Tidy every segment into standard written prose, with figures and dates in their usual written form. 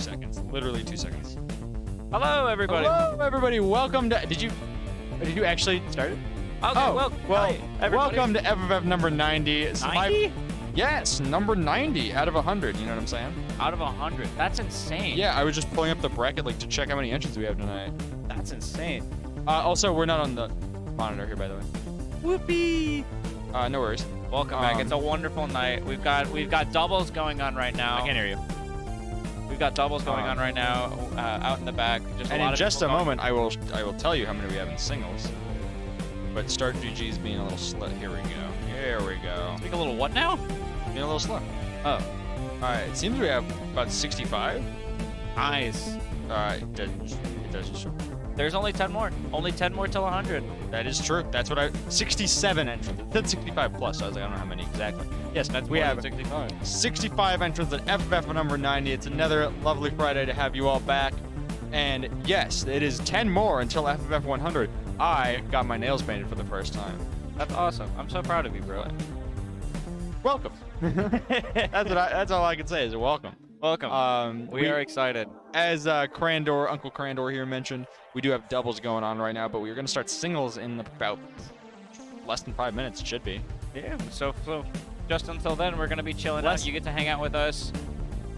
seconds. Literally 2 seconds. Hello, everybody. Hello, everybody. Welcome to. Did you actually start it? Okay, well, hi, everybody. welcome to FFF number 90. It's 90? Yes, number 90 out of 100. You know what I'm saying? Out of 100. That's insane. Yeah, I was just pulling up the bracket like to check how many entries we have tonight. That's insane. Also, we're not on the monitor here, by the way. Whoopee. No worries. Welcome back. It's a wonderful night. We've got doubles going on right now. I can't hear you. We've got doubles going on right now out in the back. And in just a moment, I will tell you how many we have in singles. But Start GG's being a little slow. Here we go. Here we go. Speak a little what now? Being a little slow. Oh. All right. It seems we have about 65. Nice. All right. It doesn't show. There's only 10 more. Only 10 more till 100. That is true. That's what 67 entrants. That's 65 plus. So I was like, I don't know how many exactly. Yes, That's we more have than 65. 65 entrants at FFF number 90. It's another lovely Friday to have you all back. And yes, it is 10 more until FFF 100. I got my nails painted for the first time. That's awesome. I'm so proud of you, bro. Welcome. That's all I can say is welcome. Welcome. We are excited. As Uncle Crandor here mentioned, we do have doubles going on right now, but we're going to start singles in about less than 5 minutes. It should be. Yeah. So just until then, we're going to be chilling out. You get to hang out with us.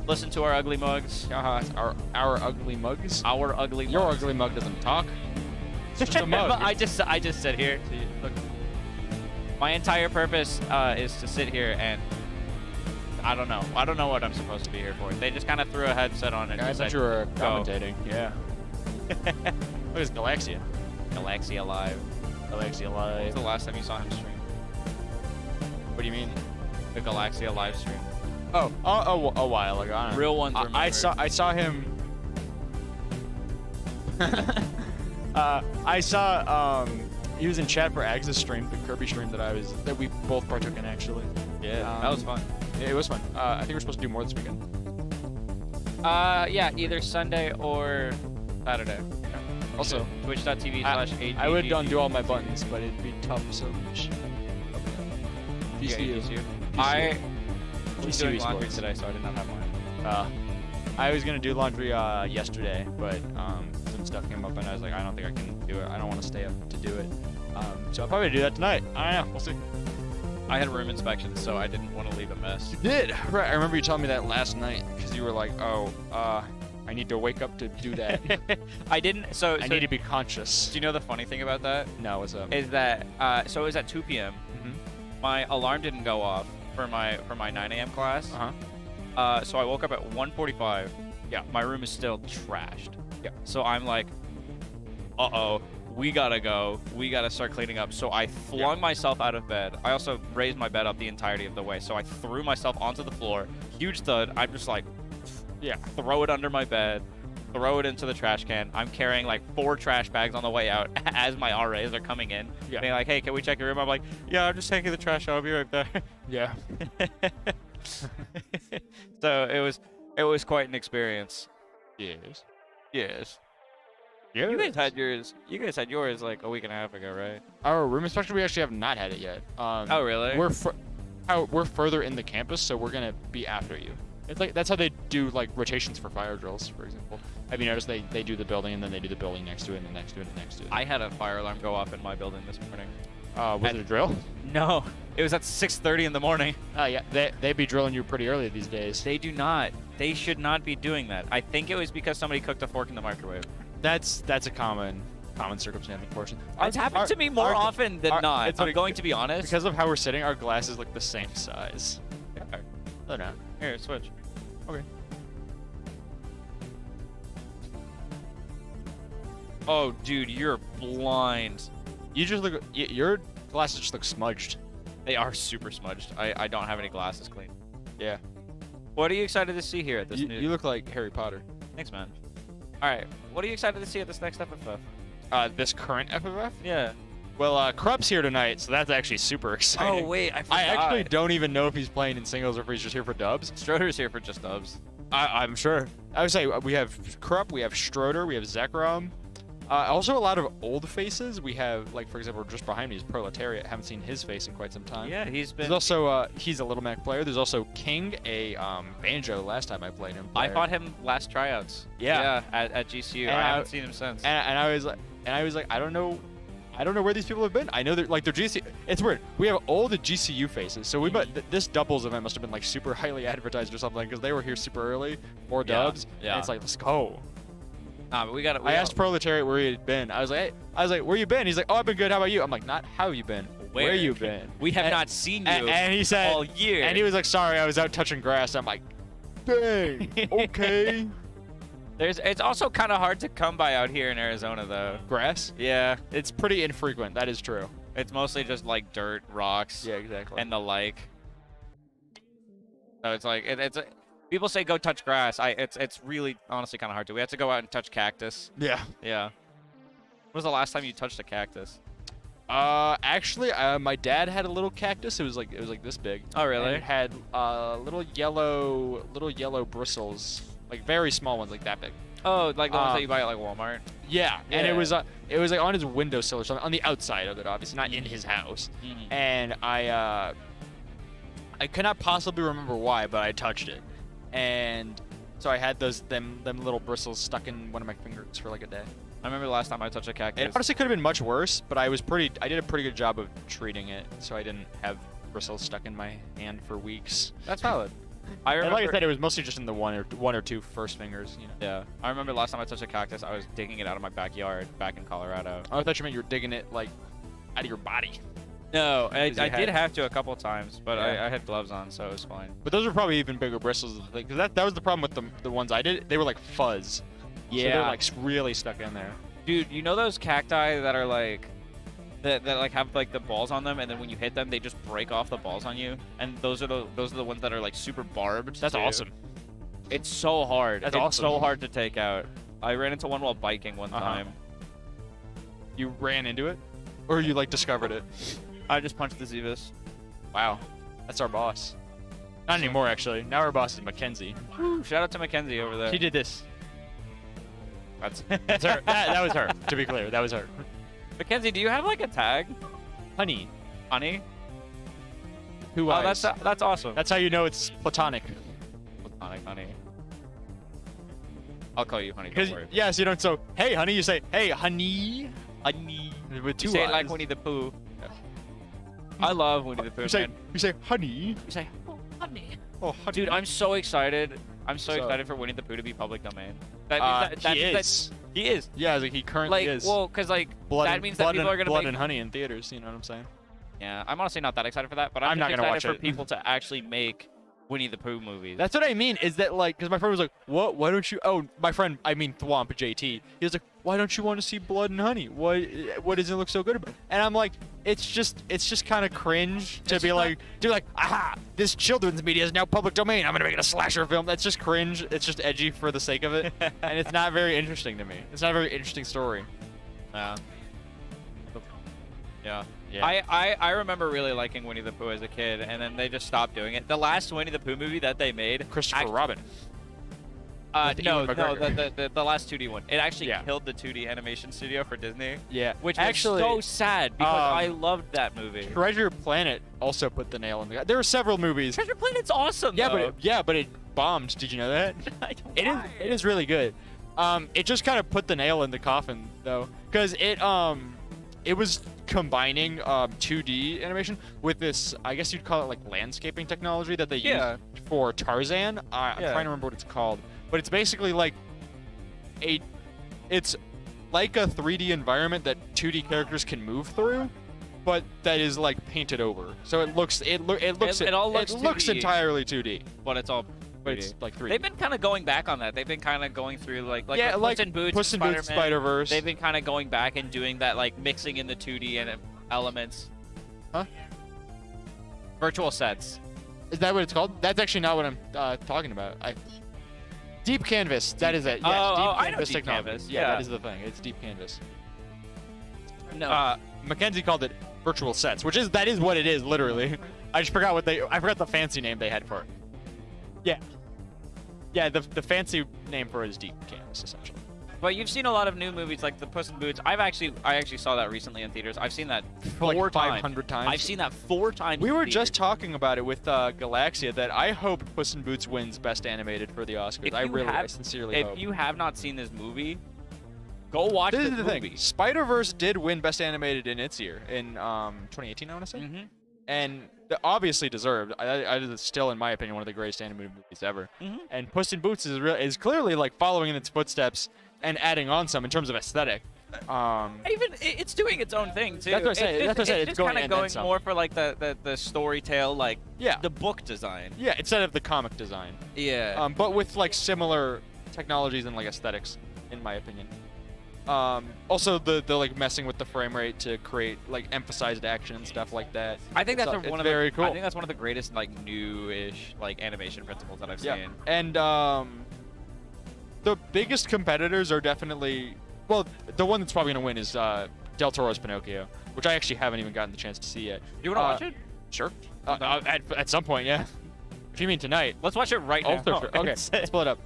Listen to our ugly mugs. Our ugly mugs. Our ugly mugs. Your ugly mug doesn't talk. It's just a mug. I just sit here. Look, my entire purpose is to sit here and I don't know what I'm supposed to be here for. They just kind of threw a headset on and I just thought said, you were go. commentating. Yeah. Look, it's Galaxia. Galaxia Live. Galaxia When Live. was the last time you saw him stream? What do you mean? The Galaxia live stream. Oh, a while ago. I don't know. Real ones. I saw him. I saw he was in chat for Axis stream, the Kirby stream that we both partook in actually. Yeah, that was fun. It was fun. I think we're supposed to do more this weekend. Yeah, either Sunday or Saturday. Also, twitch.tv/AGG. I would undo all my buttons, but it'd be tough. So PCU. I was doing Esports. laundry today, so I did not have mine. I was gonna do laundry yesterday, but some stuff came up and I was like, I don't think I can do it. I don't want to stay up to do it. So I'll probably do that tonight. I don't know. We'll see. I had room inspections, so I didn't want to leave a mess. You did, right? I remember you telling me that last night because you were like, "Oh, I need to wake up to do that. I didn't. So I need to be conscious." Do you know the funny thing about that? No, what's up? Is that so? It was at 2 p.m. My alarm didn't go off for my 9 a.m. class. So I woke up at 1:45. Yeah, my room is still trashed. Yeah. So I'm like, uh-oh, we gotta go. We gotta start cleaning up. So I flung myself out of bed. I also raised my bed up the entirety of the way. So I threw myself onto the floor. Huge thud. I'm just like, throw it under my bed. Throw it into the trash can. I'm carrying like 4 trash bags on the way out as my RAs are coming in. Yeah. Being like, hey, can we check your room? I'm like, yeah, I'm just taking the trash out. I'll be right there. Yeah. So it was quite an experience. Yes. Yes. Yeah. You guys had yours like a week and a half ago, right? Our room inspection, we actually have not had it yet. Oh, really? We're further in the campus, so we're gonna be after you. It's like that's how they do like rotations for fire drills, for example. Have you noticed they do the building and then they do the building next to it and the next to it and next to it? I had a fire alarm go off in my building this morning. Was it a drill? No, it was at 6:30 in the morning. Oh yeah, they be drilling you pretty early these days. They do not. They should not be doing that. I think it was because somebody cooked a fork in the microwave. That's a common circumstance, unfortunately. It's happened to me more often than not. I'm going to be honest. Because of how we're sitting, our glasses look the same size. Yeah. Oh no. Here, switch. Okay. Oh, dude, you're blind. You just look. Your glasses just look smudged. They are super smudged. I don't have any glasses clean. Yeah. What are you excited to see here at this You look like Harry Potter. Thanks, man. All right. What are you excited to see at this next FFF? This current FFF? Yeah. Well, Krupp's here tonight, so that's actually super exciting. Oh, wait. I forgot. I actually don't even know if he's playing in singles or if he's just here for dubs. Stroder's here for just dubs. I'm sure. I would say we have Krupp, we have Stroder, we have Zekrom, Also, a lot of old faces. We have, like, for example, just behind me is Proletariat. Haven't seen his face in quite some time. Yeah, he's been. There's also, he's a Little Mac player. There's also King, a banjo last time I played him. I fought him last tryouts. Yeah. At GCU. And I haven't seen him since. And I was like, I don't know where these people have been. I know they're like they're GCU. It's weird. We have old GCU faces, so this doubles event must have been like super highly advertised or something because they were here super early. 4 dubs. Yeah. And it's like, let's go. Nah, but we got. I asked Proletariat where he had been. I was like, where you been? He's like, oh, I've been good. How about you? I'm like, not how you been. Where you been? We have not seen you and he said, all year. And he was like, sorry, I was out touching grass. I'm like, dang, okay. It's also kind of hard to come by out here in Arizona, though. Grass? Yeah. It's pretty infrequent. That is true. It's mostly just like dirt, rocks. Yeah, exactly. And the like. So it's like people say go touch grass. It's really honestly kind of hard to. We have to go out and touch cactus. Yeah. Yeah. When was the last time you touched a cactus? Actually, my dad had a little cactus. It was like this big. Oh, really? And it had little yellow bristles, like very small ones, like that big. Oh, like the ones that you buy at like Walmart. Yeah. And Yeah. it was like on his windowsill or something, on the outside of it, obviously not in his house. Mhm. And I cannot possibly remember why, but I touched it, and so I had them little bristles stuck in one of my fingers for like a day. I remember the last time I touched a cactus. It honestly could have been much worse, but I did a pretty good job of treating it, so I didn't have bristles stuck in my hand for weeks. That's valid. I And remember. like I said, it was mostly just in the one or two first fingers. You know. Yeah. I remember last time I touched a cactus, I was digging it out of my backyard back in Colorado. Oh, I thought you meant you were digging it like out of your body. No, I Because you did had- have to a couple times, but Yeah. I had gloves on, so it was fine. But those were probably even bigger bristles, because that was the problem with the ones I did. They were like fuzz. So they're like really stuck in there. Dude, you know those cacti that are like that like have like the balls on them, and then when you hit them, they just break off the balls on you, and those are the ones that are like super barbed. That's too. awesome. It's so hard. That's it's awesome. so hard to take out. I ran into one while biking one time. You ran into it, or you like discovered it? I just punched the Zivus. Wow, that's our boss. Not anymore, actually. Now our boss is Mackenzie. Shout out to Mackenzie over there. She did this. That's her. That was her. To be clear, that was her. Mackenzie, do you have like a tag? Honey. Honey? Who Oh, eyes. that's awesome. That's how you know it's platonic. Platonic, honey. I'll call you honey. Because Don't worry. yes, you don't. So hey, honey, you say hey, honey. Honey. With two You say eyes. it like Winnie the Pooh. I love Winnie the Pooh, You say man. honey. You say, oh, honey. Oh, honey. Dude, I'm so excited. I'm so So- excited for Winnie the Pooh to be public domain. That means he is. He is. Yeah, like he currently Like, is. well, because like blood that and, means blood that people and, are gonna blood make. and honey in theaters. You know what I'm saying? Yeah, I'm honestly not that excited for that, but I'm, I'm not just gonna excited watch for it. people to actually make Winnie the Pooh movies. That's what I mean. Is that like because my friend was like, what? Why don't you? Oh, my friend. I mean Thwomp JT. He was like, why don't you want to see blood and honey? What does it look so good about? And I'm like, it's just kind of cringe to be like, aha, this children's media is now public domain. I'm gonna make it a slasher film. That's just cringe. It's just edgy for the sake of it, and it's not very interesting to me. It's not a very interesting story. Yeah. Yeah. Yeah. I remember really liking Winnie the Pooh as a kid, and then they just stopped doing it. The last Winnie the Pooh movie that they made, Christopher Robin. with no, Ewan no, McGregor. the last 2D one. It actually Yeah. killed the 2D animation studio for Disney, Yeah. which actually, was so sad because um, I loved that movie. Treasure Planet also put the nail in the. There were several movies. Treasure Planet's awesome. Yeah, though. but it bombed. Did you know that? I don't It is. why? It is really good. It just kind of put the nail in the coffin though, because it was combining 2D animation with this. I guess you'd call it like landscaping technology that they Yeah. used for Tarzan. I'm Yeah. trying to remember what it's called, but it's basically like it's like a 3D environment that 2D characters can move through, but that is like painted over. So it looks It all looks 2D. entirely 2D, But it's all. but it's like 3D. They've been kind of going back on that. They've been kind of going through like yeah, with like Puss in Boots, Puss in and Boots, Spider-Man. Spider-Verse. They've been kind of going back and doing that, like mixing in the 2D and elements. Huh? Virtual sets. Is that what it's called? That's actually not what I'm talking about. Deep Canvas. That is it. Yes, Oh, Deep I know Canvas Deep technology. Canvas, Yeah, yeah. that is the thing. It's Deep Canvas. No. Mackenzie called it virtual sets, that is what it is, literally. I just forgot I forgot the fancy name they had for it. Yeah. Yeah, the fancy name for it is Deep Canvas, essentially. But you've seen a lot of new movies like the Puss in Boots. I actually saw that recently in theaters. I've seen that For like four 500 times. I've seen that 4 times. We in were just theaters. talking about it with Galaxia that I hope Puss in Boots wins Best Animated for the Oscars. I sincerely hope. If you have not seen this movie, go watch This this is the movie. thing. Spider-Verse did win Best Animated in its year in 2018, I want to say. Mm-hmm. And obviously deserved. It's still, in my opinion, one of the greatest animated movies ever. Mm-hmm. And Puss in Boots is clearly like following in its footsteps and adding on some in terms of aesthetic. It's doing its own thing too. That's what I say. It's It's just going kind of and then going some. more for like the story tale, like Yeah. the book design. Yeah, instead of the comic design. Yeah. But with like similar technologies and like aesthetics, in my opinion. Also the like messing with the frame rate to create like emphasized action and stuff like that. I think that's It's one of very the, cool. I think that's one of the greatest like new-ish like animation principles that I've Yeah. seen. And the biggest competitors are definitely, well, the one that's probably gonna win is Del Toro's Pinocchio, which I actually haven't even gotten the chance to see yet. You want to watch it? Sure. At some point, yeah. If you mean tonight. Let's watch it right now. Okay, let's pull it up.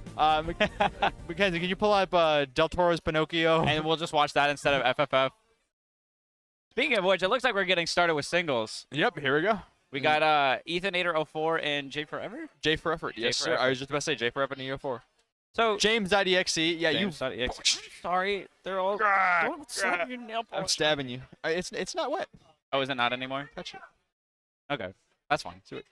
Mackenzie, can you pull up Del Toro's Pinocchio? And we'll just watch that instead of FFF. Speaking of which, it looks like we're getting started with singles. Yep, here we go. We got Ethan 804 and J Forever. J for effort. Yes, for sir. effort. I was just about to say J for effort in EO4. So James.exe. Yeah, Sorry, they're all. Don't slap your nail I'm polish. stabbing you. It's not wet. Oh, is it not anymore? Touch it. Okay, that's fine. Do it.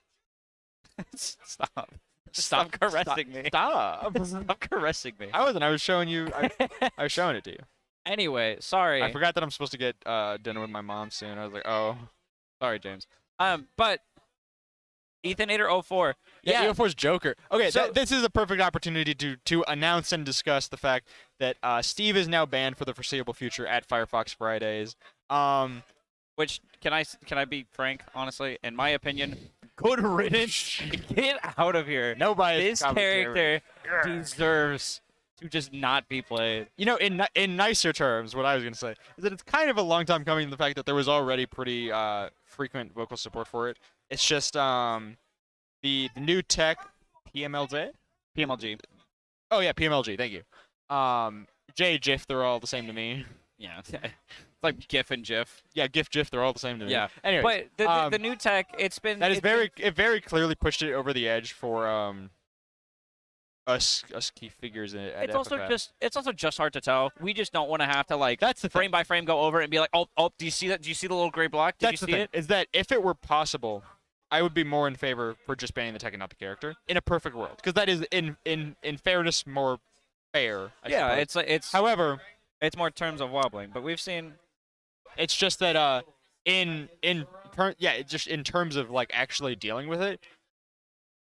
Stop. Stop caressing me. Stop. Stop caressing me. I wasn't. I was showing you. I was showing it to you. Anyway, sorry. I forgot that I'm supposed to get dinner with my mom soon. I was like, oh, sorry, James. But Ethan 804. Yeah, EO4's Joker. Okay, So- this is a perfect opportunity to announce and discuss the fact that Steve is now banned for the foreseeable future at Firefox Fridays. Which can I be frank? Honestly, in my opinion, good riddance. Get out of here. Nobody. This character deserves to just not be played. You know, in nicer terms, what I was gonna say is that it's kind of a long time coming. The fact that there was already pretty frequent vocal support for it. It's just the new tech PMLJ. PMLG. Oh yeah, PMLG. Thank you. J, GIF, they're all the same to me. Yeah. It's like GIF and GIF. Yeah, GIF, GIF, they're all the same to me. Yeah. Anyway, But the new tech, it's been. that is it's it very clearly pushed it over the edge for us key figures at It's also FFF. just hard to tell. We just don't want to have to like That's the thing. frame by frame go over it and be like, oh, do you see that? Do you see the little gray block? Did That's you the see thing, it? is that if it were possible, I would be more in favor for just banning the tech and not the character in a perfect world, because that is in fairness more fair. I Yeah, suppose. it's However, it's more terms of wobbling, but we've seen. it's just that in terms of like actually dealing with it,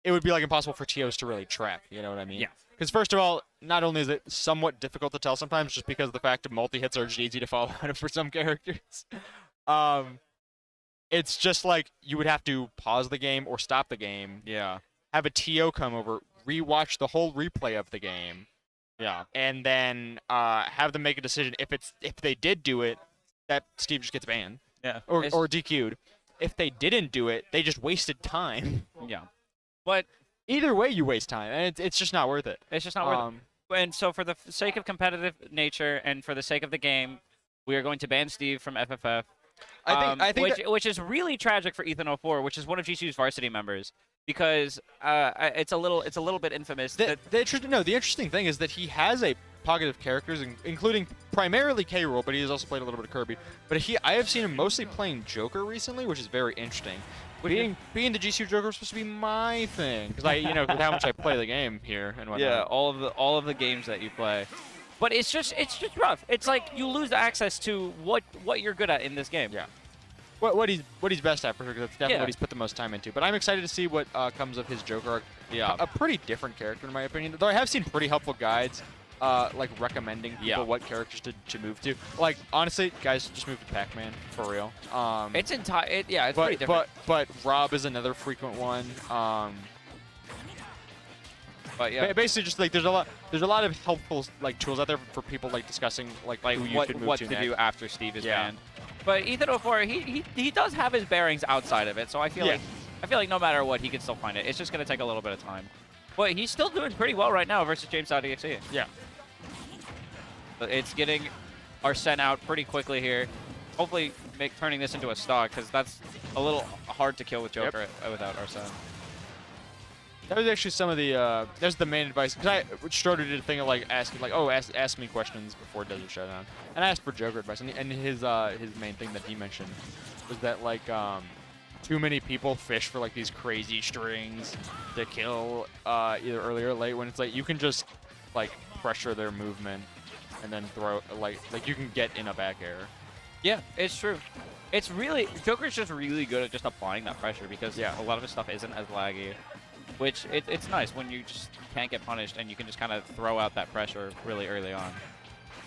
it would be like impossible for TOs to really track. You know what I mean? Yeah. Because first of all, not only is it somewhat difficult to tell sometimes, just because of the fact that multi-hits are just easy to fall out of for some characters. It's just like you would have to pause the game or stop the game, Yeah. have a TO come over, rewatch the whole replay of the game, Yeah. and then have them make a decision. If they did do it, that Steve just gets banned Yeah. or DQ'd. If they didn't do it, they just wasted time. Yeah. But Either way, you waste time, and it's just not worth it. it's just not worth it. And so, for the sake of competitive nature and for the sake of the game, we are going to ban Steve from FFF. I think which is really tragic for Ethan 04, which is one of GCU's varsity members, because it's a little bit infamous. the interesting thing is that he has a pocket of characters, including primarily K. Rool, but he has also played a little bit of Kirby. But I have seen him mostly playing Joker recently, which is very interesting. Being the GCU Joker is supposed to be my thing, because with how much I play the game here and whatnot. Yeah, all of the games that you play. But it's just rough. It's like you lose access to what you're good at in this game. Yeah. What he's best at, for sure, because that's definitely Yeah. what he's put the most time into. But I'm excited to see what comes of his Joker arc. Yeah. A pretty different character, in my opinion. Though I have seen pretty helpful guides, like recommending people Yeah. what characters to move to. Like, honestly, guys, just move to Pac-Man, for real. It's it's pretty different. But Rob is another frequent one. But yeah, Basically, just like there's a lot of helpful like tools out there for people like discussing like who you should move what to to next. do after Steve is Yeah. banned. But Ethan 04, he does have his bearings outside of it, so I feel Yeah. like no matter what, he can still find it. It's just gonna take a little bit of time. But he's still doing pretty well right now versus James.exe. Yeah. It's getting Arsene out pretty quickly here. Hopefully turning this into a stock, because that's a little hard to kill with Joker without Arsene. That was actually some of the, that's the main advice. Because I started to think of like asking, like, oh, ask me questions before Desert Showdown. And I asked for Joker advice. And his main thing that he mentioned was that, like, too many people fish for, like, these crazy strings to kill either early or late, when it's like, you can just, like, pressure their movement and then throw, like you can get in a back air. Yeah, it's true. It's really, Joker's just really good at just applying that pressure, because a lot of his stuff isn't as laggy. Which, it's nice when you just can't get punished and you can just kind of throw out that pressure really early on.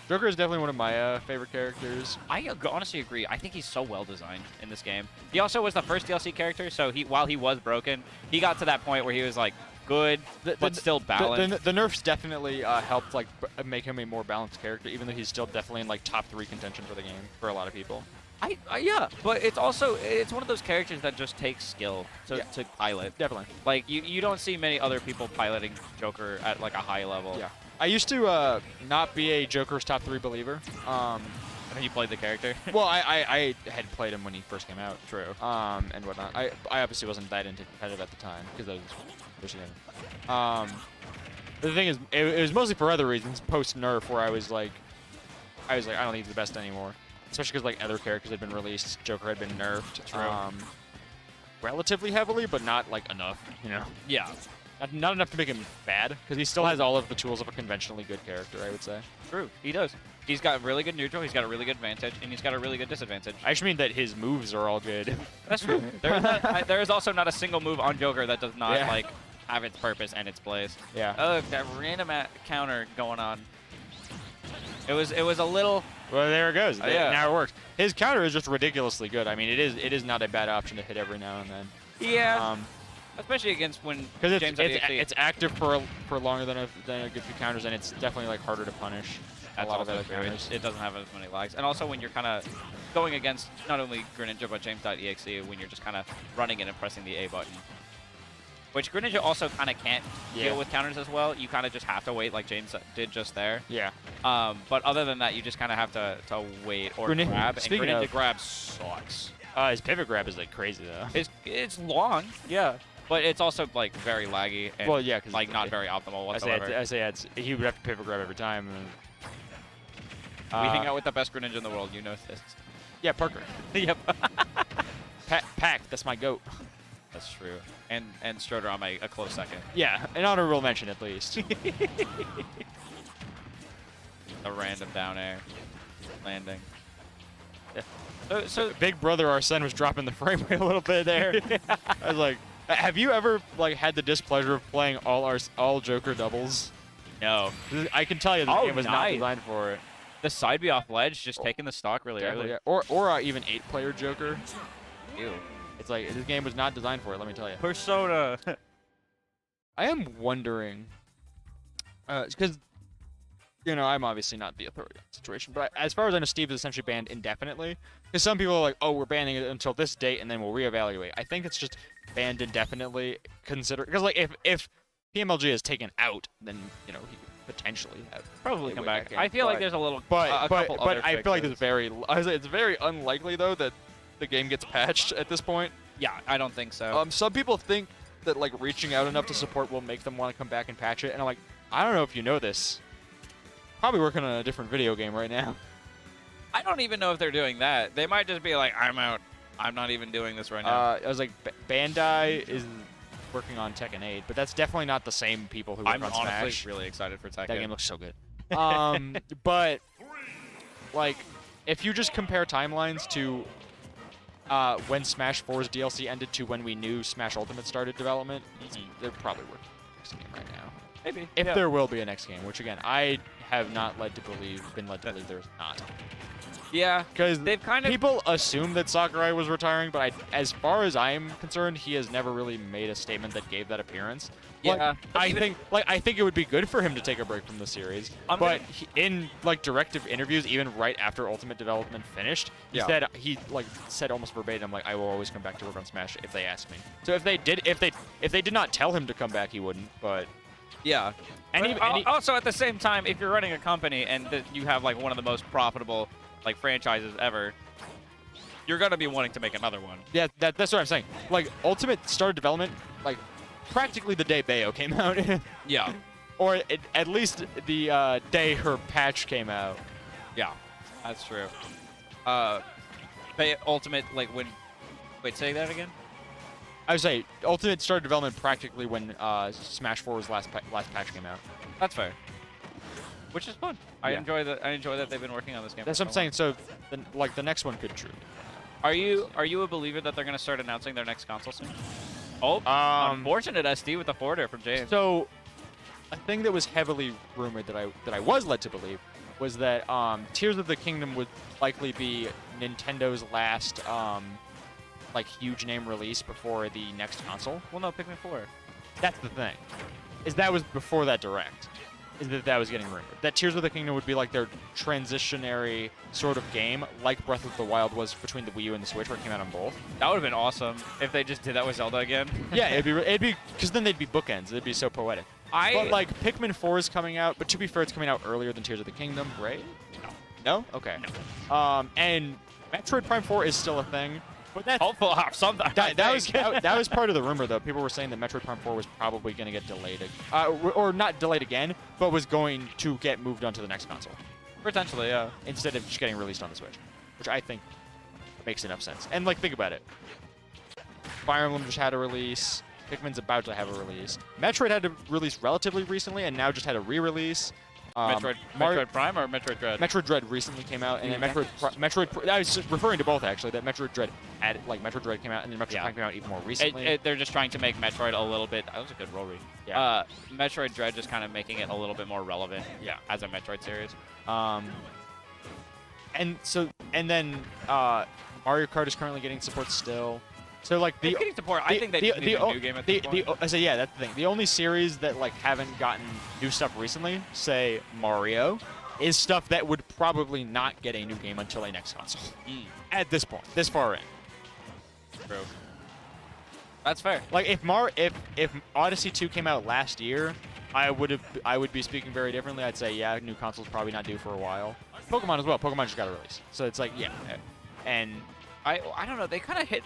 Joker is definitely one of my favorite characters. I honestly agree. I think he's so well designed in this game. He also was the first DLC character, so while he was broken, he got to that point where he was like good, but still balanced. The nerfs definitely helped like make him a more balanced character, even though he's still definitely in like top 3 contention for the game for a lot of people. Yeah, but it's also, it's one of those characters that just takes skill to pilot. Definitely. Like, you don't see many other people piloting Joker at, like, a high level. Yeah. I used to not be a Joker's top 3 believer. I think you played the character. Well, I had played him when he first came out. True. And whatnot. I obviously wasn't that into competitive at the time, because I was pushing him. The thing is, it was mostly for other reasons, post-nerf, where I was like, I don't think he's the best anymore. Especially because like other characters had been released, Joker had been nerfed, relatively heavily, but not like enough, you know. Yeah. Not enough to make him bad, because he still has all of the tools of a conventionally good character, I would say. True, he does. He's got really good neutral, he's got a really good advantage, and he's got a really good disadvantage. I actually mean that his moves are all good. That's true. There is also not a single move on Joker that does not like have its purpose and its place. Yeah. Oh, that random counter going on. It was a little. Well, there it goes. Yeah. Now it works. His counter is just ridiculously good. I mean, it is not a bad option to hit every now and then. Yeah. Especially against when because it's active for longer than a good few counters, and it's definitely like harder to punish. That's a lot of also other true. counters. It doesn't have as many lags, and also when you're kind of going against not only Greninja but James.exe, when you're just kind of running in and pressing the A button. Which Greninja also kind of can't deal with counters as well. You kind of just have to wait, like James did just there. Yeah. But other than that, you just kind of have to wait or grab. And Greninja grab sucks. His pivot grab is like crazy though. It's long, yeah, but it's also like very laggy and cause like not very optimal whatsoever. I say he would have to pivot grab every time. We hang out with the best Greninja in the world. You know this. Yeah, Parker. Yep. Pack. That's my goat. That's true. And Stroder on a close second. Yeah, an honorable mention at least. A random down air landing. Yeah. So Big Brother Arsene was dropping the frame rate a little bit there. I was like, have you ever like had the displeasure of playing all Joker doubles? No. I can tell you the game was not designed for it. The side B off ledge, just taking the stock really early. Yeah. Or even 8-player Joker. Ew. It's like, this game was not designed for it, let me tell you. Persona. I am wondering, because, you know, I'm obviously not the authority on the situation, but as far as I know, Steve is essentially banned indefinitely. Because some people are like, oh, we're banning it until this date, and then we'll reevaluate. I think it's just banned indefinitely, because, like, if PMLG is taken out, then, you know, he could potentially have probably come back. I feel like there's a little, but I feel like it's very unlikely, though, that the game gets patched at this point. Yeah, I don't think so. Some people think that like reaching out enough to support will make them want to come back and patch it, and I'm like, I don't know if you know this. Probably working on a different video game right now. I don't even know if they're doing that. They might just be like, I'm out. I'm not even doing this right now. I was like, Bandai is working on Tekken 8, but that's definitely not the same people who work on Smash. I'm honestly really excited for Tekken. That game looks so good. But like, if you just compare timelines to when Smash 4's DLC ended to when we knew Smash Ultimate started development, they're probably working on the next game right now. Maybe. If there will be a next game, which again, I have not been led to believe there's not. Yeah, because they've kind of people assume that Sakurai was retiring, but as far as I'm concerned, he has never really made a statement that gave that appearance. Yeah, like, I think it would be good for him to take a break from the series. But in like directive interviews, even right after Ultimate development finished, he said almost verbatim, like, I will always come back to work on Smash if they ask me. So if they did not tell him to come back, he wouldn't. But Yeah. Any- But also at the same time, if you're running a company and you have like one of the most profitable like franchises ever, you're gonna be wanting to make another one. Yeah, that's what I'm saying. Like, Ultimate started development, like, practically the day Bayo came out. Yeah. Or at least the day her patch came out. Yeah. That's true. Ultimate, like when... Wait, say that again? I would say Ultimate started development practically when Smash 4's last patch came out. That's fair. Which is fun. I Yeah. enjoy that they've been working on this game. That's for what I'm so saying. So, the next one could true. long. Are you a believer that they're gonna start announcing their next console soon? Oh, unfortunate SD with the forwarder from James. So, a thing that was heavily rumored that I was led to believe was that Tears of the Kingdom would likely be Nintendo's last like huge name release before the next console. Well, no, Pikmin 4. That's the thing. Is that was before that direct. Is that was getting rumored. That Tears of the Kingdom would be like their transitionary sort of game, like Breath of the Wild was between the Wii U and the Switch, where it came out on both. That would have been awesome if they just did that with Zelda again. Yeah, it'd be because then they'd be bookends. It'd be so poetic. But like Pikmin 4 is coming out, but to be fair, it's coming out earlier than Tears of the Kingdom, right? No. Okay. No. And Metroid Prime 4 is still a thing. But that's Hopefully, something. that was part of the rumor, though. People were saying that Metroid Prime 4 was probably going to get delayed, or not delayed again, but was going to get moved onto the next console Potentially, yeah. instead of just getting released on the Switch, which I think makes enough sense. And like, think about it. Fire Emblem just had a release. Pikmin's about to have a release. Metroid had a release relatively recently, and now just had a re-release. Metroid Prime or Metroid Dread? Metroid Dread recently came out, and then Metroid. I was referring to both actually. That Metroid Dread Metroid Dread came out, and then Metroid Prime came out even more recently. They're just trying to make Metroid a little bit. That was a good roll read. Yeah. Metroid Dread just kind of making it a little bit more relevant. Yeah. As a Metroid series. And then Mario Kart is currently getting support still. So like It's getting support. I think they need a new game at this point. I say yeah, that's the thing. The only series that like haven't gotten new stuff recently, say Mario, is stuff that would probably not get a new game until a next console. At this point, this far in. True. That's fair. Like if Odyssey 2 came out last year, I would be speaking very differently. I'd say yeah, new console's probably not due for a while. Pokemon as well. Pokemon just got a release, so it's like yeah, and. I don't know. They kind of hit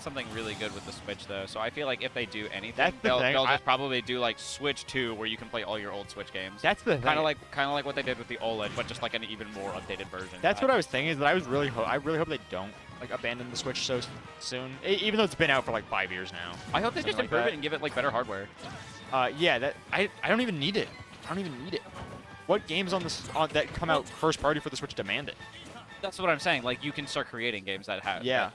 something really good with the Switch though. So I feel like if they do anything, That's the thing. they'll just probably do like Switch 2, where you can play all your old Switch games. That's the thing. Kind of like what they did with the OLED, but just like an even more updated version. That's what I was thinking. Is that I really hope they don't like abandon the Switch so soon, even though it's been out for like 5 years now. I hope they just improve it and give it like better hardware. Yeah, that I don't even need it. I don't even need it. What games that come out first party for the Switch demand it? That's what I'm saying. Like, you can start creating games that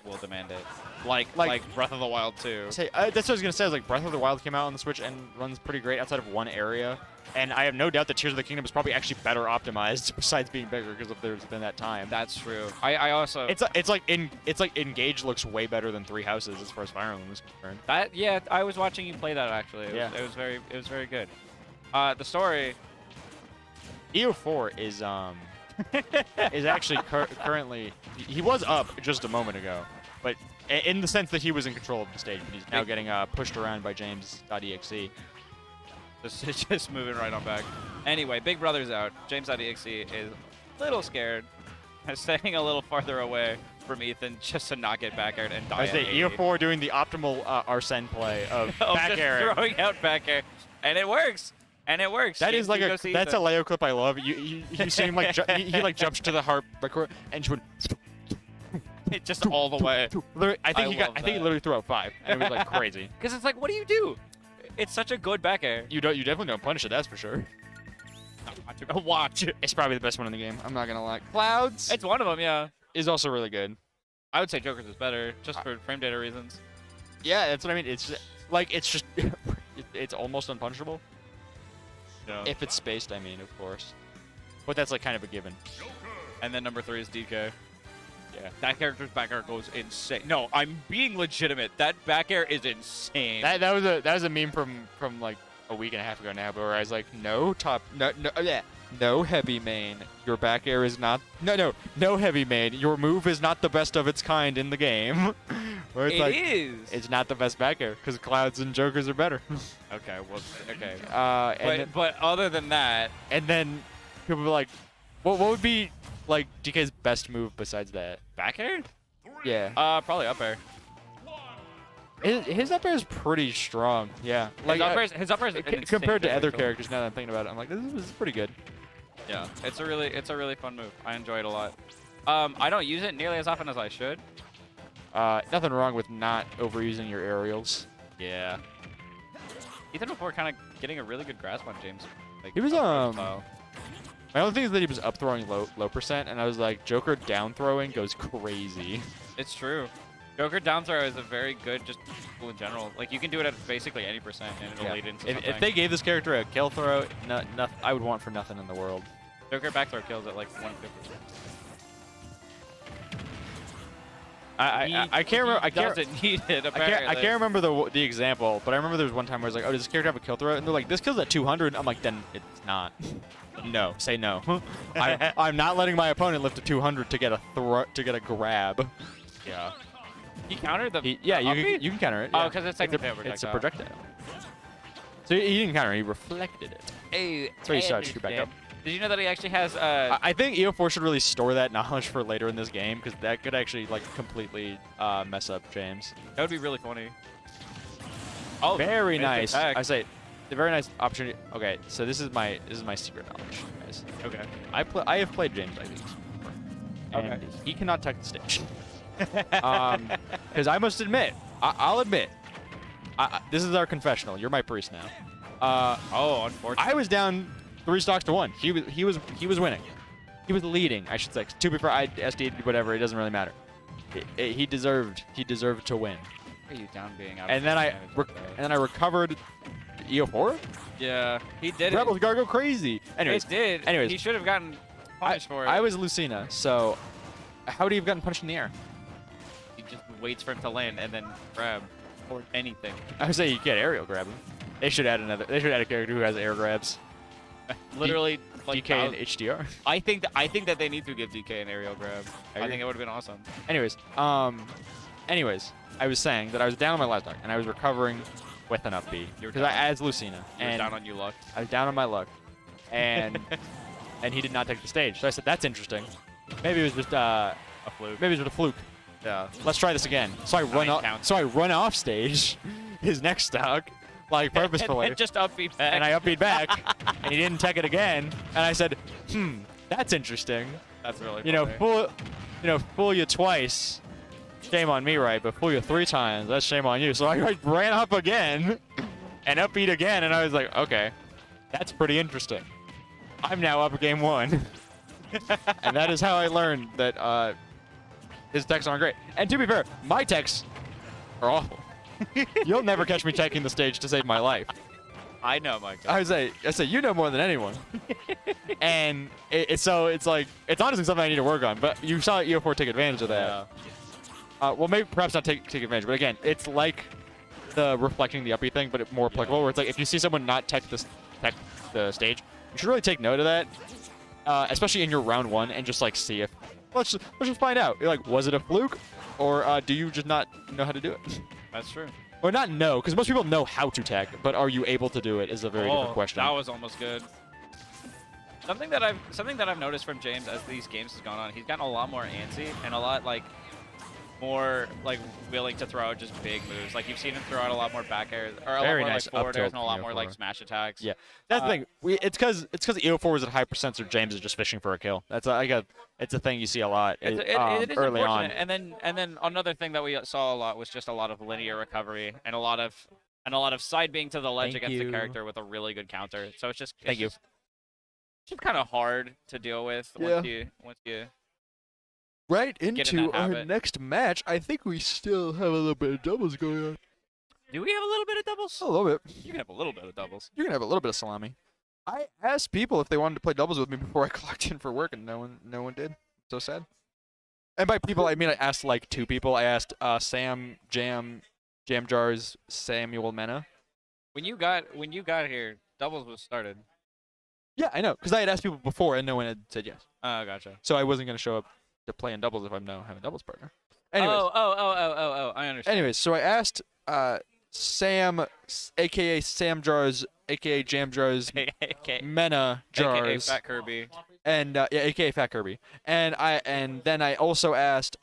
will demand it. Like Breath of the Wild 2. That's what I was gonna say. I was like, Breath of the Wild came out on the Switch and runs pretty great outside of one area, and I have no doubt that Tears of the Kingdom is probably actually better optimized besides being bigger because there's been that time. That's true. I also it's like Engage looks way better than Three Houses as far as Fire Emblem is concerned. I was watching you play that actually. It was very good. The story. EO4 is is actually currently he was up just a moment ago, but in the sense that he was in control of the stage, but he's now getting pushed around by James.exe. Just moving right on back. Anyway, Big Brother's out. James.exe is a little scared, staying a little farther away from Ethan just to not get back aired and die. I say EO4 doing the optimal Arsene play of back air, throwing out back air, and it works. And it works. That is like that's a Leo clip I love. You see him like he like jumps to the harp and just went it just all the way. I think he literally threw out 5, and it was like crazy. Because it's like, what do you do? It's such a good back air. You definitely don't punish it. That's for sure. Watch. It's probably the best one in the game. I'm not gonna lie. Clouds. It's one of them, yeah. Is also really good. I would say Joker's is better, just for frame data reasons. Yeah, that's what I mean. It's just, like it's almost unpunishable. No. If it's spaced, I mean, of course. But that's like kind of a given. And then number 3 is DK. Yeah. That character's back air goes insane. No, I'm being legitimate. That back air is insane. That was a meme from like a week and a half ago now, but where I was like, no heavy main. Your back air is not no heavy main. Your move is not the best of its kind in the game. Where it's It like, is. it's not the best back air because clouds and jokers are better. Okay, well, okay. But Other than that, then people were like, what would be like DK's best move besides that? back air? Yeah. Probably up air. His up air is pretty strong. Yeah. Like His up air is compared to other cool. characters. Now that I'm thinking about it, I'm like, this is pretty good. Yeah, it's a really fun move. I enjoy it a lot. I don't use it nearly as often as I should. Nothing wrong with not overusing your aerials. Yeah. Ethan before kind of getting a really good grasp on James. Like, He was style. My only thing is that he was up throwing low percent, and I was like, Joker down throwing goes crazy. It's true. Joker down throw is a very good just tool in general. Like you can do it at basically any percent and it'll lead into something. If they gave this character a kill throw, I would want for nothing in the world. Joker back throw kills at like 150. I can't remember. I can't. Doesn't need it. Apparently. I can't remember the example, but I remember there was one time where I was like, "Oh, does this character have a kill throw?" And they're like, "This kills at 200." I'm like, "Then it's not." No, say no. I'm not letting my opponent lift to 200 to get a grab. Yeah. He countered the. Yeah, uppy? you can counter it. Oh, Yeah. because it's technically a projectile. It's a projectile. So he didn't counter; he reflected it. Hey, That's why he started to back up. Did you know that he actually has? I think EO4 should really store that knowledge for later in this game because that could actually like completely mess up James. That would be really funny. Oh, Very made the nice. tag. I say, the very nice opportunity. Okay, so this is my secret knowledge, guys. Okay. I have played James IVs before, and Okay. he cannot tech the stage. Because I must admit, I'll admit, this is our confessional. You're my priest now. Oh, unfortunately. I was down 3 stocks to 1. He was winning. He was leading, I should say. To be fair, I SD'd whatever. It doesn't really matter. He deserved to win. Are you down being out? And then I recovered EO4. Yeah, he did it. Rebels gotta go crazy. Anyways, It did. anyways, he should have gotten punished for it. I was Lucina, so how would he have gotten punched in the air? He just waits for him to land and then grab or anything. I would say you get aerial grab him. They should add a character who has air grabs. Literally, like DK and HDR. I think that they need to give DK an aerial grab. I think it would have been awesome. Anyways, I was saying that I was down on my last stock and I was recovering with an up B You were because down. as Lucina You were and down on you luck. I was down on my luck, and and he did not take the stage. So I said that's interesting. Maybe it was just A fluke. maybe it was just a fluke. Yeah. Let's try this again. So I run off. counts. So I run off stage, his next stock, like purposefully, and just upbeat back. and I upbeat back, and he didn't tech it again. And I said, that's interesting. That's really Fool, fool you twice, shame on me, right? But fool you 3 times, that's shame on you. So I ran up again, and upbeat again, and I was like, okay, that's pretty interesting. I'm now up game 1, and that is how I learned that his techs aren't great. And to be fair, my techs are awful. You'll never catch me taking the stage to save my life. I know, Mike. I say you know more than anyone. And it's honestly something I need to work on. But you saw EO4 take advantage of that. Yeah. Well, maybe perhaps not take advantage. But again, it's like the reflecting the uppy thing, but more applicable. Where it's like if you see someone not tech the stage, you should really take note of that, especially in your round 1, and just like see if let's just find out. You're like, was it a fluke, or do you just not know how to do it? That's true. Or not know, because most people know how to tech, but are you able to do it is a very different question. That was almost good. Something that I've noticed from James as these games have gone on, he's gotten a lot more antsy and a lot like more like willing to throw out just big moves. Like you've seen him throw out a lot more back airs, or a lot Very more nice like forward airs up and a lot more tilt like EO4. smash attacks. Yeah, that's the thing. It's because EO4 was at high percent, so James is just fishing for a kill. That's it's a thing you see a lot It is early on. unfortunate. And then another thing that we saw a lot was just a lot of linear recovery and a lot of side being to the ledge Thank against the you. character with a really good counter. So it's just Thank you. just kind of hard to deal with once you Right in into that our habit. next match, I think we still have a little bit of doubles going on. Do we have a little bit of doubles? A little bit. You can have a little bit of doubles. You're gonna have a little bit of salami. I asked people if they wanted to play doubles with me before I clocked in for work, and no one did. So sad. And by people, I mean I asked like 2 people. I asked Sam, Jam Jars, Samuel Mena. When you got here, doubles was started. Yeah, I know, because I had asked people before, and no one had said yes. Oh, gotcha. So I wasn't gonna show up to play in doubles if I now have a doubles partner. Anyways, I understand. anyways, so I asked Sam, aka Sam Jars, aka Jam Jars, AKA Mena Jars, Fat Kirby. and yeah, aka Fat Kirby, and then I also asked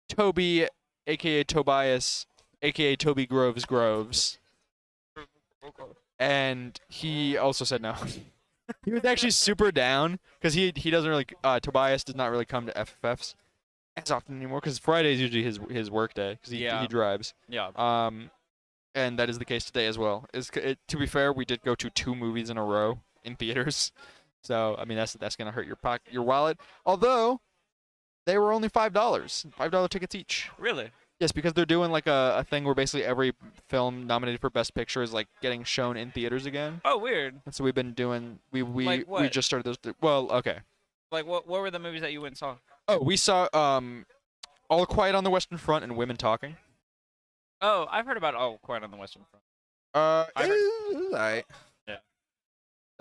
Toby, aka Tobias, aka Toby Groves, and he also said no. He was actually super down because he doesn't really Tobias does not really come to FFFs as often anymore because Friday is usually his work day because he drives. Yeah. And that is the case today as well. To be fair, we did go to 2 movies in a row in theaters, so I mean that's gonna hurt your wallet. Although they were only $5 tickets each. Really? Yes, because they're doing like a thing where basically every film nominated for Best Picture is like getting shown in theaters again. Oh, weird. And so we've been doing Like what? we just started those. Well, okay. Like what were the movies that you went and saw? Oh, we saw All Quiet on the Western Front and Women Talking. Oh, I've heard about All Quiet on the Western Front. I heard, alright. Yeah.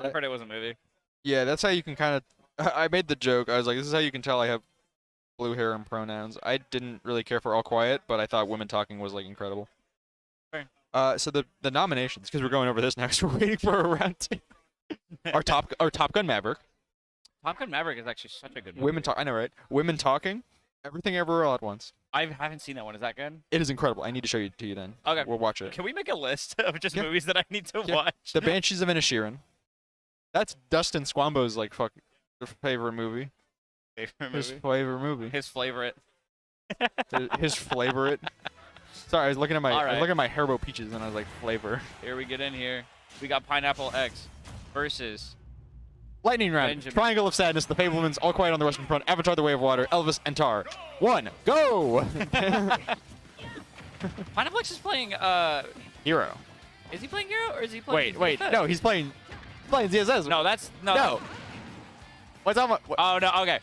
I've heard it was a movie. Yeah, that's how you can kind of. I made the joke. I was like, this is how you can tell I have blue hair and pronouns. I didn't really care for All Quiet, but I thought Women Talking was like incredible. Fair. So the nominations, because we're going over this next. We're waiting for a round 2. Our Top Gun Maverick. Top Gun Maverick is actually such a good movie. I know, right? Women Talking. Everything Everywhere All at Once. I haven't seen that one. Is that good? It is incredible. I need to show you to you then. Okay. We'll watch it. Can we make a list of just Yeah. movies that I need to Yeah. watch? The Banshees of Inisherin. That's Dustin Squambo's like favorite movie. Favorite His movie? favorite movie. His favorite. His favorite. Sorry, I was looking at my All I was right. looking at my Haribo peaches and I was like flavor. Here we get in here. We got Pineapple X versus Lightning round. Benjamin. Triangle of Sadness. The Fablemans. All Quiet on the Western Front. Avatar: The Way of Water. Elvis and Tar. 1. Go. Pineapple X is playing Hero. is he playing Hero or is he playing Wait. ZSS? No, he's playing ZSS. No, that's no. No. What's on my? What? Oh no, okay.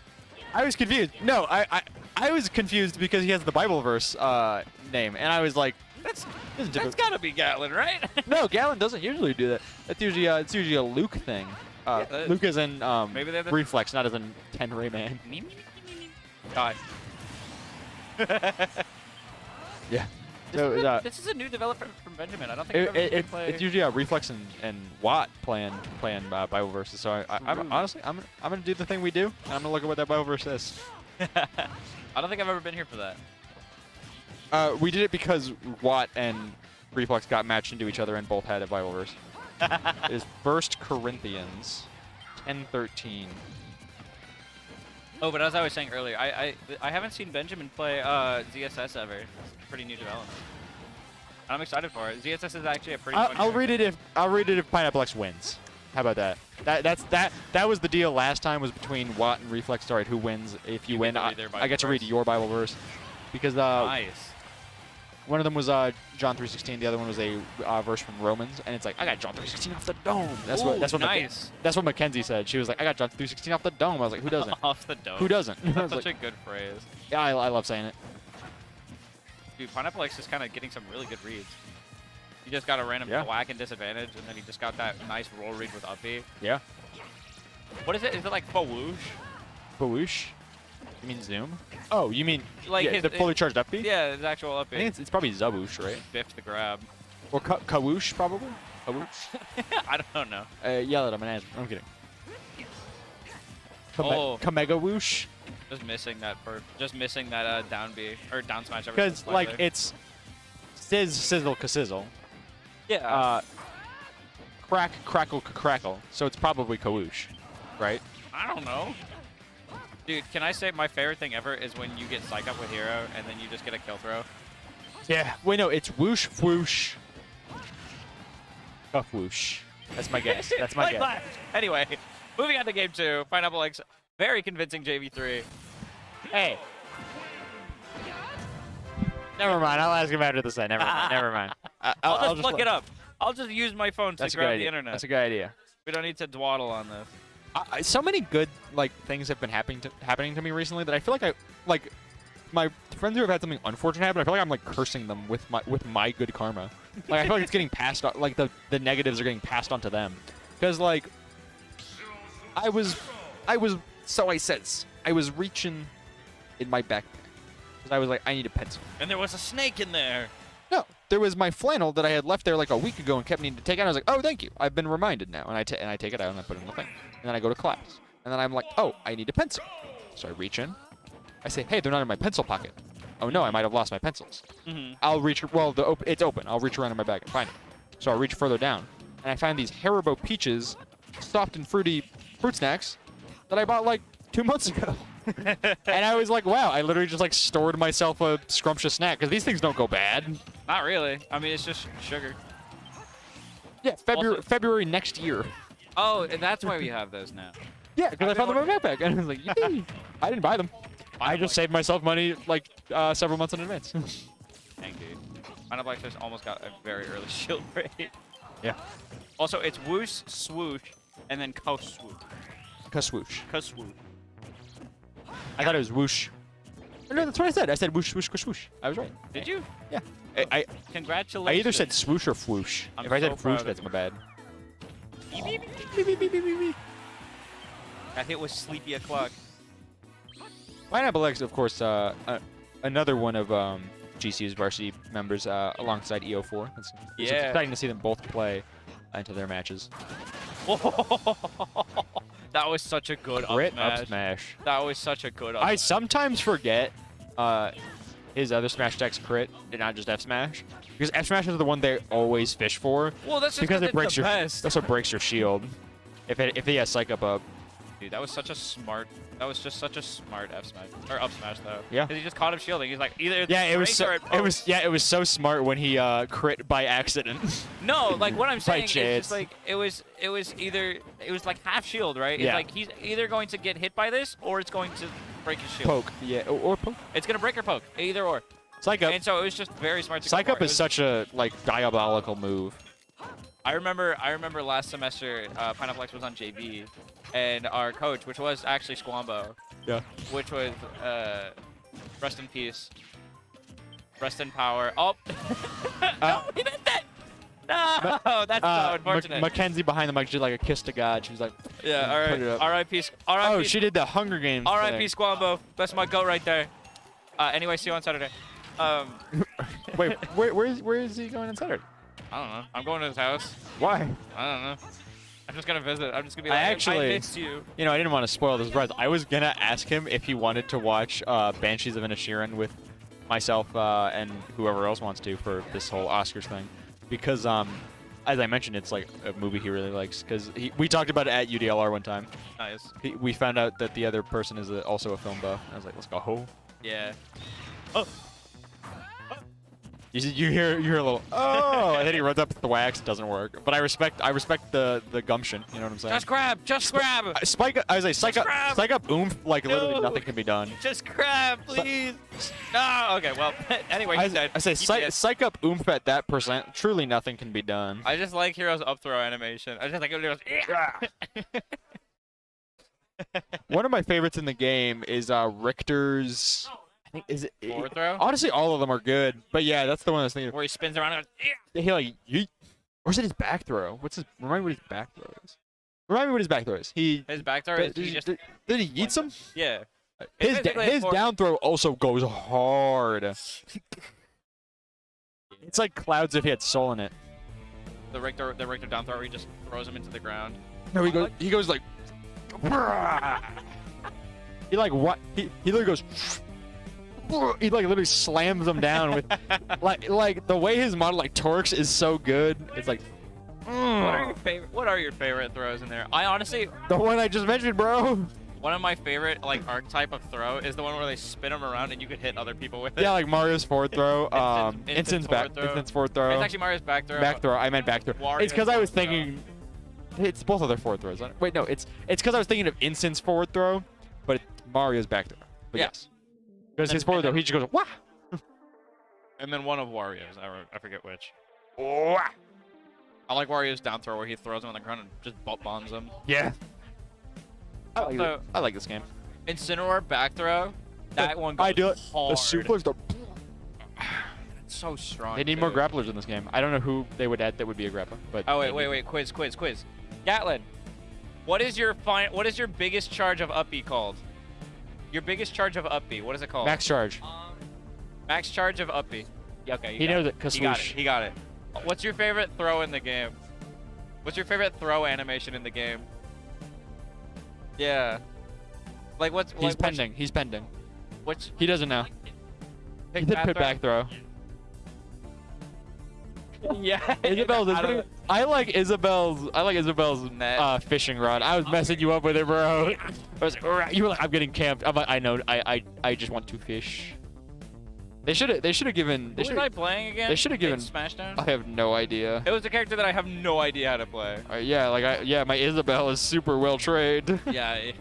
I was confused. No, I was confused because he has the Bible verse name, and I was like, That's this is that's gotta be Gatlin, right? No, Galen doesn't usually do that. That's usually it's usually a Luke thing. Luke is in maybe they're the- Reflex, not as in Ten Rayman. God. Yeah. So This is a new development from Benjamin. I don't think I've ever seen him play. it's usually Reflex and Watt playing Bible verses. So I'm honestly I'm gonna do the thing we do, and I'm gonna look at what that Bible verse says. I don't think I've ever been here for that. We did it because Watt and Reflex got matched into each other and both had a Bible verse. It is 1 Corinthians 10:13. Oh, but as I was saying earlier, I haven't seen Benjamin play ZSS ever. It's a pretty new development. I'm excited for it. ZSS is actually a pretty fun I'll game. read it if Pineapple X wins. How about that? That was the deal last time, was between Watt and Reflex. Sorry, who wins? If you You win, get to I read their get to Bible read verse. your Bible verse, because Nice. one of them was John 3:16. The other one was a verse from Romans, and it's like, I got John 3:16 off the dome. That's Ooh, what nice. that's what Mackenzie said. She was like, I got John 3:16 off the dome. I was like, who doesn't? Off the dome. Who doesn't? I That's was such like, a good phrase. yeah, I love saying it. Dude, Pineapple X is kind of getting some really good reads. He just got a random Yeah. whack and disadvantage, and then he just got that nice roll read with up B. Yeah. What is it? Is it like Fawoosh? Bawoosh? You mean Zoom? Oh, you mean Like yeah, his- the fully charged up B? Yeah, his actual up I B. think it's probably Zaboosh, right? Biffed the grab. Or Kawoosh, probably? Kawoosh? I don't know. Yell at him and answer. I'm kidding. Oh. Kamega whoosh? Just missing that down B or down smash. ever Because since like slightly. it's sizzle ka-sizzle. yeah. Crack crackle crackle. So it's probably Kawoosh, right? I don't know. Dude, can I say my favorite thing ever is when you get psych up with hero and then you just get a kill throw. Yeah. Wait, no, it's whoosh whoosh. Cuff whoosh. That's my guess. That's my Like guess. that. Anyway, moving on to game 2. Pineapple X, very convincing JV3. Hey. Never mind. I'll ask him after the set. Never mind. Never mind. I'll just look it up. I'll just use my phone to That's a good grab the idea. internet. That's a good idea. We don't need to dwaddle on this. So many good like things have been happening to me recently that I feel like my friends who have had something unfortunate happen. I feel like I'm like cursing them with my good karma. Like I feel like it's getting passed on. Like the negatives are getting passed on to them. Because like I was reaching in my backpack because I was like, I need a pencil. And there was a snake in there. No, there was my flannel that I had left there like a week ago and kept needing to take out. I was like, oh, thank you. I've been reminded now. And I take it out and I put it in the thing. And then I go to class. And then I'm like, oh, I need a pencil. So I reach in. I say, hey, they're not in my pencil pocket. Oh, no, I might have lost my pencils. I'll reach, well, it's open. I'll reach around in my bag and find it. So I reach further down. And I find these Haribo Peaches, soft and fruity fruit snacks that I bought like 2 months ago. And I was like, wow, I literally just like stored myself a scrumptious snack because these things don't go bad. Not really. I mean, it's just sugar. Yeah, February next year. Oh, and that's why we have those now. Yeah, because I found them in my backpack. And I was like, yay. I didn't buy them. I just saved myself money like several months in advance. Thank you. Final Black just almost got a very early shield rate. Yeah. Also, it's whoosh, swoosh, and then swoosh. Kaswoosh. Swoosh. I thought it was whoosh. No, that's what I said. I said whoosh, swoosh, swoosh. I was right. Did you? Yeah. Congratulations. I either said swoosh or floosh. I'm If I said so proud floosh, of that's you. my bad. That hit was sleepy o'clock. Pineapple X, of course, another one of GCU's varsity members alongside EO4. It's exciting to see them both play into their matches. That was such a good Crit up smash. up smash. That was such a good up I smash. sometimes forget his other smash attacks crit and not just F smash. Because F smash is the one they always fish for. Well, that's just because it breaks the your best. that's what breaks your shield. If he has psych up. Dude, that was such a smart. That was just such a smart F smash or up smash though. Yeah. 'Cause he just caught him shielding. He's like either Yeah, it was breaks so, or it was so smart when he crit by accident. No, like what I'm saying is chance. just like it was like half shield, right? Yeah. It's like he's either going to get hit by this or it's going to break his shield. Poke. Yeah, or poke. It's gonna break or poke, either or. Psych up. And so it was just very smart to go Psych for up it. is such a like diabolical move. I remember last semester, Pineapple X was on JV, and our coach, which was actually Squambo, Yeah. which was rest in peace, rest in power. Oh, no, he meant that. No, that's so unfortunate. Mackenzie behind the mic, she did like a kiss to God. She was like, Yeah, all put it right. up. R.I.P. oh, she did the Hunger Games. R.I.P. thing. Squambo. That's my goat right there. Anyway, see you on Saturday. Wait, where is he going on Saturday? I don't know. I'm going to his house. Why? I don't know. I'm just gonna visit. I'm just gonna be I like, actually- I missed you. You know, I didn't want to spoil the surprise. I was gonna ask him if he wanted to watch Banshees of Inisherin with myself and whoever else wants to for this whole Oscars thing, because as I mentioned, it's like a movie he really likes. Because we talked about it at UDLR one time. Nice. We found out that the other person is also a film buff. I was like, let's go. Yeah. You hear a little oh, and then he runs up with the wax. It doesn't work. But I respect the gumption. You know what I'm saying? Just grab. Just grab. Spike. I was like, psych up, oomph. Like literally No. nothing can be done. Just grab, please. No. Okay. Well. Anyway, he's dead. I say He's dead. psych up, oomph at that percent. Truly nothing can be done. I just like Hero's up throw animation. I just like it goes. One of my favorites in the game is Richter's. I think is it Forward throw? Honestly, all of them are good. But yeah, that's the one I was thinking. Where he spins around and goes. He like yeet. Or is it his back throw? Remind me what his back throw is. Remind me what his back throw is. His back throw is he just. Did he yeet some? Yeah. His basically his a down throw also goes hard. It's like clouds if he had soul in it. The Richter down throw where he just throws him into the ground. No, he goes like. He like what? He literally goes. He like literally slams them down with like the way his model like torques is so good. It's like. What are your favorite throws in there? I honestly, The one I just mentioned, bro. one of my favorite like archetype of throw is the one where they spin them around and you can hit other people with it. Yeah, like Mario's forward throw. Instance forward throw. Instance forward throw. It's actually Mario's back throw. Back throw. I meant back throw. Wario's It's because I was forward throw. thinking. It's both other forward throws. Wait, no. It's because I was thinking of Instance forward throw, but it's Mario's back throw. But Yeah. yes. Because his forward throw, he just goes wah. And then one of Wario's. I forget which. Wah. I like Wario's down throw where he throws him on the ground and just butt bombs him. Yeah. So- I like this game. Incineroar back throw. That one goes I do it. hard. The supers, the. It's so strong. They need more too. grapplers in this game. I don't know who they would add that would be a grappler, but. Oh they wait. need- Quiz. Gatlin, what is your biggest charge of up B called? Your biggest charge of up B. What is it called? Max charge. Max charge of uppy. Yeah, okay. He knows it, cause He got it. swoosh. He got it. What's your favorite throw in the game? What's your favorite throw animation in the game? Yeah. Like what's He's pending. He's pending. What's He doesn't know. pick He did back put back throw. Yeah. Isabel's is I don't pretty, I like Isabel's Net. fishing rod. I was messing you up with it, bro. I was like, "Alright." You were like, I'm getting camped. I'm like, I know. I just want to fish. They should have given. Who was I playing again? They should have given. in Smashdown? I have no idea. It was a character that I have no idea how to play. Yeah, like my Isabel is super well trained. Yeah.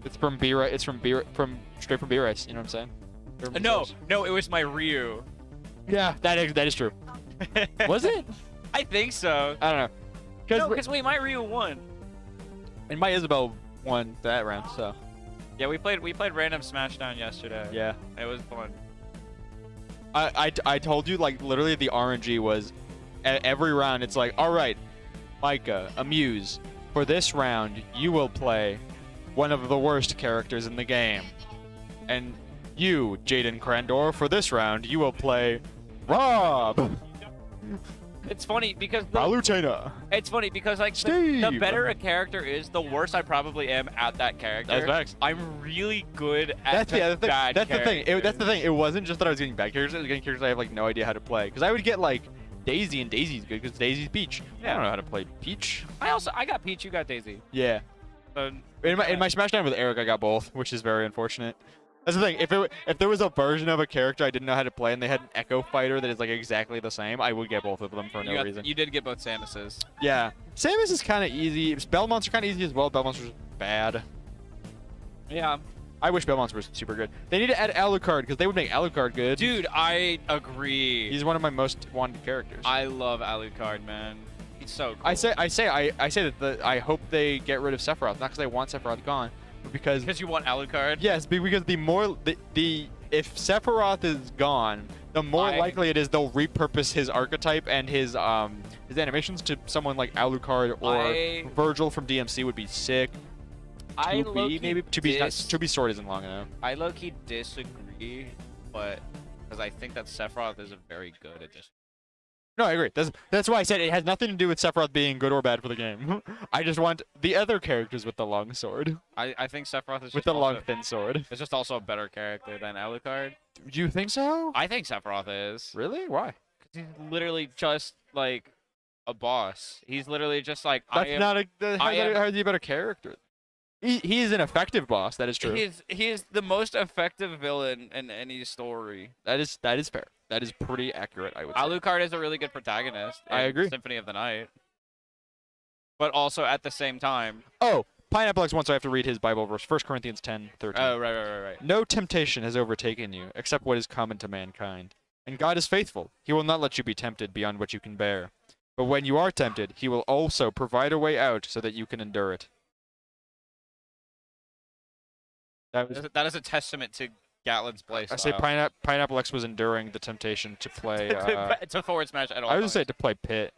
It's from B-Rice. It's from straight from B-Rice. You know what I'm saying? From No, source. no, it was my Ryu. Yeah, that is true. Was it? I think so. I don't know. No, because wait, my Ryu won. And my Isabel won that round, so. Yeah, we played random Smashdown yesterday. Yeah. It was fun. I told you, like, literally the RNG was at every round. It's like, all right, Micah, Amuse, for this round you will play one of the worst characters in the game, and you, Jaden Crandor, for this round you will play Rob. It's funny because Palutena. it's funny because like the Steve. better a character is, the worse I probably am at that character. That's facts. I'm really good at That's the other thing. bad That's the thing. characters. That's the thing. It wasn't just that I was getting bad characters. I was getting characters I have like no idea how to play. Because I would get like Daisy, and Daisy's good because Daisy's Peach. I don't know how to play Peach. I got Peach, you got Daisy. Yeah. So, In my Smashdown with Eric, I got both, which is very unfortunate. That's the thing. If there was a version of a character I didn't know how to play, and they had an Echo Fighter that is like exactly the same, I would get both of them for no reason. You did get both Samuses. Yeah. Samus is kind of easy. Belmonts are kind of easy as well. Belmonts are bad. Yeah. I wish Belmonts were super good. They need to add Alucard because they would make Alucard good. Dude, I agree. He's one of my most wanted characters. I love Alucard, man. He's so cool. I say that I hope they get rid of Sephiroth, not because I want Sephiroth gone, but because you want Alucard? yes, because if Sephiroth is gone, the more likely it is they'll repurpose his archetype and his animations to someone like Alucard or Virgil from DMC would be sick. I maybe to be sword isn't long enough. I low-key disagree, but because I think that Sephiroth is a very good addition. No, I agree. That's why I said it has nothing to do with Sephiroth being good or bad for the game. I just want the other characters with the long sword. I think Sephiroth is With just the also, long thin sword. It's just also a better character than Alucard. Do you think so? I think Sephiroth is. Really? Why? 'Cause he's literally just like a boss. He's literally just like How is he a better character? He is an effective boss. That is true. He is the most effective villain in any story. That is fair. That is pretty accurate, I would say. Alucard is a really good protagonist. I in agree. Symphony of the Night. But also at the same time. Oh, Pineapple X wants I have to read his Bible verse, 1 Corinthians 10:13. Oh, right. No temptation has overtaken you, except what is common to mankind. And God is faithful. He will not let you be tempted beyond what you can bear. But when you are tempted, he will also provide a way out so that you can endure it. That is a testament to Gatlin's play I style. say Pineapple X was enduring the temptation to play. to forward smash at all. I was times. gonna say to play Pit.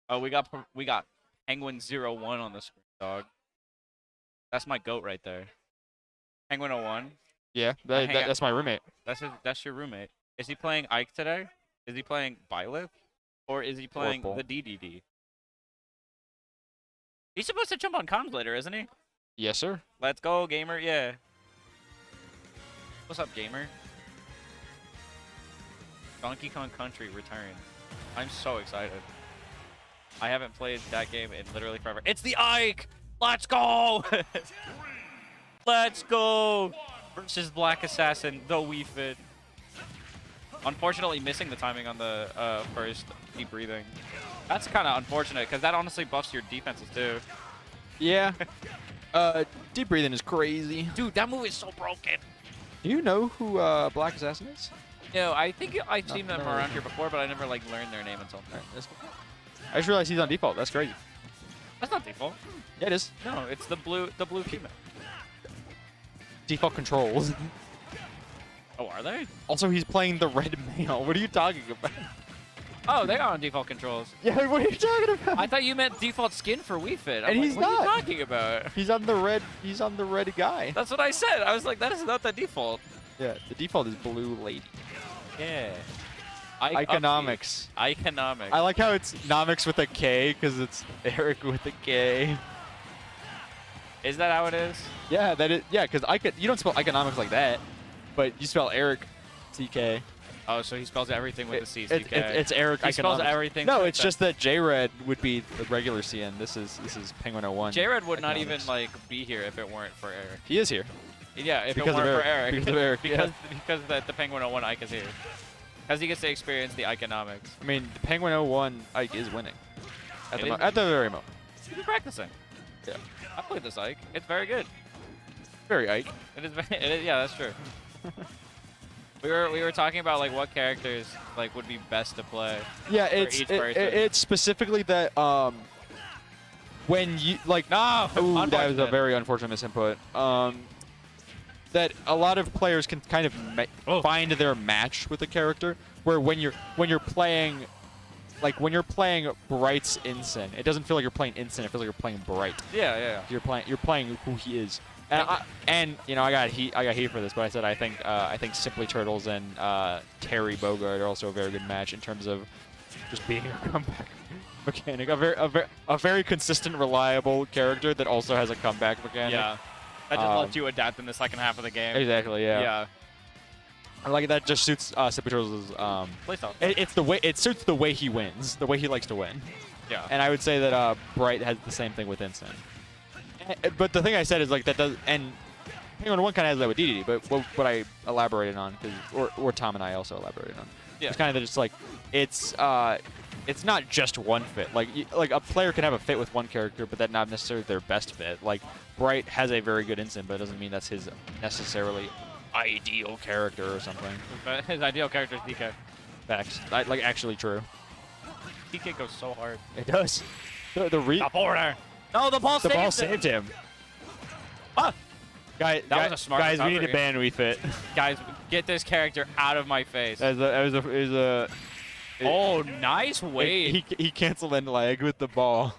Oh, we got Penguin 01 on the screen, dog. That's my goat right there. Penguin 01. Yeah, that's my roommate. That's your roommate. Is he playing Ike today? Is he playing Byleth? Or is he playing Bull. the DDD? He's supposed to jump on comms later, isn't he? Yes, sir. Let's go, gamer. Yeah. What's up, gamer? Donkey Kong Country returns. I'm so excited. I haven't played that game in literally forever. It's the Ike! Let's go! Let's go! Versus Black Assassin, the Wii Fit. Unfortunately, missing the timing on the first deep breathing. That's kind of unfortunate, because that honestly buffs your defenses, too. Yeah. Deep breathing is crazy. Dude, that move is so broken. Do you know who Black Assassin is? No, I think I've seen them around here before, but I never like learned their name until. I just realized he's on default. That's crazy. That's not default. Yeah, it is. No, it's the blue female. Default controls. Oh, are they? Also, he's playing the red male. What are you talking about? Oh, they are on default controls. Yeah, what are you talking about? I thought you meant default skin for Wii Fit. I'm And like, he's what are you not. talking about? He's on the red. He's on the red guy. That's what I said. I was like, that is not the default. Yeah, the default is blue lady. Yeah. Economics. Economics. I like how it's nomics with a K because it's Eric with a K. Is that how it is? Yeah, that is. Yeah, because you don't spell economics like that, but you spell Eric, CK. Oh, so he spells everything with a C. It's Eric He economics. spells everything. No, like it's just that J-Red would be the regular CN. This is Penguin 01. J-Red would not economics. even like be here if it weren't for Eric. He is here. Yeah, if Because it of weren't for Eric. Eric. Because of Eric, because the Penguin 01 Ike is here. Because he gets to experience the economics. I mean, the Penguin 01 Ike is winning. It At the very moment. He's been practicing. Yeah. I played this Ike. It's very good. Very Ike. It is, yeah, that's true. we were talking about like what characters like would be best to play. Yeah, for each person. it's specifically that when you like ooh, that was a very unfortunate misinput. That a lot of players can kind of find their match with a character, where when you're playing, like when you're playing Bright's Ensign, it doesn't feel like you're playing Ensign. It feels like you're playing Bright. Yeah. You're playing who he is. And you know, I got heat for this, but I said I think Simply Turtles and Terry Bogard are also a very good match in terms of just being a comeback mechanic. A very consistent, reliable character that also has a comeback mechanic. Yeah. That just lets you adapt in the second half of the game. Exactly. Yeah. Yeah. I like that. Just suits Simply Turtles' Playstyle. It's the way it suits the way he wins, the way he likes to win. Yeah. And I would say that Bright has the same thing with Ensign. But the thing I said is like that does, and Penguin 1 kind of has that with DDD, but what I elaborated on, or Tom and I also elaborated on, it's kind of that it's like it's not just one fit. Like a player can have a fit with one character, but that not necessarily their best fit. Like Bright has a very good Ensign, but it doesn't mean that's his necessarily ideal character or something. His ideal character is DK. Facts. Like actually true. DK goes so hard. It does. Stop over there. No, the ball saved him. Ah! Guys, was a smart guys, we need to recovery. ban Wii Fit. Guys, get this character out of my face. Oh, nice weight. He canceled end lag with the ball.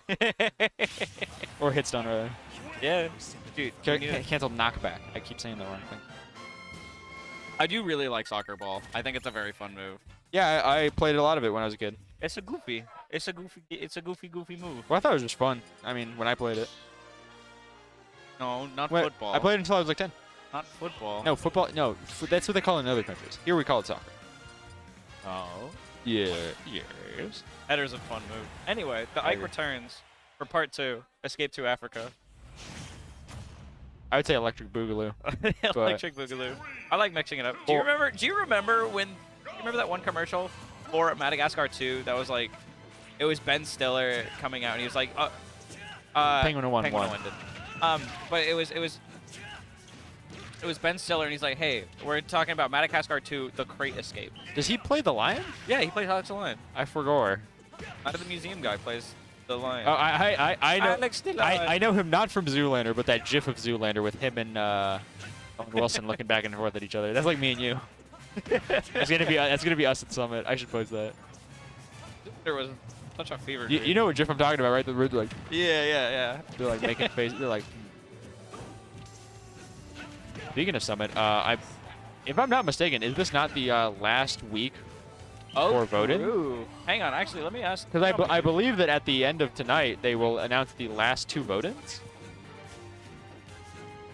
Or hit stun rather. Yeah. Dude, Canceled knockback. I keep saying the wrong thing. I do really like soccer ball. I think it's a very fun move. Yeah, I played a lot of it when I was a kid. It's a goofy move. Well, I thought it was just fun. I mean, when I played it. No, not football. I played it until I was like 10. Not football. No, football. No, that's what they call it in other countries. Here we call it soccer. Oh. Yeah. Yes. Header's a fun move. Anyway, the Ike returns for part 2. Escape to Africa. I would say Electric Boogaloo. Electric Boogaloo. I like mixing it up. Do you remember when? You remember that one commercial for Madagascar 2 that was like, it was Ben Stiller coming out and he was like, Penguin 01 Penguin won. 01 did. But it was Ben Stiller and he's like, hey, we're talking about Madagascar 2, the crate escape. Does he play the lion? Yeah, he plays Alex the Lion. I forgot. Out of the museum guy plays the lion. Oh, I know. Alex the Lion. I know him not from Zoolander, but that GIF of Zoolander with him and Owen Wilson looking back and forth at each other. That's like me and you. That's gonna be us at Summit. I should post that. There was such a fever. You know what GIF I'm talking about, right? The they're like Yeah. they're like making faces. They're like. Speaking of Summit, if I'm not mistaken, is this not the last week for voting? True. Hang on, actually, let me ask. Because I believe that at the end of tonight they will announce the last 2 vote-ins.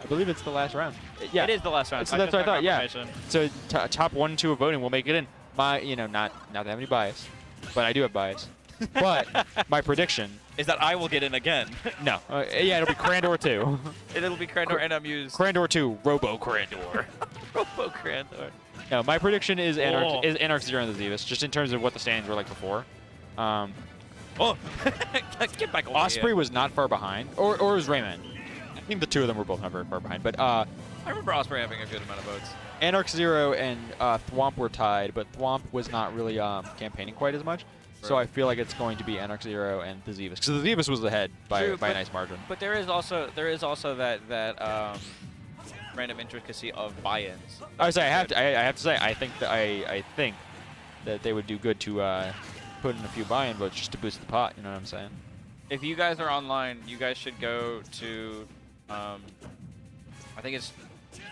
I believe it's the last round. Yeah, It is the last round. So that's what I thought. Yeah. confirmation. So top 1 and 2 of voting will make it in. Not that I have any bias, but I do have bias. But my prediction Is that I will get in again. no. Yeah, it'll be Crandor 2. It'll be Crandor and Amuse. Crandor 2, Robo Crandor. Robo Crandor. No, my prediction is Oh. Anarch 0 and the Zivus, just in terms of what the standings were like before. Oh! Get back over Osprey here. was not far behind, or it was Rayman. I think the 2 of them were both not very far behind, but I remember Osprey having a good amount of votes. Anarch 0 and Thwomp were tied, but Thwomp was not really campaigning quite as much. So I feel like it's going to be Anarch 0 and the Zivus, because the Zivus was ahead by a nice margin. But there is also that random intricacy of buy-ins. I would say I have to say I think that they would do good to put in a few buy-in votes just to boost the pot. You know what I'm saying? If you guys are online, you guys should go to, I think it's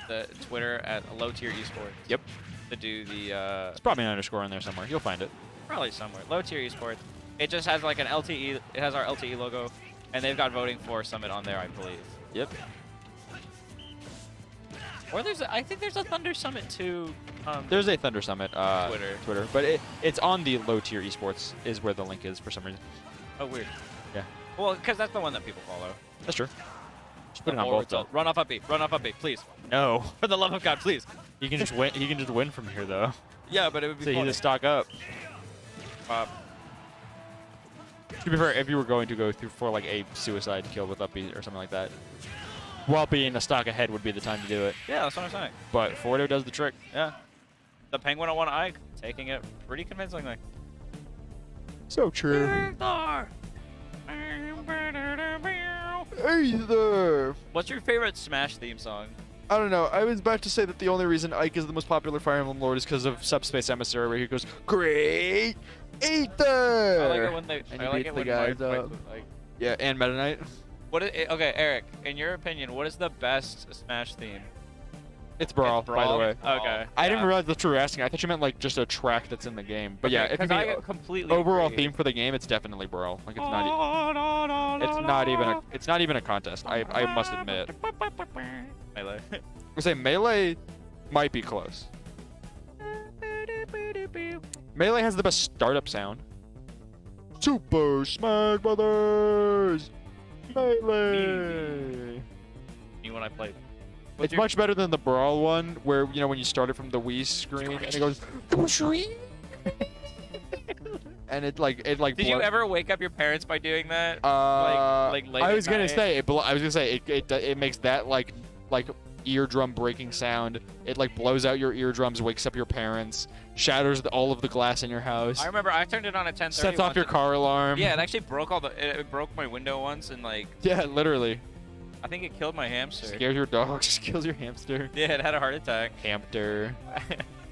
the Twitter at Low Tier Esports. Yep. To do the. It's probably an underscore in there somewhere. You'll find it. Probably somewhere. Low Tier Esports. It just has like an LTE. It has our LTE logo, and they've got voting for Summit on there, I believe. Yep. Or I think there's a Thunder Summit too. There's a Thunder Summit Twitter. but it's on the Low Tier Esports is where the link is for some reason. Oh, weird. Yeah. Well, because that's the one that people follow. That's true. Just put it on Forward both. Though. tilt. Run off up B. Run off up B, please. No. For the love of God, please. He can just win. He can just win from here though. Yeah, but it would be So you funny. just stock up. To be fair, if you were going to go through for like a suicide kill with up B or something like that, while being a stock ahead would be the time to do it. Yeah, that's what I'm saying. But Fordo does the trick. Yeah. The Penguin on one eye, taking it pretty convincingly. So true. Hey there! What's your favorite Smash theme song? I don't know. I was about to say that the only reason Ike is the most popular Fire Emblem Lord is because of Subspace Emissary, where he goes, "Great Ether!" I like it when they. And I he like beats it the when guys Mike up. fights with, like. Yeah, and Meta Knight. Okay, Eric. In your opinion, what is the best Smash theme? It's Brawl, It's by the way. Okay. I didn't realize that's what you were asking. I thought you meant like just a track that's in the game. But yeah, if you because I mean completely overall agree. theme for the game, it's definitely Brawl. Like it's not even a contest. I must admit. Melee. I say Melee might be close. Melee has the best startup sound. Super Smash Brothers Melee. Me when I played. It's much better than the Brawl one, where you know when you start it from the Wii screen and it goes, and it like Did you ever wake up your parents by doing that? Like late I at was gonna night? say it makes that like eardrum breaking sound. It like blows out your eardrums, wakes up your parents, shatters all of the glass in your house, I remember I turned it on at 10:30. sets off your once. car alarm. Yeah, it actually broke it broke my window once, and like Yeah, literally. I think it killed my hamster. Scares your dog, just kills your hamster. Yeah, it had a heart attack. Hamster.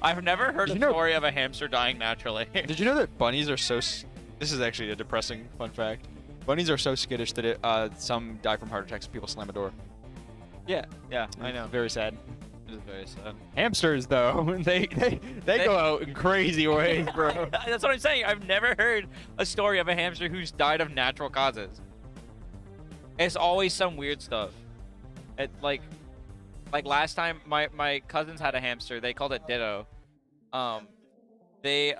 I've never heard Did a you know- story of a hamster dying naturally. Did you know that bunnies are so... This is actually a depressing fun fact. Bunnies are so skittish that some die from heart attacks when people slam a door. yeah, I know. Very sad. It is very sad. Hamsters, though, they go out in crazy ways, bro. That's what I'm saying. I've never heard a story of a hamster who's died of natural causes. It's always some weird stuff. It like last time my cousins had a hamster. They called it Ditto. They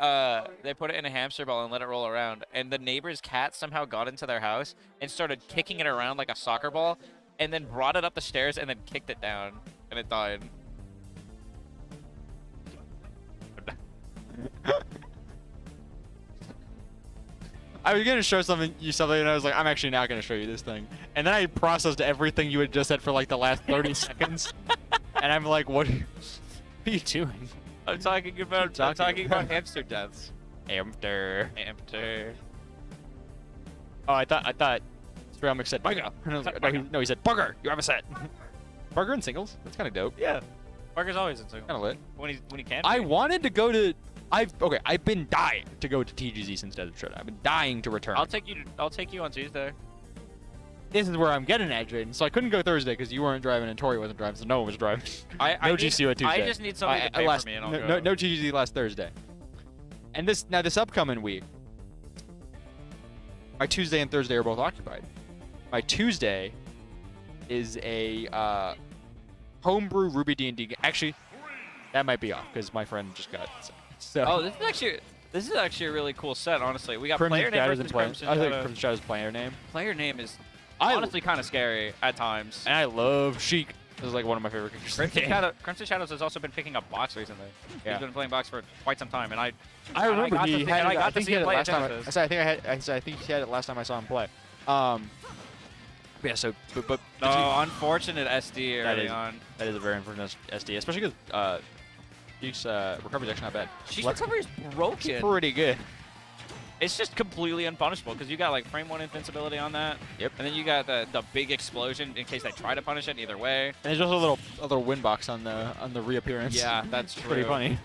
put it in a hamster ball and let it roll around. And the neighbor's cat somehow got into their house and started kicking it around like a soccer ball, and then brought it up the stairs and then kicked it down, and it died. I was gonna show something, and I was like, I'm actually not gonna show you this thing. And then I processed everything you had just said for like the last 30 seconds, and I'm like, what are you doing? I'm talking about hamster deaths. Hamster. Hamster. Oh, I thought Strelmick said bugger, and I was like, no, he said bugger. You have a set. Bugger in singles. That's kind of dope. Yeah. Parker's always in single. Kind of lit. When he can. I be. wanted to go to. I've been dying to go to TGZ since Desert Showdown. I've been dying to return. I'll take you on Tuesday. This is where I'm getting at, Jaden. So I couldn't go Thursday because you weren't driving and Tori wasn't driving, so no one was driving. I no need- GCU at Tuesday. I just need somebody to pay for me and I'll go. No TGZ last Thursday. And this upcoming week, my Tuesday and Thursday are both occupied. My Tuesday is a homebrew Ruby D&D. Actually, that might be off because my friend just got sick. So. Oh, this is actually a really cool set. Honestly, we got player name Shadows versus and Crimson I think Shadow. Crimson Shadow's player name. Player name is I- honestly kind of scary at times. And I love Sheik. This is like one of my favorite characters. in the game. Crimson Shadows has also been picking up box recently. Yeah. He's been playing box for quite some time, and I remember got to he see- had and I it. got I to think see he had him it play last at time. Genesis. I think he had it last time I saw him play. Yeah. So, but Oh, unfortunate SD That early is- on. that is a very important SD, especially because Sheik's recovery is actually not bad. She's recovery is broken. Pretty good. It's just completely unpunishable because you got like frame 1 invincibility on that. Yep. And then you got the big explosion in case they try to punish it either way. And there's also a little win box on the reappearance. Yeah, that's true. Pretty funny.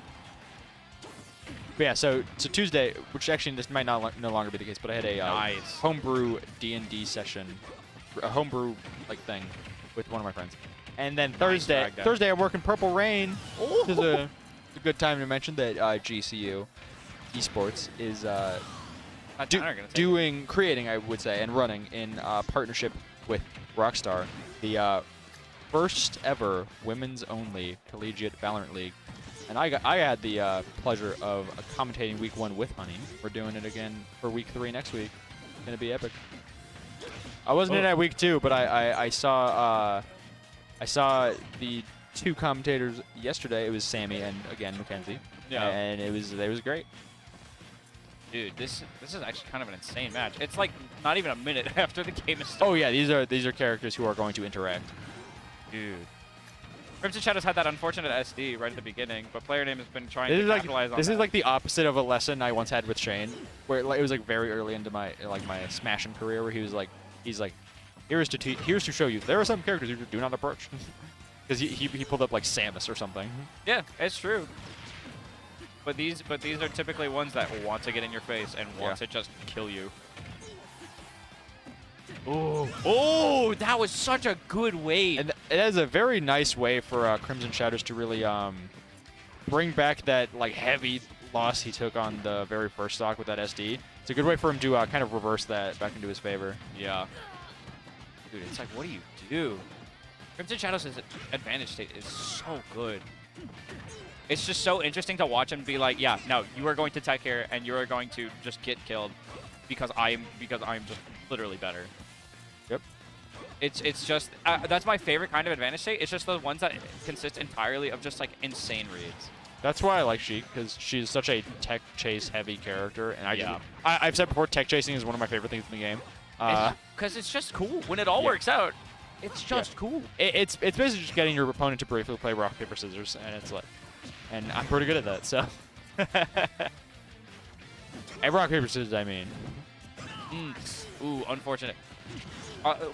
But yeah, so Tuesday, which actually this might not no longer be the case, but I had a Nice. homebrew D&D session, a homebrew like thing with one of my friends. And then Thursday, I'm working Purple Rain. This is a good time to mention that GCU Esports is creating, I would say, and running in partnership with Rockstar, the first ever women's only collegiate Valorant League. And I had the pleasure of commentating week 1 with Honey. We're doing it again for week 3 next week. It's gonna be epic. I wasn't in at week 2, but I saw the 2 commentators yesterday. It was Sammy and again Mackenzie. Yeah. And it was great. Dude, this is actually kind of an insane match. It's like not even a minute after the game is started. Oh yeah, these are characters who are going to interact. Dude. Crimson Shadows had that unfortunate SD right at the beginning, but player name has been trying to capitalize on This that. is like the opposite of a lesson I once had with Shane, where it was like very early into my my smashing career, where he's like, here's to show you there are some characters you do not approach, because he pulled up like Samus or something. Yeah, it's true. But these are typically ones that want to get in your face and want to just kill you. Oh, that was such a good wait. And it is a very nice way for Crimson Shadows to really bring back that like heavy loss he took on the very first stock with that SD. It's a good way for him to kind of reverse that back into his favor. Yeah. Dude, it's like, what do you do? Crimson Shadows' advantage state is so good. It's just so interesting to watch him be like, yeah, no, you are going to tech here and you are going to just get killed because I'm just literally better. Yep. It's just that's my favorite kind of advantage state. It's just those ones that consist entirely of just like insane reads. That's why I like Sheik, because she's such a tech chase heavy character, and I've said before, tech chasing is one of my favorite things in the game. Because it's just cool when it all works out. It's just cool. It's basically just getting your opponent to briefly play rock paper scissors, and it's like, and I'm pretty good at that. So, and rock paper scissors, I mean. Ooh, unfortunate.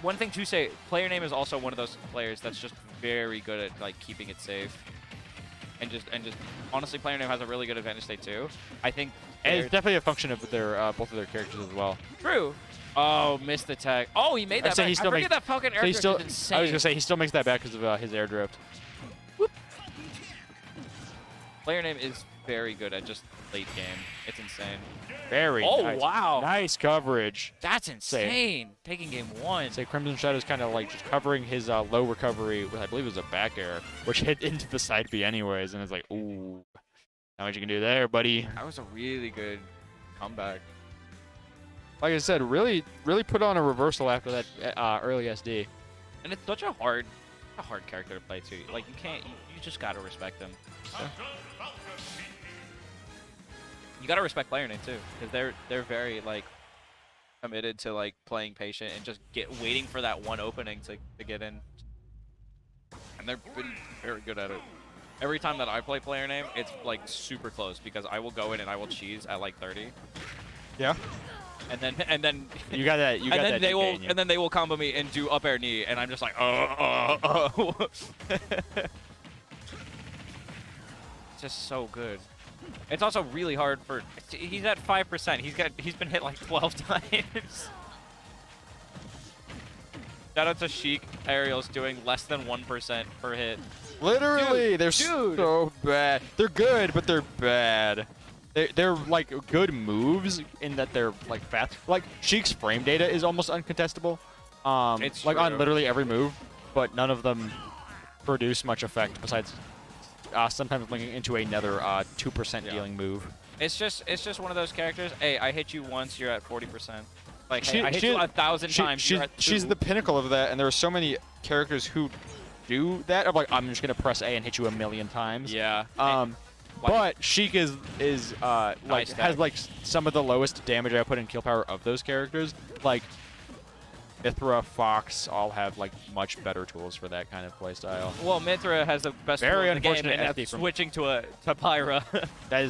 One thing to say, player name is also one of those players that's just very good at like keeping it safe, and just honestly, player name has a really good advantage state too. I think and it's definitely a function of their both of their characters as well. True. Oh, missed the tag. Oh, he made that back. I forget that Falcon air drift is insane. I was gonna say he still makes that back because of his air drift. Whoop. Player name is very good at just late game. It's insane. Very nice. Wow. Nice coverage. That's insane. Taking game 1. Say Crimson Shadow's kind of like just covering his low recovery with, I believe it was a back air, which hit into the side B anyways, and it's like, ooh, not what you can do there, buddy. That was a really good comeback. Like I said, really put on a reversal after that early SD. And it's such a hard character to play too. Like you just gotta respect them. Yeah. You gotta respect player name too, because they're very like committed to like playing patient and just waiting for that one opening to get in. And they're very good at it. Every time that I play player name, it's like super close because I will go in and I will cheese at like 30. Yeah. And then you got that. You got that. And then they will combo me and do up air knee, and I'm just like, oh. It's just so good. It's also really hard for. He's at 5%. He's been hit like 12 times. Shout out to Sheik. Aerials doing less than 1% per hit. Literally, they're so bad. They're good, but they're bad. They're like good moves in that they're like fast. Like Sheik's frame data is almost uncontestable. It's like on literally every move, but none of them produce much effect besides sometimes linking into another 2% dealing move. It's just one of those characters. Hey, I hit you once, you're at 40%. Like hey, I hit you 1,000 times. You're at 2. She's the pinnacle of that, and there are so many characters who do that. Of like, I'm just gonna press A and hit you 1,000,000 times. Yeah. But Sheik like has like some of the lowest damage output and kill power of those characters. Like Mithra, Fox all have like much better tools for that kind of playstyle. Well, Mithra has the best tool in the game, and that's switching to Pyra. That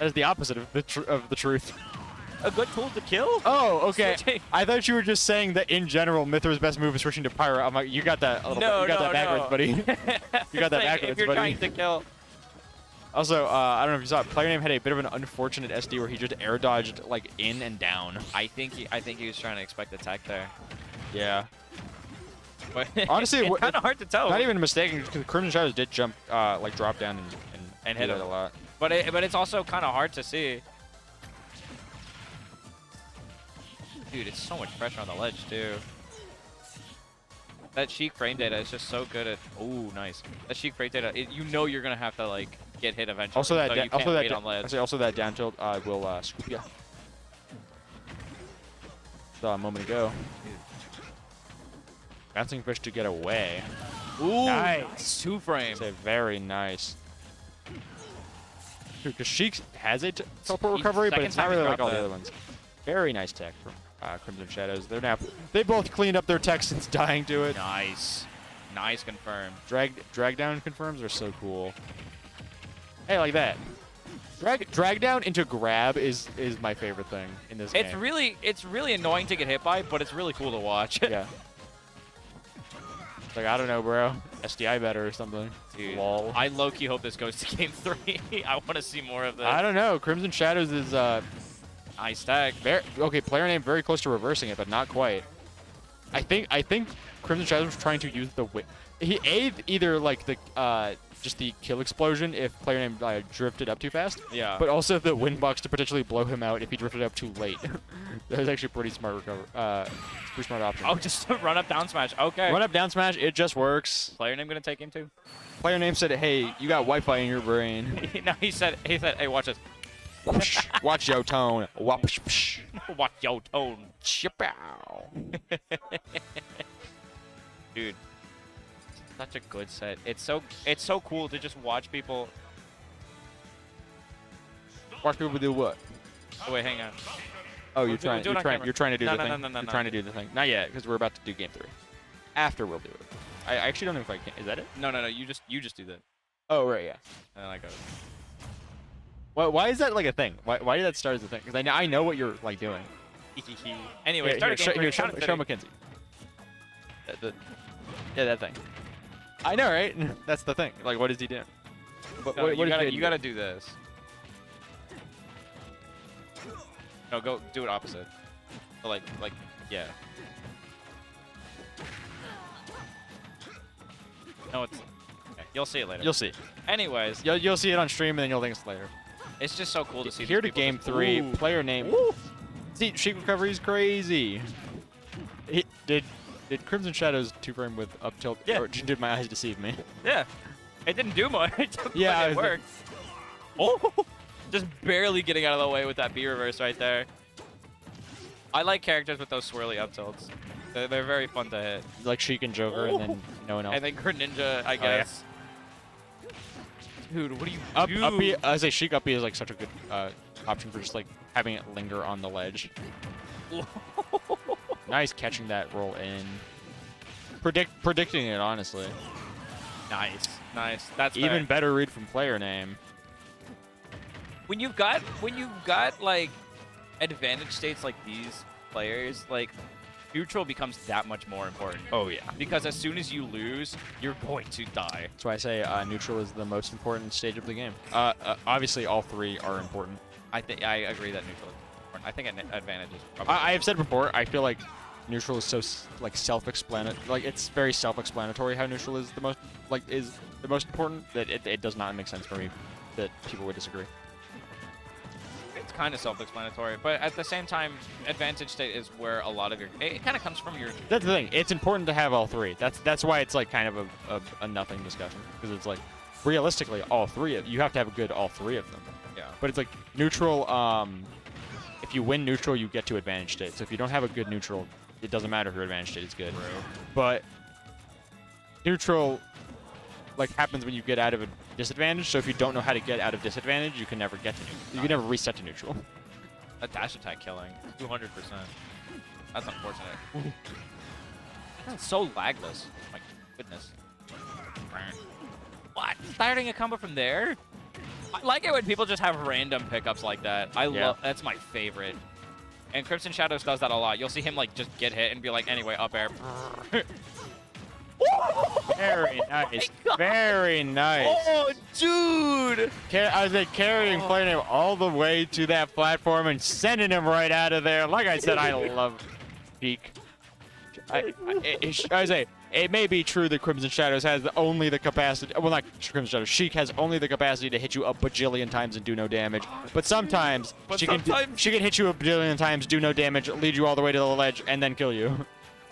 is the opposite of the truth. A good tool to kill? Oh, okay. I thought you were just saying that in general, Mithra's best move is switching to Pyra. I'm like, you got that. You got that backwards, buddy. You got that backwards, if you're buddy. trying to kill. Also, I don't know if you saw it. Player name had a bit of an unfortunate SD where he just air dodged like in and down. I think he was trying to expect the tech there. Yeah. But Honestly, it's kind of hard to tell. Not even a mistake because Crimson Shadows did jump, like drop down and hit do him that a lot. But it's also kind of hard to see. Dude, it's so much pressure on the ledge too. That Sheik frame data is just so good at. Oh, nice. That Sheik frame data, you know you're gonna have to like get hit eventually. Also that, so you can't wait on ledge. also that down tilt will scoop ya. Saw a moment ago. Bouncing fish to get away. Ooh, nice. 2 frames. Say very nice. Because Sheik has a teleport recovery, but it's not really like all the other ones. Very nice tech from Crimson Shadows. They both cleaned up their tech since dying to it. Nice. Nice confirmed. Drag down confirms are so cool. Hey, like that. Drag down into grab is my favorite thing in this game. It's really annoying to get hit by, but it's really cool to watch. Yeah. Like, I don't know, bro. SDI better or something. Dude, lol. I low-key hope this goes to game 3. I want to see more of this. I don't know. Crimson Shadows is nice tag. Okay, player name very close to reversing it, but not quite. I think Crimson Shadows was trying to use the he either like the just the kill explosion if player name drifted up too fast. Yeah. But also the wind box to potentially blow him out if he drifted up too late. That was actually a pretty smart recover. Pretty smart option. Oh, just a run up down smash. Okay. Run up down smash. It just works. Player name gonna take him too. Player name said, "Hey, you got Wi-Fi in your brain." No, he said, "Hey, watch this." Watch your tone. Watch your tone. Chipow. Dude, such a good set. It's so cool to just watch people. Watch people do what? Oh wait, hang on. Oh, you're trying to do the thing. No, You're trying to do the thing. Not yet, because we're about to do game 3. After we'll do it. I actually don't know if I can. Is that it? No. You just do that. Oh right, yeah. And then I go. Why is that like a thing? Why did that start as a thing? Because I know what you're like doing. Anyway, show Mackenzie. Yeah, that thing. I know, right? That's the thing. Like, what is he doing? No, you gotta do this. No, go do it opposite. So like, yeah. No, it's. Okay, you'll see it later. You'll see. Anyways, You'll see it on stream, and then you'll think it's later. it's just so cool to see. Here to these people game just- 3, Ooh. player name. Woo. See, Sheik recovery is crazy. Did Crimson Shadows 2-frame with up tilt? Yeah. Or did my eyes deceive me? Yeah, it didn't do much. Yeah, but it worked. Oh, just barely getting out of the way with that B reverse right there. I like characters with those swirly up tilts. They're very fun to hit. Like Sheik and Joker, and then no one else. And then Greninja, I guess. Dude, what do you do? Up B, I say Sheik up B is like such a good option for just like having it linger on the ledge. Nice catching that roll in. Predicting it, honestly. Nice. That's Even fair. better read from player name. When you've got like advantage states like these players, like neutral becomes that much more important. Oh yeah. Because as soon as you lose, you're going to die. That's why I say neutral is the most important stage of the game. Obviously, all 3 are important. I agree that neutral is important. I think an advantage is probably. I have said before, I feel like neutral is so like self-explanatory. Like it's very self-explanatory how neutral is the most important. That it does not make sense for me that people would disagree. It's kind of self-explanatory, but at the same time, advantage state is where a lot of it kind of comes from your. That's the thing. It's important to have all 3. That's why it's like kind of a nothing discussion, because it's like realistically all 3 you have to have a good all 3 of them. Yeah. But it's like neutral. If you win neutral, you get to advantage state. So if you don't have a good neutral, it doesn't matter if your advantage state is good. True. But neutral like happens when you get out of a disadvantage. So if you don't know how to get out of disadvantage, you can never get to neutral. You can never reset to neutral. A dash attack killing, 200%. That's unfortunate. That's so lagless. My goodness. What? Starting a combo from there? I like it when people just have random pickups like that. I love. That's my favorite. And Crimson Shadows does that a lot. You'll see him like just get hit and be like, anyway, up air. Very nice. Very nice. Oh, dude! I was like carrying player name all the way to that platform and sending him right out of there. Like I said, I love Sheik. I say it may be true that Crimson Shadows has only the capacity. Well, not Crimson Shadows. Sheik has only the capacity to hit you a bajillion times and do no damage. But sometimes she can hit you a bajillion times, do no damage, lead you all the way to the ledge, and then kill you.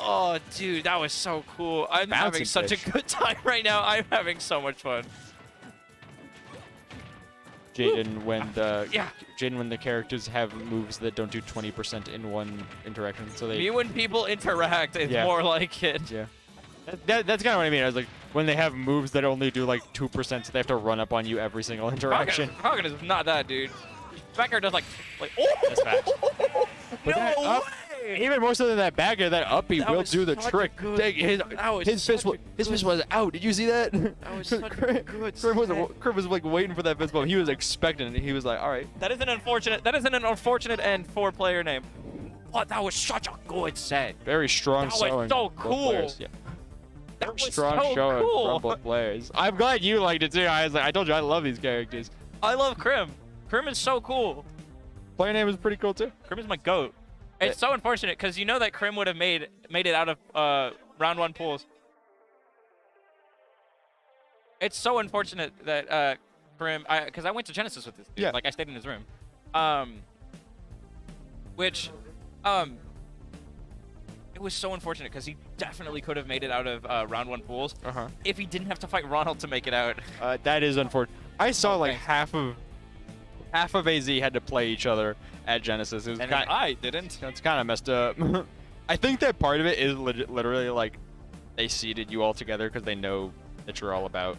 Oh, dude, that was so cool. I'm having Bouncing such fish. a good time right now. I'm having so much fun. Jaden, when the Yeah. Jaden, when the characters have moves that don't do 20% in one interaction, so they. Me when people interact, it's Yeah. more like it. Yeah. That's kind of what I mean. I was like, when they have moves that only do like 2%, so they have to run up on you every single interaction. Haugen is not that, dude. Becker does like oh! That's facts. But that No up, way! even more so than that back air, that uppy That will was do the such a trick. good- Take that was his fist, such a fist was out. Did you see that? That was such a good Krim was like waiting for that fist bump. He was expecting it. He was like, all right. That is an unfortunate end for player name. But that was such a good set. Very strong That was showing. so from both cool. players, yeah. That was Strong so showing cool. from both players. I'm glad you liked it too. I told you I love these characters. I love Krim. Krim is so cool. Player name is pretty cool too. Krim is my goat. It's so unfortunate because you know that Krim would have made it out of round 1 pools. It's so unfortunate that Krim, because I went to Genesis with this dude. Yeah. Like I stayed in his room. Which it was so unfortunate because he definitely could have made it out of round 1 pools if he didn't have to fight Ronald to make it out. That is unfortunate. I saw like thanks. half of AZ had to play each other at Genesis. It was And kind I didn't. It's kind of messed up. I think that part of it is literally like they seeded you all together because they know that you're all about.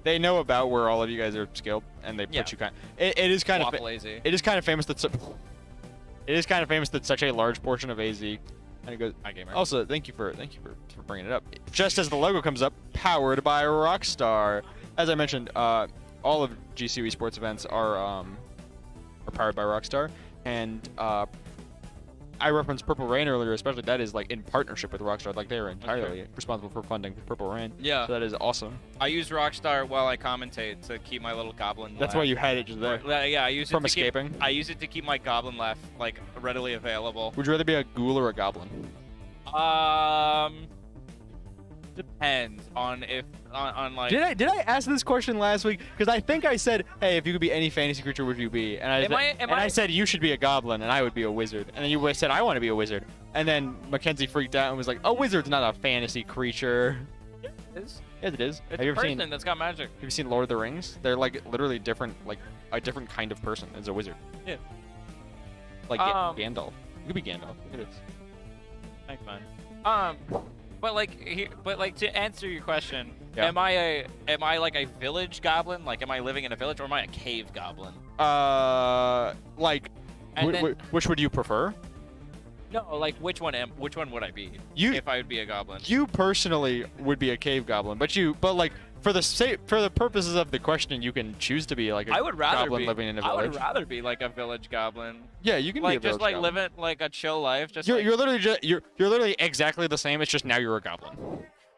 They know about where all of you guys are skilled, and they put you kind. It is kind of. Lazy. It is kind of famous that. It is kind of famous that such a large portion of AZ. And it goes. Hi, gamer. Also, thank you for bringing it up. Just as the logo comes up, powered by Rockstar. As I mentioned, all of GCU Esports events are powered by Rockstar, and I referenced Purple Rain earlier, especially that is like in partnership with Rockstar. Like they are entirely responsible for funding Purple Rain. Yeah. So that is awesome. I use Rockstar while I commentate to keep my little goblin. That's laugh. why you had it just there. Yeah, I use it From to escaping? I use it to keep my goblin laugh like readily available. Would you rather be a ghoul or a goblin? Depends on if on like. Did I ask this question last week? Because I think I said, hey, if you could be any fantasy creature, would you be? And I said you should be a goblin, and I would be a wizard. And then you said I want to be a wizard. And then Mackenzie freaked out and was like, a wizard's not a fantasy creature. It's Yes, it is. a Have you ever person seen? that's got magic. Have you seen Lord of the Rings? They're like literally different, like a different kind of person as a wizard. Yeah. Like Gandalf. You could be Gandalf. Look at this. Thanks, man. But like to answer your question, Yeah. am I like a village goblin? Like, am I living in a village, or am I a cave goblin? Like, And then- which would you prefer? No, like which one would I be? You- if I would be a goblin. You personally would be a cave goblin, but like for the purposes of the question, you can choose to be like a I would rather goblin be. living in a I village. would rather be like a village goblin. Yeah, you can be a Like village just like goblin. living like a chill life. Just You're, like, you're literally you're literally exactly the same. It's just now you're a goblin.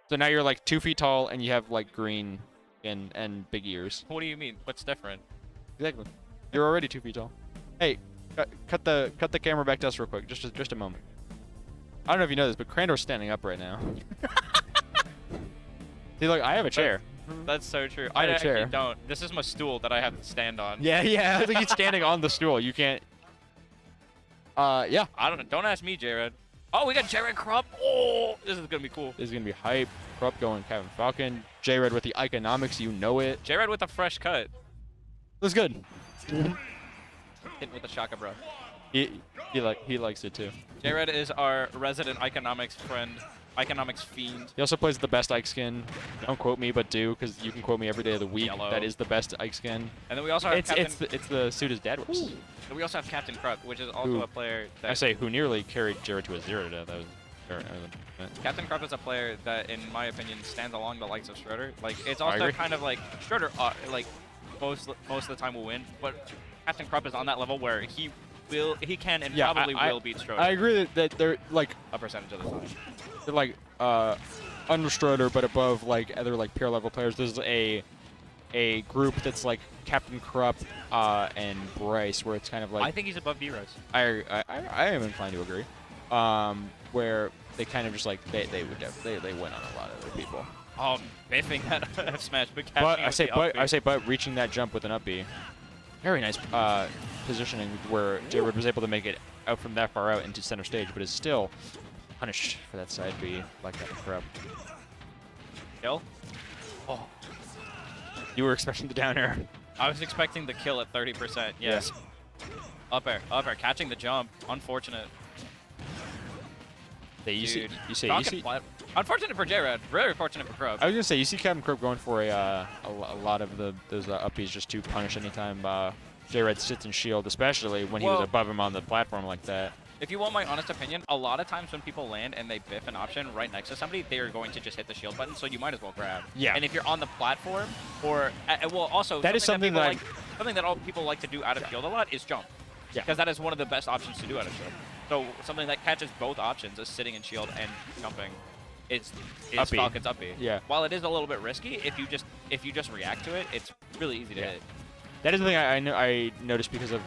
So now you're like 2 feet tall and you have like green and big ears. What do you mean? What's different? Exactly. You're already 2 feet tall. Hey, cut the camera back to us real quick. Just a moment. I don't know if you know this, but Crandor's standing up right now. See, look, I have a chair. That's so true. I I had a actually chair. don't. This is my stool that I have to stand on. Yeah. I think he's standing on the stool. You can't. Yeah. I don't know. Don't ask me, Jared. Oh, we got Jared Krupp. Oh, this is gonna be cool. This is gonna be hype. Krupp going Kevin Falcon. J-Red with the economics, you know it. Jared with a fresh cut. Looks good. Hit with the shaka, bro. He likes it too. Jared is our resident economics friend, economics fiend. He also plays the best Ike skin. Don't quote me, but do, because you can quote me every day of the week. Yellow. That is the best Ike skin. And then we also have It's the suit his dad wears. and we also have Captain Krupp, which is also Who- a player that I say who nearly carried Jared to a 0 to death. That was Captain Krupp is a player that, in my opinion, stands along the likes of Schroeder. Like, it's I also agree. kind of like Schroeder, like most of the time will win, but Captain Krupp is on that level where he can and Yeah, probably I- will beat Schroeder I agree that they're like a percentage of the time. they're like under Strider, but above like other like peer level players. There's a group that's like Captain Corrupt and Bryce, where it's kind of like I think he's above B-Res. I am inclined to agree. Where they kind of just like they win on a lot of other people. Oh, biffing that F smash, but catching But it I with say the but up I say but reaching that jump with an up B. Very nice positioning where J-Red was able to make it out from that far out into center stage, but is still punished for that side B like that Corrupt. kill. Oh, You were expecting the down air. I was expecting the kill at 30%. Yes. Up air, catching the jump. Unfortunate. Yeah, you Dude, see. Unfortunate for J-Red. Very fortunate for Krub. I was gonna say you see Captain Corrupt going for a lot of those uppies just to punish anytime J-Red sits in shield, especially when he was above him on the platform like that. If you want my honest opinion, a lot of times when people land and they biff an option right next to somebody, they are going to just hit the shield button, so you might as well grab. Yeah. And if you're on the platform, or well, also that is something that something that all people like to do out of shield a lot is jump. Yeah. Because that is one of the best options to do out of shield. So something that catches both options is sitting in shield and jumping. Is Uppy. Falcon's uppy. Yeah. While it is a little bit risky, if you just react to it, it's really easy to hit. That is the thing I noticed because of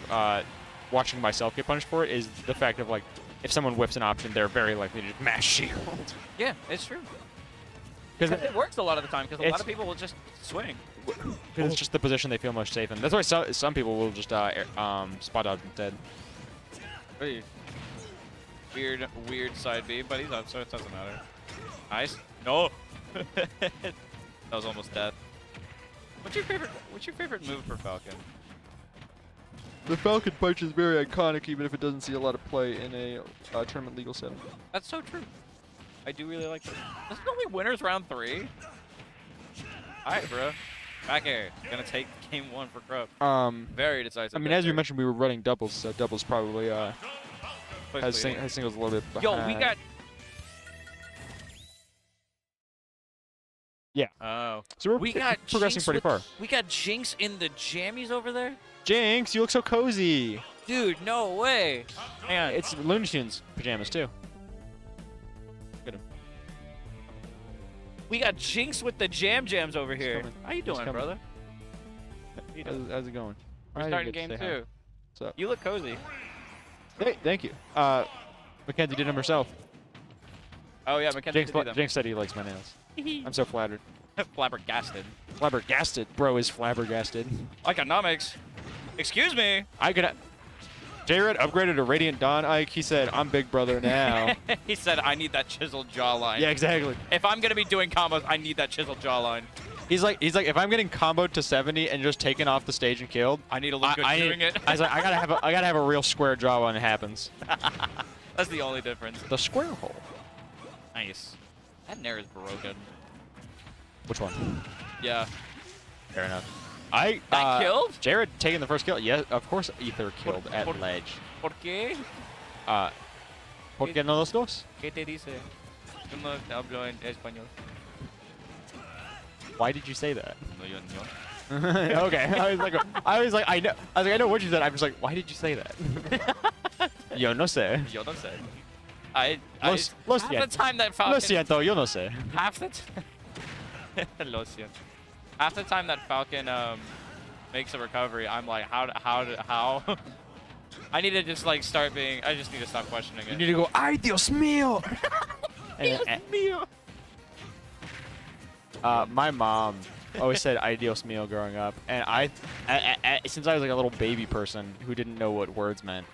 watching myself get punished for it, is the fact of like if someone whips an option, they're very likely to just mash shield. Yeah, it's true. Because It works a lot of the time because a lot of people will just swing. it's just the position they feel most safe in. That's why some people will just spot dodge instead. Hey. Weird side B, but he's up, so it doesn't matter. Nice. No. That was almost death. What's your favorite move for Falcon? The Falcon Punch is very iconic, even if it doesn't see a lot of play in a tournament legal setting. That's so true. I do really like this. This is only winners round 3. Alright, bro. Back air. Gonna take game 1 for Krupp. Very decisive. I mean, as we mentioned, we were running doubles, so doubles probably has Quickly. singles a little bit behind. Yo, we got. Yeah. Oh. So we got progressing Jinx pretty far. We got Jinx in the jammies over there. Jinx, you look so cozy. Dude, no way. Hang on. It's Looney Tunes pajamas too. We got Jinx with the jams over here. coming. How you doing, coming. brother? How you doing? How's it going? We're starting game 2. So, You look cozy. hey, thank you. Mackenzie did them herself. Oh yeah, Mackenzie did them. Jinx said he likes my nails. I'm so flattered. Flabbergasted. Flabbergasted. Bro is flabbergasted. Economics. Excuse me. I could. J-Red upgraded to Radiant Dawn Ike. He said, I'm big brother now. He said, I need that chiseled jawline. Yeah, exactly. If I'm gonna be doing combos, I need that chiseled jawline. He's like, if I'm getting comboed to 70 and just taken off the stage and killed, I need to look good doing it. I was like, I gotta have a real square jaw when it happens. That's the only difference. The square hole. Nice. That nair is broken. Which one? Yeah. Fair enough. That killed? J-Red taking the first kill. Yeah, of course Ether killed at ledge. ¿Por qué? ¿Por qué no los dos? ¿Qué te dice? Yo no hablo en español. Why did you say that? No, yo no. Okay. I was like, I know what you said. I'm just like, why did you say that? Yo no sé. Yo no sé. Lo half the time that Falcon... Lo siento, yo no sé. Half the Lo siento. Half the time that Falcon makes a recovery, I'm like, how? I need to just like start being. I just need to stop questioning it. You need to go, ay Dios mío. Dios mío. My mom always said ay Dios mío growing up, and I since I was like a little baby person who didn't know what words meant,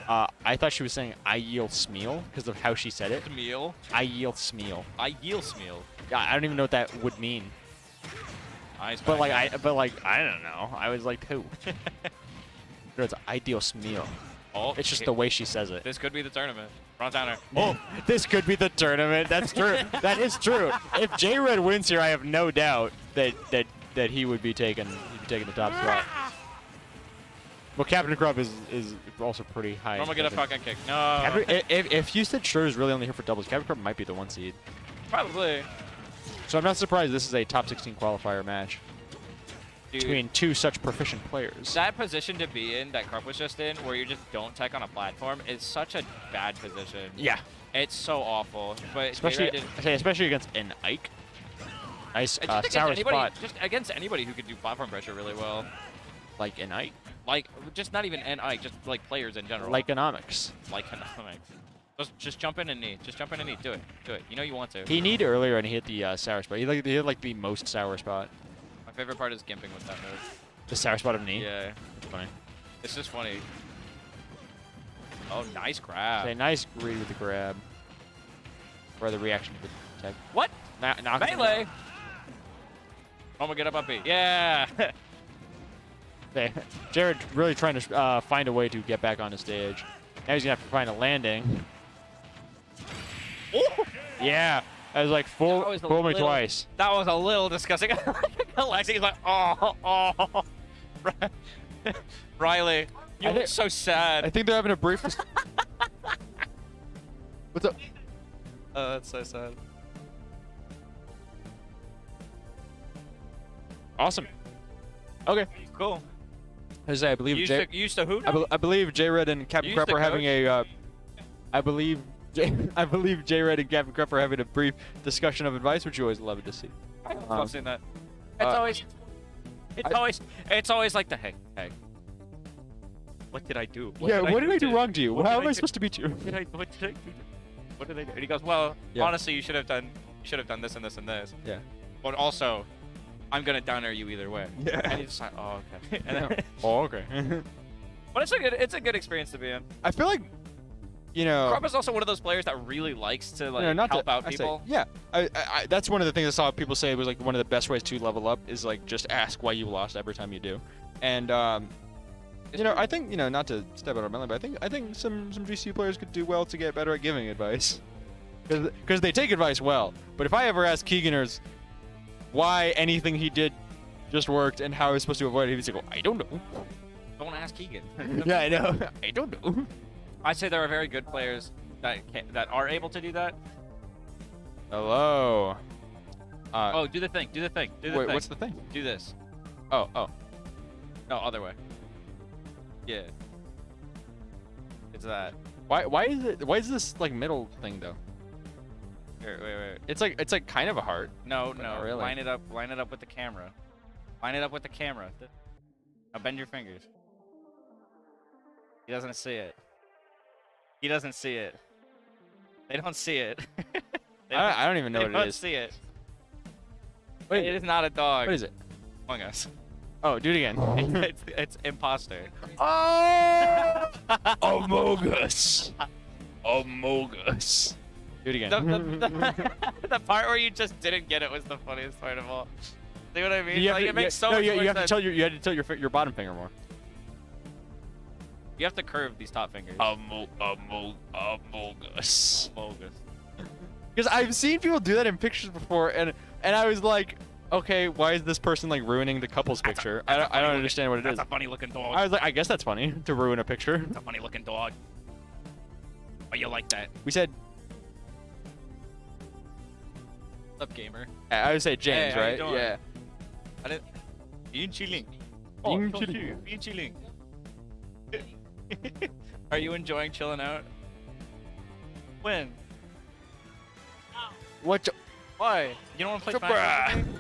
I thought she was saying I yield smeal because of how she said it. Smeal. I yield smeal. I yield smeal. I don't even know what that would mean. Nice. But like I don't know. I was like, who? No, it's ideal meal. Oh, It's just the way she says it. This could be the tournament. Front downer. Oh, this could be the tournament. That's true. That is true. If J-Red wins here, I have no doubt that he would be taking the top spot. Well, Captain Krupp is also pretty high. I'm gonna get a fucking kick. No. If you said Schroeder's really only here for doubles, Captain Krupp might be the 1 seed. Probably. So I'm not surprised this is a top 16 qualifier match. Dude, between two such proficient players. that position to be in, that Krupp was just in, where you just don't tech on a platform, is such a bad position. Yeah. It's so awful. But Especially, J-Red I say especially against an Ike. Nice just against sour anybody, spot. just against anybody who could do platform pressure really well. Like an Ike. Like, just not even NI, just like players in general. Like economics. Like economics. Just jump in and knee. Just jump in and knee. Do it. Do it. You know you want to. He kneed earlier and he hit the sour spot. He hit like the most sour spot. My favorite part is gimping with that move. The sour spot of knee? Yeah. That's funny. It's just funny. Oh, nice grab. Okay, nice read with the grab. Or the reaction to the tech. What? Knock Melee. I'm gonna get up B. Yeah. Okay. Jared really trying to find a way to get back on the stage. Now he's gonna have to find a landing. Oh! Yeah. I was like, That fool was a me little- twice. That was a little disgusting. Alexi's like, oh. Riley, you I look think- so sad. I think they're having a brief. What's up? Oh, that's so sad. Awesome. Okay. Cool. As I believe You used to who? I believe J-Red and Captain You Crep used are to having a. I believe J-Red and Captain Crep are having a brief discussion of advice, which you always love to see. I've seen that. It's it's always like the hey. What did I do? What did I do wrong to you? What How did am I I do? supposed to beat you? What did I do? What did I do? And he goes, well, Yeah. honestly, you should have done this and this and this. Yeah. But also, I'm gonna down air you either way. Yeah. And he's just like, oh, okay. And then, Oh, okay. but it's a good experience to be in. I feel like, you know. Crop is also one of those players that really likes to like you know, not help to, out I say- people. yeah, that's one of the things I saw people say was like one of the best ways to level up is like just ask why you lost every time you do, and you know I think not to step out of my lane, but I think some GCU players could do well to get better at giving advice, because they take advice well. But if I ever ask Keeganers why anything he did just worked and how he's supposed to avoid it, he'd say, "Well, I don't know." Don't ask Keegan. Yeah, I know. I don't know. I'd say there are very good players that are able to do that. Hello. Oh, do the thing. Do the thing. Do the Wait, thing. what's the thing? Do this. Oh. No, other way. Yeah. It's that. Why is this like middle thing though? Here, wait. It's like kind of a heart. No, But no. not really. Line it up with the camera. Line it up with the camera. Now bend your fingers. He doesn't see it. He doesn't see it. They don't see it. I don't even know They what don't it is. see it. Wait, It is not a dog. what is it? Among Us. Oh, do it again. it's imposter. Oh! Amogus. Amogus. Do it again. The part where you just didn't get it was the funniest part of all. See what I mean? You have Like, to- it makes so no, much you more have to sense. tell you had to tell your bottom finger more. You have to curve these top fingers. Amogus. Bogus. Because I've seen people do that in pictures before, and I was like, okay, why is this person like ruining the couple's picture? I don't understand what it is. That's a funny looking dog. I was like, I guess that's funny to ruin a picture. That's a funny looking dog. Why you like that? We said, What's up, gamer? I would say James, Hey, how you right? doing? Yeah. I didn't. Being chilling. Being talk to chilling. you. Being chilling. Are you enjoying chilling out? When? What? Why? You don't want to play Smash Bruh. Bros. with me?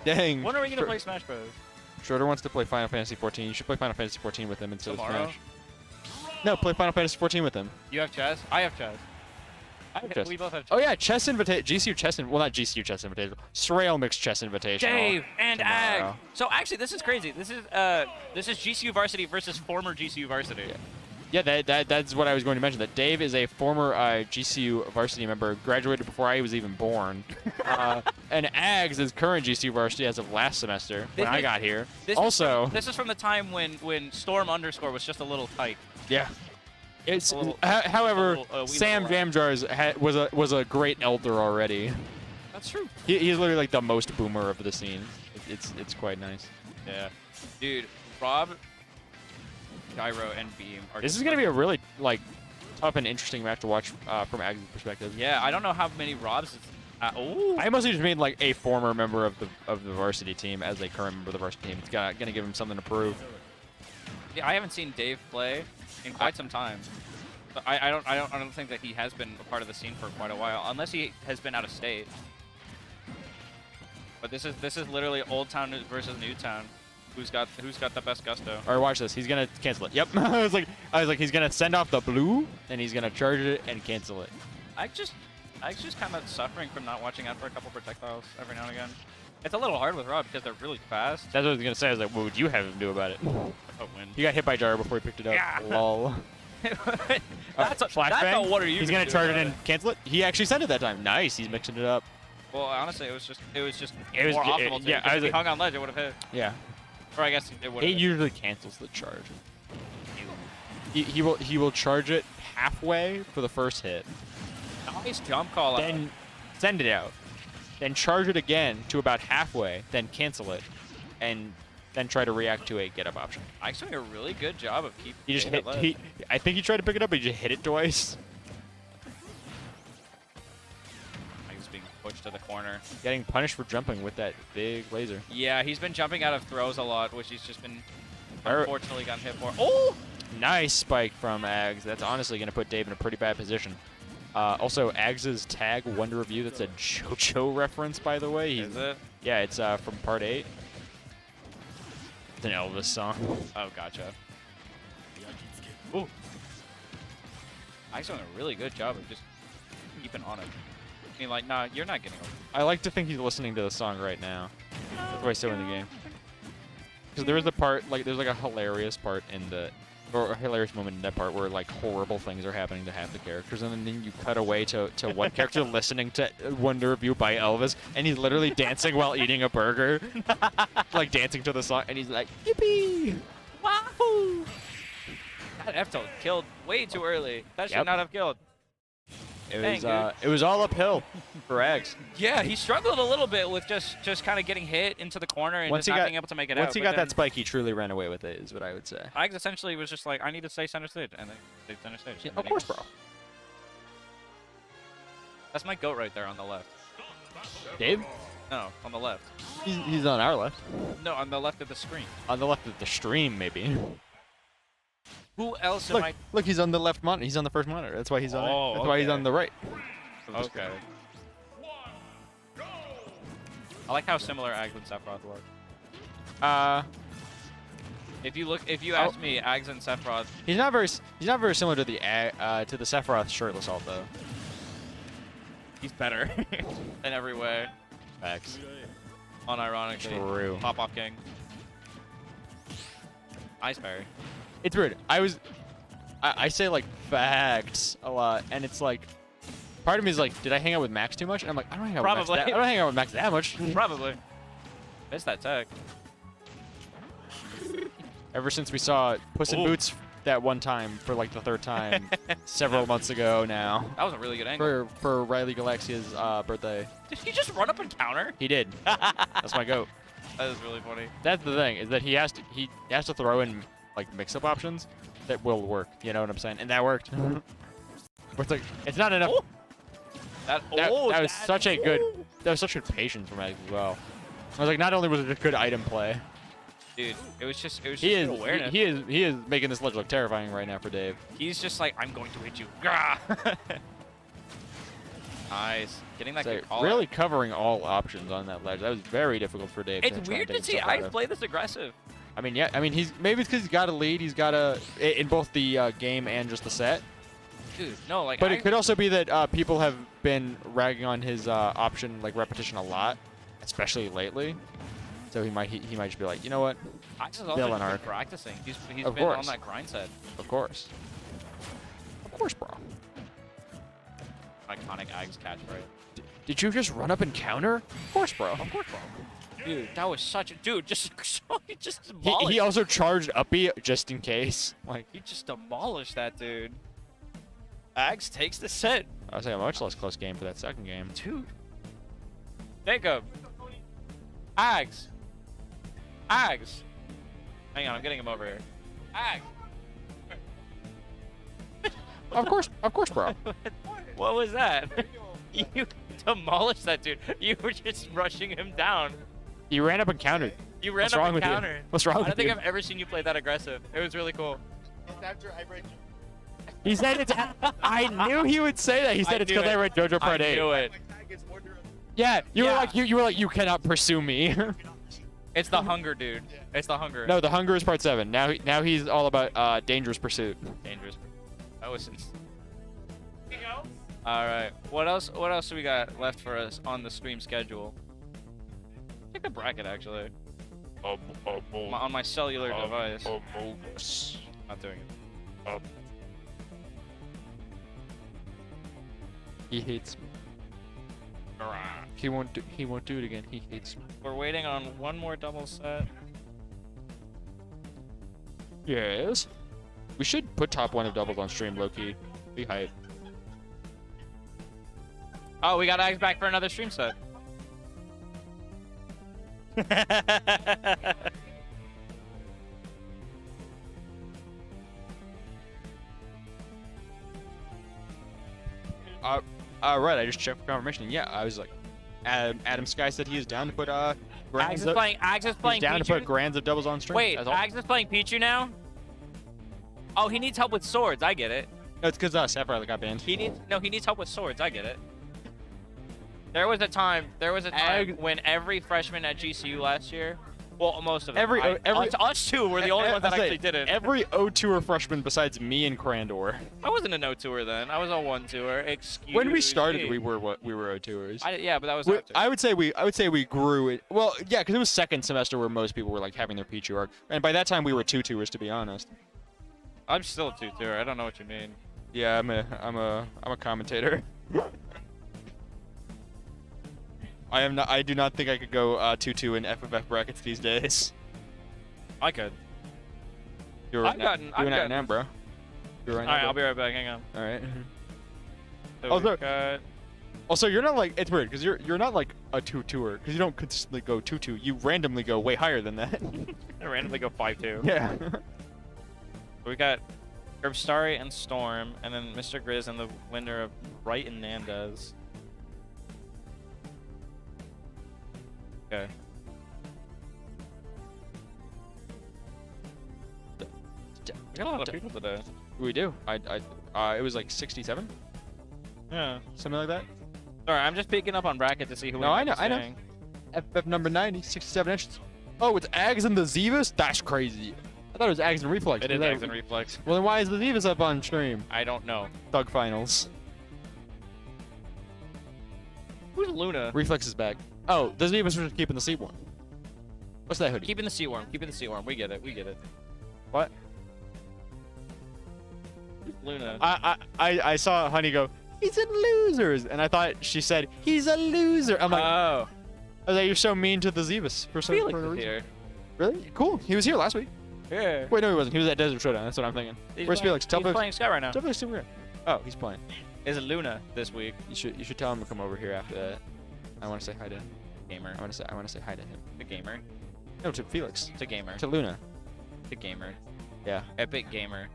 Dang. When are we gonna play Smash Bros? Schroeder wants to play Final Fantasy 14. You should play Final Fantasy 14 with him instead Tomorrow? of Smash. No, play Final Fantasy 14 with him. You have Chaz? I have Chaz. I have chess. We both have Chaz. Oh yeah, chess invitation. GCU chess. Well, not GCU chess invitation. Srail mixed chess invitation. Dave and Ag. tomorrow. So actually, this is crazy. This is GCU varsity versus former GCU varsity. Yeah. Yeah, that's what I was going to mention. That Dave is a former GCU varsity member, graduated before I was even born, and Ags is current GCU varsity as of last semester when I got here. This is from the time when Storm underscore was just a little tight. Yeah. It's A little- however, a little, Sam little Jamjars was a great elder already. That's true. He's literally like the most boomer of the scene. It's quite nice. Yeah. Dude, Rob, Gyro, and Beam are. This just is gonna like- be a really like tough and interesting match to watch from Ag's perspective. Yeah, I don't know how many Robs Ooh. I mostly just mean like a former member of the varsity team as a current member of the varsity team. It's gonna give him something to prove. Yeah, I haven't seen Dave play in quite some time. But I don't think that he has been a part of the scene for quite a while, unless he has been out of state. But this is literally Old Town versus New Town. Who's got the best gusto? All right, watch this. He's gonna cancel it. Yep. I was like, he's gonna send off the blue, and he's gonna charge it and cancel it. I just kind of suffering from not watching out for a couple projectiles every now and again. It's a little hard with Rob because they're really fast. That's what I was gonna say. I was like, what would you have him do about it? Oh, win. He got hit by Jar before he picked it up. Yeah. Lol. That's Flashbang. a what are you? He's gonna charge it and cancel it. He actually sent it that time. Nice. He's mixing it up. Well, honestly, it was was- more optimal. yeah, If I was he like- hung on ledge, it would have hit. Yeah. Or I guess it would It have. usually cancels the charge. He will charge it halfway for the first hit, Nice jump call out. then send it out, then charge it again to about halfway, then cancel it, and then try to react to a get up option. Ike's doing a really good job of keeping. He just Dave hit. at ledge. I think he tried to pick it up, but he just hit it twice. Ike's being pushed to the corner. Getting punished for jumping with that big laser. Yeah, he's been jumping out of throws a lot, which he's just been Alright. unfortunately gotten hit for. Oh! Nice spike from Ags. That's honestly going to put Dave in a pretty bad position. Also, Ags' tag, Wonder Review, that's a JoJo reference, by the way. Is it? Yeah, it's from part 8. It's an Elvis song. Oh, gotcha. Ooh. Ike's doing a really good job of just keeping on it. I mean, like, nah, you're not getting over. I like to think he's listening to the song right now. That's why he's still in the game. Because there is a part, like, there's like a hilarious part in the, or a hilarious moment in that part where like horrible things are happening to half the characters, and then you cut away to one character listening to Wonder Review by Elvis, and he's literally dancing while eating a burger, like dancing to the song, and he's like, yippee! Wahoo! That F tilt killed way too early. That should Yep. not have killed. It was all uphill for Ags. Yeah, he struggled a little bit with just kind of getting hit into the corner and Once just he not got- being able to make it out. Once he got that spike, he truly ran away with it, is what I would say. Ike's essentially was just like, I need to stay center stage, and they stayed center stage. Yeah, of course, bro. That's my goat right there on the left. Dave? No, on the left. He's on our left. No, on the left of the screen. On the left of the stream, maybe. Who else am Look, I? look, he's on the left monitor. He's on the first monitor. That's why he's on it. Oh, That's why he's okay. on the right. Okay. I like how similar Ags and Sephiroth look. If you ask me, Ags and Sephiroth, He's not very similar to the Sephiroth shirtless alt though. he's better in every way. Facts. Unironically. True. Pop off king. Ice berry. It's weird. I say like facts a lot, and it's like, part of me is like, did I hang out with Max too much? And I'm like, I don't hang out with Max. Probably. I don't hang out with Max that much. Probably. Missed that tech. Ever since we saw Puss in Ooh. Boots that one time for like the third time several months ago now That was a really good angle. for Riley Galaxia's birthday. Did he just run up and counter? He did. That's my goat. That is really funny. That's the thing, is that he has to throw in like mix-up options that will work. You know what I'm saying? And that worked. But it's like, it's not enough. Oh. That was such a good patience from Max as well. I was like, not only was it a good item play, Dude, it was just he good awareness. he is making this ledge look terrifying right now for Dave. He's just like, I'm going to hit you. Gah! Nice. Getting that So good call really out. covering all options on that ledge. That was very difficult for Dave. It's try and weird take to see himself out Ike of. play this aggressive. I mean, yeah. I mean, maybe it's because he's got a lead. He's got in both the game and just the set. Dude, no, like But I, it could also be that people have been ragging on his option like repetition a lot, especially lately. So he might just be like, you know what? Ike's has also Villain just been arc. practicing. He's Of been on course. that grind set. Of course, bro. Iconic Ags catchphrase. Did you just run up and counter? Of course, bro. Of course, bro. Dude, that was such a dude. Just He demolished. also charged up B just in case. Like, He just demolished that dude. Ags takes the set. I was like a much less close game for that second game. Dude. Jacob. Ags. Ags. Hang on, I'm getting him over here. Ags. Of course, bro. What was that? You demolished that dude. You were just rushing him down. You ran up and countered. You ran What's up wrong and with you? countered. What's wrong I with don't think you? I've ever seen you play that aggressive. It was really cool. After I read He said it's. I knew he would say that. He said it's knew because I it. read JoJo Part I 8. knew it. my tag is order of Yeah, you were Yeah. like you were like you cannot pursue me. It's the hunger, dude. It's the hunger. No, the hunger is Part 7. Now he's all about dangerous pursuit. Dangerous. That was. All right. What else? What else do we got left for us on the stream schedule? Check the bracket actually. On my cellular device. Not doing it. He hates me. He won't do it again. He hates me. We're waiting on one more double set. Yes. We should put top 1 of doubles on stream, low-key. Be hype. Oh, we got Ags back for another stream set. Right, I just checked for confirmation. Yeah, I was like, Adam Sky said he is down to put Ags grands is of, playing. Ags is he's playing. down to Pichu? put grands of doubles on stream. Wait, That's all. Ags is playing Pichu now. Oh, he needs help with swords. I get it. No, it's because Sapphire got banned. He needs help with swords. I get it. There was a time when every freshman at GCU last year, well, most of them, us two were the only ones that actually did it. Every O2er freshman besides me and Crandor. I wasn't a no tour then. I was a one tour. Excuse When we started, me. we were O2ers. Yeah, but that was after. I would say we grew it. Well, yeah, because it was second semester where most people were like having their Pichu arc, and by that time we were 2-2ers to be honest. I'm still a two tour. I don't know what you mean. Yeah, I'm a commentator. I do not think I could go 2-2 in FFF brackets these days. I could. You're I've gotten- I've doing that gotten- now, bro. You're right All right, now, I'll be right back. Hang on. All right. So Also- we've got- Also, you're not like it's weird because you're not like a 2-2er because you don't consistently go 2-2. You randomly go way higher than that. I randomly go 5-2. Yeah. We got Herbstari and Storm, and then Mr. Grizz and the winner of Wright and Nandez. Okay. We got a lot of people today. We do. It was like 67, Yeah. something like that. Sorry, I'm just picking up on bracket to see who. No, we I know, might be I know. seeing. FF number 90, 67 inches. Oh, it's Ags and the Zivas? That's crazy. I thought it was Ags and Reflex. It is Was that- Ags and Reflex. Well, then why is the Zivas up on stream? I don't know. Thug finals. Who's Luna? Reflex is back. Oh, the Zivas are just keeping the seat warm. What's that hoodie? Keeping the sea warm. Keeping the sea warm. We get it. We get it. What? Who's Luna? I saw Honey go, he's in losers, and I thought she said he's a loser. I'm like, Oh, I was like, you're so mean to the Zivas for some Felix for no is reason. here. Really? Cool. He was here last week. Yeah. Wait, no, he wasn't. He was at Desert Showdown. That's what I'm thinking. Where's Felix? Tell He's Felix. playing Sky right now. Tell Felix to come here. Oh, he's playing. Is it Luna this week? You should tell him to come over here after that. I want to say hi to him. Gamer. I want to say hi to him. The gamer. No, to Felix. To gamer. To Luna. The gamer. Yeah. Epic gamer.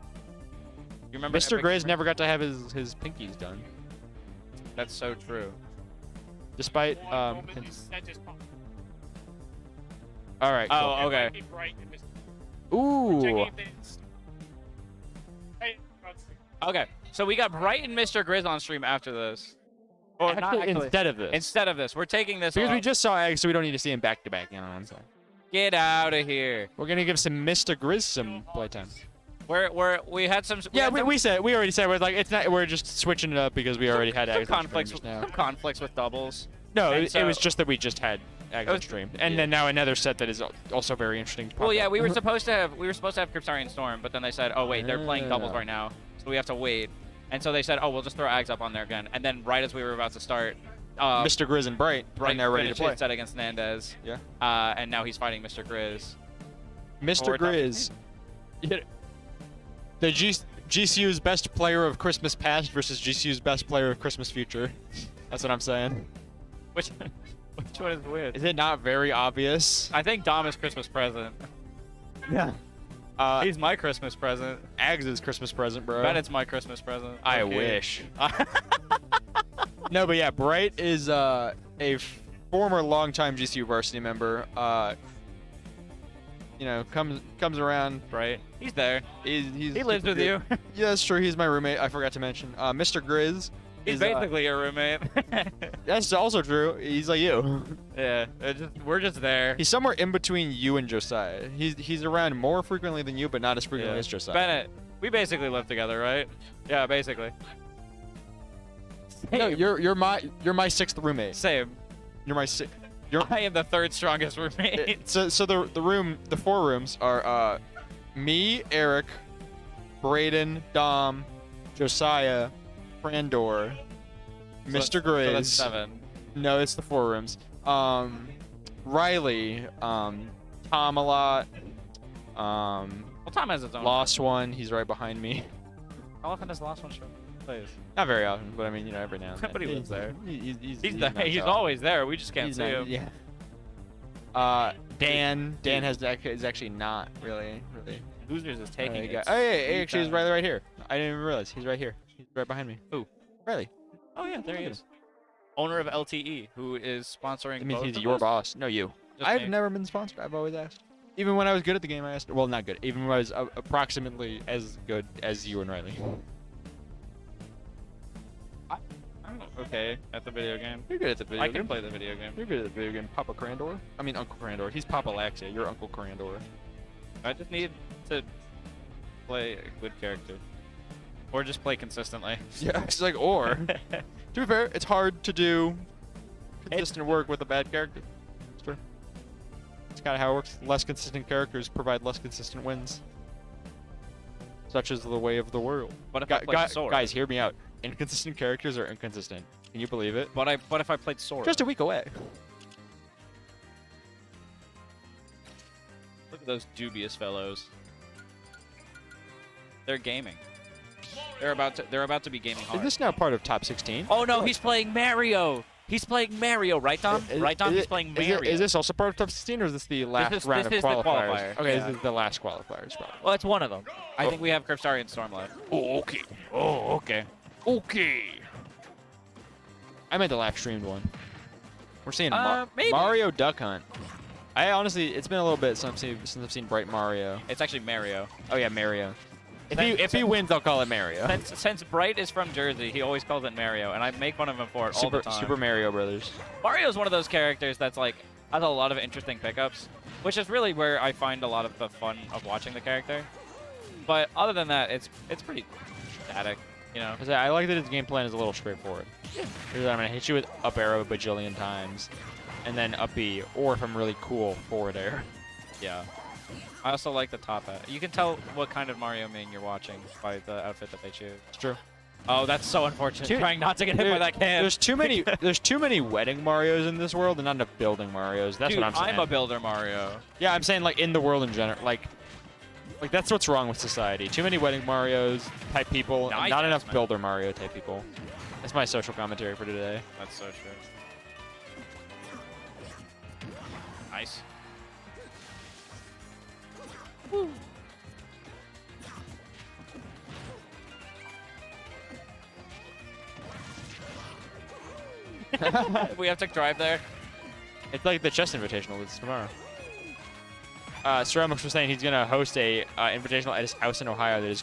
You remember Mr. Epic Gray's Gamer? never got to have his pinkies done, That's so true. despite That just popped. All right. Cool. Oh, okay. Checking right in this- Ooh. checking if it's- Hey, Okay. So we got Bright and Mr. Grizz on stream after this. Or not Actually, actually. instead of this. Instead of this, we're taking this Because we off. just saw Egg, so we don't need to see him back to back. You know what I'm saying? Get out of here. We're gonna give some Mr. Grizz some playtime. We had some. Yeah, had some- we already said we're like it's not. We're just switching it up because we already had some Eggs on stream conflicts. just now. Some conflicts with doubles. No, And it was so- just that we just had Eggs on was- stream, and yeah. then now another set that is also very interesting. Well, yeah, we were supposed to have Cryptari and Storm, but then they said, oh wait, they're playing doubles Yeah. right now, so we have to wait. And so they said, oh, we'll just throw Ags up on there again. And then right as we were about to start, Mr. Grizz and Bright right now ready to finished play. his set against Nandez. Yeah. And now he's fighting Mr. Grizz. Mr. Forward top. Grizz, the GCU's best player of Christmas past versus GCU's best player of Christmas future. That's what I'm saying. Which one is weird? Is it not very obvious? I think Dom is Christmas present. Yeah. He's my Christmas present. Ags is Christmas present, bro. Bet it's my Christmas present. I Okay. wish. No, but yeah, Bright is a former longtime GCU varsity member. You know, comes around. Right? He's there. He lives with you. Yeah, that's true. He's my roommate. I forgot to mention. Mr. Grizz. He's is, basically your roommate. That's also true. He's like you. Yeah, we're just there. He's somewhere in between you and Josiah. He's around more frequently than you, but not as frequently as Josiah. Bennett, we basically live together, right? Yeah, basically. No, you're my sixth roommate. Same. You're my sixth. I am the third strongest roommate. So the four rooms are me, Eric, Braden, Dom, Josiah, Frandor, Mr. Grizz. So that's 7. No, it's the 4 rooms. Riley, Tom a lot. Well, Tom has his own. Lost One, he's right behind me. How often does the last one show? Please. Not very often, but I mean, you know, every now and then. But he lives there. He's He's nice he's out. always there. We just can't He's see nice, him. yeah. Dan is actually not really. Losers is taking Alright, it. oh yeah, actually he's right here. I didn't even realize he's right here. He's right behind me. Who? Riley. Oh yeah, there he is. Owner of LTE, who is sponsoring. That means both he's of your us? boss. No, you. Just I've me. never been sponsored. I've always asked. Even when I was good at the game, I asked. Well, not good. Even when I was approximately as good as you and Riley. I'm okay at the video game. You're good at the video I game. can play the video game. You're good at the video game. Papa Crandor? I mean, Uncle Crandor. He's Papa Laxia. You're Uncle Crandor. I just need to play a good character, or just play consistently. Yeah, it's like, or. To be fair, it's hard to do consistent work with a bad character. It's true. It's kind of how it works. Less consistent characters provide less consistent wins. Such as the way of the world. But if I played Sword, Guys, hear me out. Inconsistent characters are inconsistent. Can you believe it? But if I played Sword, Just a week away. look at those dubious fellows. They're gaming. They're about to be gaming Is hard. this now part of top 16? Oh no, he's playing Mario. He's playing Mario, right, Tom? Right, Tom? He's playing Mario. Is this also part of top 16, or is this the last round this of is the qualifiers? qualifier, Okay, yeah. this is the last qualifiers, probably. Well, it's one of them. I think we have Cryptari and Storm left. Oh, okay. Oh, okay. Okay. I meant the live streamed one. We're seeing Maybe. Mario Duck Hunt. I honestly, it's been a little bit since I've seen Bright Mario. It's actually Mario. Oh yeah, Mario. If he wins, I'll call it Mario. Since Bright is from Jersey, he always calls it Mario, and I make fun of him for it all the time. Super Mario Brothers. Mario is one of those characters that's like has a lot of interesting pickups, which is really where I find a lot of the fun of watching the character. But other than that, it's pretty static, you know. I like that his game plan is a little straightforward. Yeah. I'm gonna hit you with up arrow a bajillion times, and then up B, or if I'm really cool, forward air. Yeah. I also like the top hat. You can tell what kind of Mario main you're watching by the outfit that they choose. It's true. Oh, that's so unfortunate. Dude, Trying not to get hit by that can. There's too many wedding Marios in this world and not enough building Marios. That's Dude, what I'm saying. I'm a builder Mario. Yeah, I'm saying like in the world in general, like that's what's wrong with society. Too many wedding Marios type people, and not enough builder Mario type people. That's my social commentary for today. That's so true. Nice. Woo. We have to drive there. It's like the chess invitational that's tomorrow. Ceramics was saying he's gonna host a invitational at his house in Ohio that is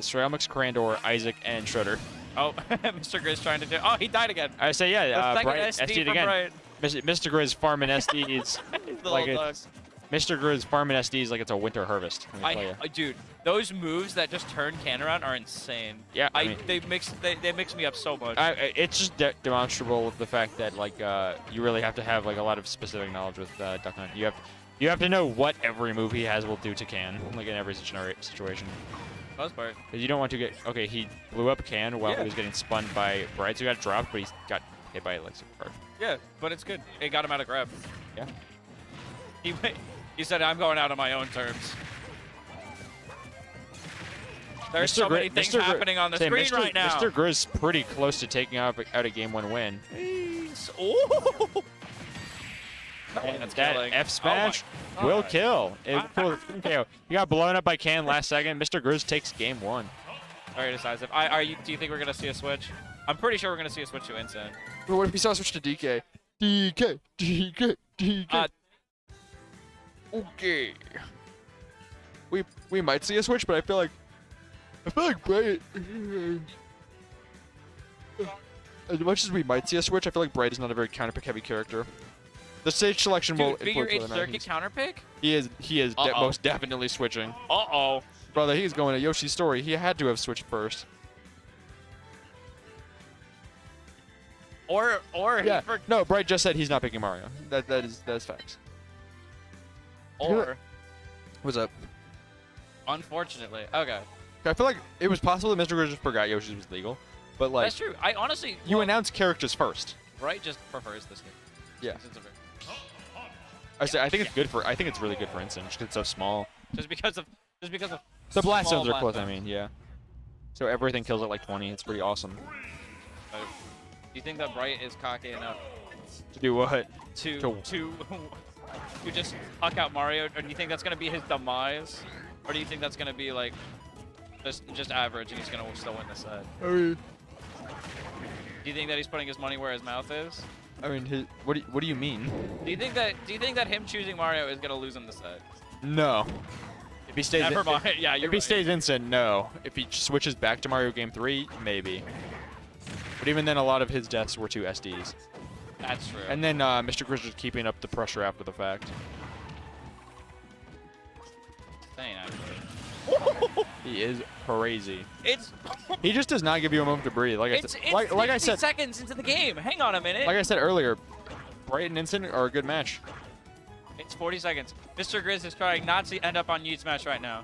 Ceramics, Crandor, Isaac, and Schroeder. Oh, Mr. Grizz trying to do. Oh, he died again. I say yeah. Bright SD SD from again. Bright. Mr. Grizz farming SDs The like little it's Mr. Grizz farming SDs like it's a winter harvest. Let me tell ya. Dude, those moves that just turn can around are insane. Yeah, I mean, they mix me up so much. it's just demonstrable with the fact that like you really have to have like a lot of specific knowledge with Duck Hunt. You have to know what every move he has will do to Can, like in every situation. Most part. Because you don't want to get he blew up Can while he was getting spun by Bright, so he got dropped, but he got hit by it like super hard. Yeah, but it's good. It got him out of grab. Yeah. He said, "I'm going out on my own terms." There's so many things happening on the screen right now. Mr. Grizz pretty close to taking out a game 1 win. Oh! And that F smash will kill. It will kill. He got blown up by Can last second. Mr. Grizz takes game 1. Very decisive. Do you think we're gonna see a switch? I'm pretty sure we're gonna see a switch to Insane. But what if we saw a switch to DK? DK, DK, DK. Okay. We might see a switch, but I feel like Bright. As much as we might see a switch, I feel like Bright is not a very counterpick heavy character. The stage selection will Dude, figure influence 8 whether or not circuit counter pick? He is Uh-oh. most definitely switching. Uh-oh. Brother, he's going to Yoshi's story. He had to have switched first. Or Yeah. No, Bright just said he's not picking Mario. That is facts. or What's up? unfortunately. Okay. I feel like it was possible that Mr. Grizz just forgot Yoshi's was legal, but like That's true. I honestly you announce characters first. Bright just prefers this game. Yeah. Since it's a very- I think it's good for. I think it's really good for Instant just 'cause it's so small. Just because of The blast small zones are close. blast I mean, yeah. So everything kills at like 20. It's pretty awesome. Do you think that Bright is cocky enough To do what? to just huck out Mario, or do you think that's gonna be his demise, or do you think that's gonna be like just average and he's gonna still win the set? I mean, Do you think that he's putting his money where his mouth is? what do you mean? Do you think that him choosing Mario is gonna lose him the set? No. If he stays, Never mind. Yeah, you're if he right. stays Instant, no. If he switches back to Mario Game 3, maybe. But even then, a lot of his deaths were to SDs. That's true. And then Mr. Grizz was keeping up the pressure after the fact. Insane, actually. He is crazy. It's He just does not give you a moment to breathe. Like it's I said, like I 50 said, seconds into the game. Hang on a minute. like I said earlier, Bright and Instant are a good match. It's 40 seconds. Mr. Grizz is trying not to end up on Yeet Smash right now.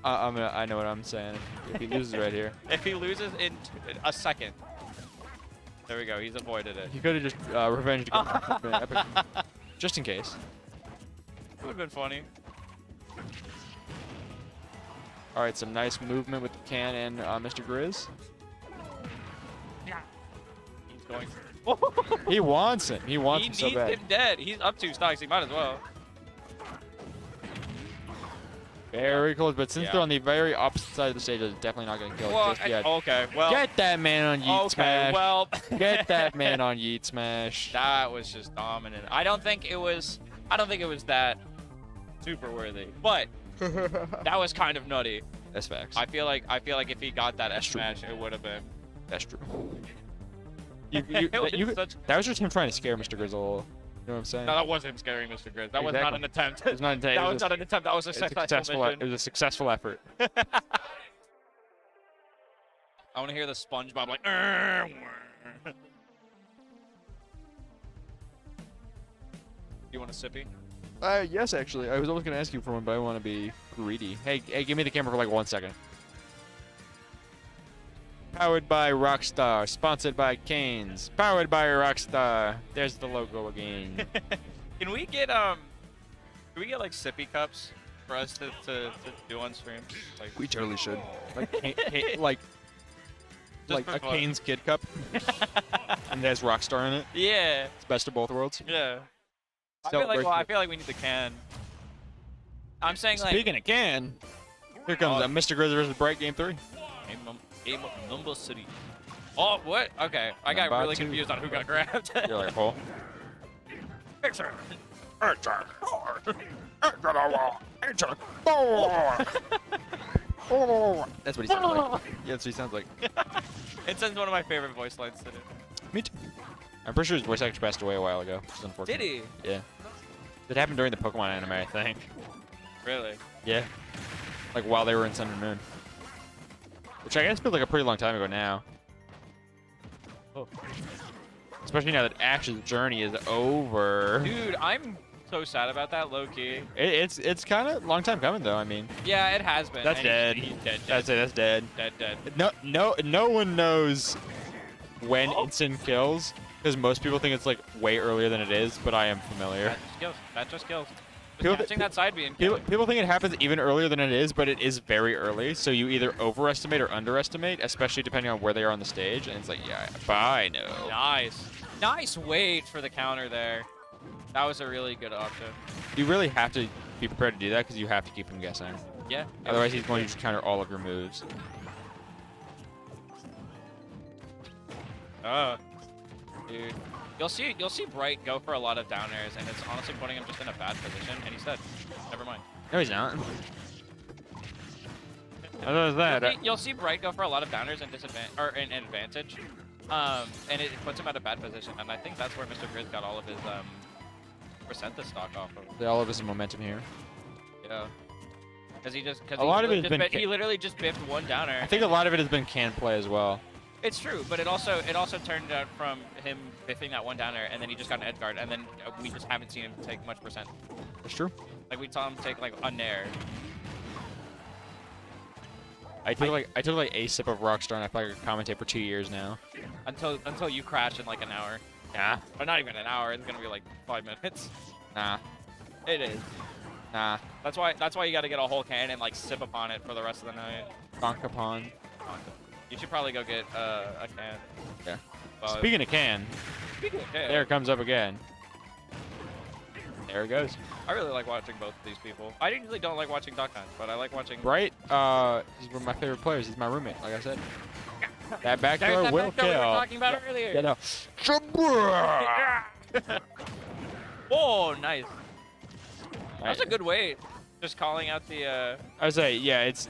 I know what I'm saying. If he loses right here, If he loses in a second. There we go. He's avoided it. he could have just revenged again. Epic. Just in case. It would have been funny. All right, some nice movement with the can and Mr. Grizz. He's going. He wants him. He wants He him so needs bad. him dead. He's up 2 stocks. He might as well. Very close, but since Yeah. they're on the very opposite side of the stage, it's definitely not going to kill it Well, just yet. okay. Well. Get that man on Yeet okay. Smash. Well. Get that man on Yeet Smash. That was just dominant. I don't think it was that super worthy, but that was kind of nutty. That's facts. I feel like if he got that S true. smash, it would have been. That's true. It was such- That was just him trying to scare Mr. Grizzle. You know what I'm saying? No, that was him scaring Mr. Grizz. That was not Exactly. an attempt. It was not That was not an attempt. That was a It's a successful it mission. was a successful effort. I want to hear the SpongeBob like. You want a sippy? Yes, actually. I was almost going to ask you for one, but I want to be greedy. Hey, give me the camera for like 1 second. Powered by Rockstar. Sponsored by Canes. Powered by Rockstar. There's the logo again. Can we get like sippy cups for us to do on stream? Like We totally should. Like Just for a fun. Canes Kid Cup. And there's Rockstar in it. yeah, It's best of both worlds. yeah. I Celebration. feel like we need the can. I'm saying like Speaking of can, here comes Oh. Mr. Grizz versus Bright Game 3. Game of Number City. Oh, what? Okay, I got Number really 2. confused on who got grabbed. You're like, oh. Fixer. That's what he sounds like. Yeah, that's what he sounds like. It's one of my favorite voice lines to do. Me too. I'm pretty sure his voice actor passed away a while ago, which is unfortunate. Did he? Yeah. It happened during the Pokemon anime, I think. Really? Yeah. Like while they were in Sun and Moon. Which I guess feels like a pretty long time ago now. Oh. Especially now that Ash's journey is over. Dude, I'm so sad about that, low key. It's kind of long time coming though. I mean, Yeah, it has been. That's and dead. He's dead. that's it. That's dead. Dead. No one knows when Instant kills because most people think it's like way earlier than it is. But I am familiar. That just kills. People- Catching that side B and People, killing. people think it happens even earlier than it is, but it is very early. So you either overestimate or underestimate, especially depending on where they are on the stage. And it's like, yeah, I know. Nice. Nice wait for the counter there. That was a really good option. You really have to be prepared to do that because you have to keep them guessing. Yeah. Otherwise, he's going to counter all of your moves. Dude. You'll see Bright go for a lot of down airs, and it's honestly putting him just in a bad position, and he's dead. Never mind. No, he's not. Other than that, You'll see Bright go for a lot of down airs and an advantage, and it puts him at a bad position, and I think that's where Mr. Grizz got all of his percent to stock off of. all of his momentum here. Yeah. Because A lot of it has been he literally just biffed one down air. I think a lot of it has been can play as well. It's true, but it also turned out from him biffing that one down air, and then he just got an edge guard, and then we just haven't seen him take much percent. That's true. Like we saw him take like a nair. I took like a sip of Rockstar, and I feel like I could commentate for 2 years now. Until you crash in like an hour. Nah, Or not even an hour. It's gonna be like 5 minutes. nah, It is. nah. That's why you got to get a whole can and like sip upon it for the rest of the night. Bonk upon. You should probably go get a can. Yeah. But Speaking of can, speaking of can, there it comes up again. There it goes. I really like watching both of these people. I usually don't like watching Duck Hunt, but I like watching. Bright, he's one of my favorite players. He's my roommate, like I said. That back There's throw that will back throw we were kill. talking about earlier. Yeah, no. Oh, nice. That was a Right. good weight. Just calling out the I would say, yeah, it's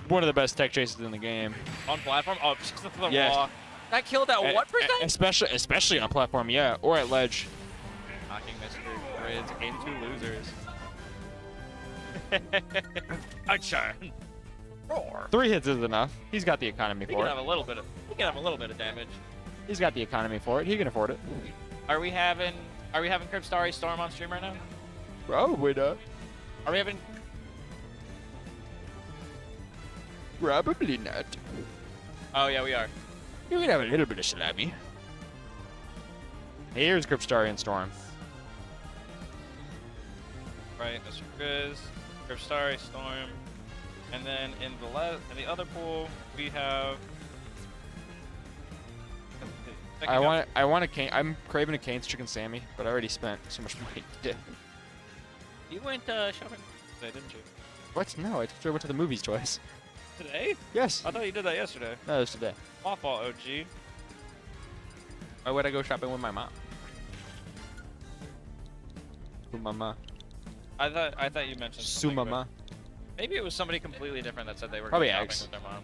one of the best tech chases in the game. on platform. Oh, just the Yes. wall. That killed at what percent? Especially on platform, yeah, or at ledge. Knocking Mr. Grizz into losers. A churn. Roar. 3 hits is enough. He's got the economy He for can it. have a little bit of. He can have a little bit of damage. He's got the economy for it. He can afford it. Are we having Cryptari Storm on stream right now? Probably not. Are we having? Probably not. Oh yeah, we are. You can have a little bit of salami. Here's Cryptari and Storm. Right, Mr. Grizz, Cryptari Storm, and then in the other pool we have. I want a cane. I'm craving a Cane's Chicken Sammy, but I already spent so much money today. You went shopping today, didn't you? What? No, I went to the movies twice. Today? Yes. I thought you did that yesterday. No, it was today. My fault, OG. Why would I go shopping with my mom? With mama. I thought you mentioned Su something, mama. but maybe it was somebody completely different that said they were Probably going eggs. shopping with their mom.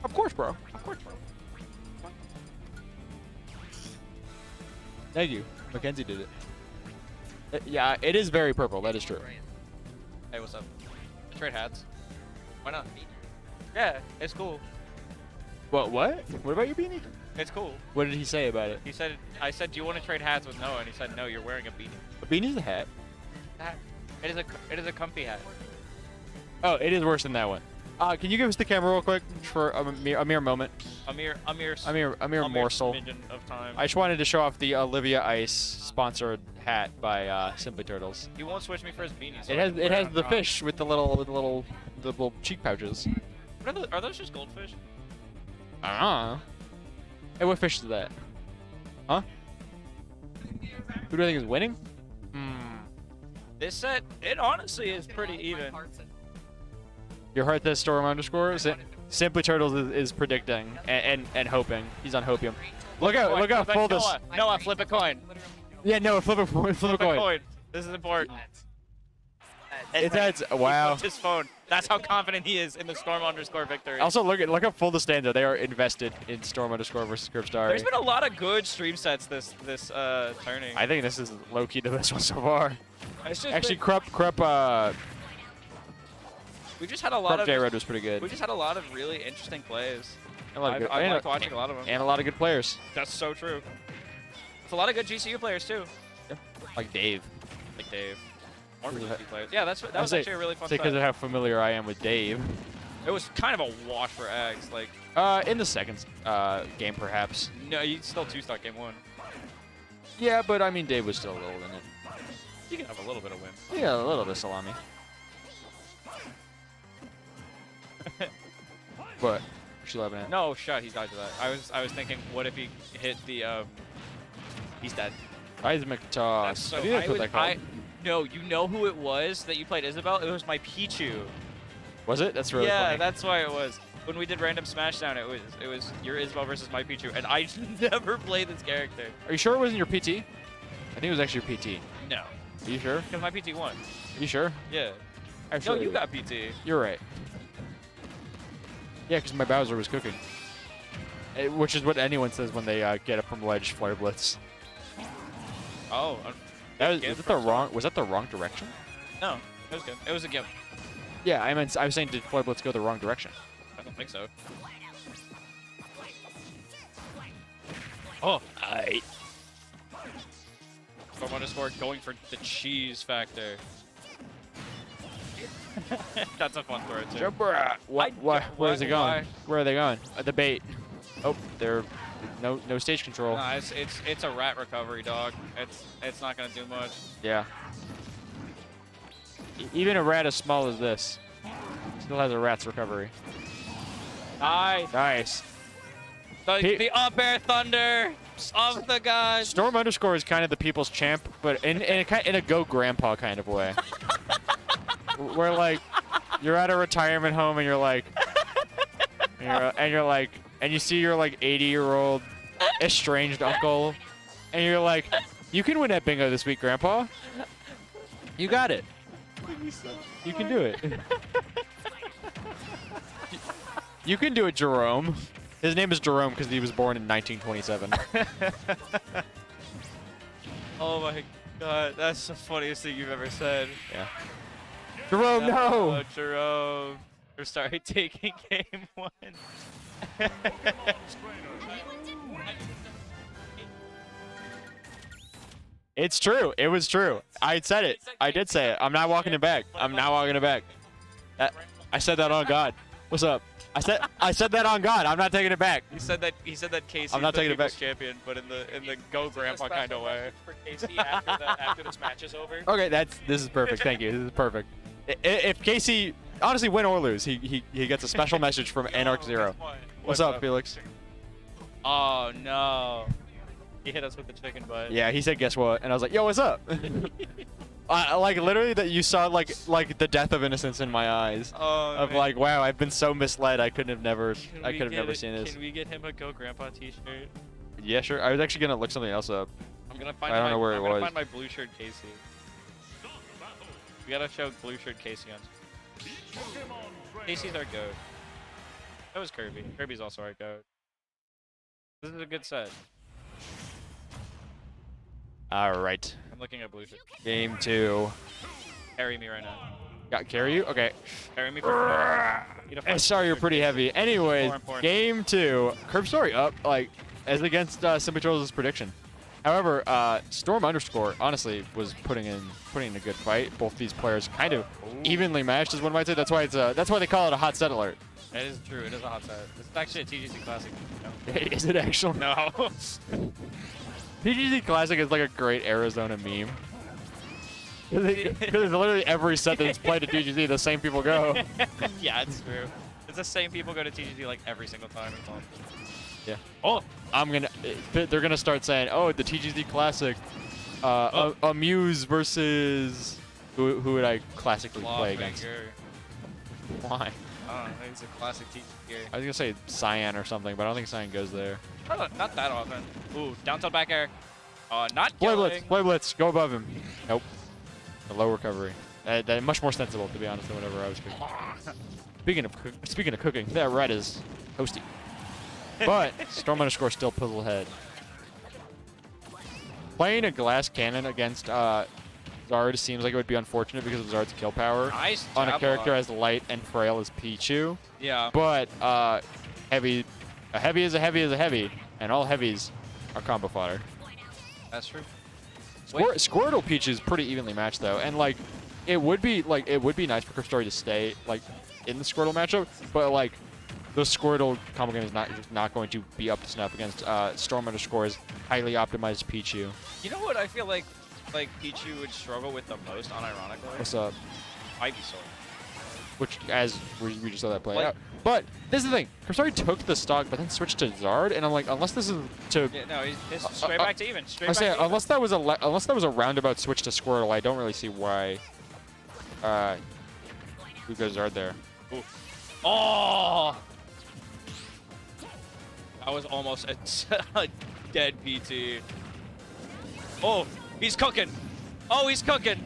Of course, bro. Of course, bro. Thank you. Mackenzie did it. Yeah, it is very purple. That is true. Hey, what's up? Trade hats. Why not? Yeah, it's cool. What? What about your beanie? It's cool. What did he say about it? He said, I said, do you want to trade hats with Noah? And he said, no, you're wearing a beanie. A beanie's a hat. It is a comfy hat. Oh, it is worse than that one. Can you give us the camera real quick for a mere moment? A mere morsel. smidgen of time. I just wanted to show off the Olivia Ice sponsored hat by Simply Turtles. He won't switch me for his beanie. So It I has can wear the on top. fish with the little cheek pouches. Are those just goldfish? I don't know. Hey, what fish is that? Huh? Who do I think is winning? This set, it honestly is pretty even. Your heart says Storm underscore. Simply Turtles is predicting and hoping. He's on hopium. Look how full this. Noah, flip a coin. Yeah, no, flip a coin. This is important. It's that's He wow. flipped his phone. That's how confident he is in the Storm underscore victory. Also, look how full the stands are. They are invested in Storm underscore versus Cryptari. There's been a lot of good stream sets this turning. I think this is low key the best one so far. It's just Actually, been- Krupp we just had a lot of J Red was pretty good. we just had a lot of really interesting plays. A lot of good- I and liked watching a lot of them. and a lot of good players, That's so true. It's a lot of good GCU players too, like Dave. like Dave. More Yeah. GCU players. Yeah, that was actually a really fun because set. of how familiar I am with Dave. It was kind of a wash for Eggs. Like, In the second game, perhaps. no, you still two-stock game one. Yeah, but I mean, Dave was still a little in it. You can have a little bit of win. Yeah, a little bit of salami. What? What you laughing at? No, shut. He's died to that. I was thinking, what if he hit the? He's dead. Seismic toss. That's so. I think that's what they call it. No, you know who it was that you played Isabel? It was my Pichu. Was it? That's really Yeah, funny. that's why it was. When we did random Smashdown, it was your Isabel versus my Pichu, and I never played this character. Are you sure it wasn't your PT? I think it was actually your PT. No, Are you sure? because my PT won. Are you sure? Yeah. Actually, No, you got PT. You're right. Yeah, because my Bowser was cooking. Which is what anyone says when they get up from ledge flare blitz. Oh. Was gift that the from wrong? Was that the wrong direction? No, it was good. It was a gift. Yeah, I was saying, did flare blitz go the wrong direction? I don't think so. Oh, I. Storm underscore going for the cheese factor. That's a fun throw too. Where is it going? why? Where are they going? The bait. Oh, they're no stage control. Nah, it's a rat recovery, dog. It's not gonna do much. Yeah. Even a rat as small as this still has a rat's recovery. Nice. The up air thunder of the gods. Storm underscore is kind of the people's champ, but in a go grandpa kind of way. Where like you're at a retirement home and you're like, and you see your like 80-year-old estranged uncle, and you're like, you can win at bingo this week, Grandpa. You got it. You can do it. You can do it, Jerome. His name is Jerome because he was born in 1927. Oh my god, that's the funniest thing you've ever said. Yeah. Jerome, no! Oh, Jerome. We're sorry, taking game 1. It's true. It was true. I said it. I did say it. I'm not walking it back. I'm not walking it back. I said that on God. What's up? I said that on God. I'm not taking it back. He said that Casey I'm not the taking it back. people's champion, but in the go grandpa kind of way. For Casey after this match is over. Okay, this is perfect. Thank you. This is perfect. If Casey, honestly, win or lose, he gets a special message from Anarch Zero. What's up, Felix? Oh no. He hit us with the chicken butt. Yeah, he said, guess what? And I was like, yo, what's up? Like literally that you saw like the death of innocence in my eyes. Oh, Of man. like, wow, I've been so misled. I could have never seen this. Can we get him a Go Grandpa t-shirt? Yeah, sure. I was actually gonna look something else up. I'm gonna find. I don't know where I'm it gonna was. find my blue shirt Casey. We gotta show blue shirt Casey on. Casey's our goat. That was Kirby. Kirby's also our goat. This is a good set. All right, I'm looking at blue shirt. game 2. Carry me right now. Got carry you? Okay. Carry me for. Sorry, you're pretty heavy. Anyways, More important. game 2. Curb Story up, like, as against Simbatrol's prediction. However, Storm underscore honestly was putting in a good fight. Both these players kind of evenly matched, as one might say. That's why they call it a hot set alert. That is true. It is a hot set. This is actually a TGC Classic. No. Is it actually? No. PGC Classic is like a great Arizona meme. Because literally every set that's played at TGC, the same people go. Yeah, it's true. It's the same people go to TGC like every single time. It's awesome. Yeah. Oh, they're gonna start saying, oh, the TGC Classic, Amuse versus who would I classically play against? Why? I don't know. He's a classic TGC gear. I was gonna say Cyan or something, but I don't think Cyan goes there. Not that often. Ooh, down tilt back air. Not Play killing. Blitz, play Blitz, go above him. Nope. A low recovery. That much more sensible, to be honest, than whatever I was cooking. Speaking of cooking, that red is toasty. But Storm underscore still puzzle head. Playing a glass cannon against Zard seems like it would be unfortunate because of Zard's kill power Nice on a jab character block. as light and frail as Pichu. Yeah. But a heavy is a heavy is a heavy, and all heavies are combo fodder. That's true. Squirtle Peach is pretty evenly matched though, and like it would be nice for Curve Story to stay like in the Squirtle matchup, but like the Squirtle combo game is not going to be up to snuff against Storm underscore's highly optimized Pichu. You know what I feel like Pichu would struggle with the most, unironically? What's up? Ivysaur. which as we just saw that play Like- out. But this is the thing. Kristari took the stock, but then switched to Zard, and I'm like, unless this is to Yeah, no, he's straight back to even. Straight I back say to even. unless that was a roundabout switch to Squirtle, I don't really see why we go Zard there. Oh! That was almost a dead PT. Oh, he's cooking. Oh, he's cooking.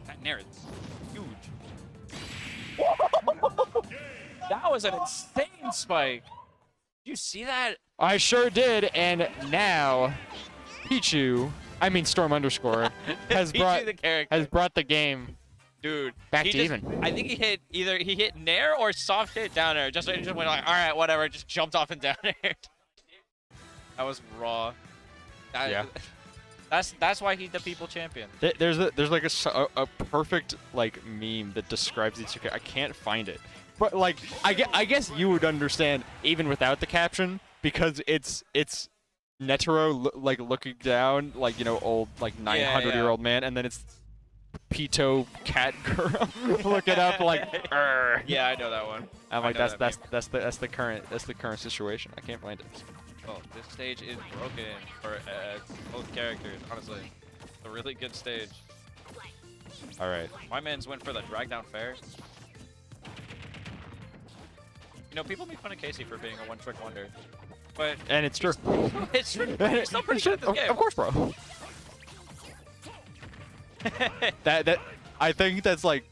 That Nair is huge. That was an insane spike. Did you see that? I sure did, and now Storm underscore has Pichu the character. brought the game Dude, back he to just- even. I think he hit Nair or soft hit down air. Just went like, all right, whatever. Just jumped off and down air. That was raw. Yeah. That's why he's the people champion. There's like a perfect like meme that describes these two. I can't find it, but like I guess you would understand even without the caption because it's Netero like looking down like old like 900-year-old man, and then it's Pito cat girl looking up like. "Arr." Yeah, I know that one. I'm I like know that's that the current situation. I can't find it. Oh, this stage is broken for both characters. Honestly, it's a really good stage. All right. My man's went for the drag down fair. People make fun of Casey for being a one-trick wonder, but And it's true. it's true. He's still pretty good at this game. Of course, bro. that I think that's like.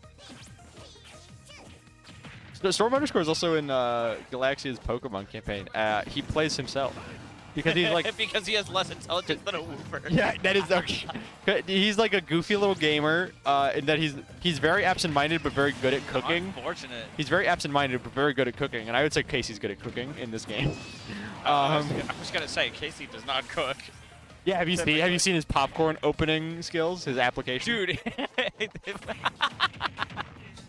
Storm underscore is also in Galaxia's Pokemon campaign. He plays himself because he's like. because he has less intelligence than a woofer. Yeah, that is okay. He's like a goofy little gamer, in that he's very absent-minded but very good at cooking. Unfortunate. He's very absent-minded but very good at cooking, and I would say Casey's good at cooking in this game. I was gonna say Casey does not cook. Yeah, have you seen his popcorn opening skills, his application? Dude,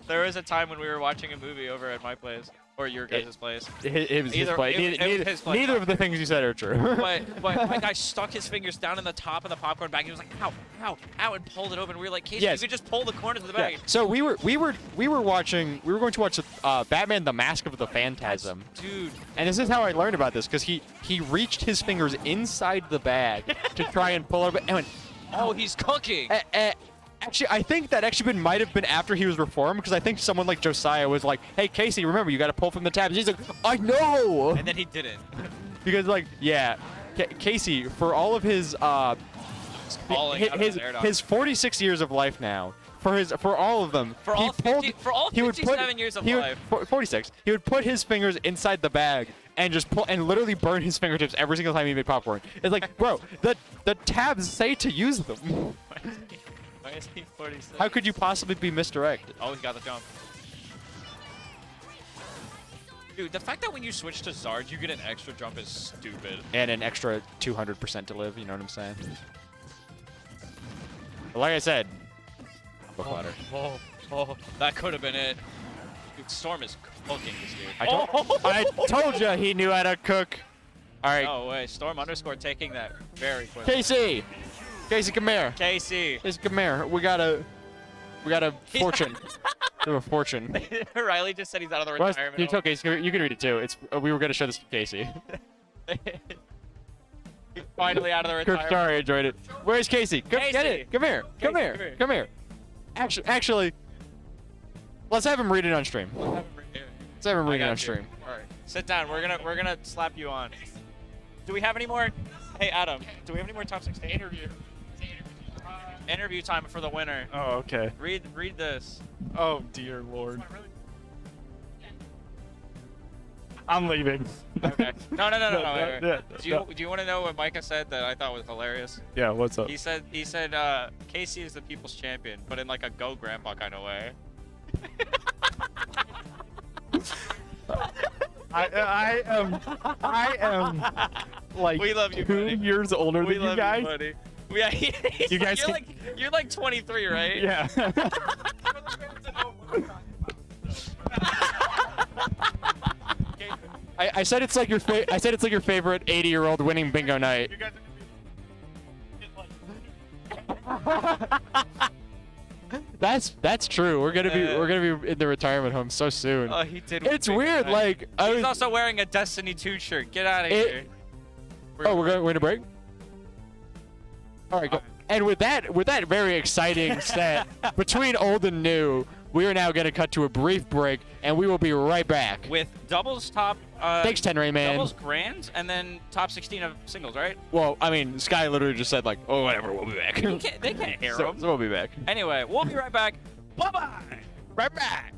there was a time when we were watching a movie over at my place, or your guys' place. It was his Either- play. it was his play. Neither of the things you said are true. But my guy stuck his fingers down in the top of the popcorn bag. He was like, ow, ow, ow, and pulled it open. We were like, Casey, Yes. you could just pull the corners of the Yeah. bag. So we were going to watch Batman: The Mask of the Phantasm. Dude, And this is how I learned about this, because he reached his fingers inside the bag to try and pull it, and went, oh, he's cooking. actually, I think that might have been after he was reformed, because I think someone like Josiah was like, hey, Casey, remember, you got to pull from the tabs. He's like, I know! And then he didn't. Because, like, yeah, Casey, for all of his, Falling out of his air dodge. his 46 years of life now, for all of them, For all 57 years of life. 46, he would put his fingers inside the bag and just pull and literally burn his fingertips every single time he made popcorn. It's like, bro, the tabs say to use them. Why is he 46? How could you possibly be misdirected? Oh, he got the jump. Dude, the fact that when you switch to Zard, you get an extra jump is stupid. And an extra 200% to live, you know what I'm saying? But like I said, book ladder. Oh, that could have been it. Dude, Storm is cooking this dude. I told you he knew how to cook. All right, No way. Storm underscore taking that very quickly. Casey, come here. Casey. Casey, come here. We got a fortune. We have a fortune. Riley just said he's out of the Well, retirement. you tell Casey. You can read it too. It's we were gonna show this to Casey. He's finally out of the retirement. Sorry, I enjoyed it. Where's Casey? Come get Casey! it. Come here. Come Casey, here. Come here. Actually, let's have him read it on stream. Let's have him I read it got on you. stream. All right, sit down. We're gonna slap you on. Do we have any more? Hey Adam, do we have any more top 16? Interview time for the winner. Oh, okay. Read this. Oh, dear Lord. I'm leaving. Okay. No. Wait. Yeah, Do you want to know what Micah said that I thought was hilarious? yeah, what's up? He said Casey is the people's champion, but in like a go grandpa kind of way. I am like We love you, 2 buddy. years older We than you love guys. you, buddy. Yeah, You guys you're like 23, right? Yeah. I said it's like your favorite 80-year-old winning bingo night. You guys are That's true. We're gonna be in the retirement home so soon. Oh, he did. It's big weird. time. Like I He's was. also wearing a Destiny 2 shirt. Get out of It- here. Oh, we're going to break. All right, go. And with that very exciting set between old and new, we are now going to cut to a brief break, and we will be right back. With doubles top. Thanks, Tenray, man. Doubles grand, and then top 16 of singles, right? Well, I mean, Sky literally just said like, "Oh, whatever, we'll be back." They can't hear so him. we'll be back. Anyway, we'll be right back. Bye bye. Right back.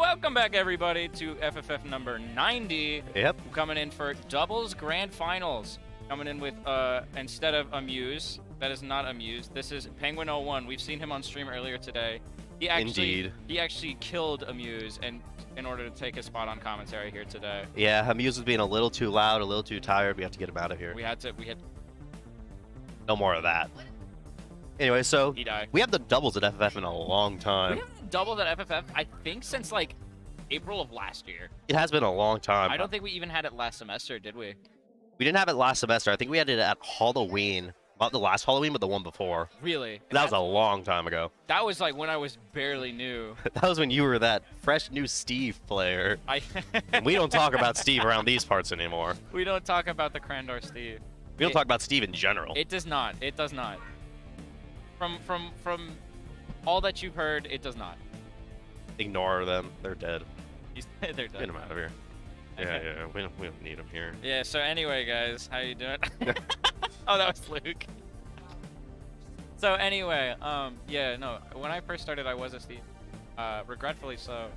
Welcome back, everybody, to FFF number 90. Yep. Coming in for doubles grand finals. Coming in with, instead of Amuse, that is not Amuse. This is Penguin01. We've seen him on stream earlier today. He actually killed Amuse in order to take his spot on commentary here today. Yeah, Amuse was being a little too loud, a little too tired. We have to get him out of here. We had No more of that. Anyway, so he died. we have the doubles at FFF in a long We time. haven't doubled at FFF, I think, since like April of last year. It has been a long time. I don't think we even had it last semester, did we? We didn't have it last semester. I think we had it at Halloween. Not the last Halloween, but the one before. Really? That was a long time ago. That was like when I was barely new. That was when you were that fresh new Steve player. And we don't talk about Steve around these parts anymore. We don't talk about the Crandor Steve. We don't talk about Steve in general. It does not. It does not. From all that you've heard, it does not. Ignore them. They're dead. They're Get dead. them out of here. Yeah. We don't need them here. Yeah. So anyway, guys, how you doing? Oh, that was Luke. So anyway, yeah, no. When I first started, I was a Steve. Regretfully so.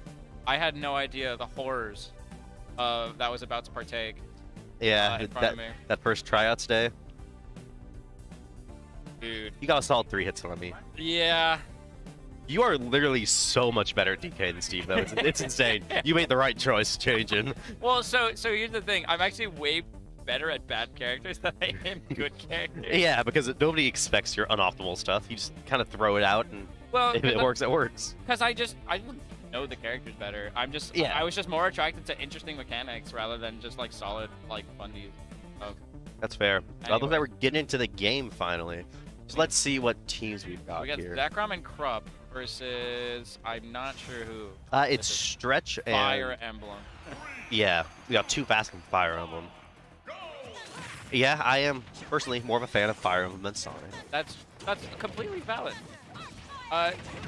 I had no idea the horrors of that was about to partake. Yeah, in front of me. that first tryouts day. Dude. You got a solid 3 hits on me. Yeah. You are literally so much better at DK than Steve, though. It's insane. You made the right choice changing. Well, so here's the thing. I'm actually way better at bad characters than I am good characters. Yeah, because nobody expects your unoptimal stuff. You just kind of throw it out, and Well, if it works, it works. Because I know the characters better. Yeah. I was just more attracted to interesting mechanics rather than just like solid like fundies. Oh. That's fair. Anyway. I love that we're getting into the game finally. So let's see what teams we've got We got here. Zekrom and Krupp versus I'm not sure who. It's This is Stretch and Fire Emblem. yeah, we got 2 Fast and Fire Emblem. Yeah, I am personally more of a fan of Fire Emblem than Sonic. That's completely valid.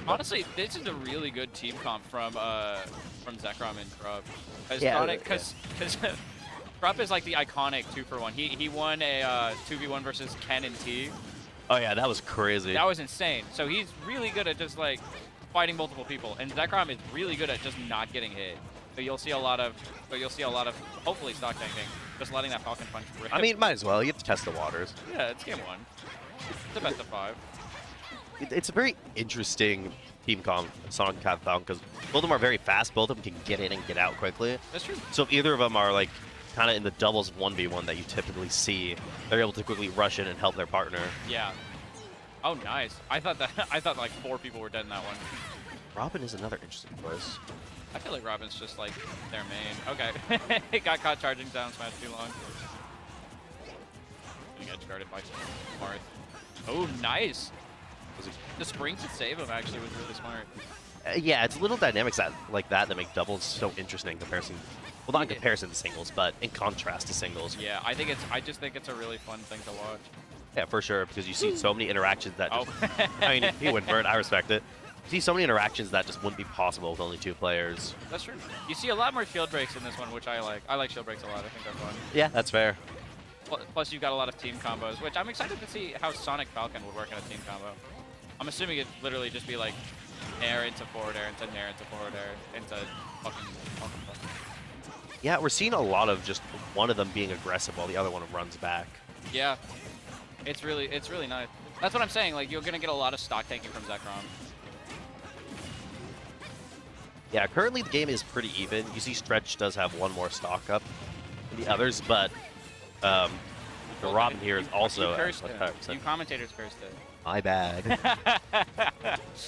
Honestly, this is a really good team comp from Zekrom and Krupp. Because Krupp is like the iconic 2-for-1. He won a 2v1 versus Ken and T. Oh yeah, that was crazy. That was insane. So he's really good at just like fighting multiple people, and Zekrom is really good at just not getting hit. So you'll see a lot of hopefully stock tanking, just letting that Falcon Punch rip. I mean, might as well. You have to test the waters. Yeah, it's game 1. It's a best of 5. It's a very interesting team comp, Sonic and Cat Falcon, because both of them are very fast. Both of them can get in and get out quickly. That's true. So if either of them are like kind of in the doubles 1v1 that you typically see, they're able to quickly rush in and help their partner. Yeah. Oh, nice. I thought like 4 people were dead in that one. Robin is another interesting choice. I feel like Robin's just like their main. Okay. It got caught charging down smash too long. Getting edge guarded by Marth. Oh, nice. The spring to save him actually was really smart. Yeah, it's little dynamics like that make doubles so interesting in comparison. Well, not in comparison to singles, but in contrast to singles. Yeah, I just think it's a really fun thing to watch. Yeah, for sure, because you see so many interactions that just, Oh. I mean, he went for it, I respect it. You see so many interactions that just wouldn't be possible with only 2 players. That's true. You see a lot more shield breaks in this one, which I like. I like shield breaks a lot. I think they're fun. Yeah, that's fair. Plus, you've got a lot of team combos, which I'm excited to see how Sonic Falcon would work in a team combo. I'm assuming it'd literally just be like air into forward air into nair into forward air into fucking. Yeah, we're seeing a lot of just one of them being aggressive while the other one runs back. Yeah, it's really nice. That's what I'm saying. Like you're gonna get a lot of stock taking from Zekrom. Yeah, currently the game is pretty even. You see Stretch does have 1 more stock up than the others, but the Robin here is also You at cursed much it. higher percent. You commentators cursed it. My bad.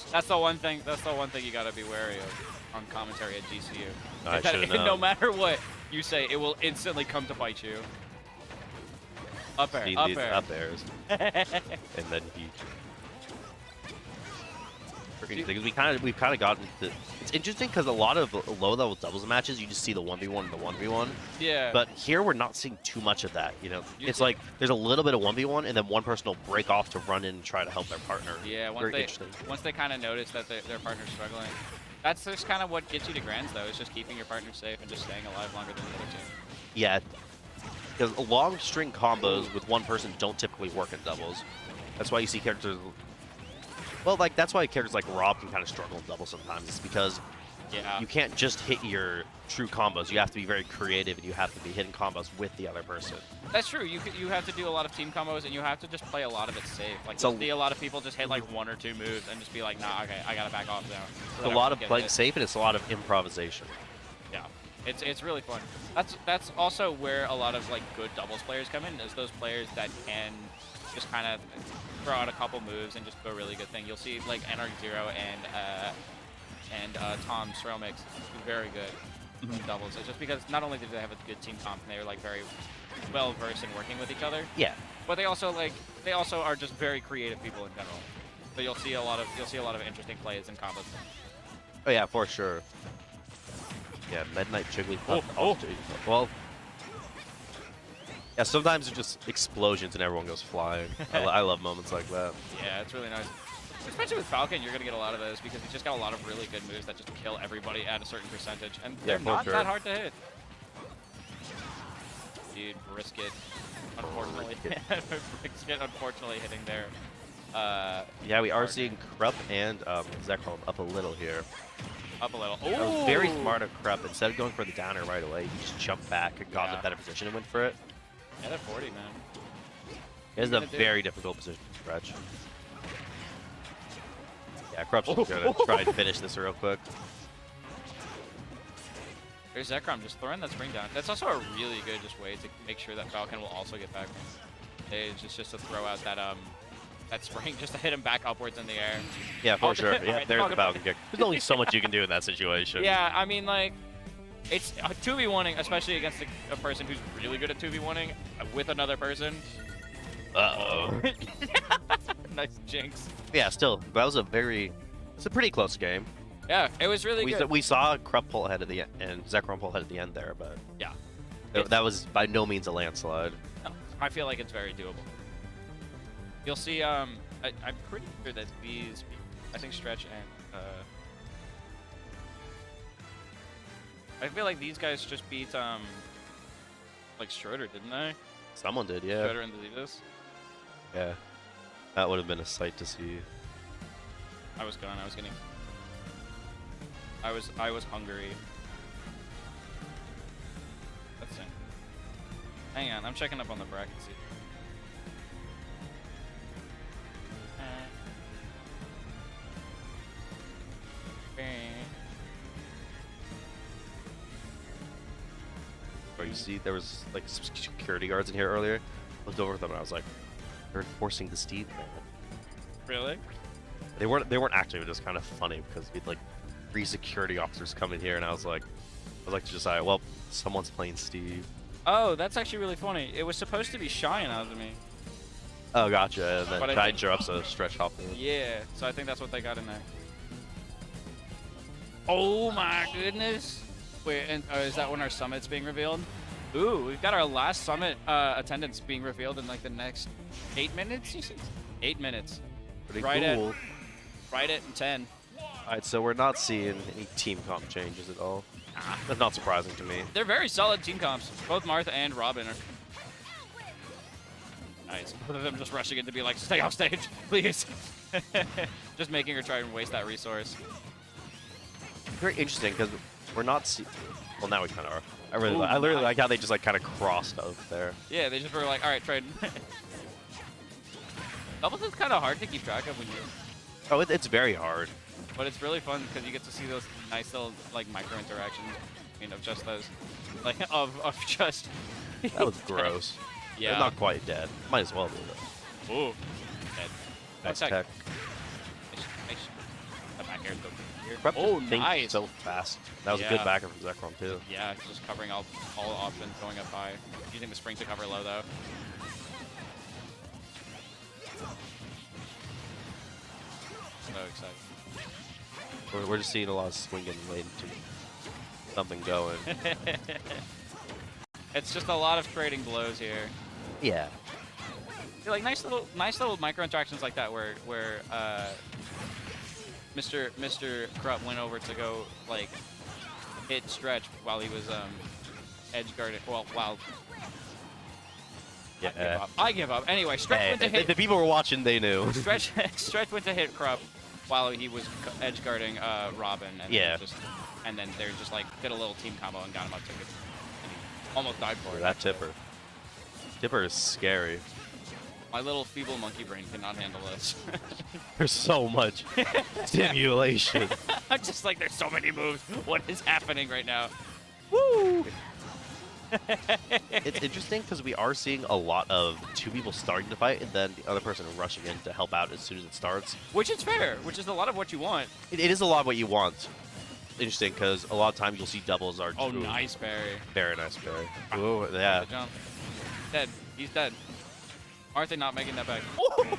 That's the one thing. That's the one thing you gotta be wary of on commentary at GCU. I Is that should've no known. matter what you say, it will instantly come to bite you. Up air, See up these air. up airs. And then he. Because we've kind of gotten to. It's interesting because a lot of low-level doubles matches, you just see the 1v1 and the 1v1. Yeah. But here we're not seeing too much of that. You know, You it's see- like there's a little bit of 1v1, and then one person will break off to run in and try to help their partner. Yeah, Very interesting. once they kind of notice that their partner's struggling. That's just kind of what gets you to grands, though, is just keeping your partner safe and just staying alive longer than the other team. Yeah, because long string combos with one person don't typically work in doubles. That's why you see characters. Well, like that's why characters like Rob can kind of struggle in doubles sometimes. It's because Yeah. You can't just hit your true combos. You have to be very creative, and you have to be hitting combos with the other person. That's true. You have to do a lot of team combos, and you have to just play a lot of it safe. Like, So- you see a lot of people just hit like 1 or 2 moves and just be like, nah, okay, I gotta back off now. It's a lot of playing safe, and it's a lot of improvisation. Yeah, it's really fun. That's also where a lot of like good doubles players come in, is those players that can just kind of throw out a couple moves and just do a really good thing. You'll see like Anarch Zero and Tom Srelmix do very good in doubles. It's just because not only do they have a good team comp and they're like very well versed in working with each other, Yeah. but they also are just very creative people in general. So you'll see a lot of interesting plays and combos. Oh yeah, for sure. Yeah, Midnight Jigglypuff. Oh. Well. Yeah, sometimes it's just explosions and everyone goes flying. I love moments like that. Yeah, it's really nice. Especially with Falcon, you're going to get a lot of those because he's just got a lot of really good moves that just kill everybody at a certain percentage. And they're for not sure. that hard to hit. Dude, Brisket, unfortunately. Brisket, unfortunately, hitting there. Yeah, we are seeing Krupp and Zekrom up a little here. Up a little. That was very Ooh! smart of Krupp. Instead of going for the downer right away, he just jumped back and got in Yeah. a better position and went for it. Yeah, that 40, man. It is a gonna do? very difficult position to stretch. Yeah, Krupp's just gonna try and finish this real quick. There's Zekrom just throwing that spring down. That's also a really good just way to make sure that Falcon will also get back. It's just to throw out that spring just to hit him back upwards in the air. Yeah, for sure. Yeah, Alright, there's the Falcon. Falcon kick. There's only so much you can do in that situation. Yeah, I mean, like, it's 2v1ing, especially against a person who's really good at 2v1ing with another person. Uh-oh. Nice jinx. Yeah, still, that was it's a pretty close game. Yeah, it was really good. We saw Krupp pull ahead at the end and Zekrom pull ahead at the end there, but Yeah. that was by no means a landslide. No, I feel like it's very doable. You'll see, I'm pretty sure that these, I think Stretch and, I feel like these guys just beat, like Schroeder, didn't they? Someone did, yeah. Schroeder and Diseases. Yeah. That would have been a sight to see. I was gone. I was hungry. Let's see. Hang on, I'm checking up on the bracket. See. Or you see, there was like some security guards in here earlier. I looked over at them and I was like, they're enforcing the Steve ban. Really? They weren't actually. It was just kind of funny because we had like 3 security officers come in here, and I was like to decide, well, someone's playing Steve. Oh, that's actually really funny. It was supposed to be Shine out of me. Oh, gotcha. And then But I Tide think- drops a stretch hop in. Yeah, so I think that's what they got in there. Oh my goodness! Wait, and is that when our summit's being revealed? Ooh, we've got our last summit attendance being revealed in like the next 8 minutes. You said 8 minutes. Pretty right cool. Right at 10. Alright, so we're not seeing any team comp changes at all. That's not surprising to me. They're very solid team comps. Both Martha and Robin are. Nice. Both of them just rushing in to be like, stay off stage, please. Just making her try and waste that resource. Very interesting because we're not seeing. Well, now we kind of are. I Ooh, literally nice. like how they just like kind of crossed out there. Yeah, they just were like, all right, trade. Doubles is kind of hard to keep track of when you, Oh, it's very hard. but it's really fun because you get to see those nice little like micro interactions, you know, just those, like of just. That was gross. Yeah. They're not quite dead. Might as well be though. Ooh. Dead. Nice Okay. tech. Nice. The back air go here. Prep Oh, to think nice. so fast. That was a Yeah. good backer from Zekrom too. Yeah, just covering all options, going up high. Using the spring to cover low though. So excited. We're just seeing a lot of swinging late to something going. It's just a lot of trading blows here. Yeah. Yeah, like nice little micro interactions like that where Mr. Krupp went over to go like hit Stretch while he was edge guarded. Well, while Yeah. I give up. Anyway, Stretch Hey, went to hit the people were watching, they knew. Stretch went to hit Krupp, while he was edge guarding Robin, and Yeah. and then they're just like did a little team combo and got him up to it. And he almost died for it. That Tipper. Tipper is scary. My little feeble monkey brain cannot handle this. There's so much stimulation. I'm just like, there's so many moves. What is happening right now? It's interesting because we are seeing a lot of two people starting to fight and then the other person rushing in to help out as soon as it starts. Which is fair, which is a lot of what you want. It is a lot of what you want. Interesting because a lot of times you'll see doubles are Oh, true. nice Barry. Very nice, Barry. Ooh, yeah. The jump. Dead. He's dead. Aren't they not making that back?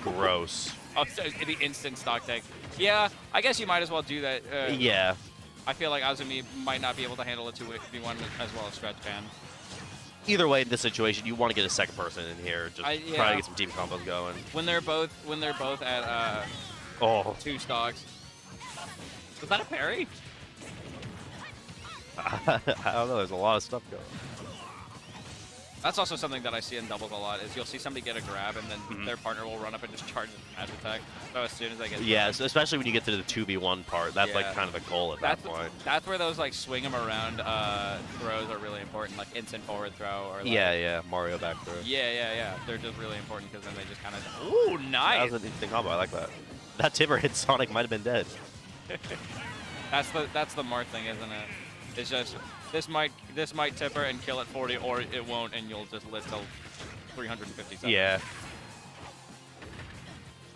Gross. Oh, so the instant stock take. Yeah, I guess you might as well do that. Yeah. I feel like Azumi might not be able to handle a 2v1 as well as Stretch can. Either way, in this situation, you want to get a second person in here. Just try yeah. to get some team combos going. When they're both at Oh. 2 stocks. Was that a parry? I don't know. There's a lot of stuff going. That's also something that I see in doubles a lot, is you'll see somebody get a grab and then their partner will run up and just charge the match attack. So as soon as they get Yeah, so especially when you get to the 2v1 part, that's like Yeah. kind of the goal at that point. That's where those like swing them around throws are really important, like instant forward throw or like, Yeah, Mario back throw. yeah. They're just really important because then they just kind of ooh, That nice. was an interesting combo. I like that. That Tipper hit Sonic might have been dead. That's the Marth thing, isn't it? It's just this might tipper and kill at 40, or it won't, and you'll just live till 350 seconds. Yeah.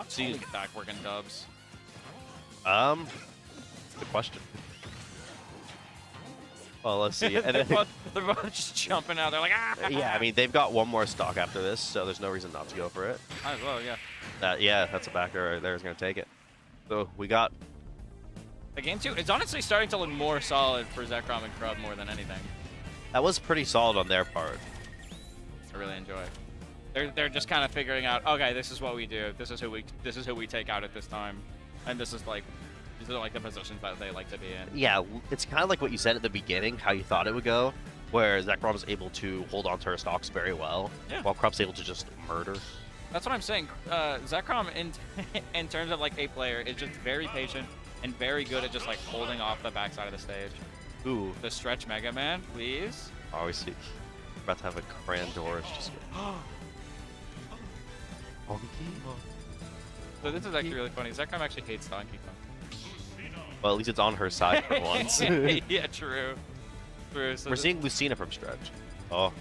See, back working dubs. Good question. Well, let's see. And they're, then, they're both just jumping out. They're like, ah. yeah, I mean, they've got one more stock after this, so there's no reason not to go for it. Might as well, yeah. Yeah, that's a backer right there is going to take it. So we got... The game 2, it's honestly starting to look more solid for Zekrom and Krub more than anything. That was pretty solid on their part. I really enjoy. They're just kind of figuring out, okay, this is what we do. This is who we take out at this time, and these are like the positions that they like to be in. Yeah, it's kind of like what you said at the beginning, how you thought it would go, where Zekrom was able to hold on to her stocks very well, Yeah. while Krup's able to just murder. That's what I'm saying. Zekrom, in terms of like a player, is just very patient and very good at just like holding off the backside of the stage. Ooh. The stretch Mega Man, please. Oh, we see. We're about to have a Crandorus just go. So this is actually really funny. Zekrom actually hates Donkey Kong. Well, at least it's on her side for once. Yeah, true. True. So We're seeing Lucina from Stretch. Oh,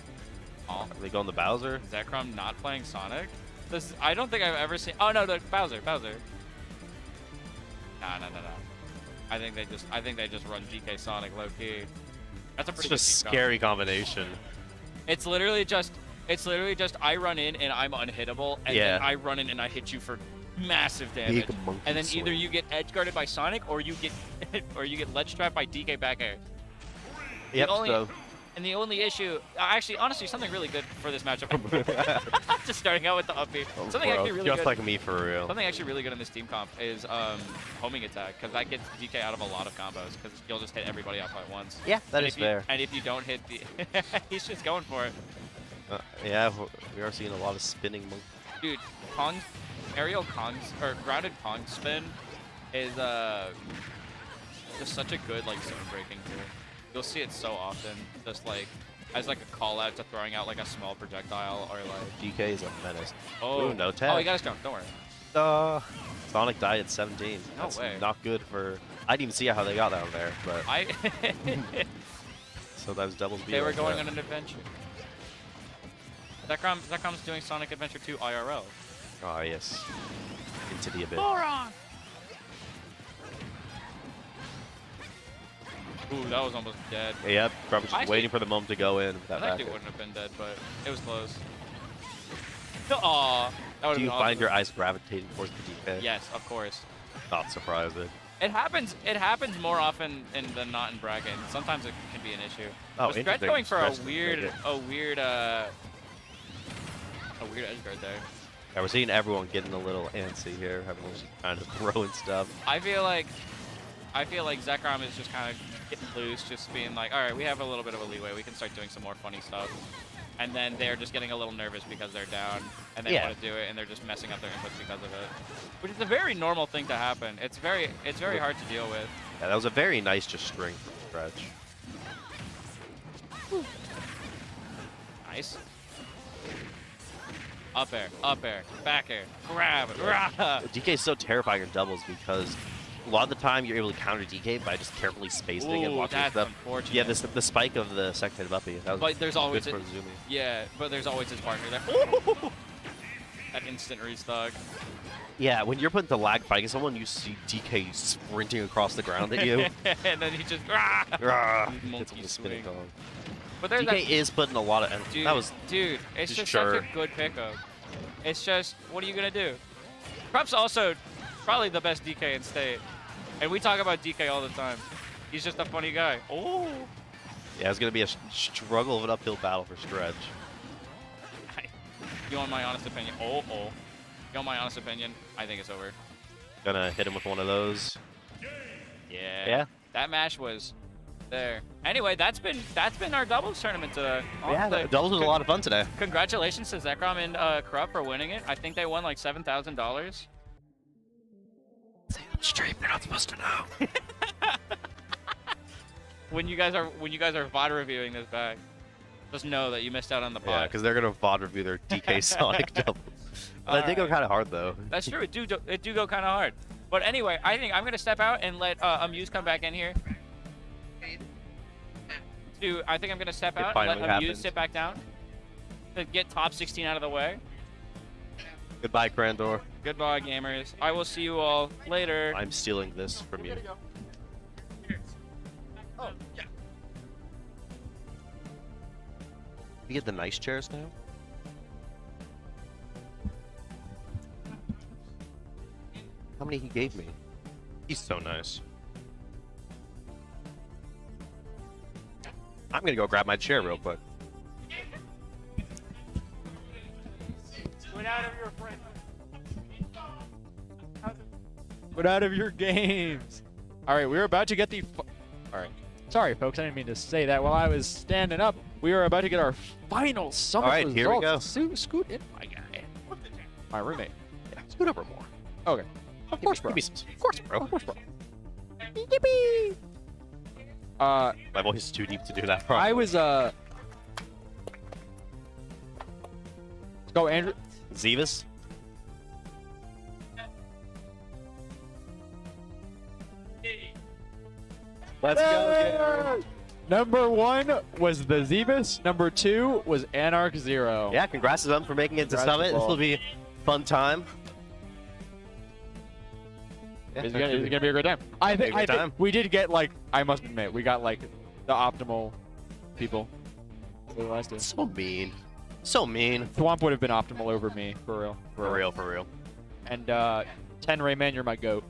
Oh, are they going to Bowser? Zekrom not playing Sonic? I don't think I've ever seen. Oh no, Bowser. No. I think they just run GK Sonic low key. That's a It's pretty just a good team comp. scary combination. It's literally just I run in and I'm unhittable, and Yeah. then I run in and I hit you for massive damage. Big monkey And then either swing. you get edge guarded by Sonic or you get ledge trapped by DK back air. Yep, only- so And the only issue, actually, honestly, something really good for this matchup. Just starting out with the upbeat. Something actually really just good. like me for real. Something actually really good in this team comp is homing attack, because that gets DK out of a lot of combos, because you'll just hit everybody off at once. Yeah, that And is if you- fair. And if you don't hit the, he's just going for it. Yeah, we are seeing a lot of spinning monkey. Dude, aerial Kong's, or grounded Kong spin is just such a good like zone breaking tool. You'll see it so often, just like as like a call out to throwing out like a small projectile or like. DK is a menace. Oh, Ooh, no tag. Oh, he got his jump. Don't worry. Sonic died at 17. No That's way. not good for... I didn't even see how they got down there, but I. so that was doubles B. They were like going that. on an adventure. Zekrom doing Sonic Adventure 2 IRL. Oh, yes. Into the abyss. Moron! Ooh, that was almost dead. Yep, probably just Actually- waiting for the moment to go in. With that That actually back. wouldn't have been dead, but it was close. Aw, that would Do you have been find awesome. your eyes gravitating towards the DK? Yes, of course. Not surprising. It happens more often than not in bracket. And sometimes it can be an issue. Oh, But Stretch interesting. going for Stretch didn't make it. a weird edge guard there. Yeah, we're seeing everyone getting a little antsy here. Everyone's just kind of throwing stuff. I feel like Zekrom is just kind of getting loose, just being like, all right, we have a little bit of a leeway. We can start doing some more funny stuff. and then they're just getting a little nervous because they're down, and they Yeah. want to do it, and they're just messing up their inputs because of it, which is a very normal thing to happen. It's very hard to deal with. Yeah, that was a very nice just string from Stretch. Nice. Up air, back air, grab, rah. DK is so terrifying in doubles because a lot of the time you're able to counter DK by just carefully spacing and Ooh, watching that's stuff. unfortunate. Yeah, the spike of the second uppy. That was But there's always good a- for zooming. Yeah, but there's always his partner there. That instant restock. Yeah, when you're putting the lag fighting someone, you see DK sprinting across the ground at you. And then he just rah. Rah, His hits monkey with the spinning swing. dog. But there's DK that, is putting a lot of energy. dude, That was dude, it's just just such sure. a good pickup. It's just, what are you gonna do? Krup's also probably the best DK in state, and we talk about DK all the time. He's just a funny guy. Oh, yeah, it's gonna be a struggle of an uphill battle for Stretch. you want my honest opinion? Oh, you want my honest opinion? I think it's over. Gonna hit him with one of those. Yeah. Yeah. That match was there. Anyway, that's been our doubles tournament today. Yeah, Honestly, doubles was a lot of fun today. Congratulations to Zekrom and Krupp for winning it. I think they won like $7,000. Stream, they're not supposed to know. When you guys are VOD reviewing this back, just know that you missed out on the Yeah, pot. because they're gonna VOD review their DK Sonic doubles. That did go kind of hard though. That's true. It do go kind of hard. But anyway, I think I'm gonna step out and let Amuse come back in here. I think I'm gonna step It out and finally let Amuse happened. sit back down to get top 16 out of the way. Goodbye, Crandor. Goodbye, gamers. I will see you all later. I'm stealing this from you. Oh, yeah. You get the nice chairs now? How many he gave me? He's so nice. I'm gonna go grab my chair real quick. Get out of your friend. Get out of your games. All right, we're about to get the. All right. Sorry, folks. I didn't mean to say that while I was standing up. We are about to get our final summit All right, results. here we go. Scoot in, my guy. My roommate. Yeah, scoot over more. Okay. Of course, bro. Give me some. Of course, bro. Of course, bro. Yippee! My voice is too deep to do that. Probably. I was Let's go, Andrew. Zivas. Let's go. Number 1 was the Zebus. Number 2 was Anarch Zero. Yeah, congrats to them for making it to Congrats to Summit. This both. will be a fun time. Yeah, It's gonna be a great time. I think Be a good time. we did get like, I must admit, we got like the optimal people. For the last two. So mean. So mean. Thwomp would have been optimal over me, for real. For real, for real. And 10 Rayman, you're my goat.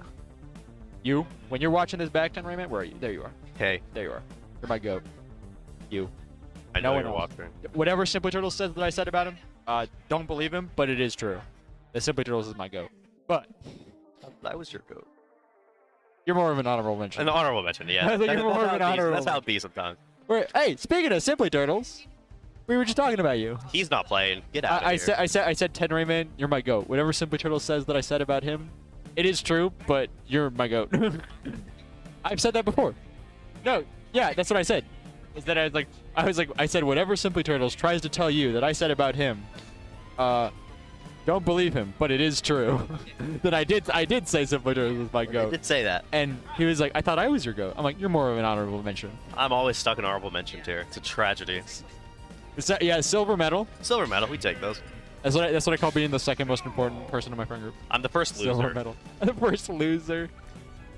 You, when you're watching this back, 10 Rayman, where are you? There you are. Hey, There you are. You're my goat. You. I know No one you're else. watching. Whatever Simply Turtles says that I said about him, don't believe him, but it is true. The Simply Turtles is my goat. But That was your goat. you're more of an honorable mention. An honorable mention, yeah. I think you're more of an honorable That's how it be sometimes. Hey, speaking of Simply Turtles, we were just talking about you. He's not playing. Get out of I here. said 10 Rayman, you're my goat. Whatever Simply Turtles says that I said about him, it is true, but you're my goat. I've said that before. No, yeah, that's what I said. Is that I said whatever Simply Turtles tries to tell you that I said about him, don't believe him, but it is true. That I did say Simply Turtles was my I goat. did say that. And he was like, I thought I was your goat. I'm like, you're more of an honorable mention. I'm always stuck in honorable mentions here. It's a tragedy. Yeah, silver medal. Silver medal, we take those. That's what I call being the second most important person in my friend group. I'm the first Silver loser. medal. The first loser.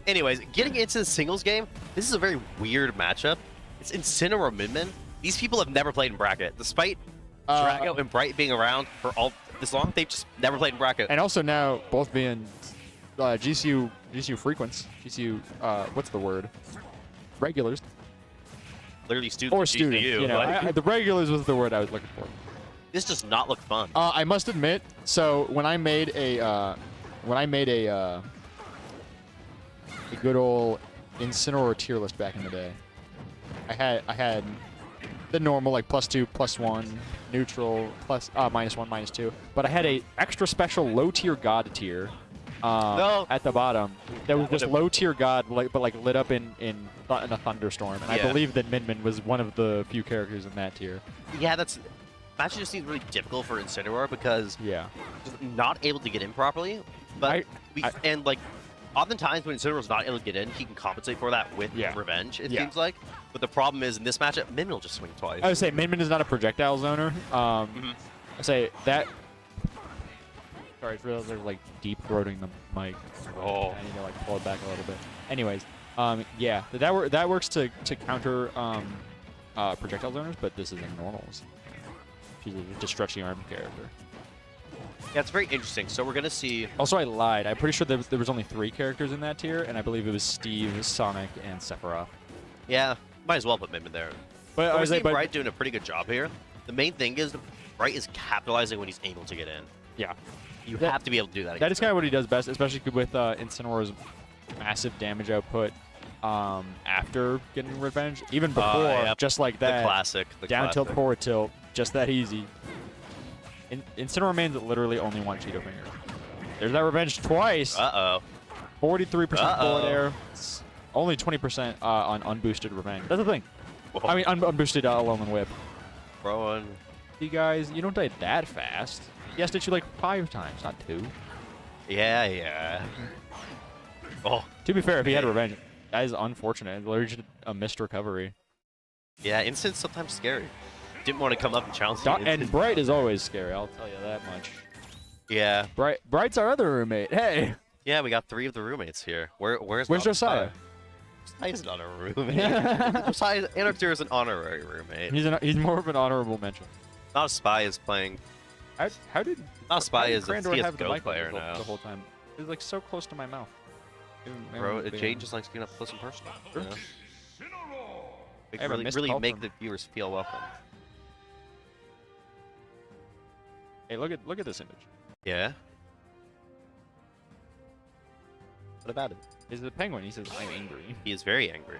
Anyways, getting into the singles game, this is a very weird matchup. It's Incineroar Midman. These people have never played in bracket. Despite Drago and Bright being around for all this long, they've just never played in bracket. And also now both being GCU frequents. GCU what's the word? Regulars. Literally students. Or at students. GCU, You know, like, the regulars was the word I was looking for. this does not look fun. I must admit, so when I made a good old Incineroar tier list back in the day, I had the normal like +2, +1, neutral, plus -1, -2. But I had a extra special low tier god tier No. at the bottom. That was just would've- low tier god, like but like lit up in a thunderstorm. And I Yeah. believe that Min Min was one of the few characters in that tier. Yeah, that's match just seems really difficult for Incineroar because Yeah. just not able to get in properly. But and like oftentimes when Incineroar's not able to get in, he can compensate for that with Yeah. revenge. It Yeah. seems like. But the problem is in this matchup, Min will just swing twice. I would say Min Min is not a projectile zoner. I say that. Sorry, I realized they're like deep throating the mic. Oh. I need to like pull it back a little bit. Anyways, yeah, that works to counter projectile zoners, but this is in normals. She's just stretching arm character. Yeah, it's very interesting. So we're gonna see. Also, I lied. I'm pretty sure there was only 3 characters in that tier, and I believe it was Steve, Sonic, and Sephiroth. Yeah, might as well put Min Min there. But I We're was like, seeing Bright doing a pretty good job here. The main thing is Bright is capitalizing when he's able to get in. yeah, You That- have to be able to do that. that is against kind of what he does best, especially with Incineroar's massive damage output after getting revenge. Even before, yep. just like the that. classic. The Down classic. tilt, forward tilt, just that easy. Incineroar mains literally only want Cheeto Finger. There's that revenge twice. Uh-oh. 43% forward Uh-oh. air. It's only 20% on unboosted revenge. That's the thing. Whoa. I mean, unboosted Alolan Whip. Throwing. You guys, you don't die that fast. He has to hit you like 5 times, not 2. Yeah, yeah. Oh, To be fair, if he had revenge, that is unfortunate. It's literally just a missed recovery. yeah. Instant's sometimes scary. Didn't want to come up and challenge you. And Bright is always scary, I'll tell you that much. Yeah. Bright's our other roommate. Hey! Yeah, we got 3 of the roommates here. Where's Josiah? Josiah's not a roommate. Josiah Anarchdeur is an honorary roommate. He's more of an honorable mention. Not a spy is playing. How did Not a spy is a Crandor have the CSGO mic player the now. whole time? It was like so close to my mouth. Bro, Jade just likes getting up close and personal. You know? I have a missed Really call make from- the viewers feel welcome. Hey, look at this image. Yeah. What about it? He's a penguin. He says, "I'm angry." He is very angry.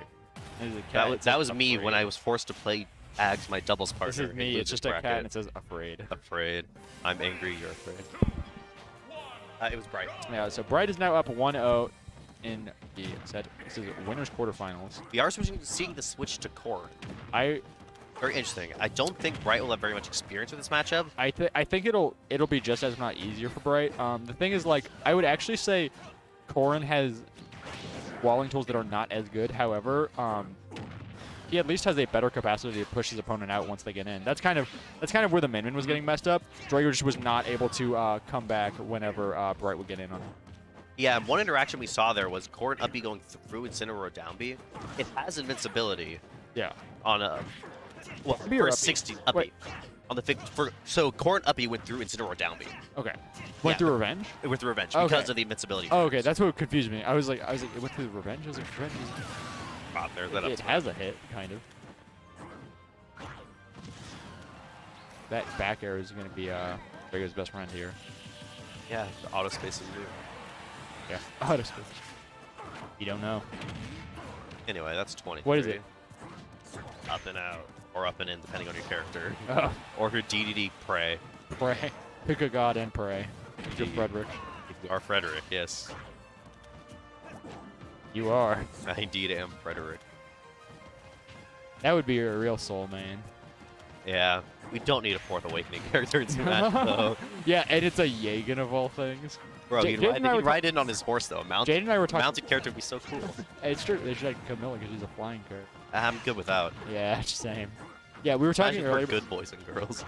There's a cat, That was me when I was forced to play Ags, my doubles partner. This is in me. It's Losers just a cat, bracket. and it says "afraid." Afraid. I'm angry. You're afraid. It was Bright. Yeah. So Bright is now up 1-0 in the set. This is winners quarterfinals. We are seeing the switch to core. I Very interesting. I don't think Bright will have very much experience with this matchup. I think it'll be just as if not easier for Bright. The thing is, like, I would actually say Corrin has walling tools that are not as good. However, he at least has a better capacity to push his opponent out once they get in. That's kind of where the Min Min was getting messed up. Drago just was not able to come back whenever Bright would get in on him. Yeah, one interaction we saw there was Corrin up B going through Incineroar down B. It has invincibility Yeah. on a well B or for a up B? 60 up Wait. B. On the so Corrin up B went through Incineroar down B Okay. Yeah. Went through revenge. with revenge Okay. because of the invincibility. Oh, okay. That's what confused me. I was like, it went through revenge. I was like, revenge. There's that It up. has a hit, kind of. That back air is going to be Drago's best friend here. Yeah, the auto space is new. Yeah. Auto space. You don't know. Anyway, that's 20. What is it? Up and out, or up and in, depending on your character. Oh, Or if you're DDD, pray. pray. Pick a god and pray. You're Indeed. Frederick. If you are Frederick, yes. You are. I indeed am Frederick. That would be your real soul, man. Yeah, we don't need a Fourth Awakening character in this match, though. Yeah, and it's a Jagen of all things. Bro, Jade he'd and I were ride in on his horse, though. Jade and I were talking. Mounted character would be so cool. It's true. They should have Camilla because she's a flying character. I'm good without. Yeah, same. Yeah, we were talking Imagine earlier. for good boys and girls.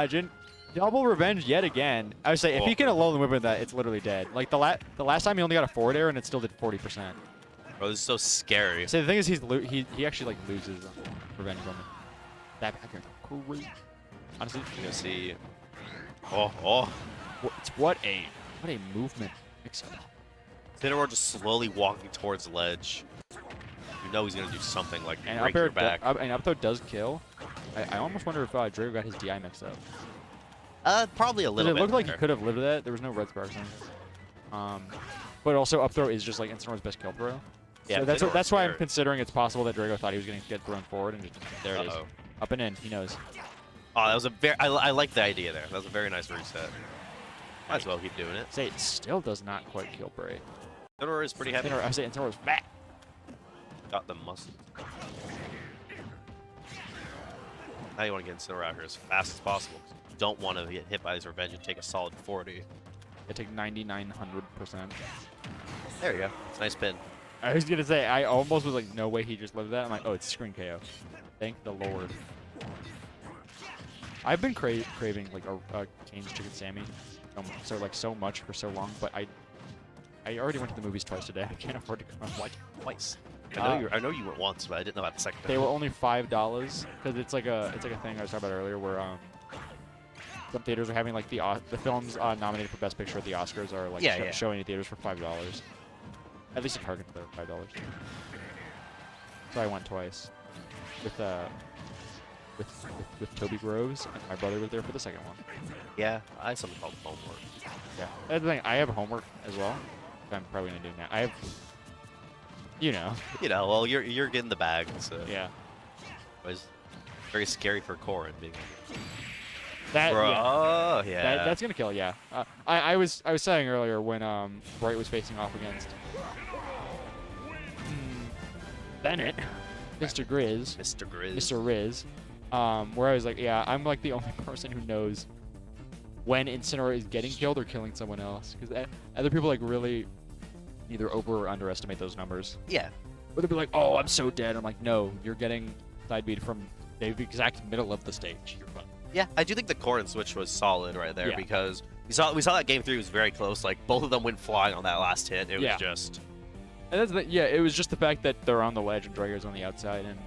Jin, double revenge yet again. I would say if he can alone whip with that, it's literally dead. Like the last time he only got a forward air and it still did 40%. Bro, this is so scary. So the thing is, he actually like loses revenge from it. That back air, great. Honestly, You know, see. Oh. what a movement. Incineroar just slowly walking towards the ledge. You know he's gonna do something like And break up air, your back. and up throw does kill. I almost wonder if Drago got his DI mixed up. Probably a 'Cause little it bit. looked like he there. could have lived that. There was no red sparks on it. But also up throw is just like Incineroar's best kill throw. Yeah, so that's Incineroar's that's why I'm scary. considering it's possible that Drago thought he was going to get thrown forward, and just, there it is. Uh-oh. Up and in. He knows. Oh, that was a very. I like the idea there. That was a very nice reset. Might as well keep doing it. Say it still does not quite kill Bray. Incineroar is pretty heavy. I say Incineroar's fat. Got the muscle. Now you want to get Incineroar out here as fast as possible. You don't want to get hit by his revenge and take a solid 40. I take 9,900%. There you go. It's a nice pin. I was gonna say I almost was like, no way he just lived that. I'm like, oh, it's screen KO. Thank the Lord. I've been craving like a Cane's Chicken Sammy, so much for so long, but I already went to the movies twice today. I can't afford to come. Like twice. I know you went once, but I didn't know about the second They time. were only $5 because it's like a thing I was talking about earlier where some theaters are having like the films nominated for Best Picture at the Oscars are like showing in theaters for $5. At least in Target they're $5. So I went twice with Toby Groves, and my brother was there for the second one. Yeah, I have something called homework. Yeah, that's the thing. I have homework as well. I'm probably gonna do now. I have, you know. You know, well, you're getting the bag, so Yeah. it was very scary for Corin being. That. Bro, Yeah. oh yeah. That's gonna kill. Yeah. I was saying earlier when Bright was facing off against Bennett, Mr. Grizz, Mr. Grizz. Mr. Riz, where I was like, yeah, I'm like the only person who knows when Incineroar is getting killed or killing someone else, because other people like really either over or underestimate those numbers. Yeah. Or they'll be like, oh, I'm so dead. I'm like, no, you're getting side beat from the exact middle of the stage. You're fine. Yeah, I do think the Corin switch was solid right there Yeah. because we saw that game 3 was very close. Like both of them went flying on that last hit. It Yeah. was just. And that's it was just the fact that they're on the ledge and Drago's on the outside, and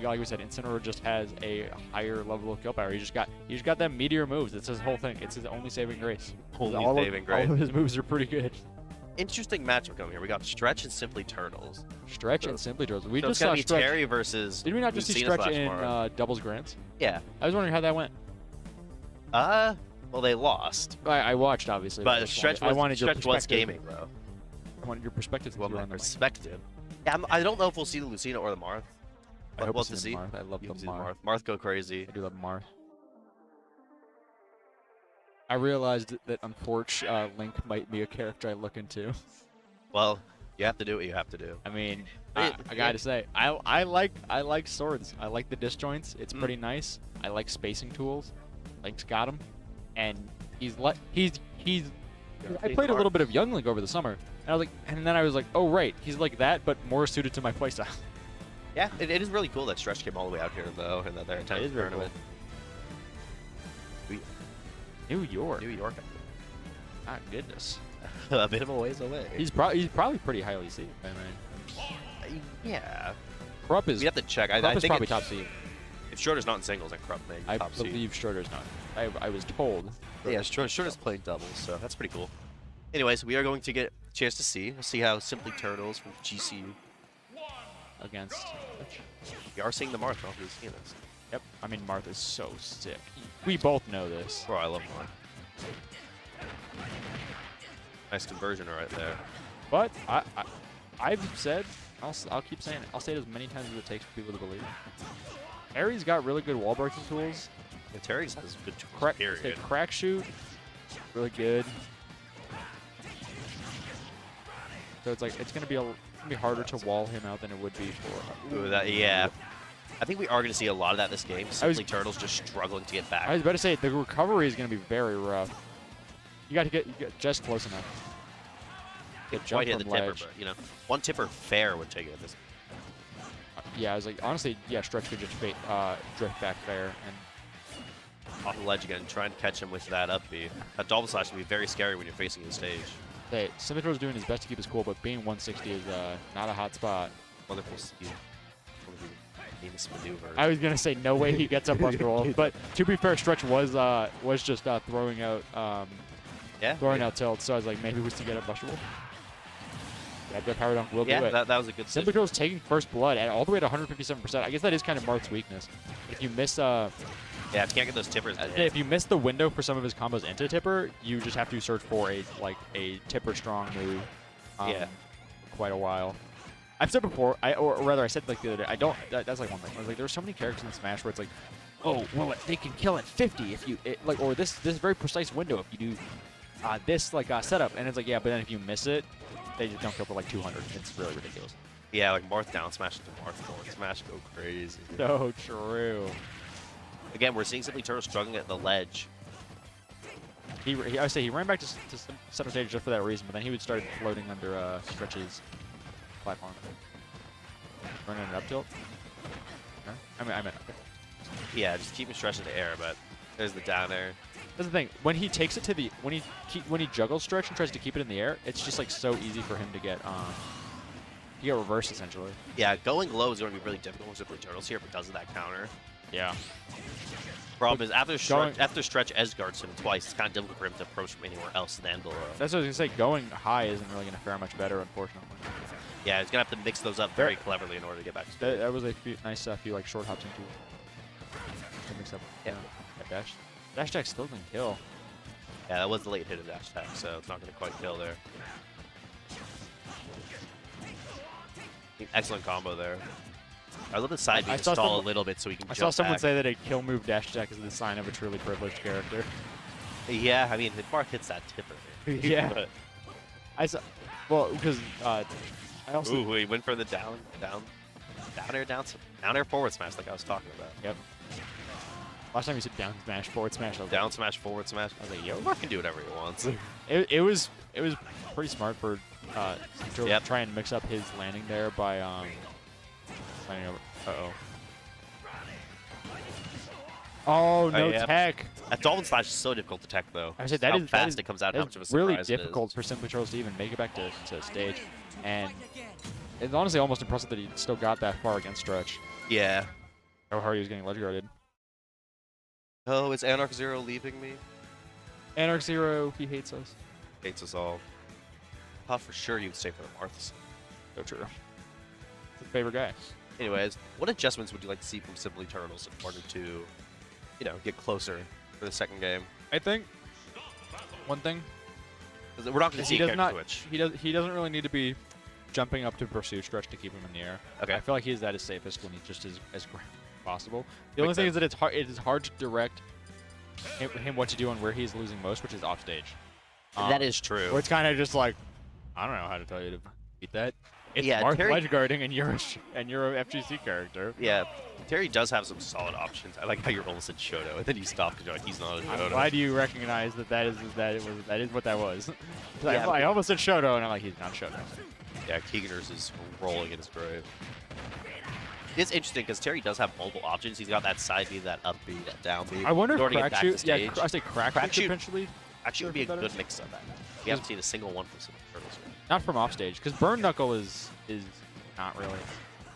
like we said, Incineroar just has a higher level of kill power. He just got that meteor moves. That's his whole thing. It's his only saving grace. Only all saving grace. All of his moves are pretty good. Interesting matchup coming here. We got Stretch and Simply Turtles. Stretch So- and Simply Turtles. We So just it's gonna saw be Stretch. Terry versus. Did we not just see Lucina Stretch slash in Mara. doubles grants? Yeah. I was wondering how that went. Well, they lost. I watched obviously. But just Stretch wanted- was, I wanted your Stretch was perspective. gaming, though. I wanted your perspective. Well, since you were my on the mic. perspective. Yeah, I don't know if we'll see the Lucina or the Marth. I But hope we'll it's have to in see. Marth. I love You the can see Marth. Marth go crazy. I do love Marth. I realized that unfortunately Link might be a character I look into. Well, you have to do what you have to do. I mean, Hey, I gotta say, I like swords. I like the disjoints. It's pretty nice. I like spacing tools. Link's got them, and he's. I played a little bit of Young Link over the summer, and I was like, and then I was like, oh right, he's like that, but more suited to my playstyle. Yeah, it is really cool that Stretch came all the way out here, though, and that they're attending is the very tournament. New York. New York. Ah, goodness. A bit of a ways away. He's probably pretty highly seeded. I mean, Yeah. Krupp is. We have to check. I Krupp is think probably top seed. if Schroeder's not in singles, then Krupp may I top seed. believe Schroeder's not. I was told. Yeah, Schroeder's playing doubles, so that's pretty cool. Anyways, we are going to get a chance to see. We'll see how Simply Turtles from GCU. Against. We are seeing the Marth. Oh, we've seen this. Yep. I mean, Martha's so sick. We both know this. Bro, I love Marth. Nice conversion right there. But I've said, I'll keep saying it. I'll say it as many times as it takes for people to believe it. Harry's got really good wall breaking tools. And Terry's has good Crack, period. crack shoot, really good. So it's like it's gonna be harder to wall him out than it would be for. Ooh, yeah. I think we are going to see a lot of that this game. Simply Turtles just struggling to get back. I was about to say the recovery is gonna be very rough. You got to get just close enough. Good jump Quite hit the from tipper, ledge. but, you know, one tipper fair would take it at this. Yeah, I was like, honestly, yeah, Stretch could just drift back there and. Off the ledge again, trying to catch him with that up B. That double slash can be very scary when you're facing the stage. Hey, Symmetro's doing his best to keep his cool, but being 160 is not a hot spot. Wonderful speed. One of the famous maneuvers. I was gonna say no way he gets up on roll, but to be fair, Stretch was just throwing out out tilt, so I was like maybe we should get a bushable. Yeah, the power dunk will do it. that was a good decision. Symmetro's taking first blood at all the way to 157%. I guess that is kind of Marth's weakness. If you miss Yeah, if you can't get those tippers to hit. if you miss the window for some of his combos into tipper, you just have to search for a tipper strong move. Yeah. For quite a while. I've said before, or rather I said like the other day, I don't, that's like one thing. I was like, there's so many characters in Smash where it's like, oh, well, they can kill at 50 if you, like, or this very precise window if you do this, like, setup. And it's like, yeah, but then if you miss it, they just don't kill for like 200. It's really ridiculous. Yeah, like Marth down smash into Marth forward smash go crazy. So true. Again, we're seeing Simply Turtle struggling at the ledge. I would say he ran back to center stage just for that reason, but then he would start floating under Stretch's platform. Running an up tilt? No? I meant okay. Yeah, just keeping Stretch in the air, but there's the down air. That's the thing. When he takes it to the when he juggles Stretch and tries to keep it in the air, it's just like so easy for him to get reversed essentially. Yeah, going low is going to be really difficult with Simply Turtles here because of that counter. Yeah. Problem is after Stretch edgeguards him twice, it's kind of difficult for him to approach from anywhere else than below. That's what I was gonna say. Going high isn't really gonna fare much better, unfortunately. Yeah, he's gonna have to mix those up very cleverly in order to get back to stage. That was a nice few like short hops into to mix up. Yeah. Dash attack still didn't kill. Yeah, that was the late hit of dash attack, so it's not gonna quite kill there. Excellent combo there. I let the side beat stall a little bit so he can jump I saw someone back. say that a kill move dash attack is the sign of a truly privileged character. Yeah, I mean, Marth hits that tipper. Yeah. But, I saw, well, because I also. ooh, he went for the down air forward smash like I was talking about. Yep. Last time you said down smash, forward smash. I was Down smash, forward smash. I was like, yo. Marth can do whatever he wants. It was pretty smart for to Yep. try and mix up his landing there by landing over. Oh no yeah. tech. That Dolphin Slash is so difficult to tech though. I said How that is fast it comes out, how much of a really surprise it is. difficult for Simply Turtles to even make it back to stage, and it's honestly almost impressive that he still got that far against Stretch. Yeah. How hard he was getting ledge guarded. Oh, is Anarch Zero leaving me? Anarch Zero, he hates us. Hates us all. Thought for sure you'd stay for the Marths. So true. His favorite guy. Anyways, what adjustments would you like to see from Simply Turtles in order to, you know, get closer for the second game? I think one thing 'Cause we're not going to see a character switch. he doesn't really need to be jumping up to pursue Stretch to keep him in the air. Okay. I feel like he's at his safest when he just is as ground as possible. The Makes only thing sense. is that it is hard to direct him what to do and where he's losing most, which is off stage. That is true. Where it's kind of just like, I don't know how to tell you to beat that. It's Yeah, Marth Terry- ledge guarding and you're a FGC character. Yeah, Terry does have some solid options. I like how you're almost said Shoto, and then you stopped because you're like, he's not a I'm Shoto. glad you recognize that is what that was. 'Cause Yeah, I almost said Shoto and I'm like, he's not Shoto. Yeah, Keeganers is rolling in his grave. It's interesting because Terry does have multiple options. He's got that side B, that up B, that down B. I wonder in order if to get back crack to shoot. Yeah, stage. I say crack Crack shoot shoot potentially. actually would be a better. good mix of that. We haven't seen a single one from Simply Turtles yet. Not from off stage, because Burn Knuckle is not really.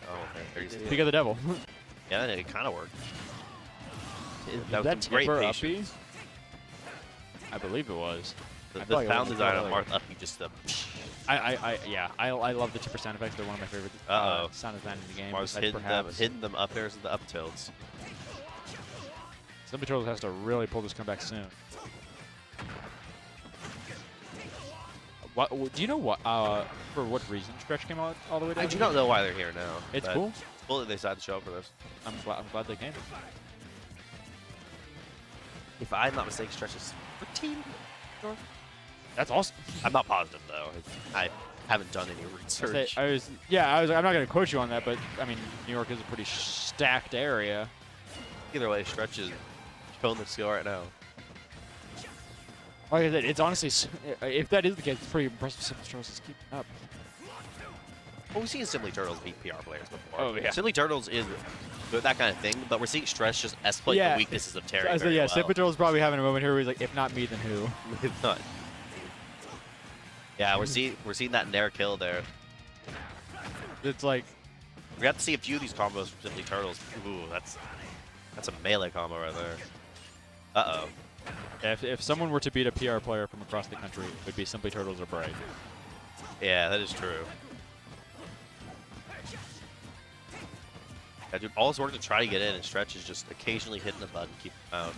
Oh, okay. There you see Speak it. of the devil. Yeah, it kind of worked. That was some great tipper patience. uppy? I believe it was. The I feel like it sound was design of earlier. Marth up, you just I love the tipper sound effects. They're one of my favorite Uh-oh. sound design in the game. Marth's besides hitting them up airs and the up tilts. Simply Turtles has to really pull this comeback soon. What do you know? What for what reason Stretch came all the way down? I do not know why they're here now. It's but cool. It's cool that they decided to show up for this. I'm glad they came. If I'm not mistaken, Stretch is 13. That's awesome. I'm not positive though. I haven't done any research. I'm not gonna quote you on that, but I mean, New York is a pretty stacked area. Either way, Stretch is showing the skill right now. Like I said, it's honestly, if that is the case, it's pretty impressive. Simply Turtles is keeping up. Well, we've seen Simply Turtles beat PR players before. Oh, yeah. Simply Turtles is good, that kind of thing, but we're seeing Stretch just exploit Yeah. the weaknesses of Terry. So, very yeah, well. Simply Turtles probably having a moment here where he's like, if not me, then who? It's not. Yeah, we're seeing that Nair kill there. It's like, We got to see a few of these combos from Simply Turtles. Ooh, that's a melee combo right there. Uh-oh. if someone were to beat a PR player from across the country, it would be Simply Turtles or Bright. Yeah, that is true. Yeah, dude, all this work to try to get in, and Stretch is just occasionally hitting the button, keep him out.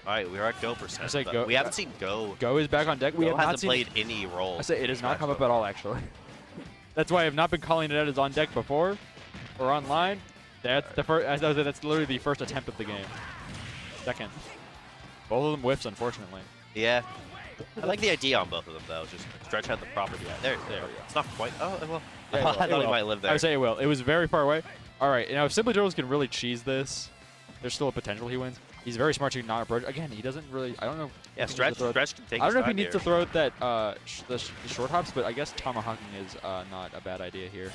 All right, we're at Go percent. I say but Go- we haven't seen Go. Go is back on deck. We Go have not hasn't seen. played any role. I say it has not Smash come up Bros. at all, actually. That's why I've not been calling it out as on deck before or online. That's the first. As I was saying, that's literally the first attempt of the game. Second. Both of them whiffs, unfortunately. Yeah. I like the idea on both of them, though. Just stretch out the property. There. we go. It's not quite. Oh, well. Yeah, it I will. thought It he will. might live there. I would say it will. It was very far away. All right, now if Simply Turtles can really cheese this, there's still a potential he wins. He's very smart to not approach. Again, he doesn't really. I don't know. Yeah, if he needs stretch. to throw- Stretch can take I his don't know if he time needs to here. throw that the short hops, but I guess tomahawking is not a bad idea here.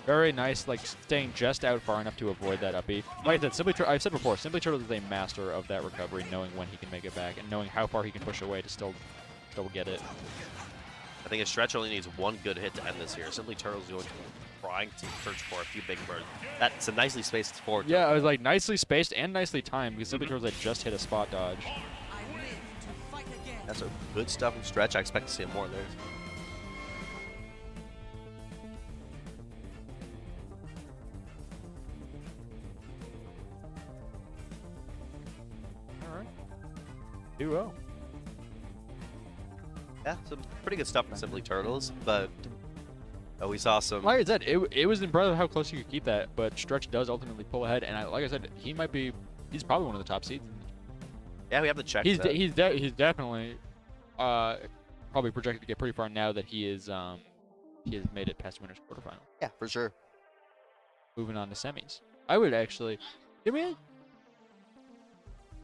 Very nice, like staying just out far enough to avoid that uppy. Like I said, I've said before, Simply Turtles is a master of that recovery, knowing when he can make it back and knowing how far he can push away to still get it. I think a stretch only needs one good hit to end this here. Simply Turtles is going to be trying to search for a few big birds. That's a nicely spaced forward. Yeah, I was like nicely spaced and nicely timed because Simply Turtles had just hit a spot dodge. That's a good stuff from stretch. I expect to see more there. All right. 2-0. Yeah, some pretty good stuff from Simply Turtles, but we saw some. Like I said, it was impressive how close you could keep that, but Stretch does ultimately pull ahead, and like I said, he's probably one of the top seeds. Yeah, we have to check. He's that. he's definitely probably projected to get pretty far now that he has made it past winners quarterfinal. Yeah, for sure. Moving on to semis. I would actually. Give me.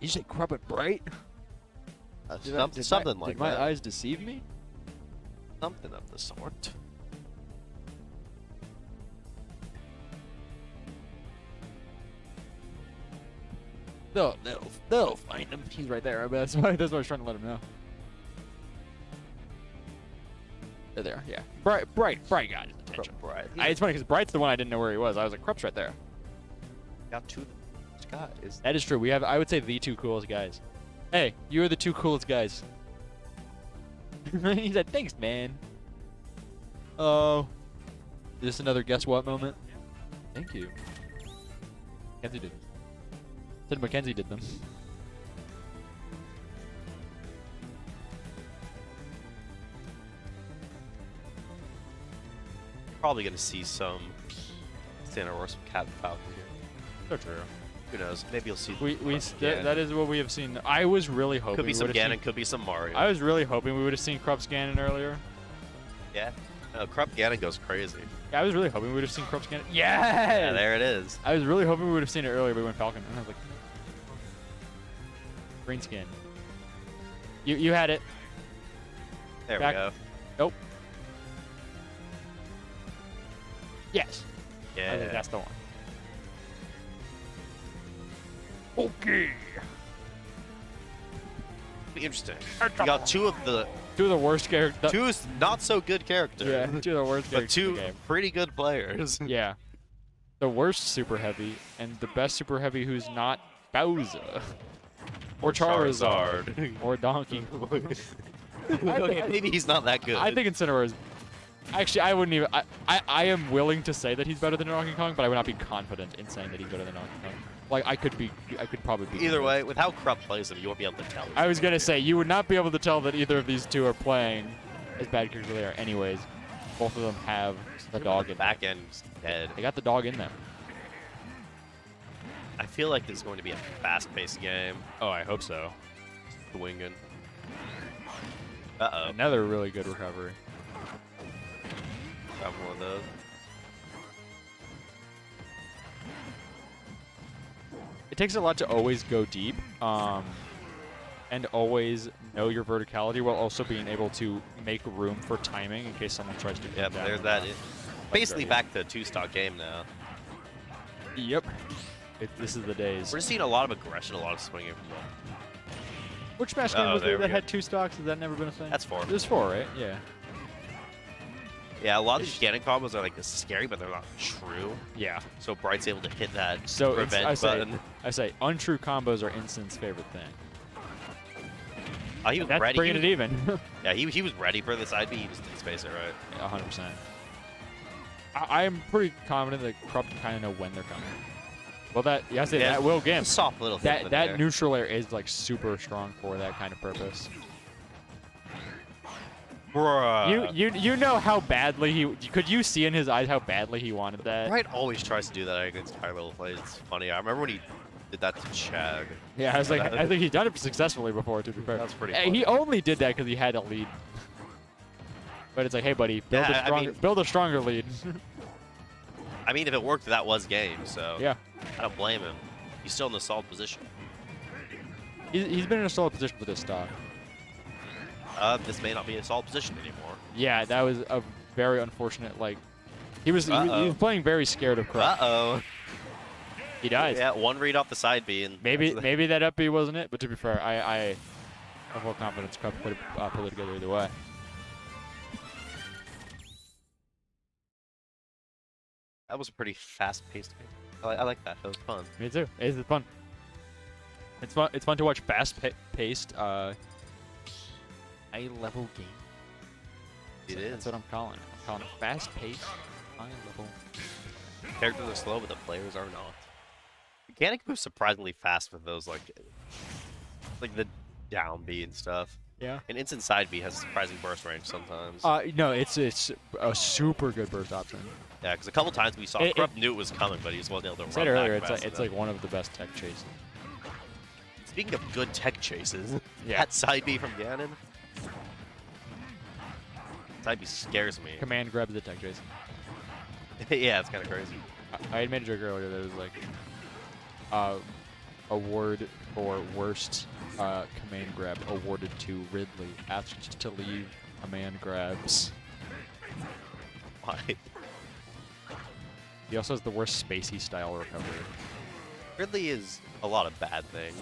You say Crub and Bright? Something like did my that. eyes deceive me? Something of the sort. They'll find him. He's right there. I bet that's why I was trying to let him know. There, yeah. Bright got his attention. Right. It's funny because Bright's the one I didn't know where he was. I was like, Crup's right there. Got two guys. That is true. We have, I would say, the two coolest guys. Hey, you are the two coolest guys. He said, thanks, man. Oh. Is this another guess what moment? Thank you. Mackenzie did them. Said Mackenzie did them. Probably gonna see some Santa or some Cat and Falcon here. So true. Who knows? Maybe you'll see. That is what we have seen. I was really hoping. Could be we some would've Ganon. seen- Could be some Mario. I was really hoping we would have seen Krupp's Ganon earlier. Yeah. Krupp Ganon goes crazy. I was really hoping we would have seen Krupp's Ganon. Yeah, Yes! there it is. I was really hoping we would have seen it earlier, but we went Falcon. And I was like, green skin. You had it. There Back- we go. Nope. Yes. I think Yeah. that's the one. Okay. Be interesting. You got two of the Two of the worst characters. two not so good characters. Yeah, two of the worst But characters in two the game. pretty good players. Yeah. The worst super heavy and the best super heavy who's not Bowser. Or Charizard. Or Donkey Kong. Okay, maybe he's not that good. I think Incineroar is. Actually, I wouldn't even. I am willing to say that he's better than Donkey Kong, but I would not be confident in saying that he's better than Donkey Kong. Like, I could probably be. Either way, with how Krupp plays him, you won't be able to tell. I was gonna say you would not be able to tell that either of these two are playing as bad characters as they are. Anyways, both of them have the dog in them. back end dead. They got the dog in them. I feel like this is going to be a fast-paced game. Oh, I hope so. Swinging. Uh-oh. Another really good recovery. Got one of those. It takes a lot to always go deep, and always know your verticality while also being able to make room for timing in case someone tries to. Yeah, come but down there's with that. Like Basically right back to a two-stock game now. Yep. This is the days. We're just seeing a lot of aggression, a lot of swinging from them. Which Smash game Uh-oh, was there there we that go. had two stocks? Has that never been a thing? That's 4. There's 4, right? Yeah. Yeah, a lot of these Ganon combos are like scary, but they're not true. Yeah. So Bright's able to hit that So it's, revenge button. I say untrue combos are Instin's favorite thing. Oh, he was That's ready. bringing it even. Yeah, he was ready for this IB. He just didn't space it right. 100%. I am pretty confident that Krupp can kind of know when they're coming. Well, that will It's a Gimp. soft little hit in That there. neutral air is like super strong for that kind of purpose. Bruh. You know how badly could you see in his eyes how badly he wanted that? Bright always tries to do that against high level plays. It's funny. I remember when he did that to Chag. Yeah, I was like, I think he's done it successfully before. To be fair, That's pretty Hey, funny. he only did that because he had a lead. But it's like, hey, buddy, build Yeah, a stronger, build a stronger lead. I mean, if it worked, that was game. So Yeah, I don't blame him. He's still in the solid position. he's been in a solid position for this stock. This may not be a solid position anymore. Yeah, that was a very unfortunate. Like, he was playing very scared of Krupp. Uh-oh. He dies. Yeah, one read off the side B. And Maybe that up B wasn't it. But to be fair, I have full confidence Krupp could have pulled it together either way. That was a pretty fast-paced game. I like that. That was fun. Me too. It's fun. It's fun. It's fun to watch fast-paced, high-level game. It is. That's what I'm calling it. I'm calling it fast-paced, high-level. Characters are slow, but the players are not. Mechanic moves surprisingly fast with those, like the down B and stuff. Yeah. And instant side B has a surprising burst range sometimes. No, it's a super good burst option. Yeah, because a couple times we saw Krupp knew it was coming, but he just wasn't able to I run said earlier, back it's like one of the best tech chases. Speaking of good tech chases, Yeah. that side B from Ganon. Side B scares me. Command grabs the tech chase. Yeah, it's kind of crazy. I had made a joke earlier that it was like award for worst command grab awarded to Ridley. Asked to leave command grabs. Why? He also has the worst spacey style recovery. Ridley is a lot of bad things.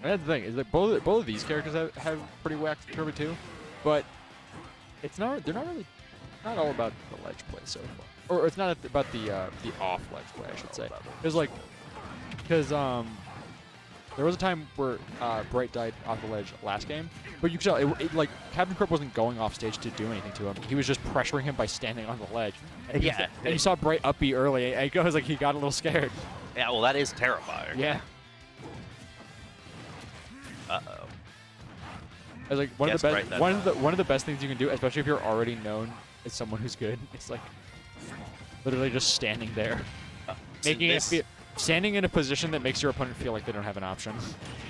And that's the thing is that both of these characters have pretty whack recovery too, but they're not really all about the ledge play so far, or it's not about the off ledge play I should say. Because there was a time where Bright died off the ledge last game, but you could tell like Captain Krupp wasn't going off stage to do anything to him. He was just pressuring him by standing on the ledge. And Yeah. and you saw Bright up B early, and it was like he got a little scared. Yeah, well, that is terrifying. Yeah. Uh-oh. I was like one Yes, of Bright the that best one of the best things you can do, especially if you're already known as someone who's good. It's like literally just standing there, making it feel. Standing in a position that makes your opponent feel like they don't have an option.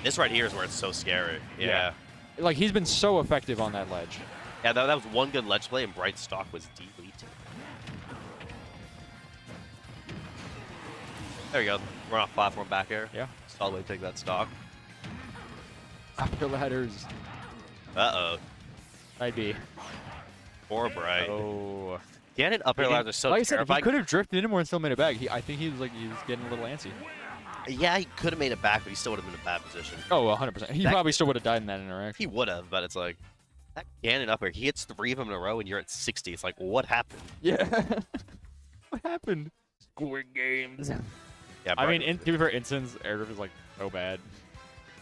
This right here is where it's so scary. Yeah. Like, he's been so effective on that ledge. Yeah, that was one good ledge play, and Bright's stock was delete. There you go. Run off platform back air. Yeah. Solid way to take that stock. Upper ladders. Uh-oh. I'd be. Poor Bright. Oh. Ganon up air ladders are so Like I said, if he terrifying. could have drifted into more and still made it back. I think he was getting a little antsy. Yeah, he could have made it back, but he still would have been in a bad position. Oh, 100%. He probably still would have died in that interaction. He would have, but it's like, that Ganon up air, he hits 3 of them in a row, and you're at 60. It's like, what happened? Yeah. What happened? Squid Games. Yeah, I Bright mean, to be fair, Instin's air drift is like so bad.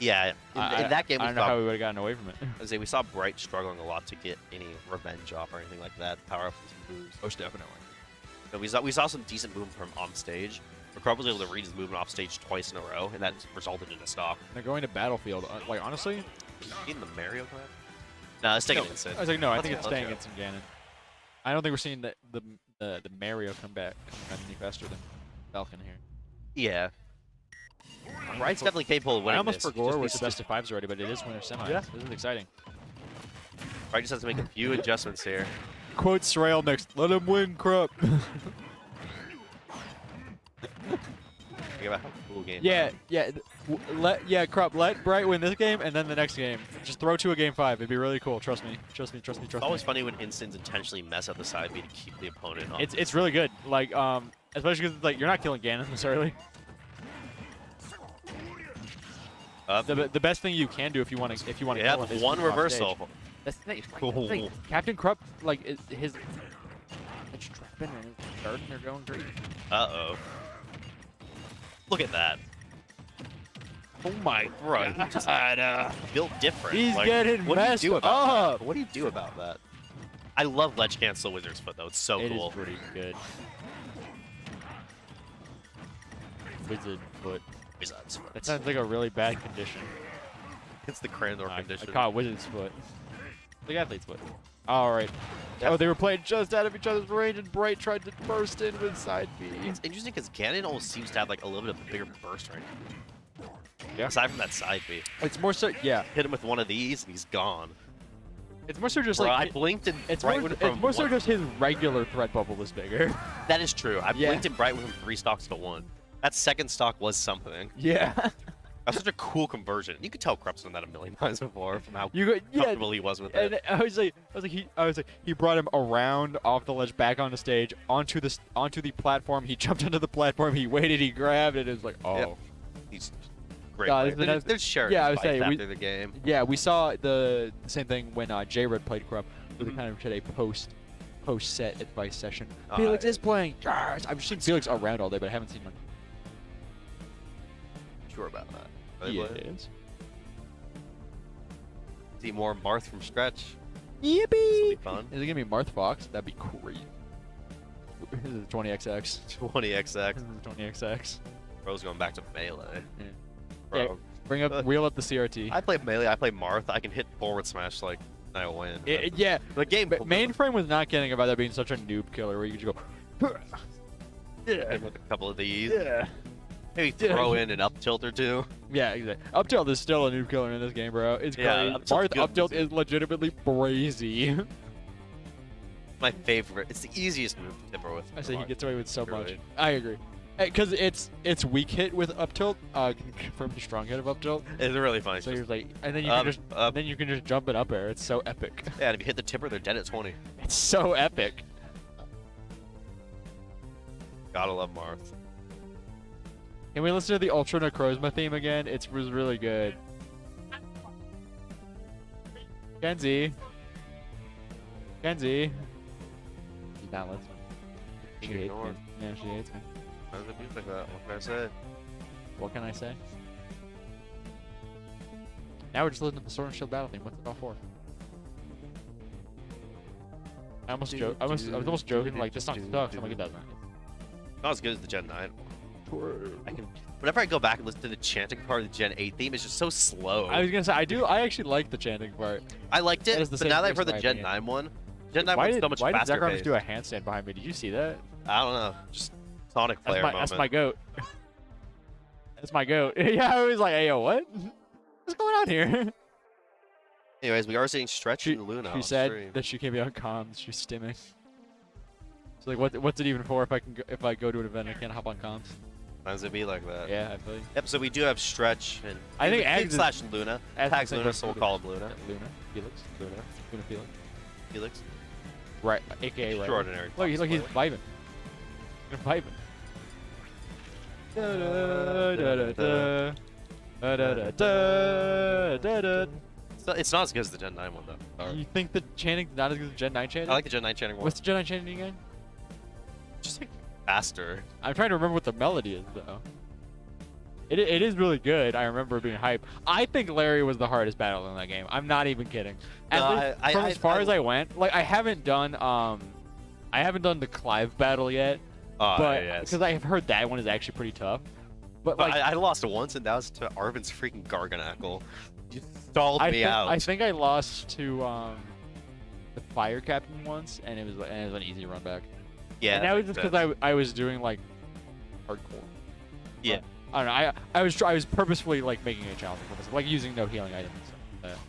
yeah, in that game, I we don't know saw, how we would have gotten away from it. I was saying, we saw Bright struggling a lot to get any revenge off or anything like that. Power up some moves. Most definitely. But we saw some decent movement from on stage. But Krupp was able to read his movement off stage twice in a row, and that resulted in a stock. They're going to Battlefield. Like, honestly, In the Mario Kart? No, it's taking instant. I was like, no, I Let's think go, it's let's staying go. Instant Ganon. I don't think we're seeing the Mario come back any faster than Falcon here. Yeah. Bright's definitely capable of I winning almost this. forgot Just we're needs to to best of fives already, but it is winner semis. Yeah. This is exciting. Bright just has to make a few adjustments here. Quote Srail next. Let him win, Krupp. Think about how cool game. Yeah, Krupp, let Bright win this game and then the next game. Just throw to a game 5. It'd be really cool. Trust me. Trust me. Trust me. It's Trust always me. funny when instants intentionally mess up the side B to keep the opponent on. It's really good. Like especially because like you're not killing Ganon this early. The best thing you can do if you want to yeah, kill him is one move off reversal. stage. That's the thing. That's the thing. Captain Krupp, like his trapping and his garden, they're going great. Uh-oh. Look at that. Oh my Bro, he just built different. He's Like, getting what do you messed do about up. that? What do you do about that? I love ledge cancel Wizard's Foot, though. It's so It cool. is pretty good. Wizard foot. Wizard's Foot. That sounds like a really bad condition. It's the Crandor I condition. caught Wizard's foot. The athlete split. All right. Yep. Oh, they were playing just out of each other's range, and Bright tried to burst in with side B. It's interesting because Ganon almost seems to have like a little bit of a bigger burst range. Yeah. Aside from that side B. It's more so, yeah. Hit him with one of these and he's gone. It's more so just Bro, like I blinked and it's Bright more, went it's from more so one- just his regular threat bubble is bigger. That is true. I Yeah. blinked and Bright went from 3 stocks to 1. That second stock was something. Yeah. That's such a cool conversion. You could tell Krupp's done that a million times before from how You go, yeah. comfortable he was with And it. I was like, he brought him around off the ledge, back on the stage, onto the platform. He jumped onto the platform. He waited. He grabbed it. It was like, oh. Yep. He's great. God, player. isn't that- There's shared yeah, I was fights saying, we- after the game. Yeah, we saw the same thing when J-Red played Krupp. We Mhm. kind of did a post-set advice session. Ah, Felix is playing. Yes! I've seen Felix around all day, but I haven't seen much. Sure about that. Are they He playing? is. See more Marth from stretch. Yippee! This'll be fun. Is it gonna be Marth Fox? That'd be great. This is 20XX. 20XX. This is 20XX. Bro's going back to melee. Yeah. Bro, Yeah, wheel up the CRT. I play melee. I play Marth. I can hit forward smash like and I'll win. Yeah, The game. but Mainframe was not kidding about that being such a noob killer where you could just go. Hit him with a couple of these. Yeah. Maybe throw in an up tilt or two. Yeah, exactly. Up tilt is still a noob killer in this game, bro. It's Yeah, crazy. up tilt's Marth good. up tilt is legitimately brazy. My favorite. It's the easiest move to timber with. I say he gets away with so much. Really. I agree. Because it's weak hit with up tilt, can confirm the strong hit of up tilt. It's really funny. So Just- you're like, and then you up, can just, up. then you can just jump it up air. It's so epic. Yeah, and if you hit the tipper, they're dead at 20. It's so epic. Gotta love Marth. Can we listen to the Ultra Necrozma theme again? It was really good. Kenzie. Kenzie. She's not listening. She She hates me. ignored. Yeah, she hates me. Why does it music like that? What can I say? What can I say? Now we're just listening to the Sword and Shield battle theme. What's it all for? I was almost joking like this song sucks. I'm like, it doesn't. Not as good as the Gen 9. Whenever I go back and listen to the chanting part of the Gen 8 theme, it's just so slow. I was gonna say I actually like the chanting part. I liked That it, is the but same now that I've heard reason the why I Gen hate it. 9 one, Gen 9 Why one's did so much why did faster Zacharias paced. do a handstand behind me? Did you see that? I don't know. Just Sonic player That's my moment. goat. That's my goat. Yeah, I was like, hey, yo, what? What's going on here? Anyways, we are seeing Stretch She, and Luna she on said stream. that she can't be on comms. She's stimming. She's like, what's it even for if I go to an event I can't hop on comms? Sometimes it be like that. Yeah, I feel you. Yep, so we do have Stretch and I think Pig Ags is- slash Luna. Ags Tags is Luna, so we'll call him Luna. Luna, Felix, Luna. Luna Felix. Felix. Right, AKA right. Extraordinary. Look, he's player. vibing. He's vibing. Da-da-da-da-da. Da-da-da-da-da-da. So it's not as good as the Gen 9 one, though. You think the chanting's not as good as the Gen 9 chanting? I like the Gen 9 chanting one. What's the Gen 9 chanting again? Just like faster. I'm trying to remember what the melody is, though. It is really good. I remember it being hype. I think Larry was the hardest battle in that game. I'm not even kidding. At No, least I- from I- as far I- as I went, like I haven't done the Clive battle yet, Oh, but yes. because I've heard that one is actually pretty tough. But But like I lost once, and that was to Arvin's freaking Garganackle. You stalled me out. I think I lost to the Fire Captain once, and it was an easy run back. yeah, and that was makes just sense. because I was doing like hardcore. Yeah. I don't know. I was purposefully like making it challenging for myself, like using no healing items and stuff like that.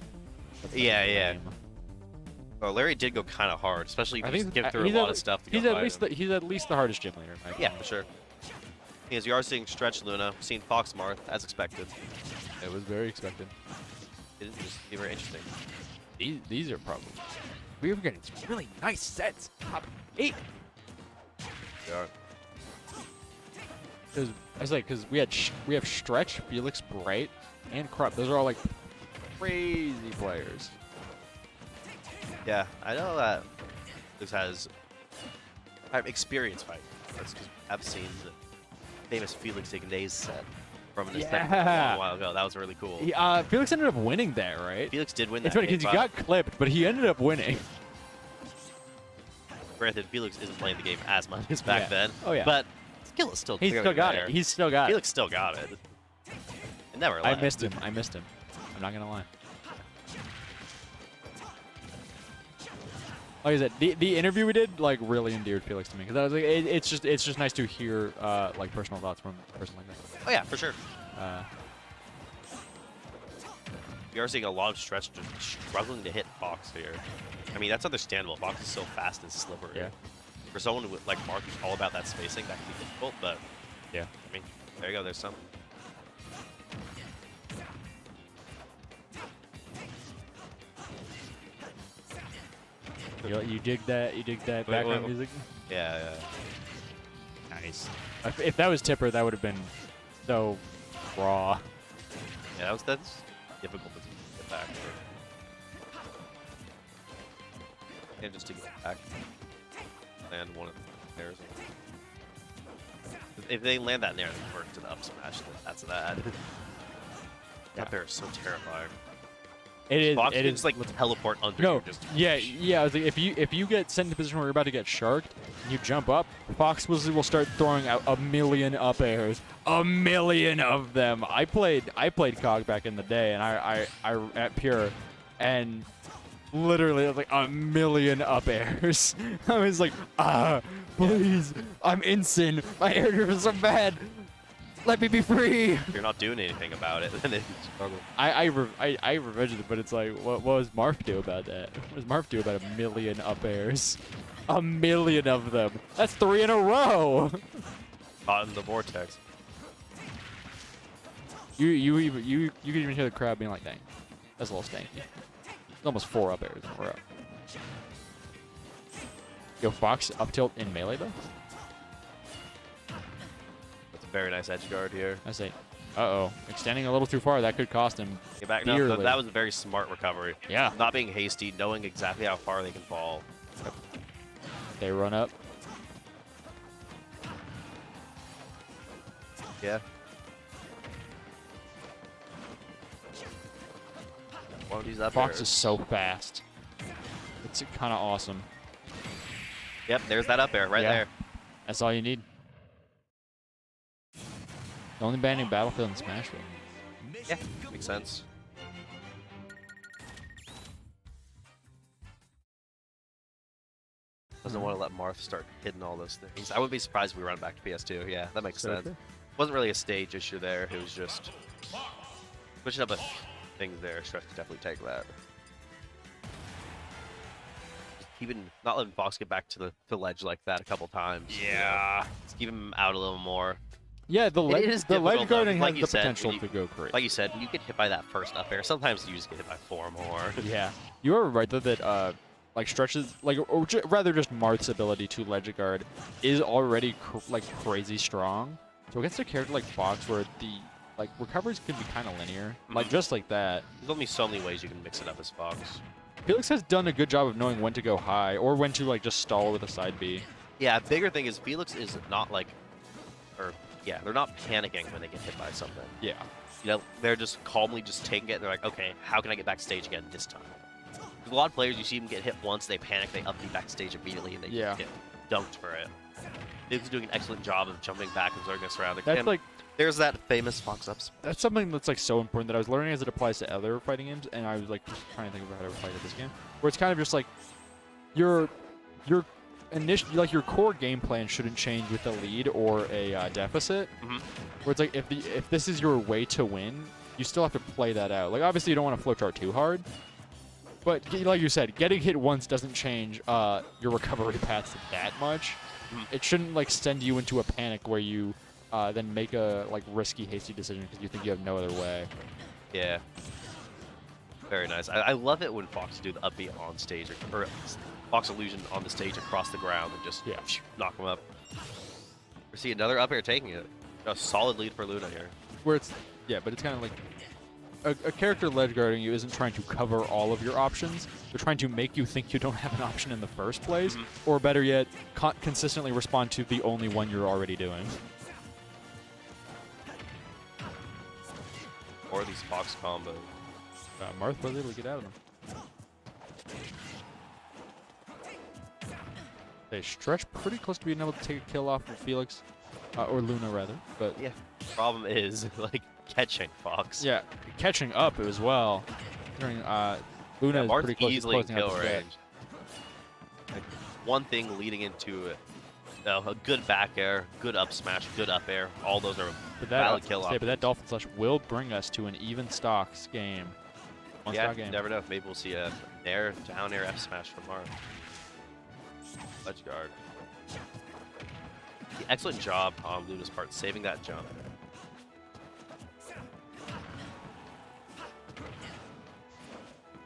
That's Yeah, not the yeah. game. Well, Larry did go kind of hard, especially if I you think just get through he's a lot at- of stuff to He's go at by least him. he's at least the hardest gym leader. In my Yeah, opinion. for sure. Because you are seeing Stretch Luna, seeing Fox Marth, as expected. It was very expected. It is just very interesting. These are probably we were getting some really nice sets. Top 8. They are. Because I was like, because we have Stretch, Felix, Bright, and Krupp. Those are all like crazy players. Yeah, I know that this has experience fight. That's because I've seen the famous Felix Ignace set from an aesthetic Yeah. a while ago. That was really cool. Felix ended up winning that, right? Felix did win It's that. funny because he game, got clipped, but he ended up winning. Granted, Felix isn't playing the game as much as back Yeah. then. Oh, yeah. But skill is still He's clearly still got there. it. He's still got Felix still got it. It never it. I left. missed him. I'm not gonna lie. Like I said, the interview we did like really endeared Felix to me because I was like, it's just nice to hear like personal thoughts from a person like that. Oh yeah, for sure. Uh, We are seeing a lot of stretch just struggling to hit Fox here. I mean, that's understandable. Fox is so fast and slippery. Yeah. For someone with, like Mark who's all about that spacing, that can be difficult, but yeah. I mean, there you go. There's some. You dig that? You dig that background music? Yeah, yeah. Nice. If that was Tipper, that would have been so raw. Yeah, that's difficult to get back. And just to get back. Land one of the pairs. If they land that nair and work to the up smash, then that's that. That pair is so terrifying. It is. Fox It can is. just like teleport under No. you. Just Yeah. I was like, if you get sent in a position where you're about to get sharked, and you jump up, Fox will start throwing out a million up airs, a million of them. I played COG back in the day, and I at Pure, and literally it was like a million up airs. I was like, please, I'm in sin. My air drift is so bad. Let me be free. you're not doing anything about it, then it struggle. I revenged it, but it's like, what does Marf do about that? What does Marf do about a million up airs? A million of them. That's 3 in a row. Caught in the vortex. You could even hear the crowd being like, dang, that's a little stanky. It's almost 4 up airs in a row. Yo, Fox up tilt in melee though. That's a very nice edge guard here. I say, uh-oh, extending a little too far. That could cost him. Get back. No, dearly. that was a very smart recovery. Yeah. Not being hasty, knowing exactly how far they can fall. They run up. Yeah. Won't use that Fox pair. is so fast. It's kind of awesome. Yep, there's that up air right Yeah. there. That's all you need. The only banning Battlefield and Smashville. Yeah, makes sense. Doesn't want to let Marth start hitting all those things. I wouldn't be surprised if we run back to PS2. Yeah, that makes sense. Wasn't really a stage issue there. It was just switching up a things there. Stretch could definitely take that. Just keeping, not letting Fox get back to the ledge like that a couple times. Yeah. Just keep him out a little more. Yeah, the It is ledge difficult, though, guarding like has you the said, potential when to go crazy. Like you said, when you get hit by that first up air, sometimes you just get hit by 4 more. Yeah, you are right though that like Stretch's or rather just Marth's ability to ledge guard is already like crazy strong. So against a character like Fox, where the like recoveries can be kind of linear, like just like that. There's only so many ways you can mix it up as Fox. Felix has done a good job of knowing when to go high or when to like just stall with a side B. Yeah, a bigger thing is Felix is not like, or yeah, they're not panicking when they get hit by something. Yeah. You know, they're just calmly just taking it. And they're like, okay, how can I get backstage again this time? There's a lot of players you see them get hit once, they panic, they up the backstage immediately, and they Yeah. get dunked for it. Felix is doing an excellent job of jumping back and throwing us around. That's And like there's that famous Fox ups. that's something that's like so important that I was learning as it applies to other fighting games, and I was like just trying to think about how to fight at this game, where it's kind of just like your initial like your core game plan shouldn't change with a lead or a deficit. Mhm. Where it's like if this is your way to win, you still have to play that out. Like obviously you don't want to flowchart too hard, but like you said, getting hit once doesn't change your recovery paths that much. It shouldn't like send you into a panic where you then make a like risky, hasty decision because you think you have no other way. Yeah. Very nice. I love it when Fox do the up B on stage, or Fox illusion on the stage across the ground and just knock him up. We see another up air taking it. A solid lead for Luna here. Where it's but it's kind of like a character ledge guarding you isn't trying to cover all of your options. They're trying to make you think you don't have an option in the first place, or better yet, consistently respond to the only one you're already doing. Or these Fox combos. Marth was able to get out of them. They stretch pretty close to being able to take a kill off of Felix, or Luna rather. But Yeah. Problem is, like, catching Fox. yeah, catching up as well. Luna is Marth's pretty close to easily in closing out kill the stat. range. one thing leading into a good back air, good up smash, good up air. All those are But valid kill but options. that Dolphin Slash will bring us to an even stocks game. One Yeah, stock you game. never know. Maybe we'll see a air, down air F smash from Mark. Ledge guard. Excellent job on Luna's part, saving that jump.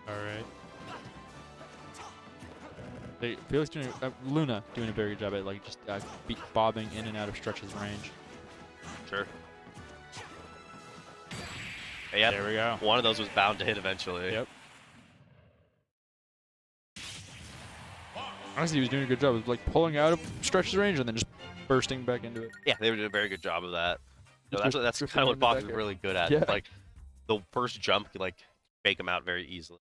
All right. Felix doing Luna doing a very good job at like just bobbing in and out of Stretch's range. Sure. Yeah, There we go. one of those was bound to hit eventually. Yep. Honestly, he was doing a good job of like pulling out of Stretch's range and then just bursting back into it. Yeah, they were doing a very good job of that. So Just that's drifting kind of what into Box back is air. really good at. Yeah. Like the first jump could like fake him out very easily.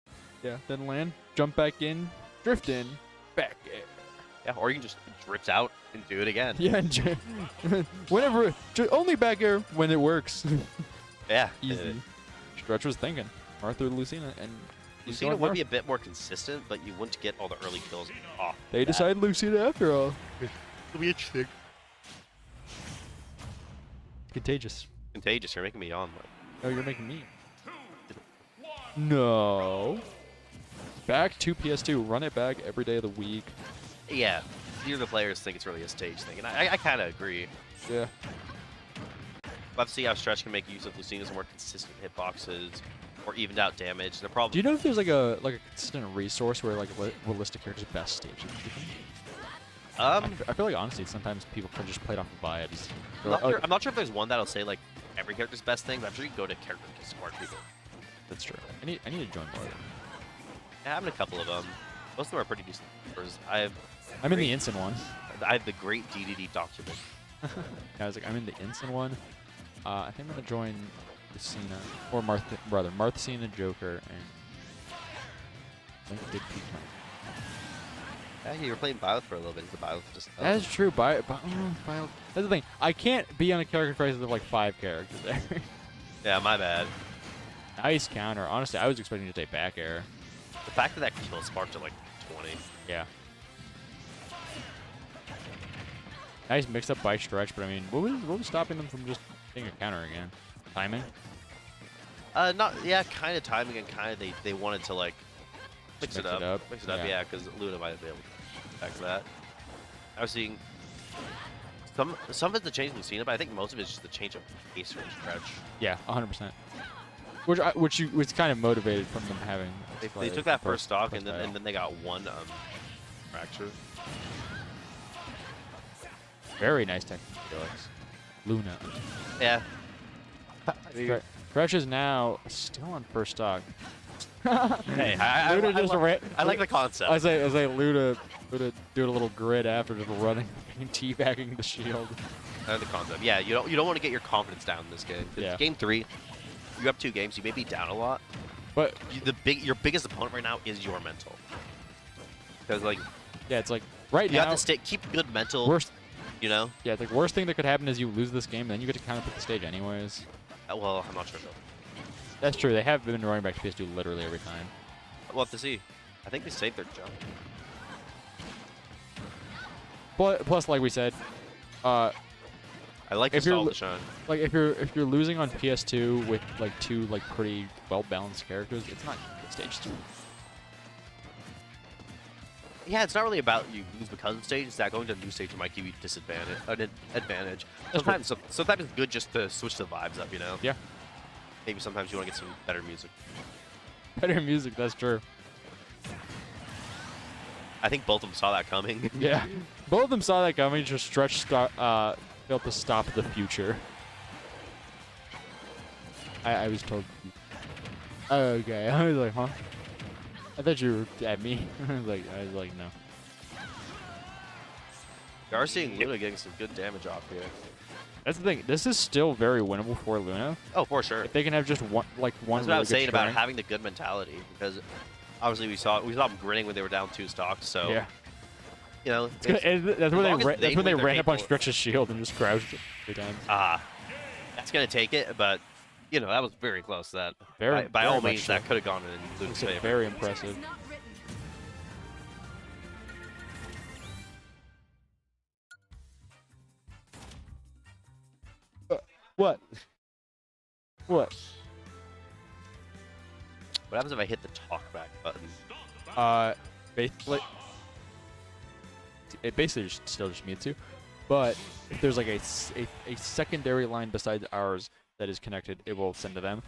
Yeah. Then land, jump back in, drift in, back air. Yeah, or you can just drift out and do it again. Yeah. Whenever, only back air when it works. Yeah. Easy. Stretch was thinking. Arthur, Lucina, and he's Lucina going would be Marth. a bit more consistent, but you wouldn't get all the early kills off. They that. decided Lucina after all. It'll be interesting. Contagious. Contagious, you're making me yawn. Oh, you're making me. No. Back to PS2. Run it back every day of the week. Yeah, either the players think it's really a stage thing, and I kind of agree. Yeah. Let's see how Stretch can make use of Lucina's more consistent hitboxes or evened out damage. They're probably Do you know if there's like a consistent resource where like realistic characters best stages? I feel like honestly sometimes people can just play it off of vibes. I'm not sure if there's one that'll say like every character's best thing, but I'm sure you can go to character Discord people. That's true. I need to join more of them. Yeah, I'm in a couple of them. Most of them are pretty decent. I'm in the instant one. I have the great DDD document. I was like, I'm in the instant one. I think I'm gonna join Lucina or Martha Cena, Joker, and Link did peak my. Yeah, you were playing Byleth for a little bit. The Byleth just. That is true. That's the thing. I can't be on a character prices of like 5 characters there. Yeah, my bad. Nice counter. Honestly, I was expecting to take back air. The fact that that kill sparked at like 20. Yeah. Nice mix up by Stretch, but I mean, what was stopping them from just taking a counter again? Timing? Kind of timing and kind of they wanted to like mix it up. Mix it up, Yeah. yeah, because Luna might have been able to back to that. I was seeing some of it's the change in Lucina, but I think most of it's just the change of pace from Stretch. Yeah, 100%. Which kind of motivated from them having. They took that first stock and then they got one fracture. Very nice technique, Felix. Luna. Yeah. Stretch is now still on first stock. Hey, I like the concept. I was like Luna doing a little grid after just running and teabagging the shield. I like the concept. Yeah, you don't want to get your confidence down in this game. 'Cause Yeah. Game 3, you have 2 games. You may be down a lot, But your biggest opponent right now is your mental. Because like yeah, it's like right you now have to keep good mental. worst. You know. Yeah, it's like worst thing that could happen is you lose this game, and then you get to kind of put the stage anyways. Well, I'm not sure though. That's true. They have been running back to PS2 literally every time. We'll have to see. I think they saved their jump. Plus, like we said, I like If the you're stall lo- to shine. like if you're losing on PS2 with like 2 like pretty well balanced characters, it's not good stage 2. Yeah, it's not really about you lose because of stage. It's that going to a new stage might give you an advantage. Sometimes it's good just to switch the vibes up. You know. Yeah. Maybe sometimes you want to get some better music. Better music, that's true. I think both of them saw that coming. Yeah. Both of them saw that coming. Just Stretch failed to stop the future. I was told. Okay. I was like, huh? I thought you were at me. I was like, no. You are seeing Luna getting some good damage off here. That's the thing. This is still very winnable for Luna. Oh, for sure. If they can have just one That's what I really was good saying about string. having the good mentality, because obviously we saw them grinning when they were down 2 stocks. So Yeah. you know, That's when as they long as ran, that's when they believe they're ran up on capable- Stretch's shield and just crouched every time. That's gonna take it, but you know that was very close. That Very, by very all much means so. that could have gone in Luna's It's favor. very impressive. What? What? What happens if I hit the talkback button? Basically, it basically still just mutes you, but if there's like a secondary line besides ours that is connected, it will send to them.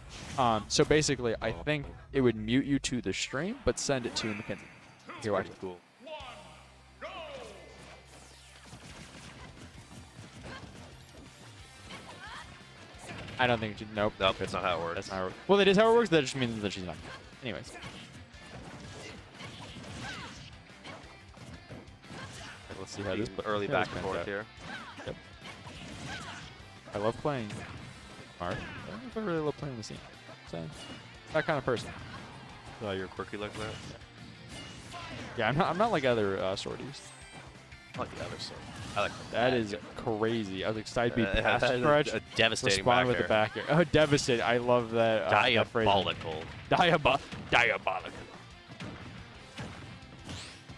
So basically, I think it would mute you to the stream, but send it to Mackenzie. Here, watch it. Cool. I don't think. Nope. Nope, that's not how it works. That's not how it works. Well, it is how it works. That just means that she's not. Anyways. Let's see how this Early how back this and pans forth out. here. Yep. I love playing Mark. I don't know if I really love playing the scene. So, that kind of person. Oh, you're quirky like that? Yeah, I'm not like other sorties. I like the other side. I like That is crazy. I was like side B pass that is stretch. a devastating Respond back with air. the back air. Oh, devastating. I love that. That phrasing. Diabolical. Diabolical.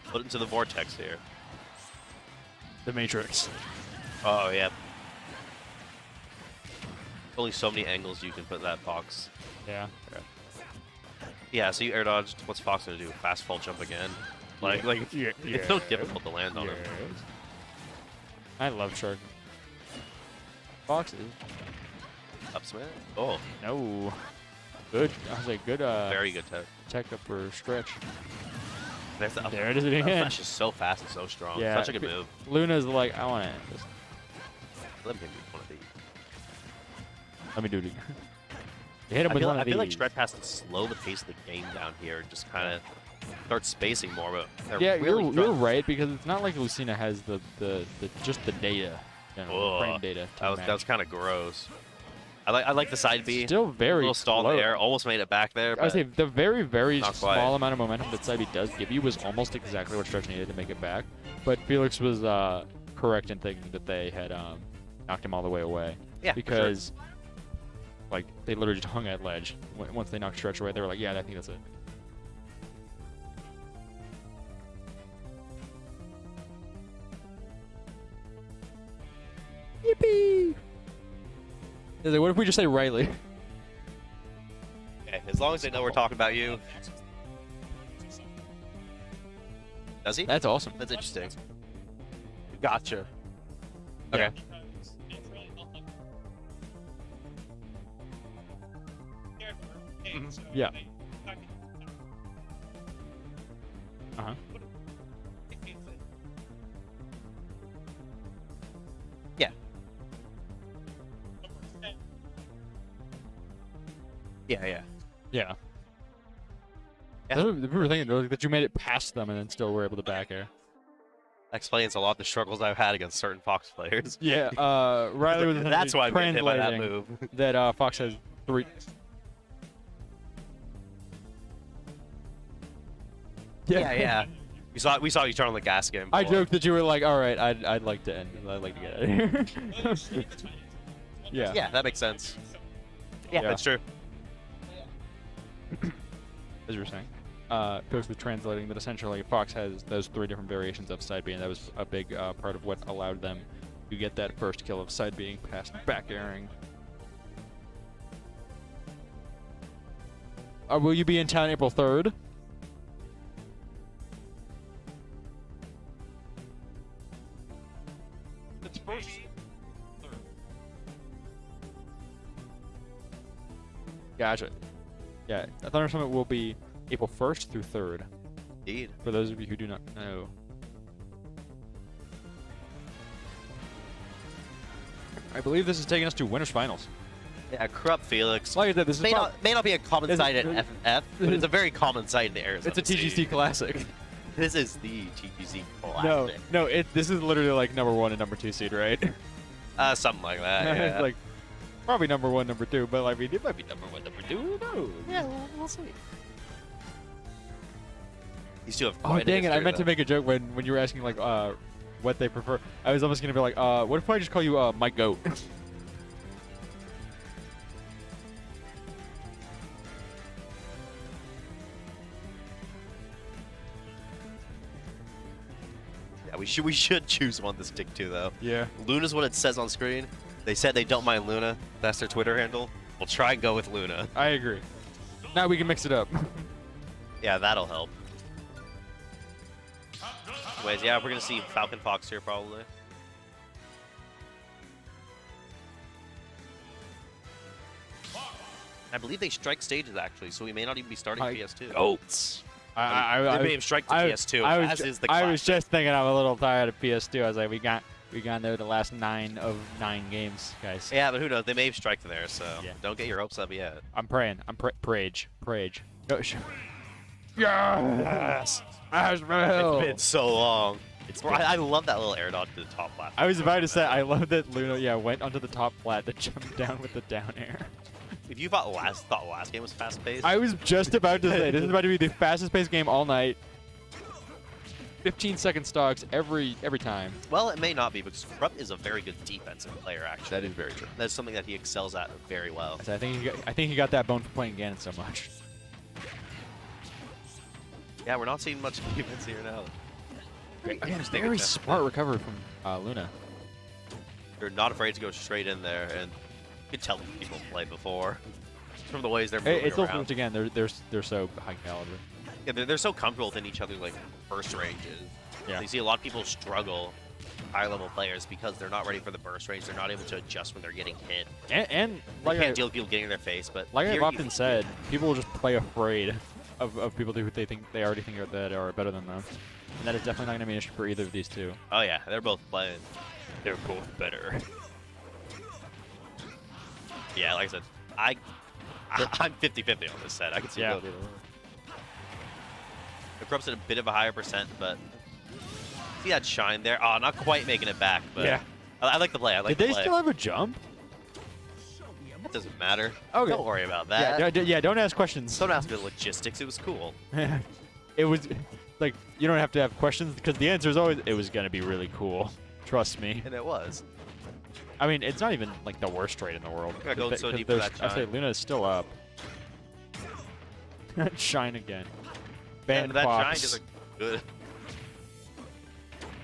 Put it into the vortex here. The Matrix. Oh, yeah. Only so many angles you can put in that box. Yeah. Yeah, so you air dodged. What's Fox gonna do? Fast fall jump again? It's so difficult to land on him. I love Shark. Foxes. Up smash? Oh, No. Good. I was like, good very good tech. tech up for stretch. There's the up There it is up again. smash is so fast and so strong. Yeah. Such a good move. Luna's like, I want to end this. Let me hit one of these. Let me do it again. You hit him I with feel, one I of feel like these. Stretch has to slow the pace of the game down here and just kind of start spacing more. But they're Yeah, really you're right, because it's not like Lucina has the just the data, you know, Ugh, frame data. To that was kind of gross. I like the side B. still very A little stalled close. there. Almost made it back there. I would But say the very Not small quite. amount of momentum that side B does give you was almost exactly what Stretch needed to make it back. But Felix was correct in thinking that they had knocked him all the way away. yeah, for sure. Because like they literally just hung at ledge. Once they knocked Stretch away, they were like, yeah, I think that's it. Yippee! Like, what if we just say Riley? Okay, as long as they know we're talking about you. Does he? That's awesome. That's interesting. Gotcha. Okay. Yeah. Uh-huh. Yeah. Yeah, yeah. Yeah. Yeah. That's what we were thinking, like, that you made it past them and then still were able to back air. That explains a lot of the struggles I've had against certain Fox players. Yeah, Riley was That's why I'm getting hit by that translating move. that Fox has 3. Yeah, yeah. We saw you turn on the gas game. I before. joked that you were like, all right, I'd like to end. I'd like to get out of here. Yeah. Yeah, that makes sense. Yeah, Yeah. that's true. As you were saying. Felix was translating that essentially Fox has those 3 different variations of side B, and that was a big part of what allowed them to get that first kill of side being past back airing. Will you be in town April 3rd? Gotcha. Yeah, Thunder Summit will be April 1st through 3rd, Indeed. for those of you who do not know. I believe this is taking us to Winners Finals. Yeah, Corrupt Felix. Like I said, this is May not be a common This is- sight at FF, but it's a very common sight in the Arizona it's a TGC scene. classic. This is the TGC No, classic. no, this is literally like number 1 and number 2 seed, right? Something like that. Yeah. Like probably number 1, number 2, but I mean it might be number 1, number 2. Who knows? yeah, we'll see. These two have Oh quite a dang it! I history, meant to though. make a joke when you were asking like what they prefer. I was almost gonna be like, what if I just call you my goat? Yeah, we should choose one to stick to though. Yeah. Luna's what it says on screen. They said they don't mind Luna. That's their Twitter handle. We'll try and go with Luna. I agree. Now we can mix it up. Yeah, that'll help. Anyways, yeah, we're gonna see Falcon Fox here probably. I believe they strike stages actually, so we may not even be starting PS2. Goats. They may have strike to PS2, as is the I classic. was just thinking I'm a little tired of PS2. I was like, we got there the last 9 of 9 games, guys. Yeah, but who knows? They may have strike there, so Yeah. don't get your hopes up yet. I'm praying. Prage. Go, yes. Asheville. It's been so long. It's Bro, I love that little air dodge to the top platform. I was about to say, I love that Luna, went onto the top flat, then jumped down with the down air. If you thought last game was fast paced, I was just about to say, this is about to be the fastest paced game all night. 15-second stocks every time. well, it may not be because Krupp is a very good defensive player. Actually, That is very true. that's something that he excels at very well. So I think he got that bone for playing Ganon so much. Yeah, we're not seeing much defense here now. Again, very smart recovery from Luna. They're not afraid to go straight in there, and you can tell people play before from the ways they're Hey, moving it's also around. again, they're so high caliber. Yeah, they're so comfortable within each other's like burst ranges. Yeah. You see a lot of people struggle, higher level players, because they're not ready for the burst range. They're not able to adjust when they're getting hit. And They like can't deal with people getting in their face. But Like here I've you- often said, people will just play afraid of people who they already think that are better than them, and that is definitely not going to be an issue for either of these two. Oh yeah, they're both playing. They're both better. Yeah, like I said, I'm 50-50 on this set. I can see Yeah. both. The Krupp's at a bit of a higher percent, but see that shine there. Oh, not quite making it back, but Yeah. I like the play. I like Did the they play. still have a jump? It doesn't matter. Okay. Don't worry about that. Yeah. Don't ask questions. Don't ask me the logistics. It was cool. It was like you don't have to have questions because the answer is always it was going to be really cool. Trust me. And it was. I mean, it's not even like the worst trade in the world. Yeah, going so 'cause deep for there's- that I say shine. Luna is still up. Shine again. Ban And that Fox. giant is a good.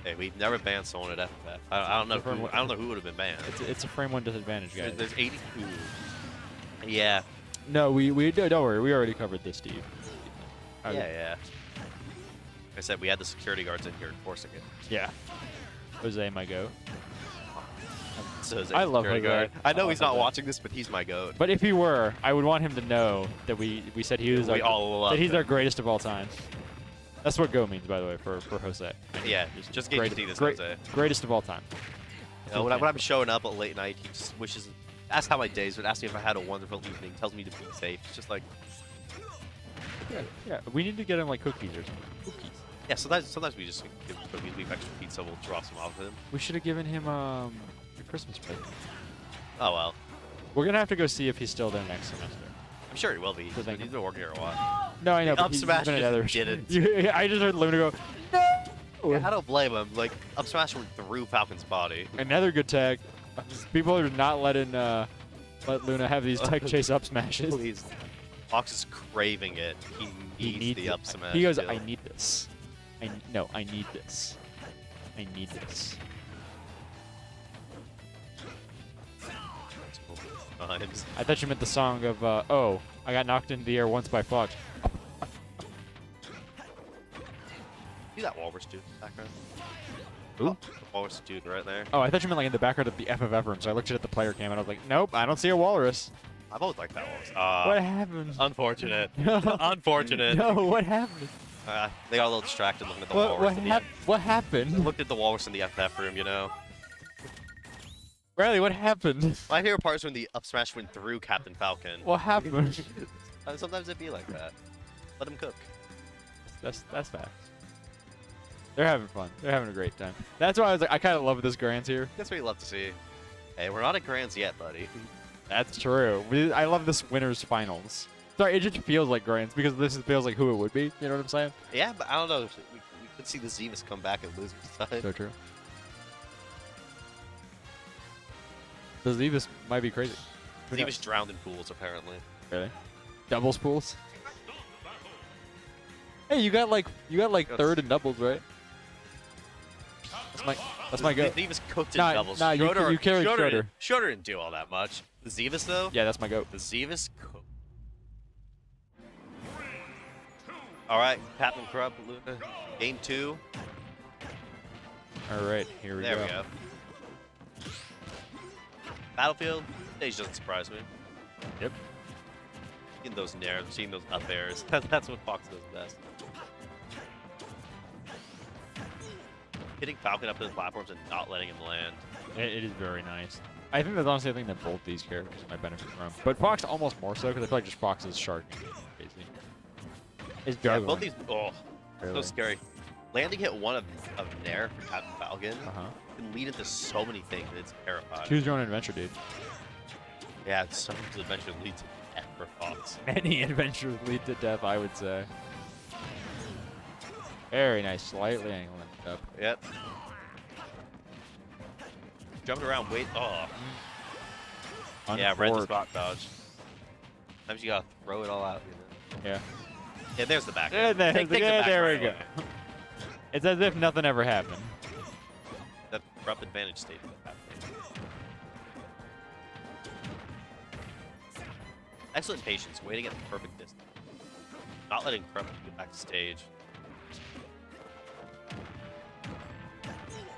Hey, we've never banned someone at FFF. I don't know. I don't know who would have been banned. It's a frame 1 disadvantage, guys. There's 80. Ooh. Yeah. No, we don't worry. We already covered this, Steve. Yeah. Like I said, we had the security guards in here enforcing it. Yeah. Jose, my goat. So Jose's I love security Jose. guard. I know I he's love not Jose. watching this, but he's my goat. But if he were, I would want him to know that we said he was We all love that he's him. our greatest of all time. That's what go means, by the way, for Jose. Yeah, just get to see this, Jose. Greatest of all time. You know, when I'm showing up at late night, he just wishes. That's how my days would. Ask me if I had a wonderful evening. Tells me to be safe. It's just like, Yeah, we need to get him like cookies or something. Cookies. yeah. Sometimes we just give him cookies, leave extra pizza. We'll drop some off of him. We should have given him a Christmas present. Oh well. We're gonna have to go see if he's still there next semester. I'm sure he will be. So thank He's you. been working here a while. No, I know. The but he's up smash been at just other. didn't. I just heard Luna go. No. Yeah, I don't blame him. Like up smash went through Falcon's body. Another good tag. People are not letting let Luna have these tech chase up smashes. Please. Fox is craving it. He needs the it. up smash. He goes, kill. I need this. I need this. I need this. Times. I thought you meant the song of oh, I got knocked into the air once by Fox. See that walrus dude in the background? Who? Oh, the walrus dude right there. Oh, I thought you meant like in the background of the FFF room. So I looked at the player cam and I was like, nope, I don't see a walrus. I've always liked that walrus. What happened? Unfortunate. No. Unfortunate. No, what happened? They got a little distracted looking at the What walrus. what happened? Looked at the walrus in the FF room, you know. Riley, what happened? My favorite part is when the up smash went through Captain Falcon. What happened? Sometimes it'd be like that. Let him cook. That's fast. They're having fun. They're having a great time. That's why I was like, I kind of love this Grants here. That's what you love to see. Hey, we're not at Grands yet, buddy. That's true. I love this winners finals. Sorry, it just feels like Grants because this feels like who it would be. You know what I'm saying? Yeah, but I don't know. We could see the Zemus come back and lose this time. So true. The Zevis might be crazy. Who knows? Zemus drowned in pools, apparently. Really? Doubles pools? Hey, you got like third in doubles, right? That's my go. Zivus cooked in Nah, doubles. nah, you carried Schroeder. Schroeder didn't do all that much. The Zivus, though? Yeah, that's my goat. The Zivus cooked. All right, Captain Corrupt, Luna. Game 2. All right, here we There go. we go. Battlefield, stage doesn't surprise me. Yep. Seeing those nairs, seeing those up airs. That's what Fox does best. Hitting Falcon up to the platforms and not letting him land. It is very nice. I think that's honestly the thing that both these characters might benefit from. But Fox almost more so, because I feel like just Fox's shark crazy. It's Yeah, juggling. both these. Oh, Really. so scary. Landing hit one of Nair for Captain Falcon Uh-huh. can lead into so many things. It's terrifying. Choose your own adventure, dude. Yeah, some adventure leads to death for Fox. Many adventures lead to death, I would say. Very nice, slightly angled up. Yep. Jumping around, wait. Oh. Yeah, read the Unforced. spot dodge. Sometimes you gotta throw it all out. You know? Yeah. Yeah, there's the back. Yeah, there, Take the back there right we go. away. It's as if nothing ever happened. That rough advantage state. Excellent patience, waiting at the perfect distance. Not letting Corrupt get back to stage.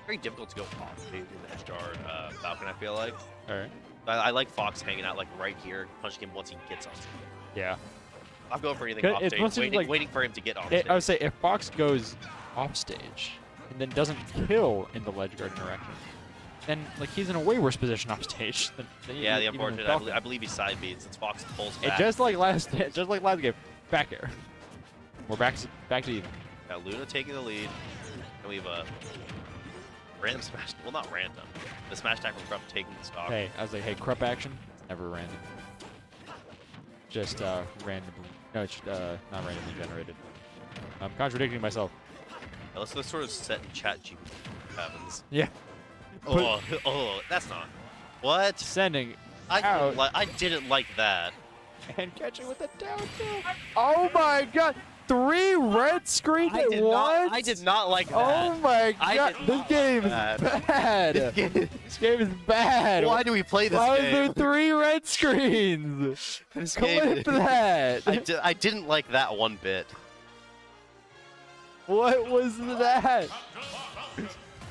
Very difficult to go off stage in the edge guard Falcon, I feel like. All right. I like Fox hanging out like right here, punching him once he gets on stage. Yeah. I'm going for anything Good, off it's stage, mostly waiting, like- waiting for him to get on I stage. would say if Fox goes off stage and then doesn't kill in the ledge guard interaction, then like he's in a way worse position off stage than Yeah, the even unfortunate. Falcon. I believe he side beats since Fox pulls It back. just like last game, back air. We're back to even. Got Luna taking the lead, and we have a random smash. Well, not random. The smash attack from Crump taking the stock. Hey, I was like, hey, Krupp action, it's never random. Just randomly. No, it's not randomly generated. I'm contradicting myself. Now, let's sort of set in chat GPT what happens. Yeah. Oh, that's not. What? Sending I didn't like that. and catching with a down tilt. Oh my god! 3 red screens I at did once? I did not like that. Oh my I god! did This not game is like bad. This game is bad. Why do we play this Why is game? there 3 red screens? This game- Clip that. I didn't like that one bit. What was that?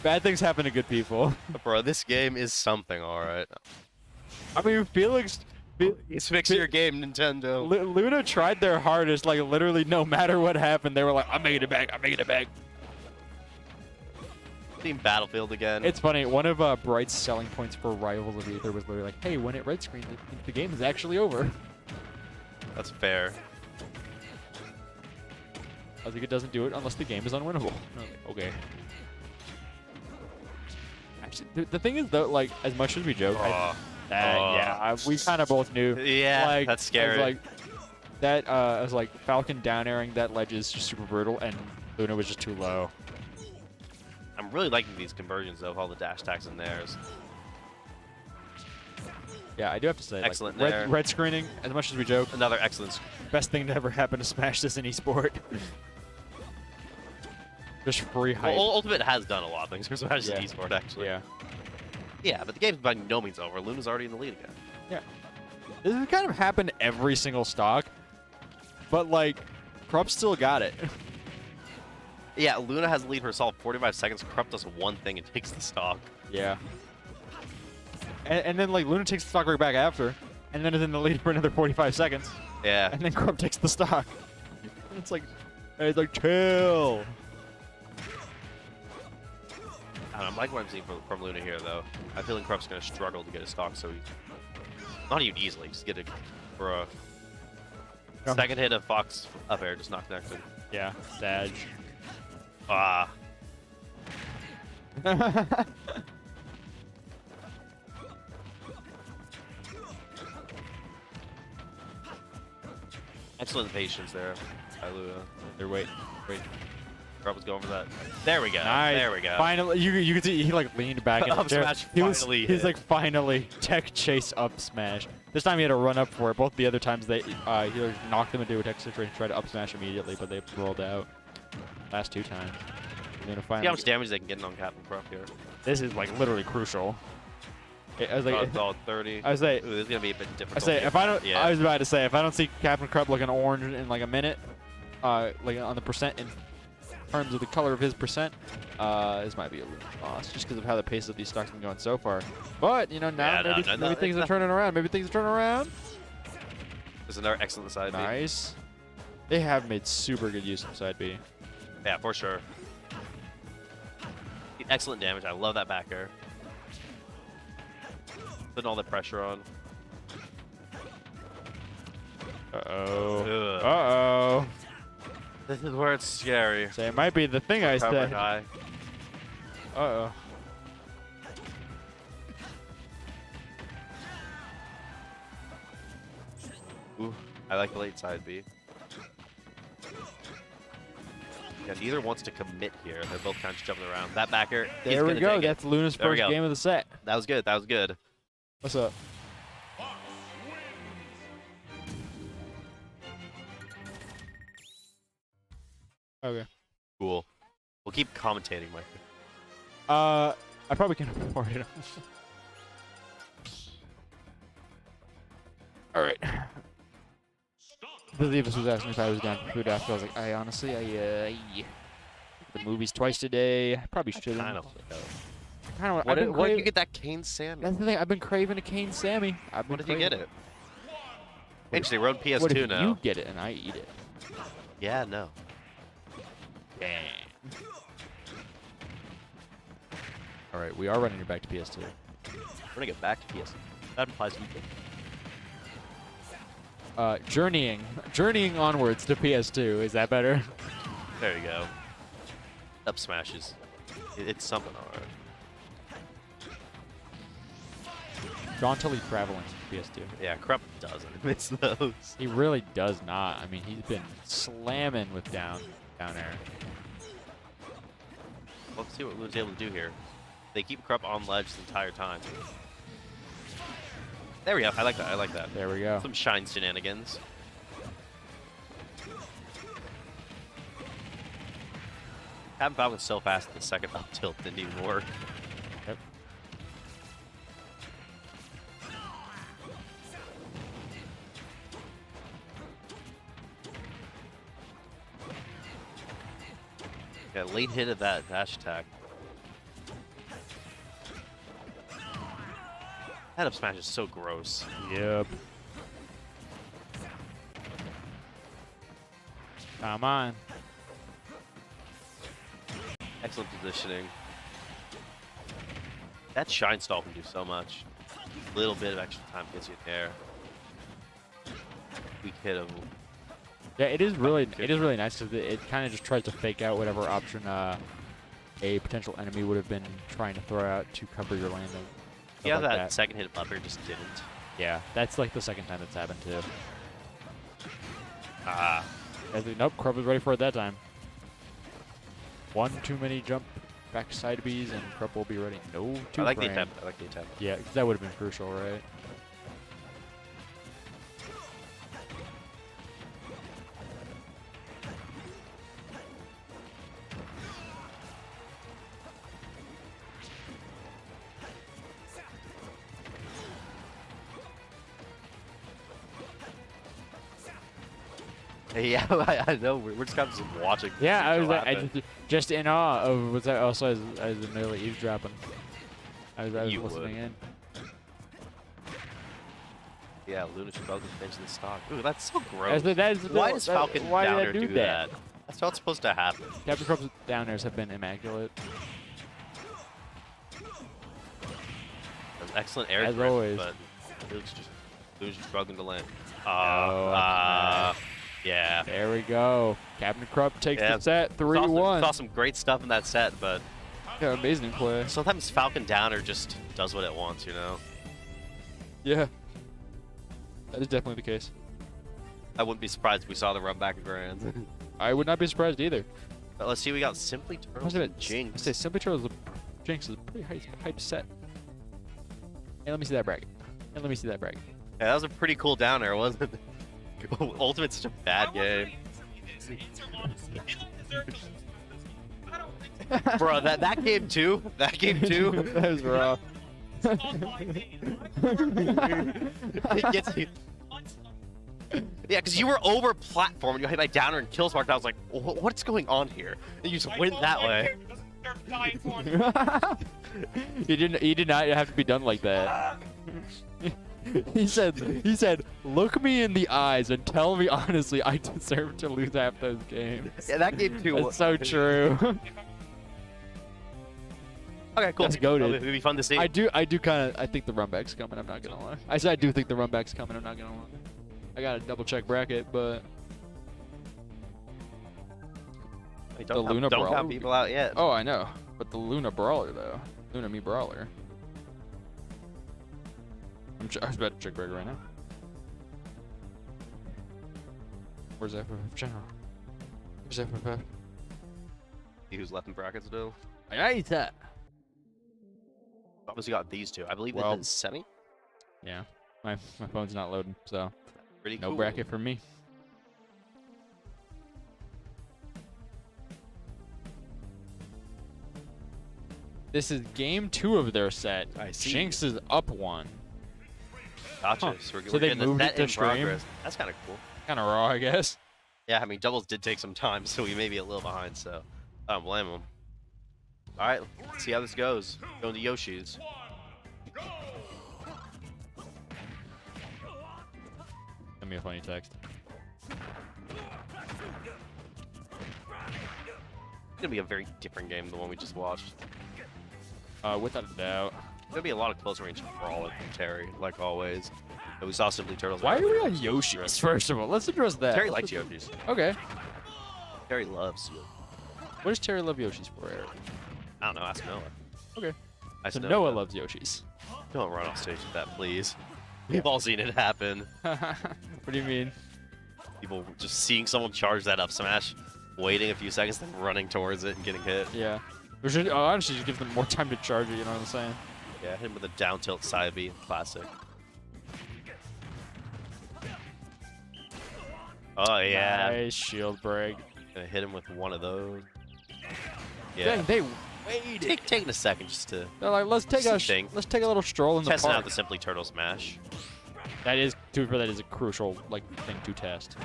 Bad things happen to good people. Bro, this game is something, alright. I mean, Felix. Fix your game, Nintendo. Luna tried their hardest, like literally no matter what happened, they were like, I'm making it back, I'm making it back. Team Battlefield again. It's funny, one of Bright's selling points for Rivals of Aether was literally like, hey, when it red screens, the game is actually over. That's fair. I was like, it doesn't do it unless the game is unwinnable. And I was like, okay. Actually, the thing is though, like, as much as we joke, we kind of both knew. Yeah, Like, that's scary. I was like, I was like, Falcon down airing that ledge is just super brutal, and Luna was just too low. I'm really liking these conversions though, of all the dash attacks in theirs. Yeah, I do have to say, Excellent like, there. red screening, as much as we joke, Another excellent. best thing to ever happen to Smash this in esport. Just free hype. Well, Ultimate has done a lot of things for Smash Yeah. Esport, actually. Yeah. Yeah, but the game's by no means over. Luna's already in the lead again. Yeah. This has kind of happened every single stock, but like, Krupp still got it. Yeah, Luna has the lead for a solid 45 seconds. Krupp does one thing and takes the stock. Yeah. And then like Luna takes the stock right back after, and then is in the lead for another 45 seconds, Yeah. and then Krupp takes the stock. And it's like chill. I'm liking what I'm seeing from Luna here, though. I feel like Krupp's going to struggle to get a stock, so he's not even easily. Just get it for a second hit of Fox up air, just not connected. Yeah, Sag. Ah. Excellent patience there by Luna. They're wait. Krupp was going for that. There we go. Nice. There we go. Finally, you could see he like leaned back in Up the chair. smash finally He's hit. like finally tech chase up smash. This time he had to run up for it. Both the other times they he knocked them into a tech situation, tried to up smash immediately, but they rolled out. Last 2 times. Luna See finally. how much damage they can get on Captain Crop here. This is like literally crucial. I was like, Oh, it's all 30. I was like, Ooh, this is gonna be a bit I difficult. say if I don't, Yeah. I was about to say if I don't see Captain Crab looking orange in like a minute, like on the percent in terms of the color of his percent, this might be a little loss just because of how the pace of these stocks been going so far. But you know now Yeah, maybe, no, maybe things are turning around. Maybe things are turning around. There's another excellent side B. Nice. They have made super good use of side B. Yeah, for sure. Excellent damage. I love that back air. Putting all the pressure on. Uh-oh. Ugh. Uh-oh. This is where it's scary. So it might be the thing I Cover said. guy. Uh-oh. Ooh, I like the late side B. Yeah, neither wants to commit here. They're both kind of jumping around. That backer. he's There we gonna go. take it. That's Luna's There we first go. game of the set. That was good. That was good. What's up? Okay. Cool. We'll keep commentating, Mike. I probably can afford it. All right. This was asking if I was down for food after. I was like, I honestly, the movies twice today. I probably shouldn't. Kind of. Kind of. What did you get that cane Sammy? That's the thing. I've been craving a cane Sammy. What did you get it? Interesting. We're on What PS2 if now. you get it and I eat it? Yeah, no. Dang. All right, we are running it back to PS2. We're gonna get back to PS2. That implies we can. Journeying onwards to PS2. Is that better? There you go. Up smashes. It's something alright. Jauntily traveling to PS2. Yeah, Krupp doesn't miss those. He really does not. I mean, he's been slamming with down air. Let's see what Luna's able to do here. They keep Krupp on ledge the entire time. There we go. I like that. I like that. There we go. Some shine shenanigans. Captain Falcon's so fast that the second up tilt didn't even work. Yep. Yeah, late hit of that dash attack. That up smash is so gross. Yep. Come on. Excellent positioning. That shine stall can do so much. Little bit of extra time gets you there. Weak hit of Yeah, it is really nice because it kind of just tries to fake out whatever option a potential enemy would have been trying to throw out to cover your landing. Stuff yeah, like that second hit of up air just didn't. Yeah, that's like the second time that's happened too. Ah. Nope, Krupp was ready for it that time. One too many jump backside Bs and Krupp will be ready. No two I like the frame. attempt. I like the attempt. Yeah, 'cause that would have been crucial, right? Yeah, I know. We're just kind of just watching. Yeah, I it was happen. just in awe of what's that also as nearly eavesdropping. I was You listening would. in. Yeah, Luna should both benching the stock. Ooh, that's so Why gross. Why does Falcon why did Downer I do do that? that? That's not supposed to happen. Captain Krupp's downers have been immaculate. An excellent air As grip, always. but Luna's just struggling to land. Oh, Yeah. There we go. Captain Krupp takes Yeah, the set, Saw 3-1. some great stuff in that set, but Yeah, amazing play. sometimes Falcon Downer just does what it wants, you know? Yeah. That is definitely the case. I wouldn't be surprised if we saw the run back grand. I would not be surprised either. But let's see, we got Simply Turtles Must have and been- Jinx. I say Simply Turtles Jinx is a pretty hype set. Hey, let me see that bracket. Hey, let me see that bracket. Yeah, that was a pretty cool downer, wasn't it? Ultimate's such a bad game. Bro, that game too. That game too. That was rough. It gets you. Yeah, because you were over platform and you hit my downer and kill spark. And I was like, what's going on here? And you just went that way. He did not have to be done like that. He said, look me in the eyes and tell me honestly I deserve to lose half those games. Yeah, that game too. That's so true. Okay, cool. That's goated. It'll be fun to see. I think the run back's coming, I'm not gonna lie. I said I do think the run back's coming, I'm not gonna lie. I gotta double check bracket, but Hey, the Luna don't Brawler. have people out yet. Oh, I know. But the Luna Brawler though. Luna Me Brawler. I was about to check bracket right now. Where's FFF General? Where's FFF? Who's left in brackets still? I ate that. Obviously got these two. I believe Well- it's semi. Yeah. My phone's not loading, so Pretty no cool. bracket for me. This is game 2 of their set. I see. Jinx is up 1. Gotcha. Huh. So we're So they getting a moved it set to in stream? progress. That's kind of cool. Kind of raw, I guess. Yeah, I mean, doubles did take some time, so we may be a little behind, so I don't blame them. All right, let's see how this goes. Going to Yoshi's. Send me a funny text. It's gonna be a very different game than the one we just watched. Without a doubt. It's gonna be a lot of close range brawling from Terry, like always. And we saw Simply Turtles. Why are we earlier. on Yoshi's, first of all? Let's address that. Terry likes Yoshi's. Okay. Terry loves you. What does Terry love Yoshi's for, Eric? I don't know. Ask Noah. Okay. Ask So Noah loves Yoshi's. Don't run off stage with that, please. We've all seen it happen. What do you mean? People just seeing someone charge that up smash, waiting a few seconds, then running towards it and getting hit. Yeah. We should honestly just give them more time to charge it, you know what I'm saying? Yeah, hit him with a down tilt side B, classic. Oh yeah, Nice shield break. gonna hit him with one of those. Dang, Yeah, they waited. taking a second just to They're like, let's take Think. let's take a little stroll in the test out park. the Simply Turtle smash. That is, to be fair, that is a crucial thing to test.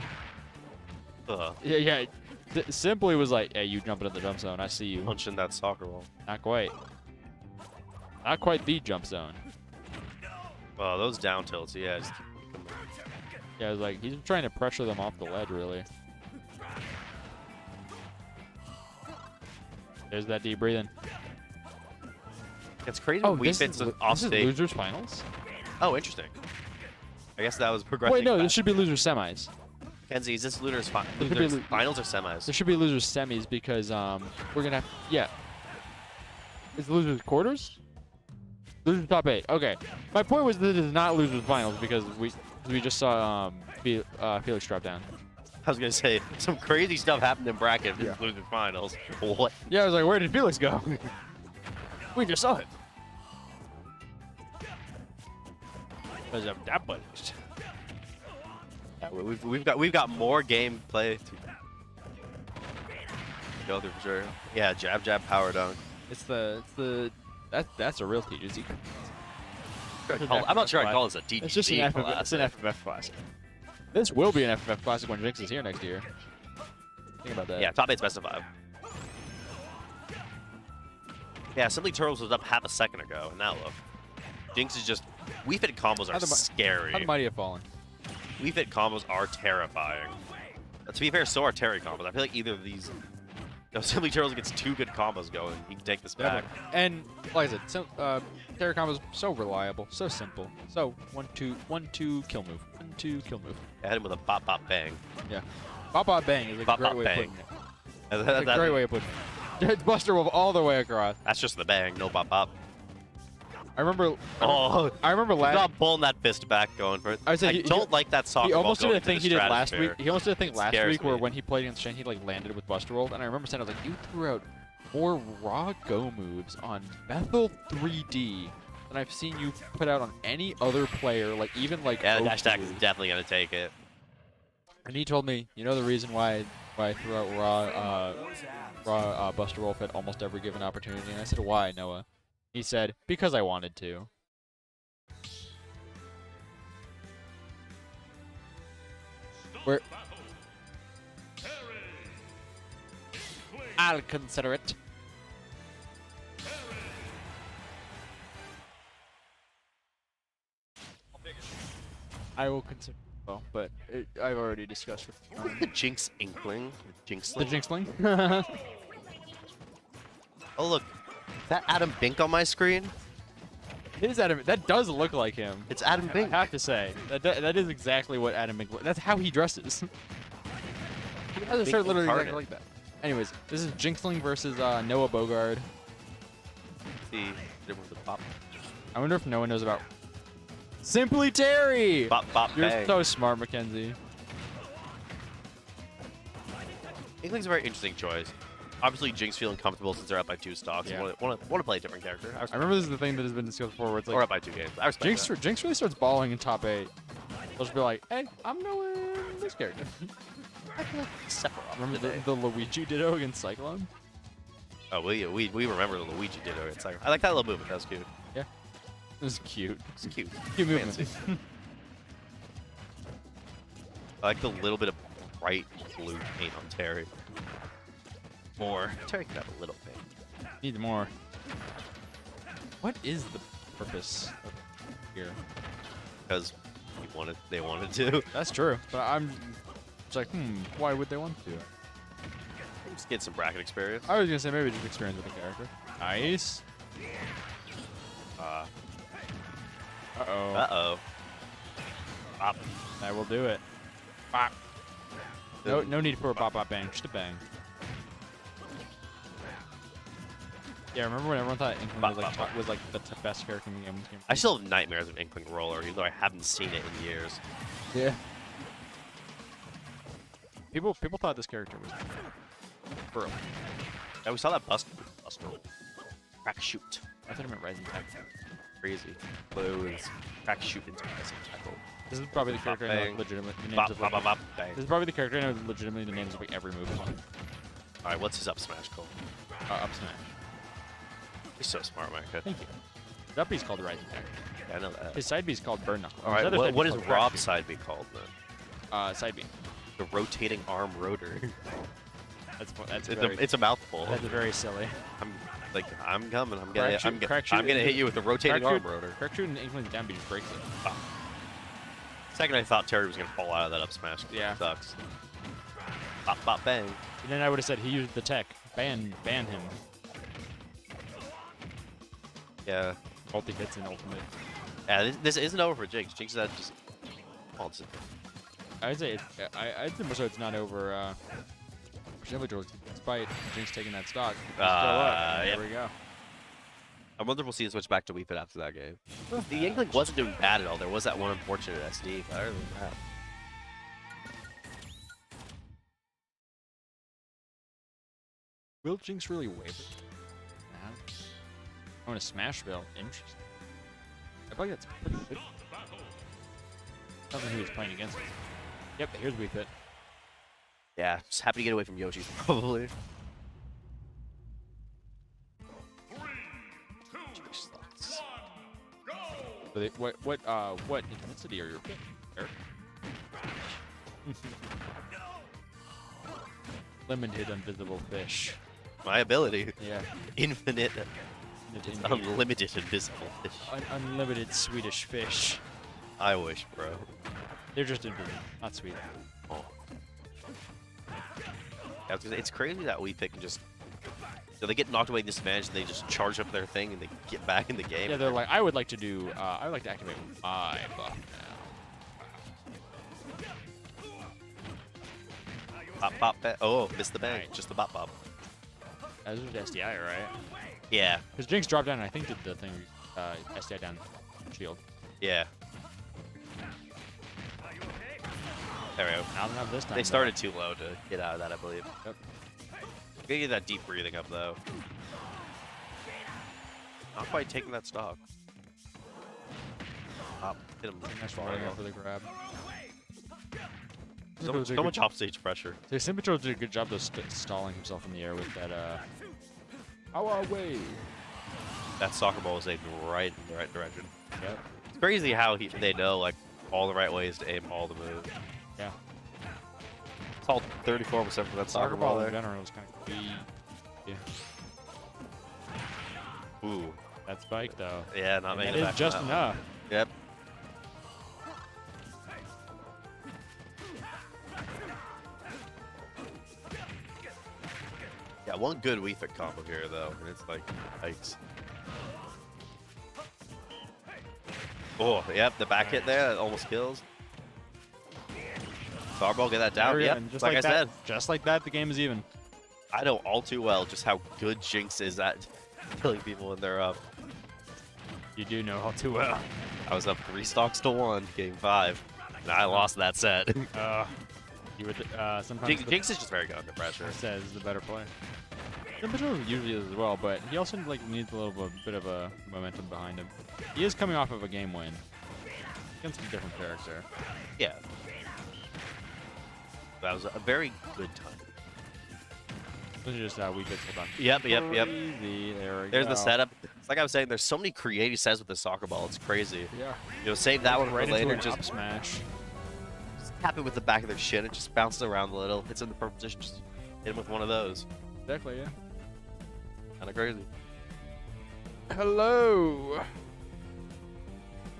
Ugh, Yeah. Simply was like, hey, you jumping in the jump zone. I see you. punching that soccer ball. Not quite. Not quite the jump zone. Oh, those down tilts, yeah. Just keep them. Yeah, I was like, he's trying to pressure them off the ledge, really. There's that deep breathing. It's crazy. Oh, when Wii Fit's off this is stage. losers finals? Oh, interesting. I guess that was progressing. Wait, no, this fast. should be losers semis. Kenzie, is this Lunar's It could be lo- finals or semis? There should be losers semis because we're gonna have, yeah. Is losers quarters? Losers top 8. Okay. My point was that it is not losers finals because we just saw Felix drop down. I was gonna say some crazy stuff happened in bracket. This is Lunar's finals. What? Yeah, I was like, where did Felix go? We just saw it. Because I'm that punished. Yeah, we've got more gameplay to go through for sure. Yeah, jab power dunk. That's a real TGZ. secret. I'm not sure I'd call this a TGC It's just an FFF, classic. it's an FFF classic. This will be an FFF classic when Jinx is here next year. Think about that. Yeah, top 8's best of 5. Yeah, Simply Turtles was up half a second ago, and now look. Jinx is just... Wii Fit combos How are the mi- scary. How the mighty have fallen. Wii Fit combos are terrifying. To be fair, so are Terry combos. I feel like either of these... No, Simply Turtles gets 2 good combos going. He can take this back. And like I said, Terry combo is so reliable, so simple. So 1-2 kill move. 1-2 kill move. I hit him with a bop bop bang. Yeah. Bop bop bang is a Bop, great bop, way bang. of putting it. And That's a great way of putting it. Buster Wolf all the way across. That's just the bang, no bop bop. I remember Oh, last not pulling that fist back going for it. I said he- don't like that soccer he ball almost did going a to thing the he did last week. stratosphere. He almost did a thing It last scares week where me. when he played against Shane, he like landed with Buster World, and I remember saying, I was like, you threw out more raw go moves on Bethel 3D than I've seen you put out on any other player, like even like Yeah, the Oak dash attack is Blue. definitely going to take it. And he told me, you know the reason why I threw out raw Buster Wolf at almost every given opportunity? And I said, why, Noah? He said, because I wanted to. Where I'll consider it. I will consider. Well, but I've already discussed with The Jinx Inkling. the Jinxling. Jinxling. Oh look, is that Adam Bink on my screen? It is Adam. That does look like him. It's Adam I Bink. have to say that is exactly what Adam Bink. That's how he dresses. He has a Bink shirt literally incarnate. exactly like that. Anyways, this is Jinxling versus Noah Bogard. See, different with the bop, I wonder if Noah knows about Simply Terry. bop, bop, You're bang. so smart, Mackenzie. Inkling's a very interesting choice. Obviously, Jinx feeling comfortable since they're up by 2 stocks. Yeah. Want to play a different character. I remember this is the thing that has been discussed before, where it's Or like up by 2 games. I respect that. Jinx really starts balling in top 8. They'll just be like, hey, I'm Noah this character. Sephiroth Remember today. the Luigi Ditto against Cyclone? Oh, we remember the Luigi did it. It's like, I like that little movement. That was cute. It was cute. It's cute. Cute movement. Fancy. I like the little bit of bright blue paint on Terry. More. Terry could have a little paint. Need more. What is the purpose of here? Because they wanted to. That's true, but I'm it's like, why would they want to? Just get some bracket experience. I was gonna say maybe just experience with the character. Nice. Uh-oh. Uh-oh. Bop. That will do it. Bop. No need for a bop bop bang, just a bang. Yeah, remember when everyone thought Inkling Bop, was like, bop, bop. was like the best character in the game? I still have nightmares of Inkling Roller, even though I haven't seen it in years. Yeah. People thought this character was bro. Yeah, we saw that Buster. Crack shoot. I thought I meant Rising Tech. Crazy. Blues. Crack shoot into Rising Tackle. This is probably the Bop, character I know bang. legitimately the names Bop, of bop, like, bop, bop, bang. this is probably the character I know legitimately the names of like every move on. Alright, what's his up smash called? Up smash. He's so smart, Micah. Thank you. His up B's called Rising Tech. Yeah, I know that. His side B's called Burn Knuckle. His Alright, other side what B's is called Crack Rob's Shoot. side be called then? Side B. The rotating arm rotor. That's It's very, a mouthful. that's very silly. I'm coming. I'm Crack shoot- crack shoot gonna is- hit you with the rotating Crack arm shoot- rotor. Crack Shoot and Inkling's down B just breaks it. Second, I thought Terry was gonna fall out of that up smash. Yeah. Sucks. Bop, bop, bang. And then I would have said he used the tech. Ban him. Yeah. Multi hits and ultimate. Yeah, this isn't over for Jinx. Jinx is at just. Oh, it's I'd say I'd say more so it's not over. Despite Jinx taking that stock. Yeah. There we go. I wonder if we'll see it switch back to Weepit after that game. The Inkling wasn't doing bad at all. There was that one unfortunate SD, but other than that. Will Jinx really waver? I want to smash Bill. Interesting. I feel like that's pretty good. Something he was playing against. Yep, here's Wii Fit. Yeah, just happy to get away from Yoshi's probably. So they, what intensity are your Eric? Limited invisible fish. My ability. Yeah. Infinite, Indeed. unlimited invisible fish. Unlimited Swedish fish. I wish, bro. They're just invisible, not sweet. Oh. Yeah, I was gonna say, it's crazy that Weepit can just. So they get knocked away disadvantage and they just charge up their thing and they get back in the game. Yeah, they're like, I would like to do, I would like to activate my buff now. Bop, bop, oh, missed the bang. Right. Just the bop, bop. That was SDI, right? Yeah, Because Jinx dropped down and I think did the thing, SDI down shield. yeah. There we go. Not this time. They though. started too low to get out of that, I believe. Yep. Gotta get that deep breathing up, though. Not quite taking that stock. Hop, hit him. Nice falling for the grab. So much offstage pressure. So Simbatro did a good job of stalling himself in the air with that power wave. That soccer ball was aimed right in the right direction. Yep. It's crazy how they know like all the right ways to aim all the moves. Yeah. It's all 34% for that soccer ball in there. general is kind of weak. Yeah. Ooh. That spike though. Yeah, not And making that it is back. just from that one. enough. Yep. Yeah, one good Wii Fit combo here though, and it's like yikes. Oh, yep, the back hit there that almost kills. Fireball, get that down. There we go, Yep, and just like I that, said, just like that, the game is even. I know all too well just how good Jinx is at killing people when they're up. You do know all too well. I was up 3 stocks to 1, game 5, and I lost that set. You would sometimes Jinx is just very good under pressure. says the better player. Simbatro usually is as well, but he also like needs a little bit of a momentum behind him. He is coming off of a game win against a different character. Yeah. That was a very good time. This is just how we get done. Yep. Crazy. There we There's go. the setup. It's like I was saying, there's so many creative sets with the soccer ball. It's crazy. Yeah. You know, save that one for Right into later. an Just up smash. tap it with the back of their shin. It just bounces around a little. It's in the perfect position. Just hit him with one of those. Exactly. Yeah. Kind of crazy. Hello.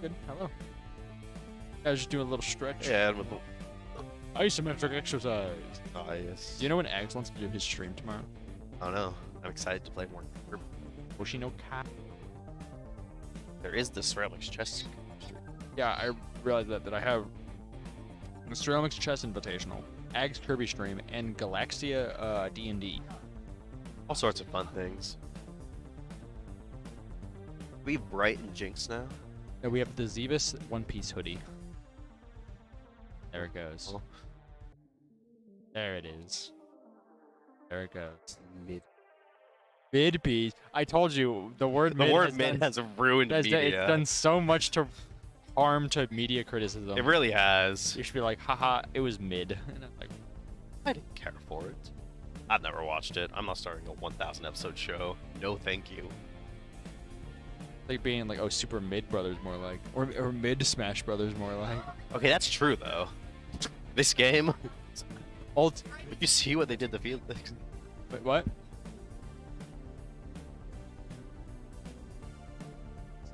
Good. Hello. I was just doing a little stretch. Yeah, and with the... Isometric exercise. Oh, yes. Do you know when Ags wants to do his stream tomorrow? I don't know. I'm excited to play more. Hoshino Ka. There is the ceramics chest. Yeah, I realized that I have the Ceramics Chess Invitational, Ags Kirby Stream, and Galaxia D&D. All sorts of fun things. We have Bright and Jinx now. And we have the Zebus One Piece hoodie. There it goes. Oh. There it is. There it goes. Mid. Mid piece. I told you the word mid. The word has mid done, has ruined it's media. done so much to harm to media criticism. It really has. You should be like, haha, it was mid. And I'm like, I didn't care for it. I've never watched it. I'm not starting a 1,000 episode show. No, thank you. like being like, oh, Super Mid Brothers more like, or Mid Smash Brothers more like. Okay, that's true though. This game, Ult. you see what they did to Felix. Wait, what?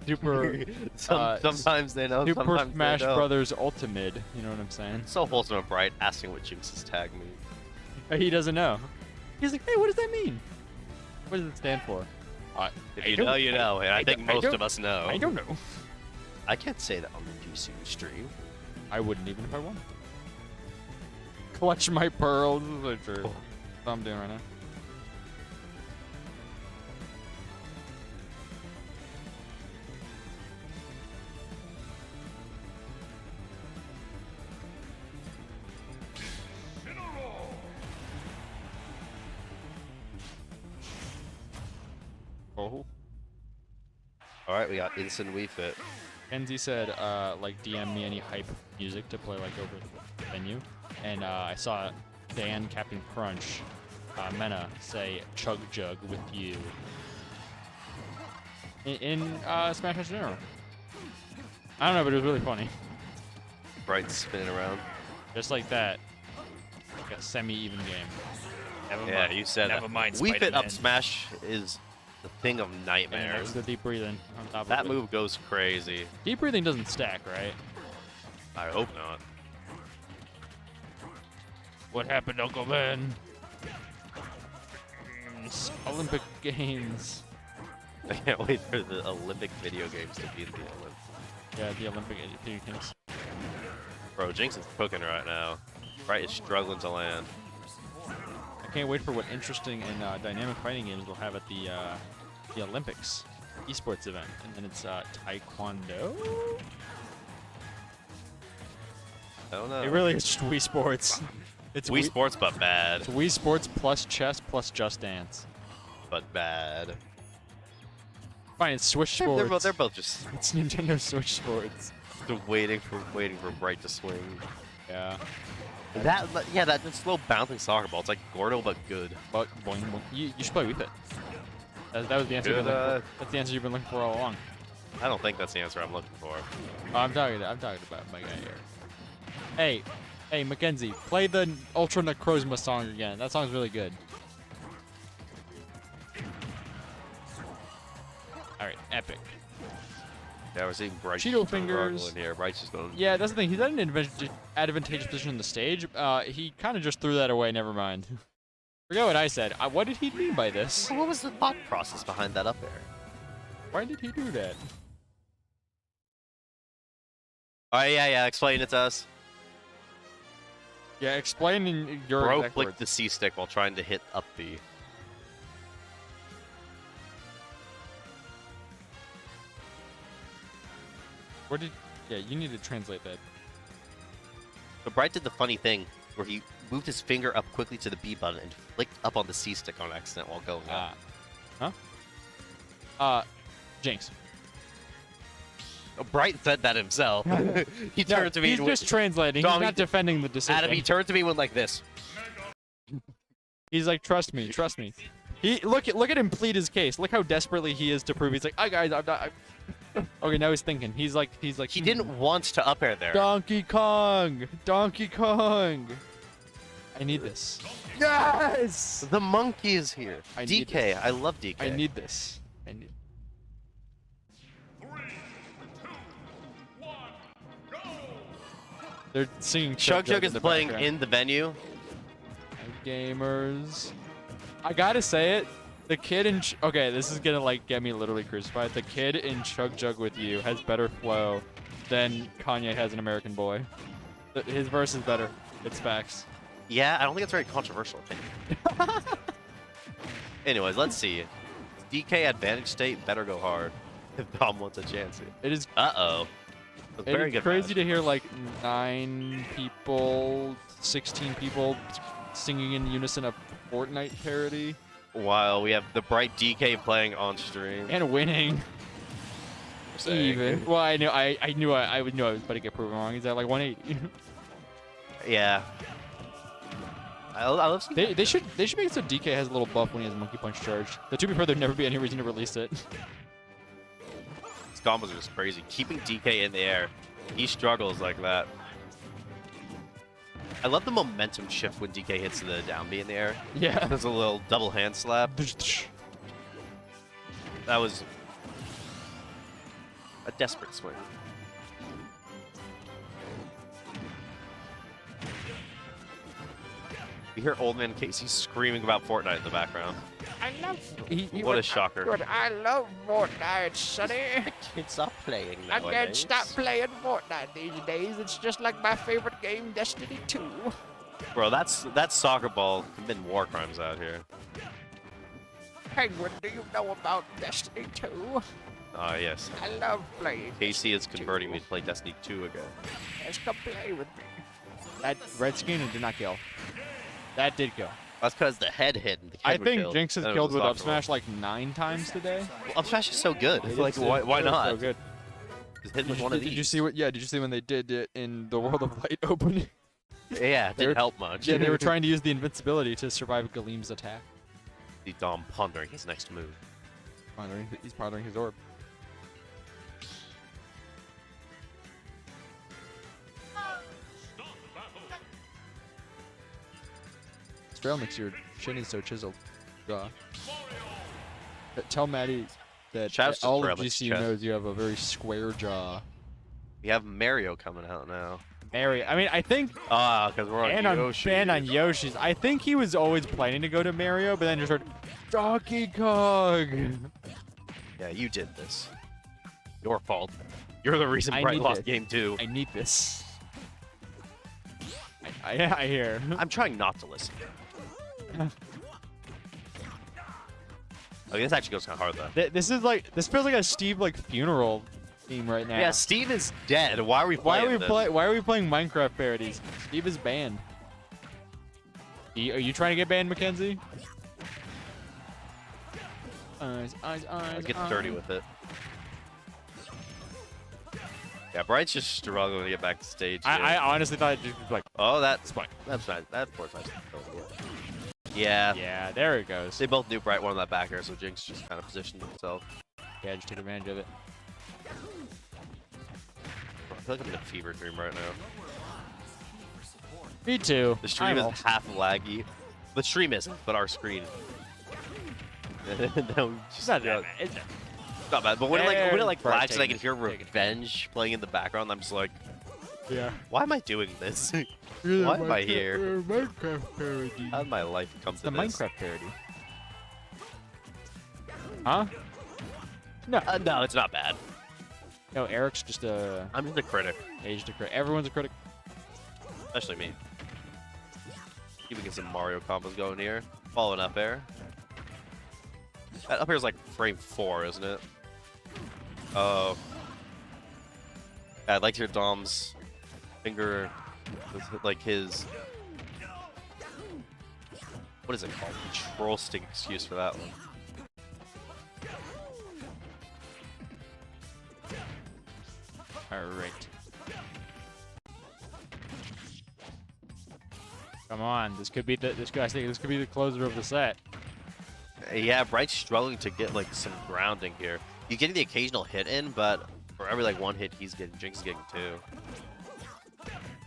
Super. Sometimes they know. Super Sometimes Smash they don't. Brothers Ultimate. You know what I'm saying? So wholesome and bright, asking what Jinx's tag means. He doesn't know. He's like, hey, what does that mean? What does it stand for? If you know, you know, and I think most don't- of us know. I don't know. I can't say that on the PC stream. I wouldn't even if I wanted to. Clutch my pearls. That's what I'm doing right now. Oh. All right, we got instant Wii Fit. Kenzie said, like, DM me any hype music to play, like, over the menu. And I saw Dan, Captain Crunch, Mena say, Chug Jug with you. In Smash Bros. General. I don't know, but it was really funny. Bright spinning around. Just like that. Like a semi-even game. Yeah, you said Never that. mind, Wii Fit up Spider-Man. smash is the thing of And nightmares. the deep breathing on top That of it. move goes crazy. Deep breathing doesn't stack, right? I hope not. What happened, Uncle Ben? Olympic Games. I can't wait for the Olympic video games to be the Olympics. Yeah, the Olympic video games. Bro, Jinx is cooking right now. Bright is struggling to land. I can't wait for what interesting and dynamic fighting games we'll have at the Olympics esports event. And then it's Taekwondo. I don't know. It really is just Wii Sports. It's Wii Sports, but bad. It's Wii Sports plus chess plus Just Dance. But bad. Fine, it's Switch They're Sports. both, they're both just It's Nintendo Switch Sports. waiting for Bright to swing. Yeah. That slow bouncing soccer ball. It's like Gordo but good. But boing, boing. You should play with it. That was the answer. You've been looking for. That's the answer you've been looking for all along. I don't think that's the answer I'm looking for. Oh, I'm talking about my guy here. Hey, Mackenzie, play the Ultra Necrozma song again. That song's really good. All right, epic. Yeah, we're seeing Bright Cheeto struggle fingers. in here. Bright's just going. Yeah, that's the thing. He's at an advantageous position on the stage. He kind of just threw that away. Never mind. Forget what I said. What did he mean by this? What was the thought process behind that up air? Why did he do that? Oh yeah. Explain it to us. Yeah, explain in your Bro exact clicked words. the C stick while trying to hit up B. What did? Yeah, you need to translate that. But Bright did the funny thing where he moved his finger up quickly to the B button and flicked up on the C stick on accident while going up. Jinx. Bright said that himself. He turned to me. He's and just translating. Dom, He's he not defending the decision. Adam, he turned to me and went like this. He's like, trust me. He look at him plead his case. Look how desperately he is to prove. He's like, "Hi guys, I'm not." Okay, now he's thinking. He's like. He didn't want to up air there. Donkey Kong. I need this. Yes. The monkey is here. I need DK, I love DK. I need this. They're singing. Chug Jug is in the playing background. in the venue. Gamers. I gotta say it. The kid in okay, this is gonna like get me literally crucified. The kid in Chug Jug with You has better flow than Kanye has in American Boy. His verse is better. It's facts. Yeah, I don't think it's a very controversial opinion. Anyways, let's see. DK advantage state better go hard if Dom wants a chance here. It is. Uh-oh. Very good crazy match. to hear like 9 people, 16 people singing in unison a Fortnite parody While we have the Bright DK playing on stream. and winning. Even. Well, I knew I was about to get proven wrong. He's at like 180. Yeah. I love seeing They should make it so DK has a little buff when he has Monkey Punch charged. But to be fair, there'd never be any reason to release it. These combos are just crazy. Keeping DK in the air, he struggles like that. I love the momentum shift when DK hits the down B in the air. Yeah. There's a little double hand slap. That was a desperate swing. You hear old man Casey screaming about Fortnite in the background. I love. What a shocker. I love Fortnite, Sonny. Kids stop playing I nowadays. can't stop playing Fortnite these days. It's just like my favorite game, Destiny 2. Bro, that soccer ball commit war crimes out here. Penguin, do you know about Destiny 2? Ah, yes. I love playing. Casey is converting me to play Destiny 2 again. Just come play with me. That red skin did not kill. That did kill. That's because the head hit and the I kid think killed, Jinx has and it killed was with a up soccer ball. smash like 9 times today. Well, up smash is so good. Like, It's why so not? good. Just hit with one of Did these. you see what? Yeah, did you see when they did it in the World of Light opening? Yeah, it They were- didn't help much. Yeah, they were trying to use the invincibility to survive Galeem's attack. The Dom pondering his next move. He's pondering his orb. Strail makes your chin is so chiseled. Tell Maddie that Shouts to all of Strail makes GC chest. knows you have a very square jaw. We have Mario coming out now. Mary, I mean, I think Ah, because we're on Yoshi. banned on Yoshi's. I think he was always planning to go to Mario, but then just heard Donkey Kong. Yeah, you did this. Your fault. You're the reason I Bright need lost it. game 2. I need this. I hear. I'm trying not to listen. Okay, this actually goes kind of hard though. This feels like a Steve like funeral theme right now. Yeah, Steve is dead. Why are we playing this? Why are we playing Minecraft parodies? Steve is banned. Are you trying to get banned, Mackenzie? Eyes. Get dirty with it. Yeah, Bright's just struggling to get back to stage. I honestly thought it just was like, Oh, that's spike. nice. That force nice. Yeah. Yeah, there it goes. They both knew Bright wanted that back air, so Jinx just kind of positioned himself. Yeah, just take advantage of it. I feel like I'm in a fever dream right now. Me too. The stream is half laggy. The stream isn't, but our screen. No, It's not that bad, is it? not bad. But when it like Bright, flags and I take can it, hear take it. Revenge playing in the background, I'm just like, Yeah. why am I doing this? Why am I here? Minecraft parody. How did my life come It's to the this? Minecraft parody. Huh? No. No, it's not bad. No, Eric's just a I'm just a critic, aged a critic. Everyone's a critic. especially me. Keeping get some Mario combos going here. Following up air. That up air is like frame 4, isn't it? Oh. Yeah, I'd like to hear Dom's finger with like his. What is it called? Control stick excuse for that one. All right. Come on, this could be the I think this could be the closer of the set. Yeah, Bright's struggling to get like some grounding here. He's getting the occasional hit in, but for every like one hit he's getting, Jinx is getting 2.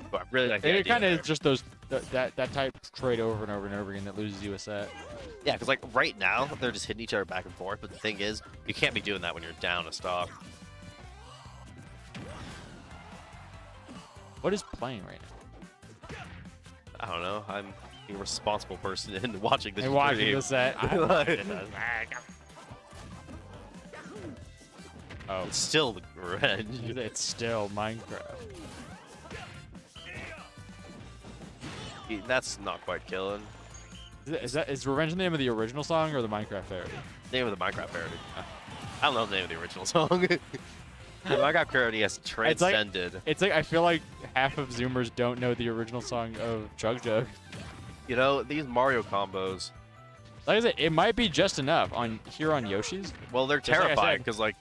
But I really like the It idea kind of there. is just those that type of trade over and over and over again that loses you a set. Yeah, because like right now they're just hitting each other back and forth. But the thing is, you can't be doing that when you're down a stock. What is playing right now? I don't know. I'm a responsible person in watching this. Hey, watching stream. the set. Oh, It's still revenge. it's still Minecraft. That's not quite killing. Is Revenge the name of the original song or the Minecraft parody? Name of the Minecraft parody. I don't know the name of the original song. The Minecraft parody has transcended. It's like I feel like half of Zoomers don't know the original song of Jug Jug. You know, these Mario combos, Like I said, it might be just enough on Yoshi's. well, they're Just like I terrifying said. because like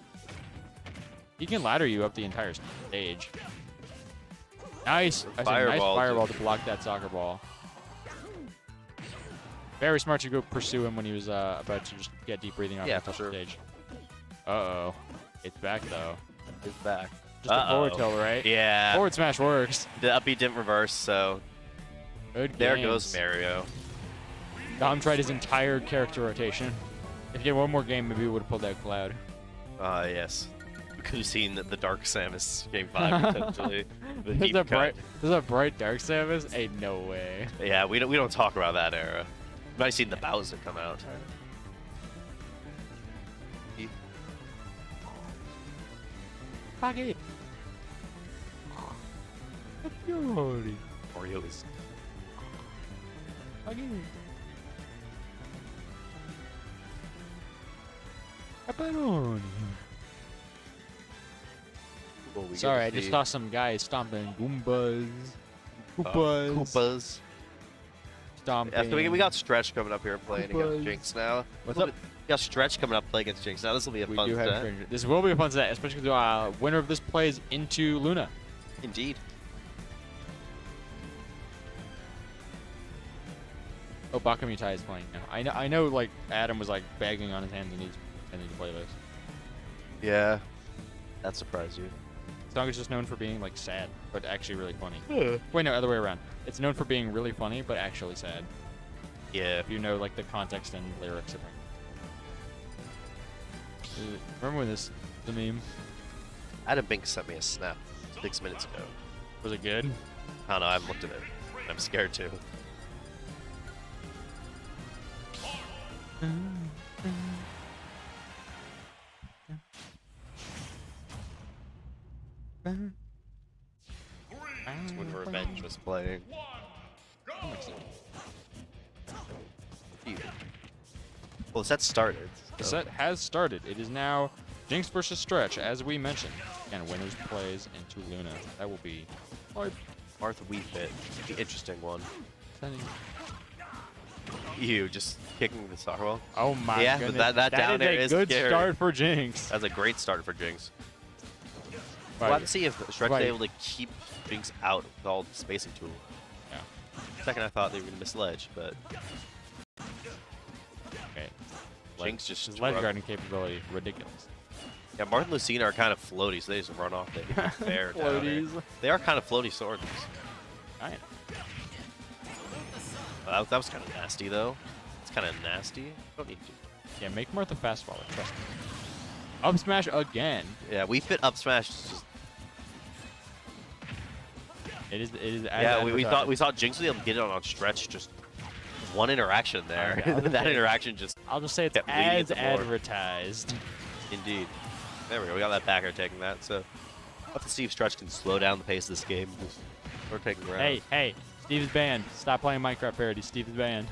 He can ladder you up the entire stage. Nice. I said nice Fireball, fireball dude. to block that soccer ball. Very smart to go pursue him when he was about to just get deep breathing off Yeah, the top for of the sure. stage. Uh-oh. It's back, though. it's back. Just a forward tilt, right? Yeah. Forward smash works. The up B didn't reverse, so Good there games. goes Mario. Dom tried his entire character rotation. If he had one more game, maybe we would have pulled out Cloud. Yes. We could have seen the Dark Samus game 5 potentially. The There's deep a cut. bright Dark Samus? Ain't no way. Yeah, we don't talk about that era. You might have seen the Bowser come out. Pagi. Mario is Pagi. Pepperoni. well, we get Sorry, to I just see- saw some guys stomping Goombas. Koopas. Stomping. Yeah, so we got Stretch coming up here playing Koopas. against Jinx now. What's up? We got Stretch coming up playing against Jinx now. This will be a We fun do have set. Stranger. This will be a fun set, especially because winner of this plays into Luna. Indeed. Oh, Bakamutai is playing now. I know. Like Adam was like begging on his hands and knees to play this. Yeah. That surprised you. The song is just known for being like sad, but actually really funny. Wait, no, other way around. It's known for being really funny, but actually sad. Yeah. If you know like the context and lyrics of it. Remember when this the meme? Adam Bink sent me a snap 6 minutes ago. Was it good? I don't know, I haven't looked at it. I'm scared to. It's when Revenge was playing. Well, the set started. The so- set has started. It is now Jinx versus Stretch, as we mentioned. And winners plays into Luna. That will be Martha Wii Fit. The interesting one. exciting. You just kicking the soccer ball. Oh my Yeah, but goodness. that down is there a is good scary. start for Jinx. That's a great start for Jinx. We'll have to see if Stretch Right. is able to keep Jinx out with all the spacing tool. Yeah. Second, I thought they were going to miss ledge, but Okay. Jinx just His ledge struggled. guarding capability, ridiculous. Yeah, Marth and Lucina are kind of floaty, so they just run off. They get fair down there. Floaties. They are kind of floaty swords. Kind That was kind of nasty, though. It's kind of nasty. Don't need to. Yeah, make Martha fast forward. Trust me. Up smash again. Yeah, we fit up smash. Just, It is. yeah, we thought Jinx was able to get it on Stretch. Just one interaction there. Yeah, That interaction just I'll just say it's kept leading as it to more. advertised. indeed. There we go. We got that backer taking that. So we'll have to see if Stretch can slow down the pace of this game. We're taking rounds. Hey, Steve is banned. Stop playing Minecraft parody. Steve is banned.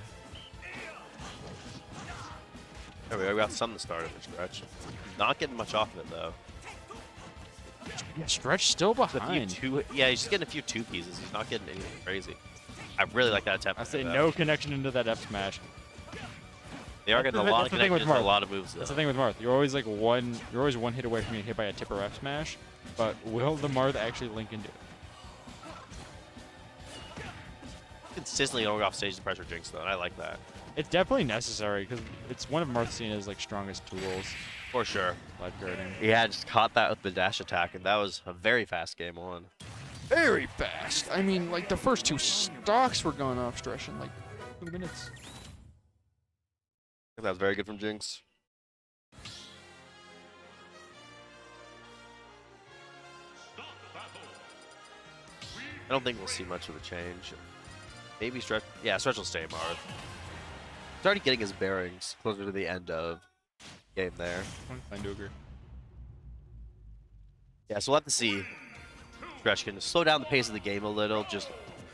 There we go. We got something to start for Stretch. Not getting much off of it though. Yeah, Stretch still A few behind. yeah, he's just getting a few two pieces. He's not getting anything crazy. I really like that attempt. I say though. no connection into that F smash. They are That's getting the- a lot that's of the thing with connections, a Marth. lot of moves. That's the Though. thing with Marth. You're always like you're always one hit away from getting hit by a tipper F smash, but will the Marth actually link into it? Consistently going off stage to pressure Jinx though, and I like that. It's definitely necessary because it's one of Marthcena's like strongest tools. For sure. Ledge guarding. Yeah, just caught that with the dash attack, and that was a very fast game on. Very fast. I mean, like the first two stocks were going off Stretch in like 2 minutes. That was very good from Jinx. I don't think we'll see much of a change. Maybe Stretch. Yeah, Stretch will stay Marth. He's already getting his bearings closer to the end of game there. I do agree. Yeah, so we'll have to see. Stretch can slow down the pace of the game a little, just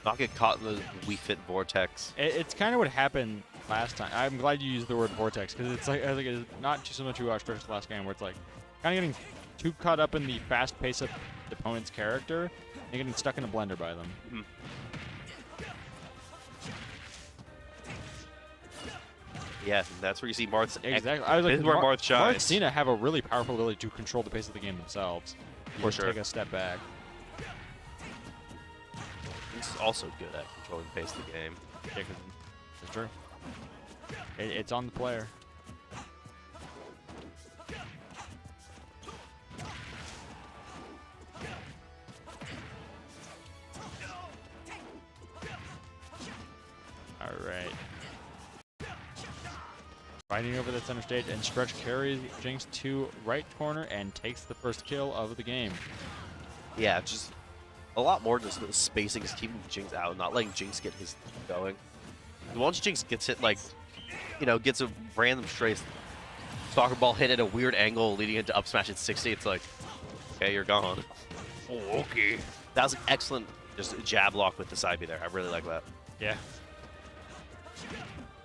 not get caught in the Wii Fit vortex. It's kind of what happened last time. I'm glad you used the word vortex because it's like I think it's not too similar to Stretch's last game where it's like kind of getting too caught up in the fast pace of the opponent's character and getting stuck in a blender by them. Mhm. Yeah, that's where you see Marth's. Exactly. I was like, This is where Marth shines. Cena have a really powerful ability to control the pace of the game themselves. For Or sure. take a step back. He's also good at controlling the pace of the game. Yeah, 'cause it's true. It's on the player. All right. Fighting over the center stage, and Stretch carries Jinx to right corner and takes the first kill of the game. Yeah, just a lot more just the spacing is keeping Jinx out, not letting Jinx get his going. Once Jinx gets hit, like, gets a random straight soccer ball hit at a weird angle leading into up smash at 60, it's like, okay, you're gone. Oh, okay. That was an excellent just jab lock with the side B there. I really like that. Yeah.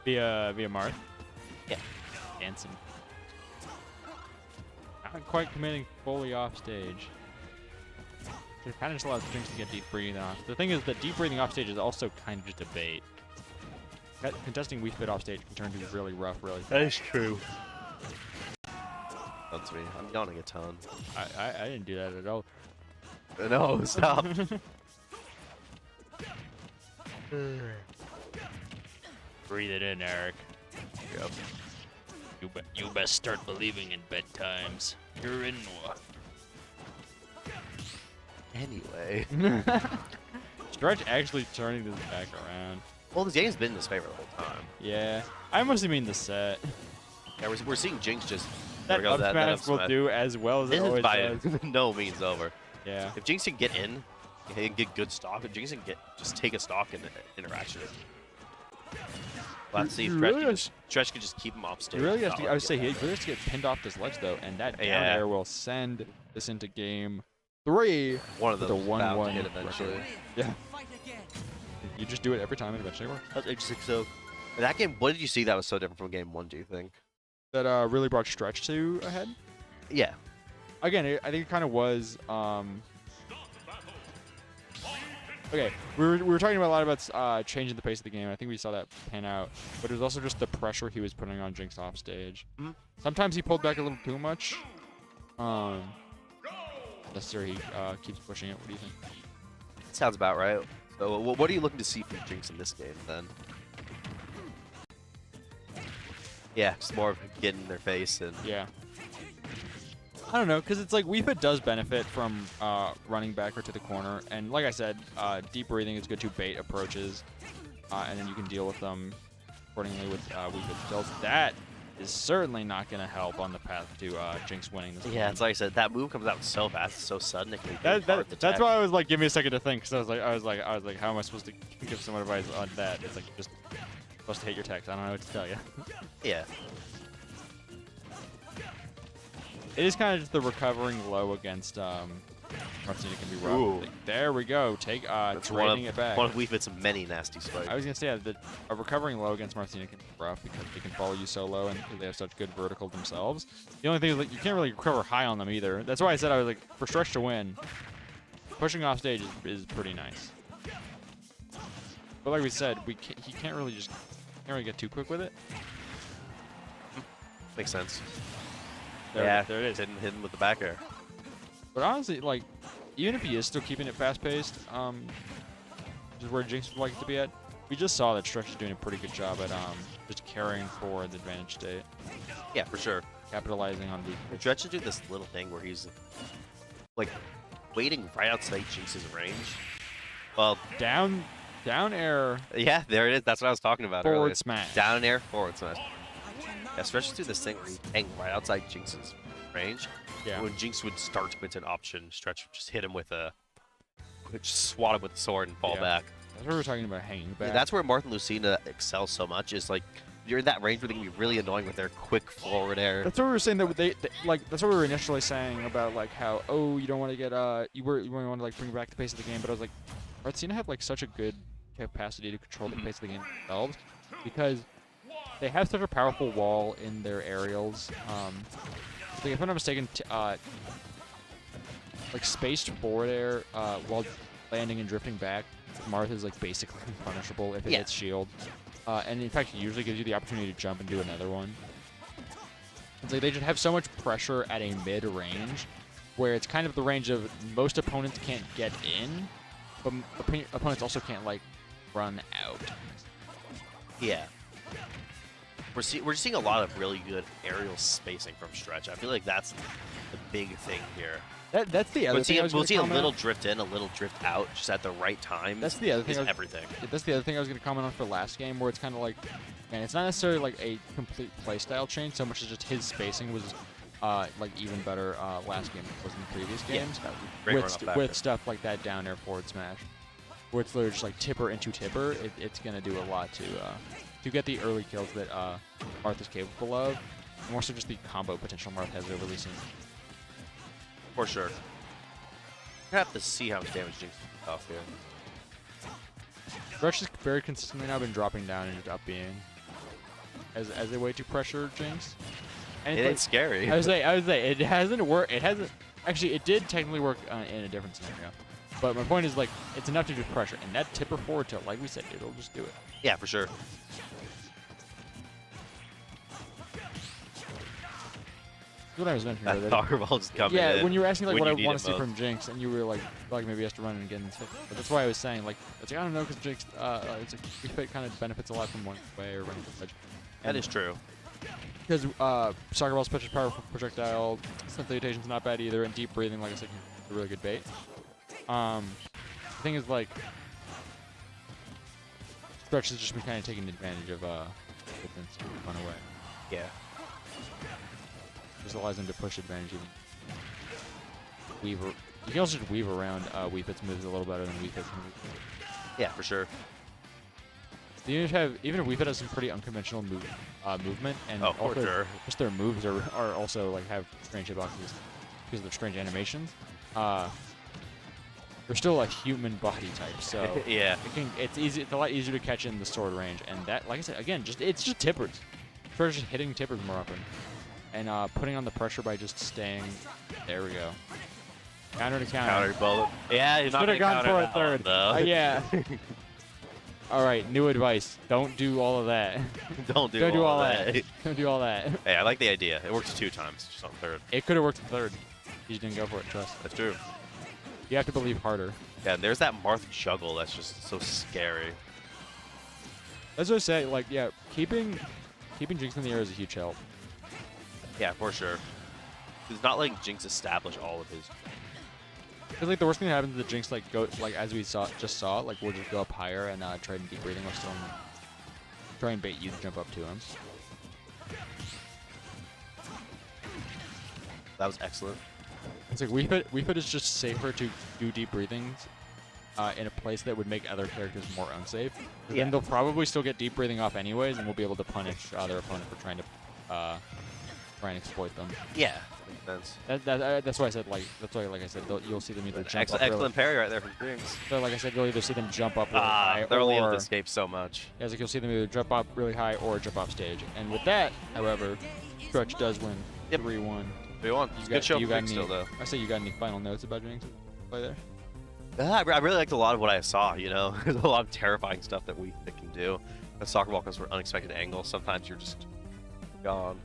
Via Marth. Yeah. Dancing. Not quite committing fully off stage. It kind of just allows Jinx to get deep breathing off. The thing is that deep breathing off stage is also kind of just a bait. Contesting Wii Fit off stage can turn to be really rough, really. That is true. That's me. I'm yawning a ton. I didn't do that at all. No, stop. Breathe it in, Eric. Yep. You best start believing in bedtimes. You're in one. Anyway. Stretch actually turning this back around. Well, this game's been in his favor the whole time. Yeah. I mostly mean the set. Yeah, we're seeing Jinx just... That there we go, up smash will do as well as it This is always by does. no means over. Yeah. If Jinx can get in and get good stock, if Jinx can just take a stock in the interaction, let's see if Stretch can just keep him off stage. You really have to, without I would say getting he really has to get pinned off this ledge though, and that down Yeah. air will send this into game 3. one of with those a bound to 1-1 hit eventually. record. Yeah. You just do it every time and eventually it works. That's interesting. So, in that game, what did you see that was so different from game 1, do you think? That really brought Stretch to ahead. Yeah. Again, I think it kind of was. Okay, we were talking about a lot about changing the pace of the game. I think we saw that pan out, but it was also just the pressure he was putting on Jinx off stage. Mhm. Sometimes he pulled back a little too much. necessary he keeps pushing it. What do you think? Sounds about right. So, what are you looking to see from Jinx in this game then? Yeah, just more of getting in their face and Yeah. I don't know, because it's like Wii Fit does benefit from running back or to the corner, and like I said, deep breathing is good to bait approaches, and then you can deal with them accordingly with Wii Fit skills. That is certainly not going to help on the path to Jinx winning this game. yeah, it's like I said, that move comes out so fast, it's so sudden. It can be That, hard to that's tech. why I was like, give me a second to think, because I was like, how am I supposed to give someone advice on that? It's like you're just supposed to hate your text. I don't know what to tell you. Yeah. It is kind of just the recovering low against Martina can be rough. Ooh. Like, there we go. Take That's trading it back. one of Wii Fit's many nasty spikes. I was gonna say that a recovering low against Martina can be rough because they can follow you so low and they have such good vertical themselves. The only thing is that you can't really recover high on them either. That's why I said I was like, for stretch to win, pushing off stage is pretty nice. But like we said, he can't really get too quick with it. Makes sense. There it is. Hidden with the back air. But honestly, like, even if he is still keeping it fast-paced, which is where Jinx would like it to be at, we just saw that Stretch is doing a pretty good job at just carrying for the advantage state, Yeah, for sure. capitalizing on the. Stretch to do this little thing where he's like waiting right outside Jinx's range. Well, Down air, yeah, there it is. That's what I was talking about earlier. forward smash. Down and air, forward smash. Yeah, Stretch to do this thing where he's hanging right outside Jinx's range. Yeah. When Jinx would start to put an option, Stretch would just hit him with a, just swat him with the sword and fall Yeah. back. That's what we're talking about, hanging back. Yeah, that's where Martha and Lucina excel so much. Is like you're in that range where they can be really annoying with their quick forward air. That's what we were saying that they like. That's what we were initially saying about like how you don't want to get you want to like bring back the pace of the game, but I was like, Martina have like such a good capacity to control the pace of the game themselves because they have such a powerful wall in their aerials. Like if I'm not mistaken, like spaced forward air while landing and drifting back, Martha's like basically unpunishable if it hits shield. And in fact, it usually gives you the opportunity to jump and do another one. It's like they just have so much pressure at a mid-range, where it's kind of the range of most opponents can't get in, but opponents also can't like run out. Yeah. We're seeing a lot of really good aerial spacing from Stretch. I feel like that's the big thing here. That's the other thing. We'll see a little drift in, a little drift out, just at the right time. That's the other thing. Everything. That's the other thing I was going to comment on for last game, where it's kind of like, man, it's not necessarily like a complete playstyle change so much as just his spacing was like even better last game than it was in the previous games. Great with stuff like that down air forward smash, where it's literally just like tipper into tipper. It's going to do a lot to get the early kills that Martha's capable of. More so just the combo potential Martha has over releasing. For sure. We have to see how much damage Jinx can off here. Rush has very consistently now been dropping down and just up being as a way to pressure Jinx. And It it's ain't scary. I would say it hasn't worked. It hasn't actually. It did technically work in a different scenario, but my point is like it's enough to just pressure, and that tipper forward tilt, like we said, it'll just do it. Yeah, for sure. That's what I was mentioning That earlier. soccer ball just coming in. Yeah, when you were asking like when what I you need want it to see most. from Jinx, and you were like maybe he has to run and get in. But that's why I was saying like it's like I don't know because Jinx it's like it kind of benefits a lot from one way or running the edge. That is true. Because soccer ball's such a powerful projectile, salutation's not bad either, and deep breathing, like I said, is a really good bait. The thing is like Stretch has just been kind of taking advantage of defense to run away. Yeah. Just allows him to push advantage even. You can also just weave around Wii Fit's moves a little better than Wii Fit's moves. Yeah, for sure. Even if Wii Fit has some pretty unconventional movement, and Oh, for also sure. just their moves are also like have strange hitboxes because of their strange animations. They're still a human body type, so Yeah. it's a lot easier to catch in the sword range, and that, like I said, again, it's just tippers. Start just hitting tippers more often, and putting on the pressure by just staying. There we go. Counter to counter. Counter bullet. Yeah, he's not Should have gonna gone counter for a that one, third. though. Yeah. All right, new advice. Don't do all of that. Don't do Don't do all that. that. Don't do all that. Hey, I like the idea. It works 2 times, just on third. It could have worked a third. He didn't go for it. Trust. That's true. You have to believe harder. Yeah, and there's that Marth juggle that's just so scary. As I say, like, yeah, keeping Jinx in the air is a huge help. Yeah, for sure. It's not like Jinx establish all of his. Because like the worst thing that happens is the Jinx like go like as we just saw, like we'll just go up higher and try and deep breathing while still try and bait you to jump up to him. That was excellent. It's like Wii Fit is just safer to do deep breathings in a place that would make other characters more unsafe. Yeah. Then they'll probably still get deep breathing off anyways, and we'll be able to punish their opponent for trying to try and exploit them. Yeah, makes sense. That's why I said like I said you'll see them either jump up. Excellent parry right there from Jinx. So like I said, you'll either see them jump up really high, They're only able or to escape so much. yeah, it's like you'll see them either jump up really high or jump off stage. And with that, however, Stretch does win 3-1. 3-1. It's a good show you from got Jinx any, still, though. I say you got any final notes about Jinx play there? I really liked a lot of what I saw, you know? There's a lot of terrifying stuff that we can do. The soccer ball comes from unexpected angles. Sometimes you're just gone.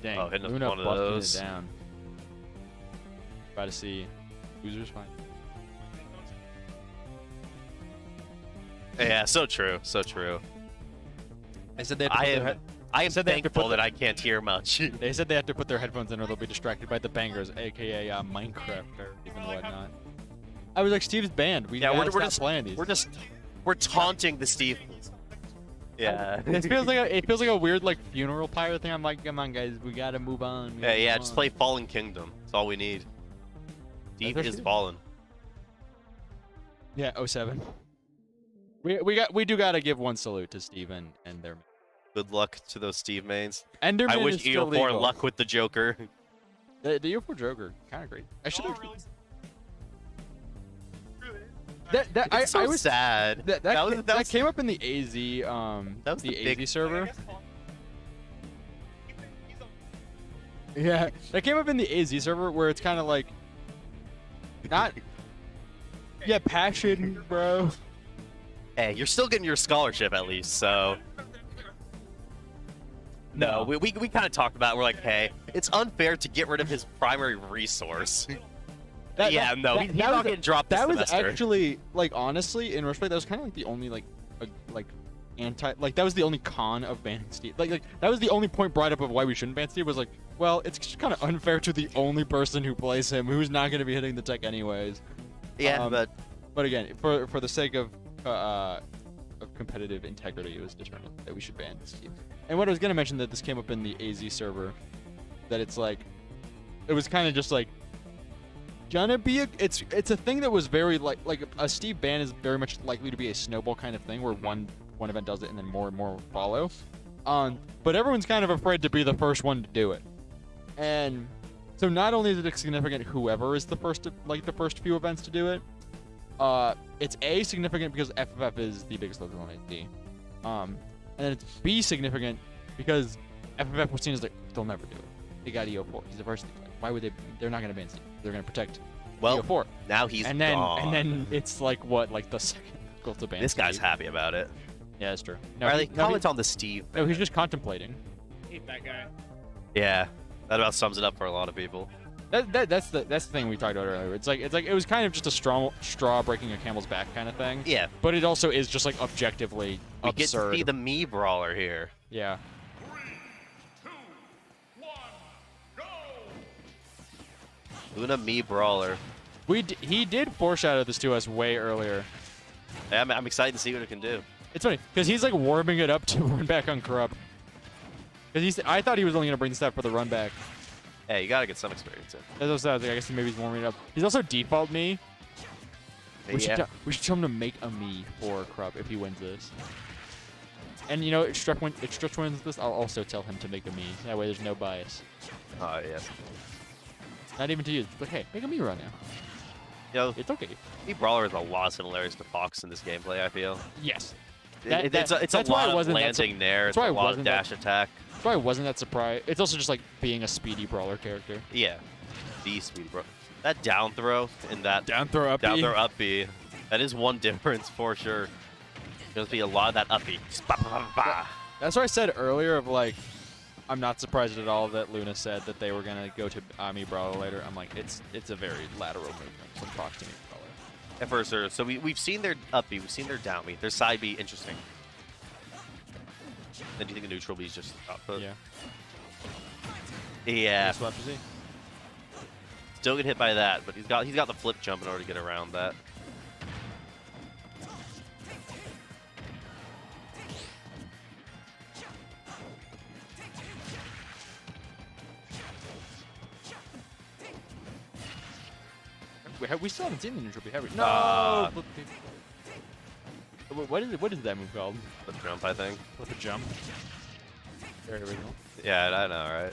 Dang, Oh, hitting Luna one of busted those. it down. About to see losers fine. Yeah, so true. So true. They said they have to put their head- I am said they have to thankful put that I can't hear much. They said they have to put their headphones in or they'll be distracted by the bangers, aka Minecraft or even whatnot. I was like, Steve's banned. We Yeah, gotta we're stop just playing these. we're taunting the Steve. Yeah. It feels like a weird like funeral pyre thing. I'm like, come on guys, we gotta move on. We gotta Yeah, move just on. play Fallen Kingdom. That's all we need. Steve That's is actually- fallen. Yeah, 07. We do gotta give one salute to Steve and their Good luck to those Steve mains. Enderman I wish is still EO4 legal. luck with the Joker. The EO4 Joker, kind of great. I should have. It's so I was sad. that came up in the AZ That was the the big- AZ server. Yeah, that came up in the AZ server where it's kind of like not yeah, passion, bro. Hey, you're still getting your scholarship at least, so. No, we kind of talked about it. We're like, hey, it's unfair to get rid of his primary resource. He's that not was- getting dropped this That was semester. actually like honestly, in retrospect, that was kind of like the only like that was the only con of banning Steve. Like that was the only point brought up of why we shouldn't ban Steve was like, well, it's just kind of unfair to the only person who plays him who's not going to be hitting the tech anyways. Yeah, But again, for the sake of competitive integrity, it was determined that we should ban Steve. And what I was gonna mention that this came up in the AZ server, that it's like, it was kind of just like, gonna be it's a thing that was very like a Steve ban is very much likely to be a snowball kind of thing where one event does it and then more and more follow. But everyone's kind of afraid to be the first one to do it, and so not only is it significant whoever is the first few events to do it. It's A, significant because FFF is the biggest local entity. And then it's B, significant because FFF was seen as like, they'll never do it. They got EO4. He's the first. Like, why would they? They're not gonna ban Steve. They're gonna protect EO4. Now he's and then gone. and then it's like what, like the second goal to ban. This guy's Steve. happy about it. Yeah, that's true. No, Riley, he- comment on the Steve. no, he's just contemplating. Hate that guy. Yeah, that about sums it up for a lot of people. That's the thing we talked about earlier. It's like it was kind of just a straw breaking a camel's back kind of thing. Yeah, But it also is just like objectively we absurd. get to see the me brawler here. Yeah. Luna me brawler. He did foreshadow this to us way earlier. Yeah, I'm excited to see what it can do. It's funny because he's like warming it up to run back on Corrupt. Because I thought he was only gonna bring this up for the run back. Hey, you gotta get some experience in. That's what I was like, I guess maybe he's warming it up. He's also default me. We should tell him to make a me for Corrupt if he wins this. And you know, if Stretch wins this, I'll also tell him to make a me. That way, there's no bias. Oh yeah. Not even to you. But hey, make a me run now. Yo, It's okay. me brawler has a lot of similarities to Fox in this gameplay. I feel. Yes. It's a that's why lot it of wasn't that landing there. that's It's why a it lot of wasn't that- dash attack. That's why I wasn't that surprised. It's also just like being a speedy brawler character. Yeah, the speed bro. That down throw and that Down throw up. down throw up B. That is one difference for sure. There's be a lot of that up B. Just ba, ba, ba, ba. That's what I said earlier of like, I'm not surprised at all that Luna said that they were gonna go to Ami Brawler later. I'm like, it's a very lateral movement from Fox to Ami Brawler. At first, so we've seen their up B, we've seen their down B, their side B, interesting. Then do you think the neutral B is just output? Yeah. Yeah. Just left to see. Still get hit by that, but he's got the flip jump in order to get around that. We still haven't seen the neutral B, have we? No. Uh, Flip B. What is that move called? Flip jump, I think. Flip a jump. Very original. Yeah, I know, right?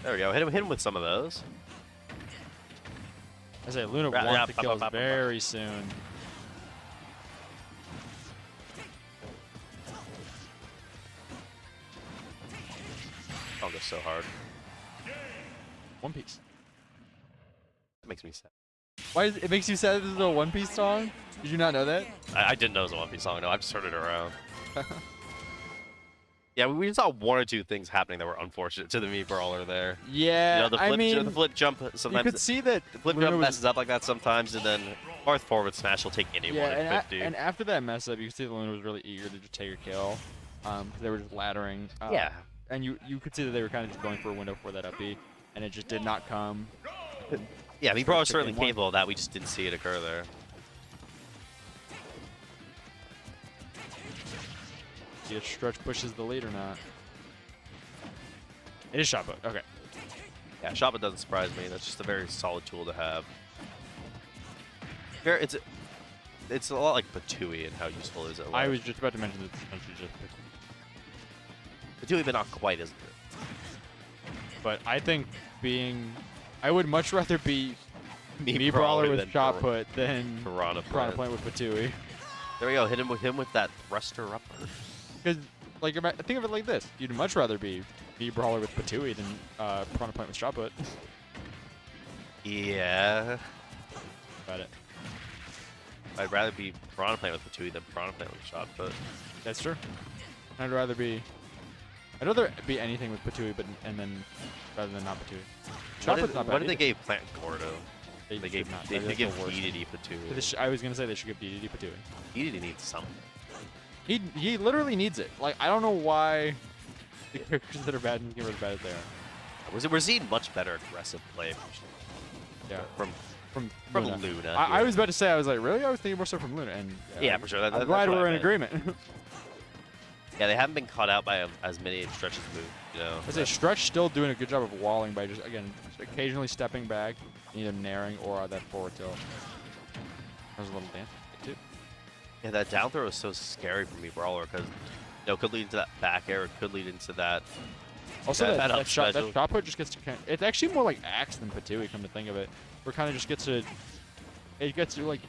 There we go. Hit him with some of those. I say Luna Yeah, wants the yeah, kills bop, bop, bop. very soon. Oh, that's so hard. One Piece. It makes me sad. Why is it makes you sad this is a One Piece song? Did you not know that? I didn't know it was a One Piece song. No, I've just heard it around. Yeah, we saw one or two things happening that were unfortunate to the Mii Brawler there. Yeah, You know, the flip, I mean, the flip jump you sometimes. could see that The flip Luna jump was- messes up like that sometimes, and then Marth forward smash will take anyone Yeah, at 50. and after that mess up, you could see that Luna was really eager to just take a kill. 'Cause they were just laddering. Yeah. And you could see that they were kind of just going for a window for that up B, and it just did not come. Yeah, Mii Brawler's certainly Game one. capable of that. We just didn't see it occur there. See if Stretch pushes the lead or not. It is shot put. Okay. Yeah, Shoppa doesn't surprise me. That's just a very solid tool to have. It's a lot like Patui and how useful is it. I was just about to mention that it's essentially just. Patui, but not quite as good. But I think I would much rather be Mii Brawler with than shot put than Piranha Piranha Plant. Plant with Patui. There we go. Hit him with that thruster upper. Because, like, think of it like this: you'd much rather be Mii Brawler with Patui than Piranha Plant with shot put. Yeah. About it. I'd rather be Piranha Plant with Patui than Piranha Plant with shot, but That's true. I'd rather be anything with Patui, rather than not Patui. Shot put's not bad what did they either. give Plant Gordo? They should gave not. they That's give the worst. DDD Patui. I was gonna say they should give DDD Patui. DDD needs something. He literally needs it. Like, I don't know why the characters that are bad in this game are as bad as they are. We're seeing much better aggressive play Yeah. from From Luna. I was about to say, I was like, really? I was thinking more so from Luna. And Yeah, for sure. I'm That's glad what I we're in meant. agreement. Yeah, they haven't been caught out by as many stretches move. You know. I say Stretch still doing a good job of walling by just occasionally stepping back, either naring or that forward tilt. There's a little dance too. Yeah, that down throw is so scary for me, Brawler, because it could lead into that back air, it could lead into that. Also, That that up shot special. put just gets to it's actually more like Axe than Patui, come to think of it. Where it kind of just gets to like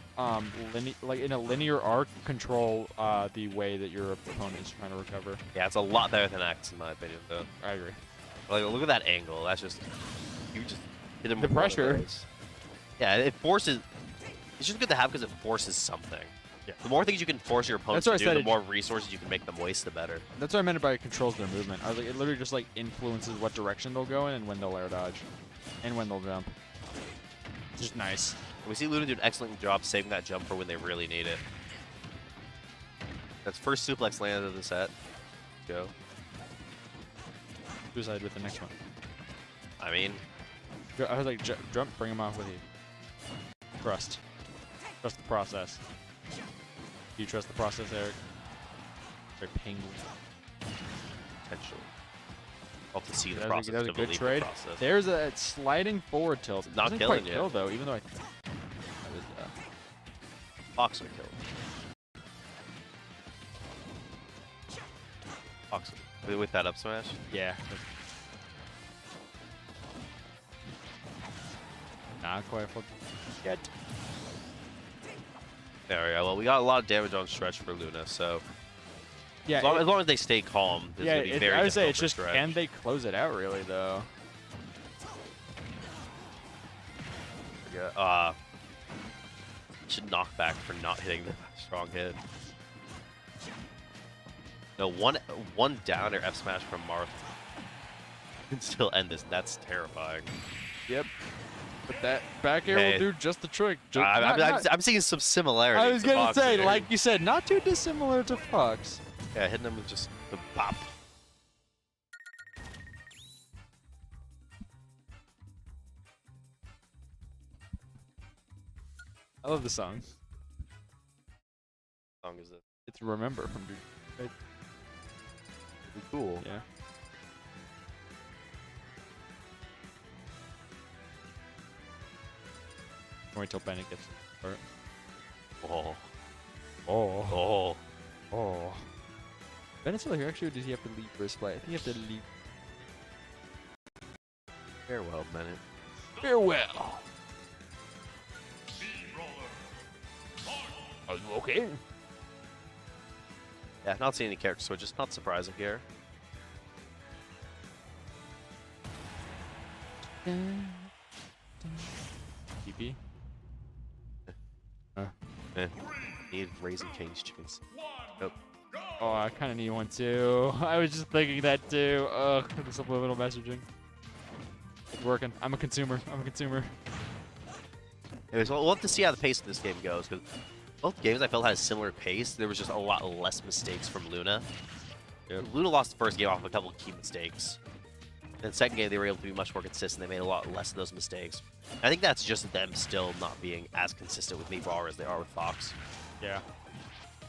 in a linear arc control the way that your opponent is trying to recover. Yeah, it's a lot better than X in my opinion, though. I agree. Like, look at that angle. That's just you just hit him The with one of pressure. those. Yeah, it forces. It's just good to have because it forces something. Yeah. The more things you can force your opponents That's to what I do, said, the more resources you can make them waste, the better. That's what I meant by it controls their movement. I was like, it literally just like influences what direction they'll go in and when they'll air dodge, and when they'll jump. It's just nice. And we see Luna do an excellent job saving that jump for when they really need it. That's first suplex landed of the set. Go. Suicide with the next one. I mean, I was like, jump, bring him off with you. Trust. Trust the process. Do you trust the process, Eric? Very penguin. potentially. I'll have to see the That process was a to good believe trade. the process. There's a sliding forward tilt. Not Doesn't killing quite you. kill though, even though I. Boxer killed. Boxer. With that up smash? Yeah. Not quite full yet. There we go. Well, we got a lot of damage on stretch for Luna, so Yeah. as long as they stay calm, it's yeah. going to be very I would say difficult it's for just Stretch. can they close it out really though? Yeah, should knock back for not hitting the strong hit. No, one down or F smash from Marth can still end this. That's terrifying. Yep. But that back air Okay. will do just the trick. I'm seeing some similarities. I was to gonna Fox say, here. like you said, not too dissimilar to Fox. Yeah, hitting him with just the pop. I love the song. How long is it? It's Remember from Dude. Pretty cool. Yeah. Wait till Bennett gets hurt. Oh, Oh. oh. Oh. Bennett's still here, actually, or does he have to leave for his flight? I think he has to leave. Farewell, Bennett. Farewell. Are you okay? Yeah, not seeing any character switches. Not surprising here. TP? Need Raisin Cane's chickens. Oh, I kind of need one too. I was just thinking that too. Ugh, the subliminal messaging. It's working. I'm a consumer. Anyways, we'll have to see how the pace of this game goes, because both games I felt had a similar pace. There was just a lot less mistakes from Luna. Luna lost the first game off a couple of key mistakes. In the second game, they were able to be much more consistent. They made a lot less of those mistakes. I think that's just them still not being as consistent with Brawler as they are with Fox. Yeah.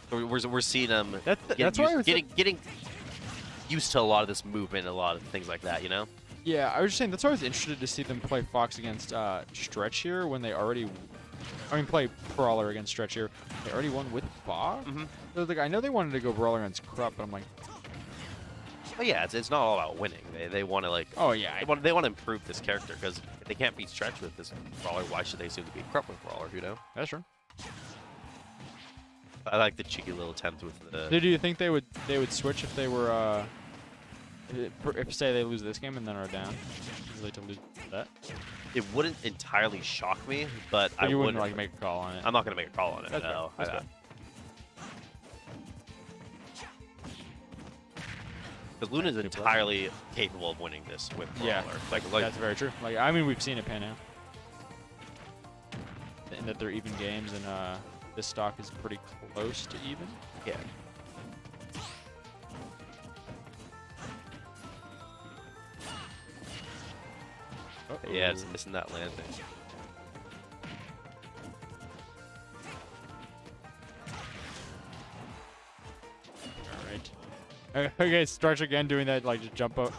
So we're seeing them That's why I was getting used to a lot of this movement and a lot of things like that, you know? Yeah, I was just saying that's why I was interested to see them play Fox against Stretch here when they already, play Brawler against Stretch here. They already won with Fox. So like, I know they wanted to go Brawler against Krupp, but I'm like, But yeah, it's not all about winning. They want to like. oh yeah, They want to improve this character, because if they can't beat Stretch with this Brawler, why should they assume to beat Krupp with Brawler? You know? that's true. I like the cheeky little attempt with the. Do you think they would switch if they were if say they lose this game and then are down? Easily to lose that. It wouldn't entirely shock me, but I You wouldn't wouldn't like make a call on it. I'm not gonna make a call on it. That's No, fair. That's fair. Because Luna's entirely capable of winning this with Brawler. Yeah, like that's very true. Like we've seen it pan out, and that they're even games, and this stock is pretty close to even. yeah. Yeah, it's missing that landing. All right. Okay, Stretch again doing that like just jump up,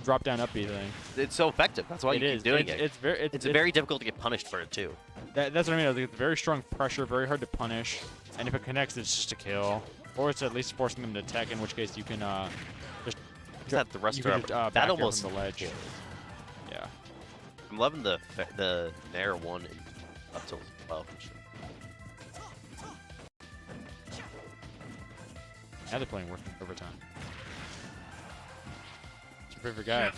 drop down up B thing. It's so effective. That's why It you is. keep doing it. It's very difficult to get punished for it too. That's what I mean. I think it's very strong pressure, very hard to punish, and if it connects, it's just a kill, or it's at least forcing them to tech. In which case, you can just Is that the rest you can of just, that back air almost from the ledge. kills. Yeah. I'm loving the Nair one and up till 12 for sure. Now they're playing working overtime. It's your favorite guy.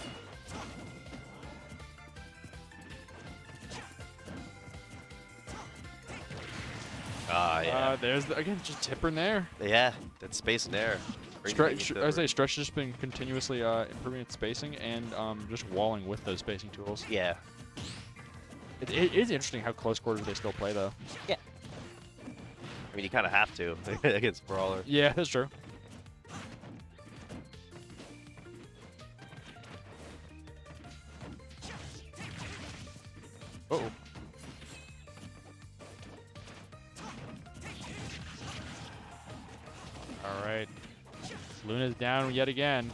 Yeah. There's again just Tipper in there. Yeah, that space in there. Stretch, I say Stretch has just been continuously improving its spacing and just walling with those spacing tools. Yeah. It is interesting how close quarters they still play though. I mean, you kind of have to against Brawler. Yeah, that's true. Uh-oh. All right. Luna's down yet again.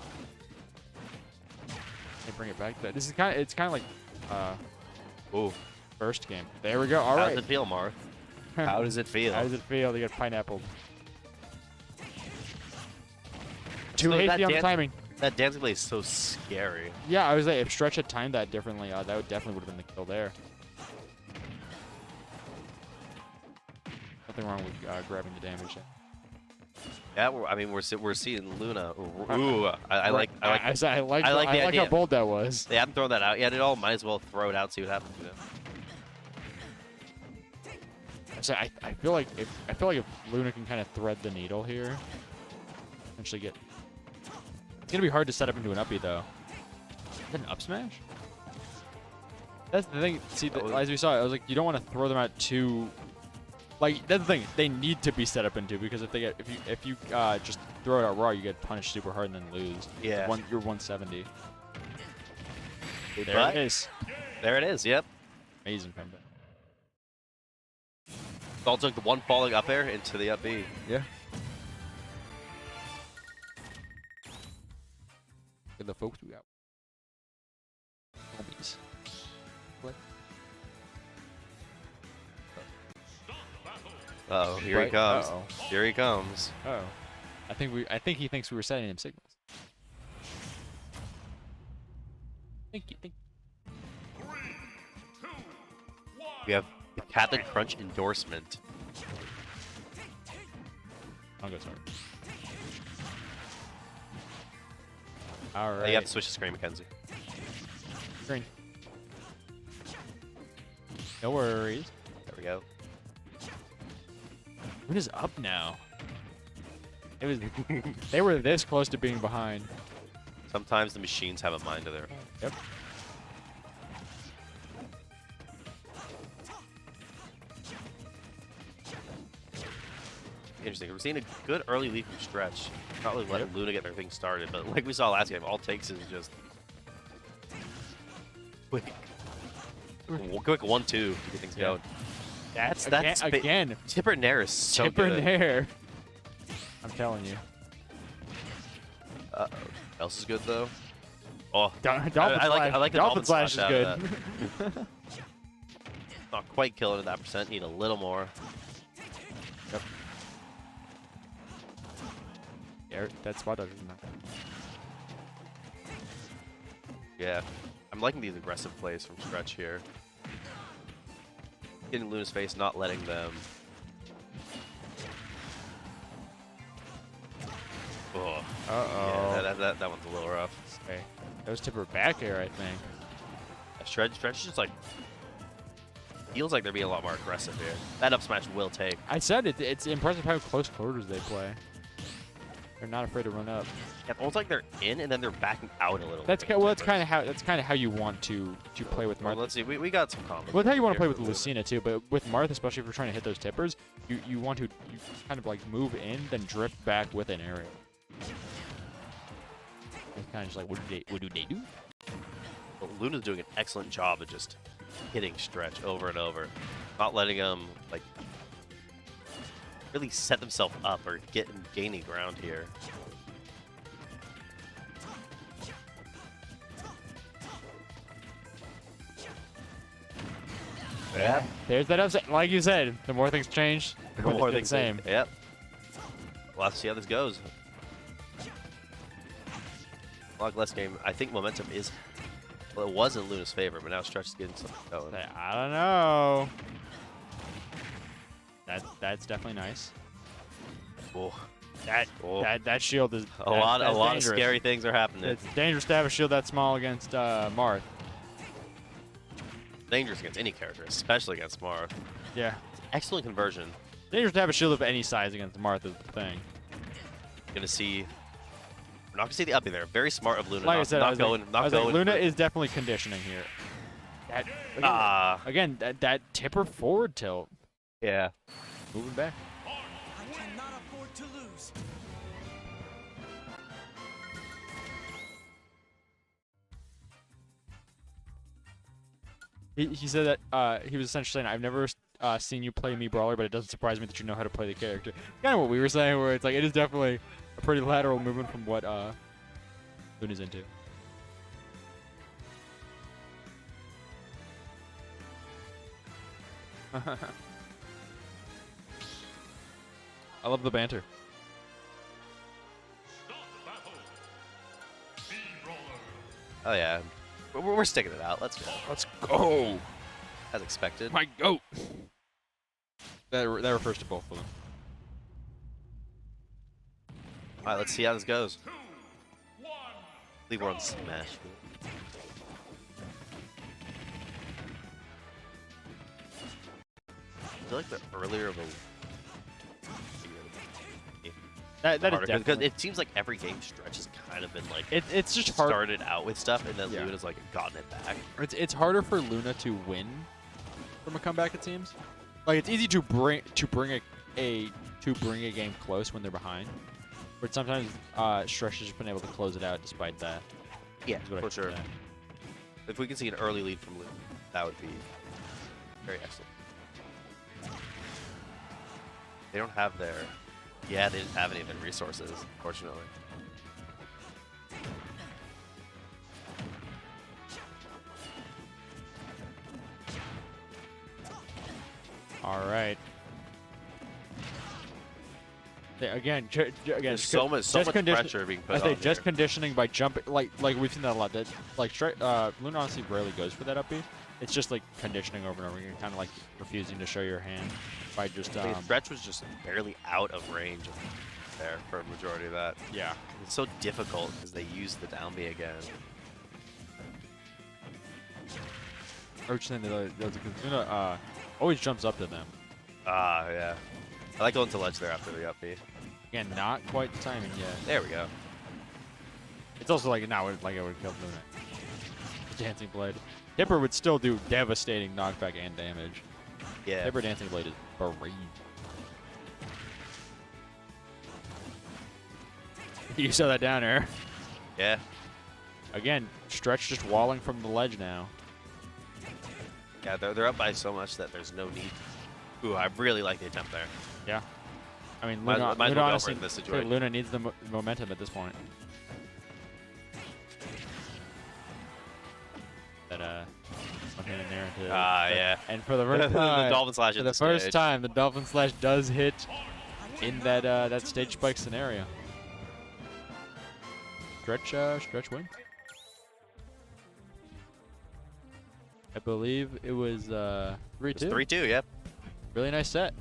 They bring it back. This is it's kind of like Ooh. first game. There we go. All How right. does it feel, Marth? How does it feel? How does it feel to get pineappled? Too So that hasty on the Dan- timing. That dancing play is so scary. Yeah, I was like, if Stretch had timed that differently, that would definitely would have been the kill there. Nothing wrong with grabbing the damage. Yeah, we're seeing Luna. Ooh, I like I like I like the how idea. bold that was. They haven't thrown that out yet at all. Might as well throw it out, see what happens. You know? So I feel like if Luna can kind of thread the needle here, potentially get It's gonna be hard to set up into an uppie though. Is that an up smash? That's the thing. See, as we saw, I was like, you don't want to throw them out too. Like that's the thing. They need to be set up into because if you just throw it out raw, you get punished super hard and then lose. Yeah. You're 170. There But- it is. There it is. Yep. Amazing comeback. All took the one falling up air into the up B. Yeah. Look at the folks we got. Homies. Uh oh, here he Right? comes. Uh-oh. Here he comes. Oh. I think he thinks we were sending him signals. Thank you. We have the Captain Crunch endorsement. I'll go start. All right. You have to switch the screen, Mackenzie. Green. No worries. There we go. What is up now? It was. They were this close to being behind. Sometimes the machines have a mind of their own. Yep. Interesting. We're seeing a good early lead from Stretch. Not really letting Luna get their thing started, but like we saw last game, all it takes is just quick 1-2 to get things going. That's That's again. Tipper Nair is so Chipper good. Nair. I'm telling you. Else is good though. Oh, Dolphin I like the Dolphin Dolphin Slash is out good. of that. Not quite killing it that percent. Need a little more. Yep. Yeah, that spot dodge is not. Yeah, I'm liking these aggressive plays from Stretch here. Getting Luna's face, not letting them. Oh, Uh-oh. yeah, that one's a little rough. Okay. That was Tipper back air, I think. Stretch just like feels like they're being a lot more aggressive here. That up smash will take. I said it's impressive how close quarters they play. They're not afraid to run up. Yeah, it's almost like they're in and then they're backing out a little. That's bit. well, that's kind of how you want to play with Well, Martha. let's see. We got some combos. Well, that's how you want to here play with for Luna. Lucina too, but with Martha, especially if you're trying to hit those tippers, you want to kind of like move in, then drift back with an aerial. It's kind of just like what do they do? Well, Luna's doing an excellent job of just hitting Stretch over and over, not letting them like really set themselves up or gaining ground here. Yeah. There's that upset. Like you said, the more things change, the more they get the same. Yep. We'll have to see how this goes. Log less game. I think momentum is. Well, it was in Luna's favor, but now Stretch is getting something going. I don't know. That's definitely nice. Oh, That that shield is a lot of dangerous. scary things are happening. It's dangerous to have a shield that small against Marth. Dangerous against any character, especially against Marth. Yeah. Excellent conversion. Dangerous to have a shield of any size against Marth is the thing. Gonna see. We're not gonna see the uppy there. Very smart of Luna. Like not, I said, not I was going. like, not I was going. like, Luna for- is definitely conditioning here. Ah. Again, that tipper forward tilt, moving back. I cannot afford to lose. He said that he was essentially saying, I've never seen you play me brawler, but it doesn't surprise me that you know how to play the character. Kind of what we were saying, where it's like it is definitely a pretty lateral movement from what Luna's into. I love the banter. Oh yeah. We're sticking it out. Let's go. Let's go. As expected. My goat. That refers to both of them. All right. Let's see how this goes. I believe we're on Smash. I feel like the earlier of a That is harder, because definitely. it seems like every game Stretch is kind of been like It's just hard. started out with stuff, and then Yeah. Luna's like gotten it back. It's harder for Luna to win from a comeback. It seems like it's easy to bring a game close when they're behind, but sometimes Stretch has just been able to close it out despite that. Yeah, is what I for should sure. say. If we can see an early lead from Luna, that would be very excellent. They don't have their... Yeah, they didn't have any of their resources, unfortunately. All right. Again, There's so much pressure being put I on think just here. conditioning by jumping, like we've seen that a lot. That Luna honestly rarely goes for that up B. It's just like conditioning over and over again, kind of like refusing to show your hand by just I mean, Stretch was just barely out of range there for a majority of that. yeah. It's so difficult because they use the down B again. I was just saying that Luna always jumps up to them. Ah, yeah. I like going to ledge there after the up B. Again, not quite the timing yet. There we go. It's also like now, like I would kill Luna. Dancing Blade. Dipper would still do devastating knockback and damage. Yeah. Dipper Dancing Blade is brave. You saw that down air. Yeah. Again, Stretch just walling from the ledge now. Yeah, they're up by so much that there's no need. Ooh, I really like the attempt there. Yeah. I mean, Might- Luna, might as Luna well go for honestly, it in this situation. Luna needs the momentum at this point. That one hand in there to, Yeah. and for the the first time, Dolphin Slash for at the the first stage. time, the Dolphin Slash does hit in that that stage spike scenario. Stretch win. I believe it was 3-2. It's 3-2, yep. Really nice set.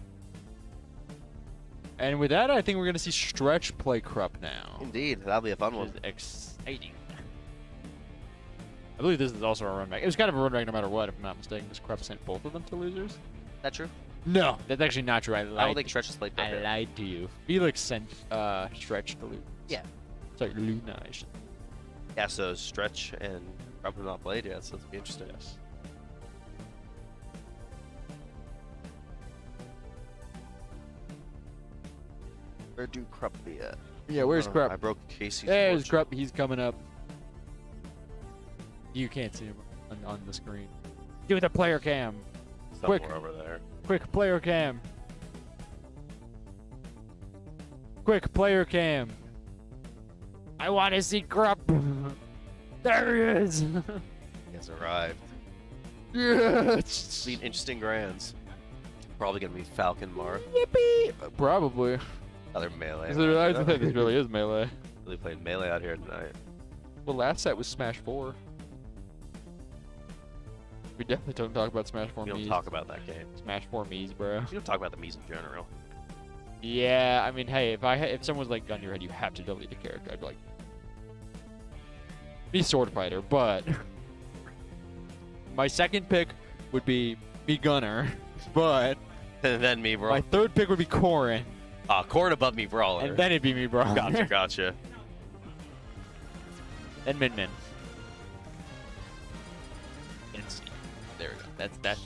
And with that, I think we're going to see Stretch play Krupp now. Indeed, that'll be a fun Which one. is exciting. I believe this is also a run back. It was kind of a run back no matter what, if I'm not mistaken, because Krupp sent both of them to losers. That true? No, that's actually not true. I I don't think Stretch has played both. I lied to you. Felix sent Stretch to lose. Yeah. Sorry, Luna. I should. Yeah, so Stretch and Krupp have not played yet, so it'll be interesting. Yes. Where do Krupp be at? Yeah, where's Oh, Krupp? I broke Casey's There's fortune. Krupp. He's coming up. You can't see him on the screen. Do the player cam. Somewhere quick. over there. Quick player cam. Quick player cam. I want to see Krupp. There he is. He has arrived. Yes. It's been interesting grands. Probably gonna be Falcon Mar. Yippee. Probably. Other melee. I think this really is melee. Really played melee out here tonight. Well, last set was Smash 4. We definitely don't talk about Smash 4 We don't Mii's. talk about that game. Smash 4 Mii's, bro. We don't talk about the Mii's in general. Yeah, I mean, hey, if someone's like gun to your head, you have to delete a character. I'd be like, be Sword Fighter, but my second pick would be Gunner, but And then me, bro. my third pick would be Corrin, Corn above me, Brawler. and then it'd be me, bro. Gotcha, gotcha. And Min Min. There we go. That's.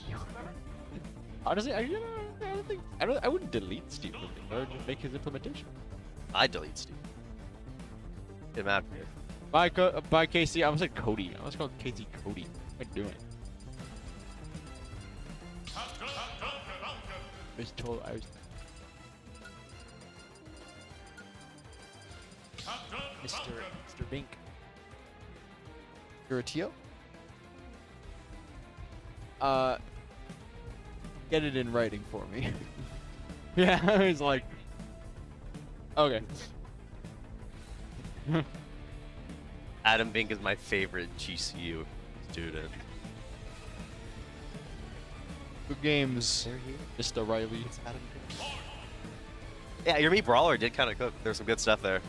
Honestly, I don't think I wouldn't delete Steve. I would just make his implementation. I delete Steve. Didn't matter. By Casey, I almost said Cody. I almost called Casey Cody. What am I doing? I was told I was. Mr. Bink. You're a Tio? Get it in writing for me. Yeah, I was like, okay. Adam Bink is my favorite GCU student. Good games, Mr. Riley. Adam Bink. Yeah, your Meat Brawler did kind of cook. There's some good stuff there.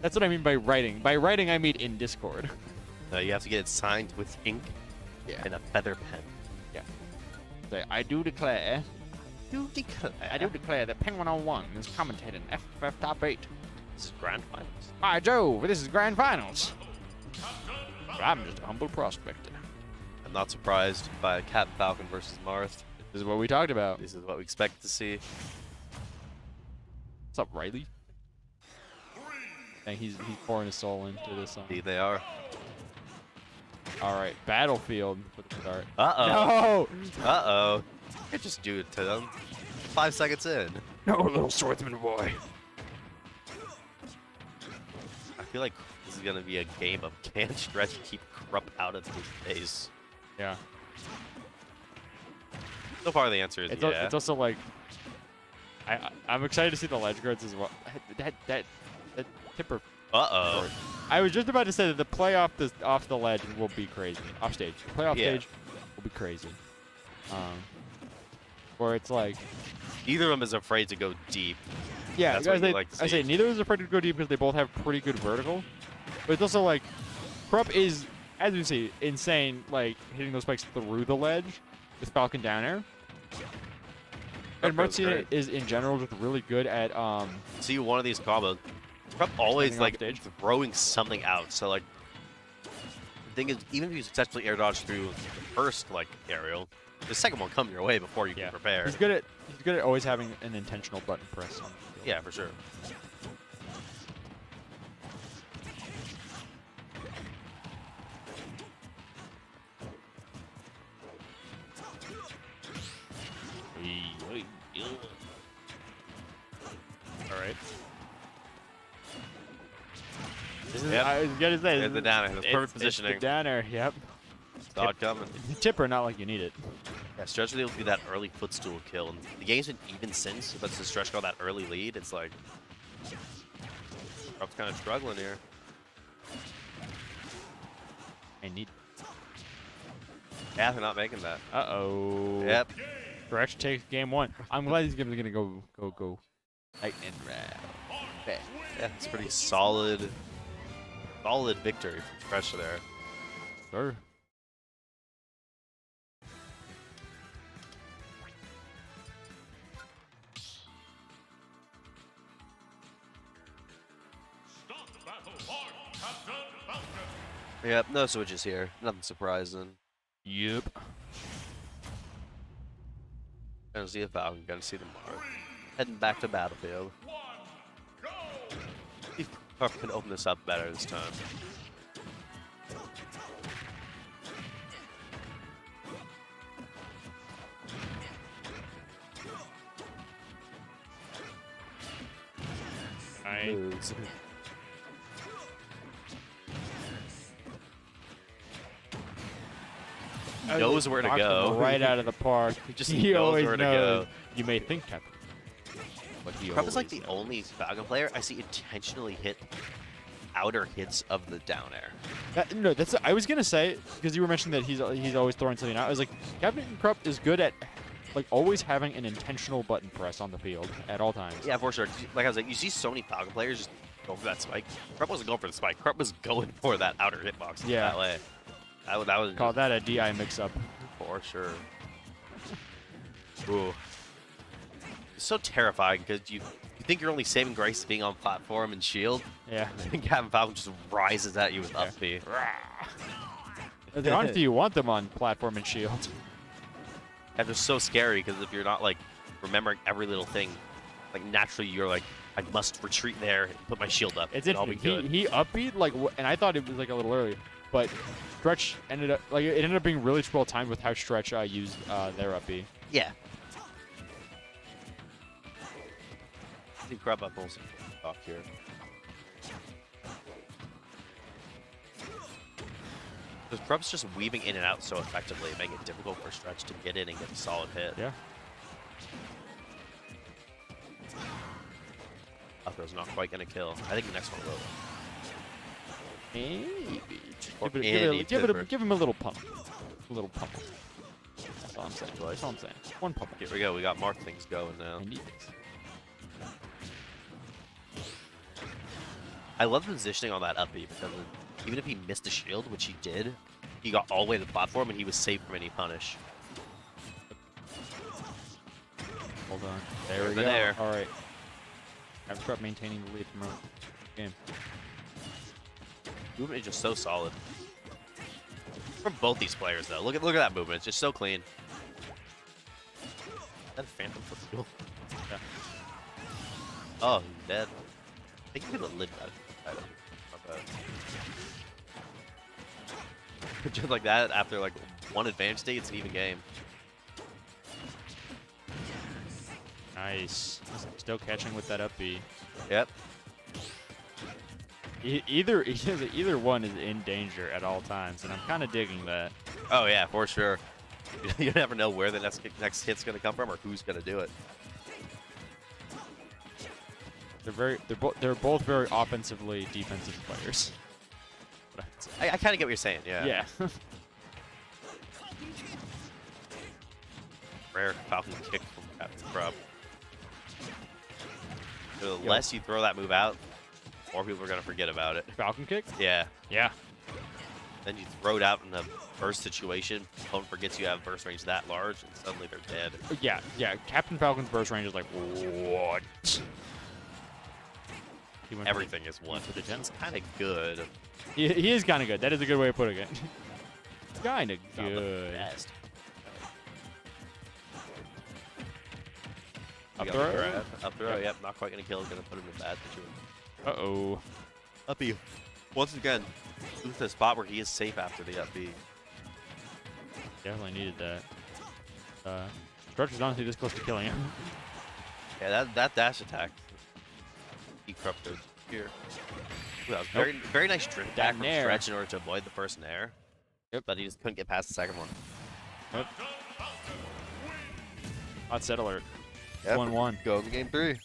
That's what I mean by writing. By writing, I mean in Discord. You have to get it signed with ink Yeah. and a feather pen. Say, I do declare. You declare. I do declare that Penguin 01 is commentating FF Top 8. This is grand finals. Hi, Joe. This is Grand Finals. But I'm just a humble prospector. I'm not surprised by Captain Falcon versus Marth. This is what we talked about. This is what we expect to see. What's up, Riley? Dang, he's pouring his soul into this song. Indeed they are. All right, Battlefield for the start. Uh-oh. No! Uh-oh. Can't just do it to them. 5 seconds in. No, little swordsman boy. I feel like this is going to be a game of can Stretch keep Krupp out of his face. Yeah. So far the answer is It's, yeah. it's also like, I'm excited to see the ledge guards as well. That tipper. Uh-oh. I was just about to say that the play off the ledge will be crazy. Off stage. The play off Yeah. stage will be crazy. Where it's like, Either of them is afraid to go deep. yeah, That's guys, what you like to I say see. neither is afraid to go deep because they both have pretty good vertical. But it's also like, Krupp is, as you see, insane, like hitting those spikes through the ledge with Falcon down air. And Krupp goes Martina great. is in general just really good at See one of these combos. Krupp always Standing like off stage. throwing something out. So like the thing is, even if you successfully air dodge through the first like aerial, the second one come your way before you yeah. can prepare. He's good at always having an intentional button press on the field. Yeah, for sure. All right. This is, Yep. I was gonna say And the down air, that's perfect positioning. It's the down air, yep. Saw it coming. Tipper, not like you need it. Yeah, Stretch will do that early footstool kill. And the game's been even since, but since Stretch got that early lead, it's like Krupp's kind of struggling here. I need. Yeah, they're not making that. Uh-oh. Yep. Stretch takes game one. I'm glad he's gonna go. Lightning round. Yeah, it's a pretty solid victory from Stretch there. Sure. Yep, no switches here. Nothing surprising. Yep. Gonna see the Falcon, gonna see the Mark. Heading back to Battlefield. See if Krupp can open this up better this time. Moves. He knows where to Knocks him go. right out of the park. Just he knows always where to knows. go. You may think, Captain. But he Krupp is like always the knows. only Falcon player I see intentionally hit outer hits of the down air. No, that's. I was gonna say because you were mentioning that he's always throwing something out. I was like, Captain Krupp is good at like always having an intentional button press on the field at all times. Yeah, for sure. Like I was like, you see so many Falcon players just go for that spike. Krupp wasn't going for the spike. Krupp was going for that outer hitbox. Yeah. That way. That was Call that a DI mix-up. for sure. Ooh. It's so terrifying because you think you're only saving grace being on platform and shield, Yeah. and Captain Falcon just rises at you with up B. To be honest, you want them on platform and shield. And it's so scary because if you're not like remembering every little thing, like naturally you're like, I must retreat there and put my shield up. It's and I'll be interesting. good. He upbeat like, and I thought it was like a little early, but Stretch ended up like it ended up being really well timed with how Stretch used their upbeat. Yeah. I think Krupp up also talk here. Because Krupp's just weaving in and out so effectively, making it difficult for Stretch to get in and get a solid hit. Yeah. Up throw's not quite going to kill. I think the next one will. Maybe. Or Give, any tipper. give him a little pump. A little pump. That's all I'm saying. That's all I'm saying. One pump. Here we go. We got Mark things going now. I need this. I love the positioning on that up B because even if he missed the shield, which he did, he got all the way to the platform and he was safe from any punish. Hold on. There we the go. nair. All right. Abstract maintaining the lead from our game. Movement is just so solid. From both these players, though. Look at that movement. It's just so clean. Is that a phantom footstool? Yeah. Oh, he's dead. I think he could have lived that. Not bad. Just like that, after like one advanced state, it's an even game. Nice. Still catching with that up B. Yep. Either one is in danger at all times, and I'm kind of digging that. Oh yeah, for sure. You never know where the next hit's gonna come from or who's gonna do it. They're both very offensively defensive players. I kind of get what you're saying. Yeah. Yeah. Rare Falcon kick from Captain Crub. The less you throw that move out, more people are gonna forget about it. Falcon kick? Yeah. Yeah. Then you throw it out in a burst situation. Opponent forgets you have burst range that large, and suddenly they're dead. Yeah, yeah. Captain Falcon's burst range is like, what? He went Everything is one. for the It's gems. kind of good. He is kind of good. That is a good way of putting it. Kind of Not the good. best. Up We got the throw? grab. Up throw. Yep. Yep. Not quite gonna kill. Gonna put him in a bad situation. Uh-oh. Up B. Once again, move to a spot where he is safe after the up B. Definitely needed that. Stretcher's honestly this close to killing him. Yeah, that dash attack. He corrupt goes here. Ooh, that was very nice drift That back from nair. Stretch in order to avoid the first nair. Yep. But he just couldn't get past the second one. Hot set alert. Yep. 1-1. Go to game 3.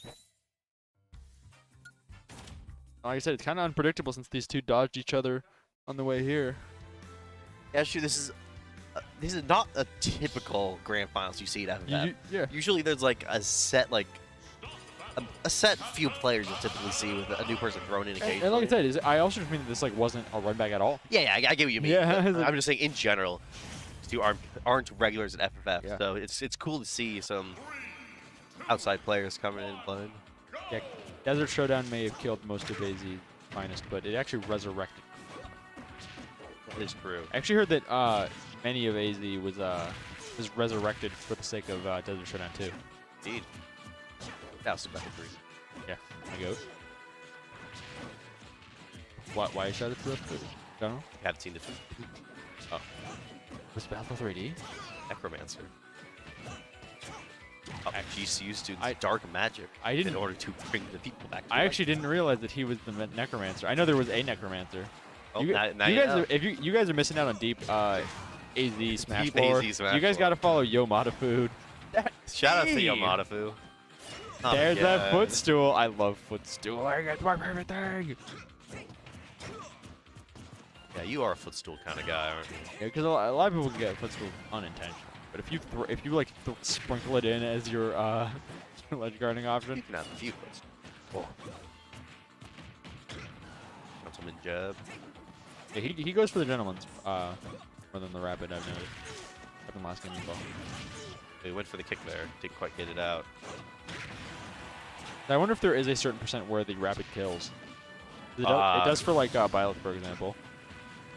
Like I said, it's kind of unpredictable since these two dodged each other on the way here. Yeah, sure. This is not a typical grand finals you see at FFF. Yeah. Usually there's like a set a set few players you'll typically see with a new person thrown in occasionally. And like I said, I also just mean that this like wasn't a run back at all. Yeah, I get what you mean. Yeah. but I'm just saying in general, these two aren't regulars at FFF, Yeah. so it's cool to see some outside players coming in and playing. Yeah, Desert Showdown may have killed most of AZ's finest, but it actually resurrected. That is true. I actually heard that many of AZ was resurrected for the sake of Desert Showdown 2. Indeed. That was about 3. Yeah, I go. Why I shouted to the general? You haven't seen the 2. Oh. Was Battle 3D? Necromancer. GCU students I- dark magic I didn't- in order to bring the people back to I life. actually didn't realize that he was the Necromancer. I know there was a Necromancer. Oh, you, now you you guys, know. if you guys are missing out on deep AZ Smash Deep lore, AZ Smash you guys lore. got to follow Yomada Food. Shout out to Hey! Yamadafu. Oh, There's that God. footstool. I love footstool. It's my favorite thing. Yeah, you are a footstool kind of guy, aren't you? Yeah, because a lot of people can get footstool unintentionally. But if you like sprinkle it in as your ledge guarding You option, can have a few footstools. Want some in jab? yeah, he goes for the gentleman's more than the rapid. I've noticed. Happened last game as well. He went for the kick there. Didn't quite get it out. I wonder if there is a certain percent where the rapid kills. It does for like Byleth, for example.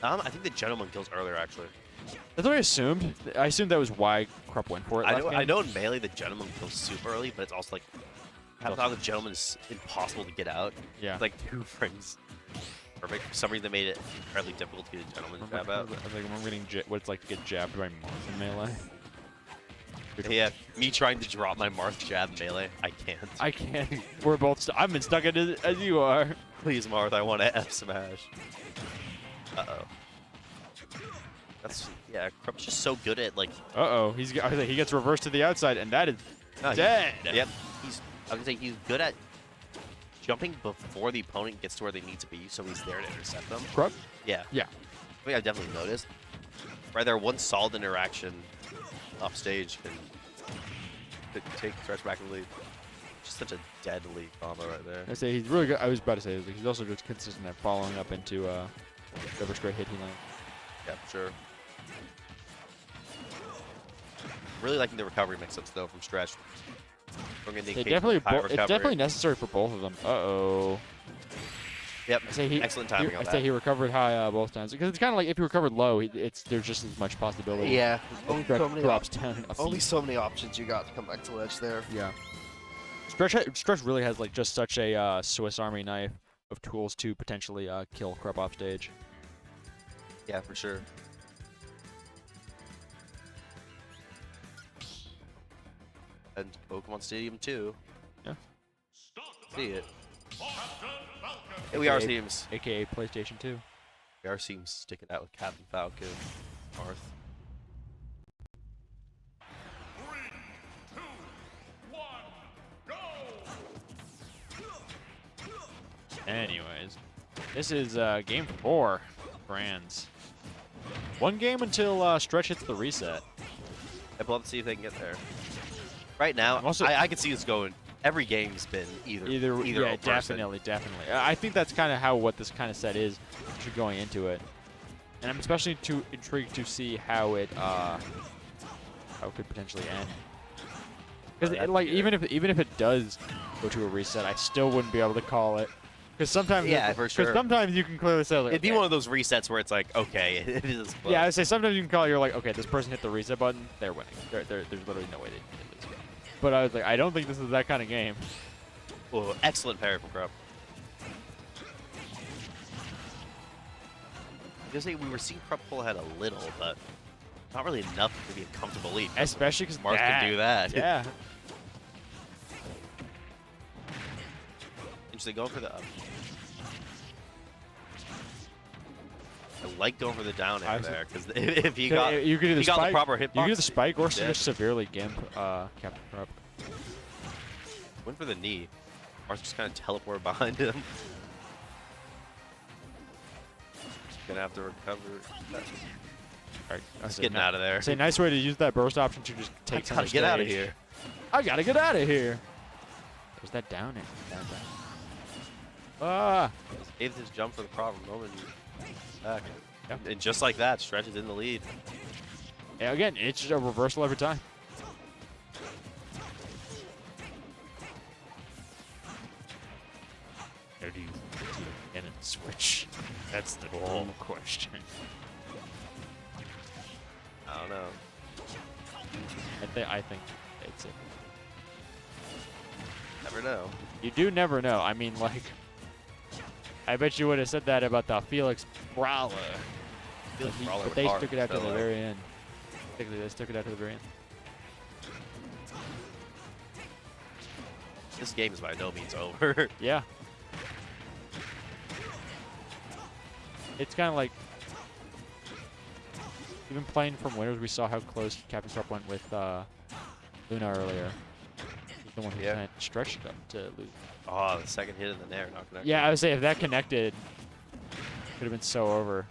I think the gentleman kills earlier, actually. That's what I assumed. I assumed that was why Krupp went for it. last game. I know in Melee the gentleman kills super early, but it's also like how the gentleman is impossible to get out. Yeah. It's like 2 frames. Perfect. For some reason they made it incredibly difficult to get a gentleman to grab out. I was like, I'm getting what it's like to get jabbed by Marth in Melee. Yeah, me trying to drop my Marth jab in Melee, I can't. I can't. We're both. I've been stuck in it as you are. Please, Marth, I want to F smash. Uh-oh. Yeah, Krupp's just so good at, like... Uh-oh. He gets reversed to the outside, and that is dead. Yep. I was going to say, he's good at jumping before the opponent gets to where they need to be, so he's there to intercept them. Krupp? Yeah. Yeah. I mean, I definitely noticed. Right there, one solid interaction off stage can take Stretch back in the lead. Just such a deadly combo right there. I say he's really good. I was about to say he's also just consistent at following up into whatever straight hit he lands. Yeah, for sure. Really liking the recovery mix-ups though from Stretch. It's definitely necessary for both of them. Uh-oh. Yep. I say he, Excellent timing on I that. say he recovered high both times because it's kind of like if he recovered low, there's just as much possibility. Yeah. Stretch drops down. Only so many options you got to come back to ledge there. Yeah. Stretch really has like just such a Swiss Army knife of tools to potentially kill Krupp off stage. Yeah, for sure. And Pokemon Stadium 2. Yeah. See it. Hey, we are AKA teams. AKA PlayStation 2. We are teams sticking out with Captain Falcon. Marth. Anyways, this is game 4. Brands. One game until Stretch hits the reset. I'd love to see if they can get there. Right now, Also- I can see this going. Every game's been either Yeah, or person. definitely. I think that's kind of how what this kind of set is going into it, and I'm especially intrigued to see how it could potentially end. Because that'd like be good. even if it does go to a reset, I still wouldn't be able to call it. Because sometimes Yeah, for sure. Because sometimes you can clearly say like, It'd be okay. one of those resets where it's like, okay, it is close. Yeah, I would say sometimes you can call it, you're like, okay, this person hit the reset button, they're winning. There's literally no way they can lose. But I was like, I don't think this is that kind of game. Whoa, excellent parry from Krupp. I was gonna say we were seeing Krupp pull ahead a little, but not really enough to be a comfortable lead. Especially because Marth can do that. Yeah. Interesting, going for the up. I like going for the down air there, because if he got, you could do the he got spike, the proper hitbox. you could do the spike or dead. just severely gimp Captain Krupp. Went for the knee. Marth just kind of teleport behind him. Gonna have to recover. Alright, Just getting out of there. Say nice way to use that burst option to just I take some gotta get out of here. I gotta get out of here. There's that down air. Down. Ah. Saved his jump for the proper moment. Back. Yep. And just like that, Stretch is in the lead. Yeah, again, it's just a reversal every time. How do you get in switch? That's the whole question. I don't know. I think it's it. Never know. You do never know. I mean, like, I bet you would have said that about the Felix Brawler. But they took it out to the very end. They took it out to the very end. This game is by no means over. Yeah. It's kind of like, even playing from winners, we saw how close Captain Krupp went with Luna earlier. He's the one who kind of stretched up to lose. Oh, the second hit in the nair, not connected. Yeah, I would say if that connected, could have been so over.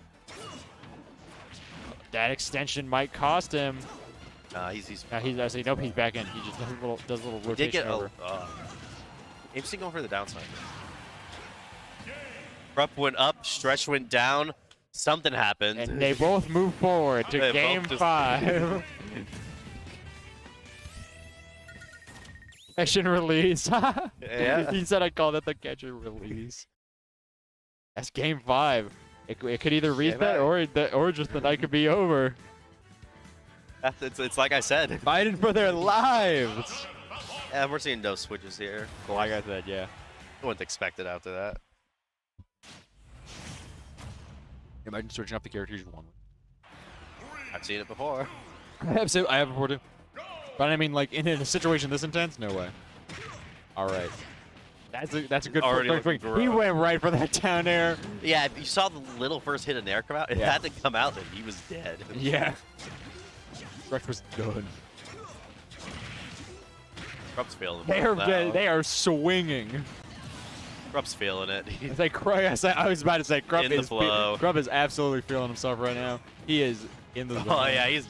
That extension might cost him. He's I say nope, he's back in. He just does a little He rotation did get over. interesting going for the downside. Krupp went up, Stretch went down, something happened. And they both move forward to They game both just- 5. Catch and release. Yeah. He said I called it the catch and release. That's game 5. It could either reset or just the night could be over. It's like I said. Fighting for their lives. Yeah, we're seeing no switches here. Like I said, yeah. I wouldn't expect it after that. Imagine switching up the characters you want. I've seen it before. I have before too. But I mean, like in a situation this intense, no way. All right. That's a good Already point. looking He gross. went right for that down air. Yeah, if you saw the little first hit in air come out, it Yeah. had to come out, then he was dead. Yeah. Rex was done. Krupp's feeling it. They are swinging. Krupp's feeling it. It's like I was about to say Krupp In the is flow. Krupp is absolutely feeling himself right now. He is in the zone. Oh yeah, he's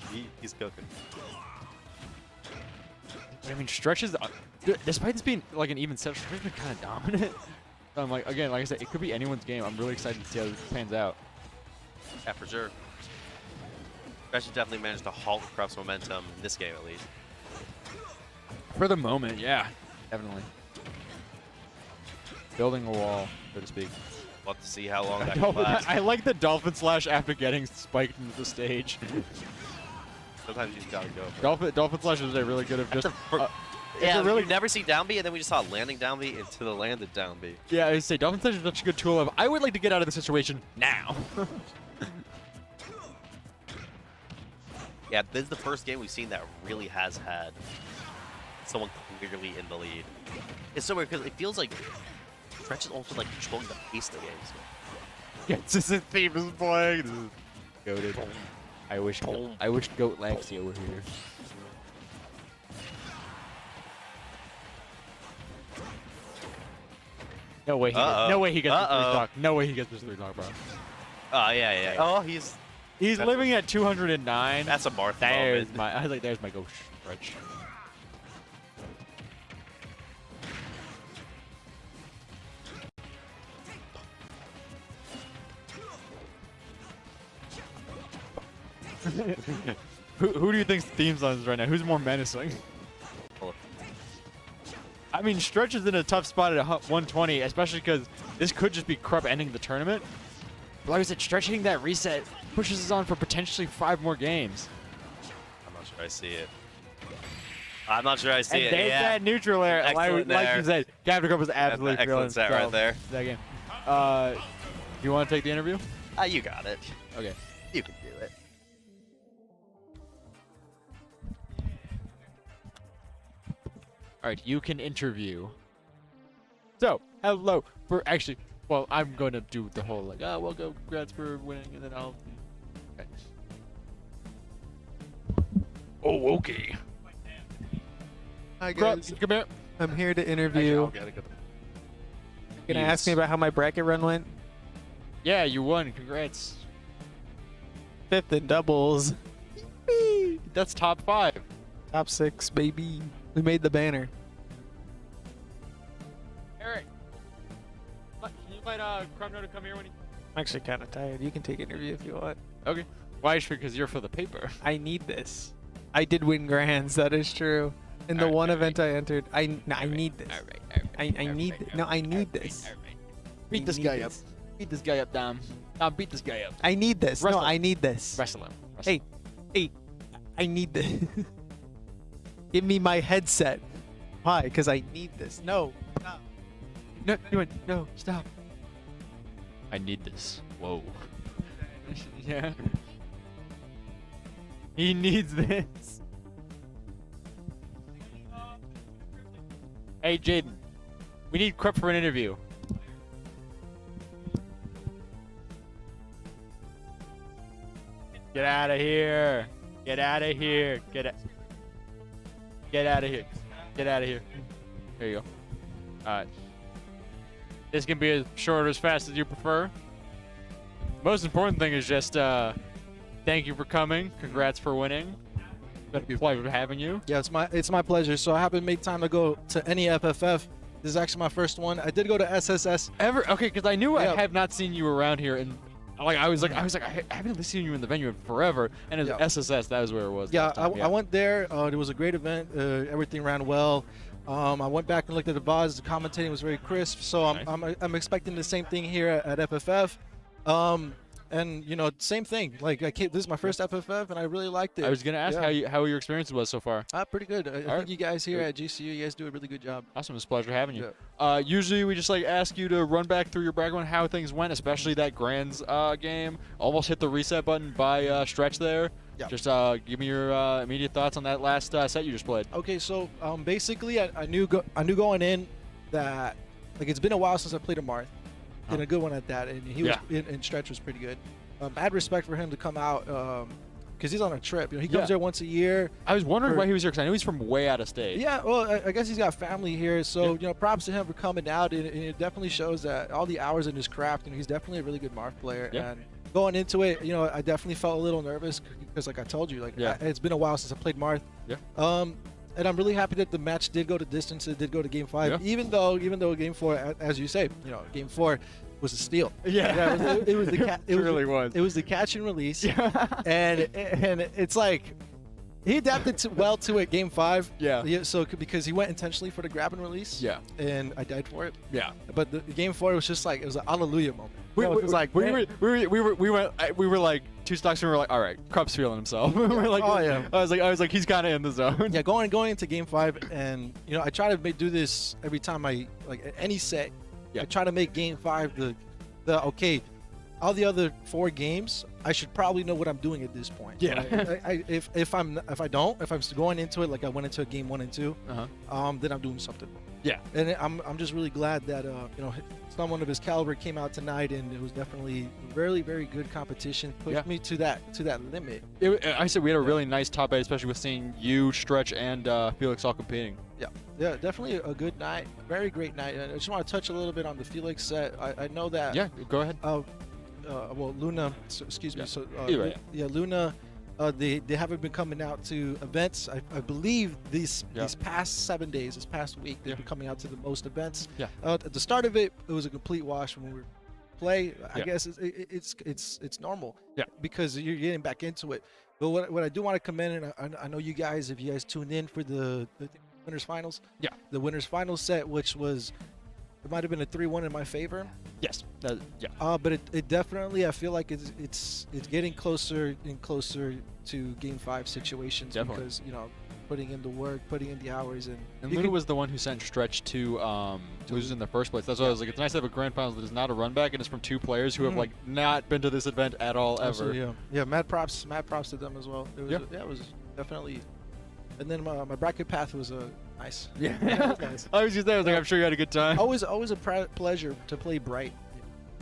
cooking. I mean, stretches. Despite this being like an even set, stretch has been kind of dominant. So I'm like, again, like I said, it could be anyone's game. I'm really excited to see how this pans out. Yeah, for sure. Stretch has definitely managed to halt Cruft's momentum in this game, at least. For the moment, yeah, definitely. Building a wall, so to speak. Love to see how long that can last. I like the Dolphin Slash after getting spiked into the stage. Sometimes you just gotta go. Dolphin Slash is a really good of just. Yeah, really we've never seen down B, and then we just saw landing down B into the landed down B. Yeah, I say Dolphin Slash is such a good tool. I would like to get out of the situation now. Yeah, this is the first game we've seen that really has had someone clearly in the lead. It's so weird because it feels like Stretch is also like controlling the pace of the games. Yeah, it's a theme is playing. This is goated. I wish Goat Laxia were here. No way he gets, no way he gets this 3 stock. No way he gets this 3 stock, bro. Oh, yeah. Oh, he's living at 209. That's a Marth There's moment. my. I was like, there's my Ghost Stretch. Who do you think's theme song is right now? Who's more menacing? I mean, Stretch is in a tough spot at 120, especially because this could just be Krupp ending the tournament. But like I said, Stretch hitting that reset pushes us on for potentially 5 more games. I'm not sure I see it. I'm not sure I see And it. there's Yeah. that neutral air. Excellent Like there. you said, Captain Krupp was absolutely That's an feeling excellent set right himself there. that game. You want to take the interview? You got it. Okay. You can do it. All right, you can interview. So, hello. Well, I'm going to do the whole like, oh, well, congrats for winning, and then I'll. Okay. Oh, okay. Hi Krupp, guys, come here. I'm here to interview. Gonna ask me about how my bracket run went. Yeah, you won. Congrats. 5th in doubles, That's top 5. top 6, baby. We made the banner. Eric, can you invite Crumno to come here when he? I'm actually kind of tired. You can take an interview if you want. Okay. Why? Because you're for the paper. I need this. I did win grands. That is true. In the Alright, one alright. event I entered, I need this. I need no. I need this. Beat this need guy this. up. Beat this guy up, Dom. Dom, beat this guy up. I need this. Wrestle. No, I need this. Wrestle him. Hey, I need this. Give me my headset. Why? Because I need this. No. Stop. No, you went. No, stop. I need this. Whoa. Yeah. He needs this. Hey, Jaden. We need Krupp for an interview. Get out of here. Get out of here. Get out of here. Get out of here. There you go. Alright. This can be as short or as fast as you prefer. Most important thing is just thank you for coming. Congrats for winning. It's been a pleasure having you. Yeah, it's my pleasure. So I happen to make time to go to any FFF. This is actually my first one. I did go to SSS. Okay, because I knew Yeah. I have not seen you around here, and I haven't seen you in the venue in forever. And as Yeah. SSS, that was where it was. Yeah, last time. I went there. It was a great event. Everything ran well. I went back and looked at the VODs. The commentating was very crisp. So I'm expecting the same thing here at FFF. And you know, same thing. Like this is my first FFF, and I really liked it. I was gonna ask how your experience was so far. Pretty good. I right. think you guys here at GCU, you guys do a really good job. Awesome, it's a pleasure having you. Usually we just like ask you to run back through your background, how things went, especially that Grands game. Almost hit the reset button by Stretch there. Yeah. Just give me your immediate thoughts on that last set you just played. Okay, so basically, I knew going in that like it's been a while since I played a Marth, and a good one at that, and he was and Stretch was pretty good. I had respect for him to come out because he's on a trip. You know, he comes there once a year. I was wondering why he was here because I know he's from way out of state. Yeah, well, I guess he's got family here, so you know, props to him for coming out, and it definitely shows that all the hours in his craft. You know, he's definitely a really good Marth player. Yeah. And going into it, you know, I definitely felt a little nervous because, like I told you, like it's been a while since I played Marth. Yeah. And I'm really happy that the match did go to distance. It did go to Game 5, Yeah. even though Game 4, as you say, Game 4 was a steal. Yeah. It was the It really was. It was the catch and release, and it's like he adapted well to it. Game 5, So because he went intentionally for the grab and release, and I died for it. Yeah. But the Game 4 was just like it was an hallelujah moment. We it was like we were like 2 stocks and we were like, all right, Krupp's feeling himself. We were like, Oh, yeah. I was like, he's kind of in the zone. Yeah, going into Game 5, and I try to do this every time I any set. Yeah. I try to make Game 5 the okay. All the other 4 games, I should probably know what I'm doing at this point. Yeah. If I'm going into it like I went into Game 1 and 2, then I'm doing something wrong. Yeah. And I'm just really glad that someone of his caliber came out tonight, and it was definitely very, very good competition. Pushed me to that limit. I said we had a really nice top 8, especially with seeing you, Stretch, and Felix all competing. Yeah, definitely a good night. Very great night. I just want to touch a little bit on the Felix set. I know that. Yeah, go ahead. Well, Luna. Excuse me. Yeah. So, Either way. yeah, Luna. They haven't been coming out to events. I believe these past 7 days, this past week, they've been coming out to the most events. Yeah. At the start of it was a complete wash when we were play. I Yeah. guess it's normal. Yeah. Because you're getting back into it. But what I do want to commend, and I know you guys, if you guys tuned in for the winners finals. Yeah. The winners finals set, which was. It might have been a 3-1 in my favor. Yes. Yeah. But it definitely, I feel like it's getting closer and closer to Game 5 situations. Definitely. Because putting in the work, putting in the hours, and Luna was the one who sent Stretch to lose in the first place. That's why I was like, it's nice to have a grand finals that is not a run back and it's from 2 players who have like not been to this event at all ever. Absolutely, yeah. Mad props to them as well. It was, it was definitely. And then my bracket path was nice. Yeah. It was nice. I was just there. I was like, I'm sure you had a good time. Always a pleasure to play Bright.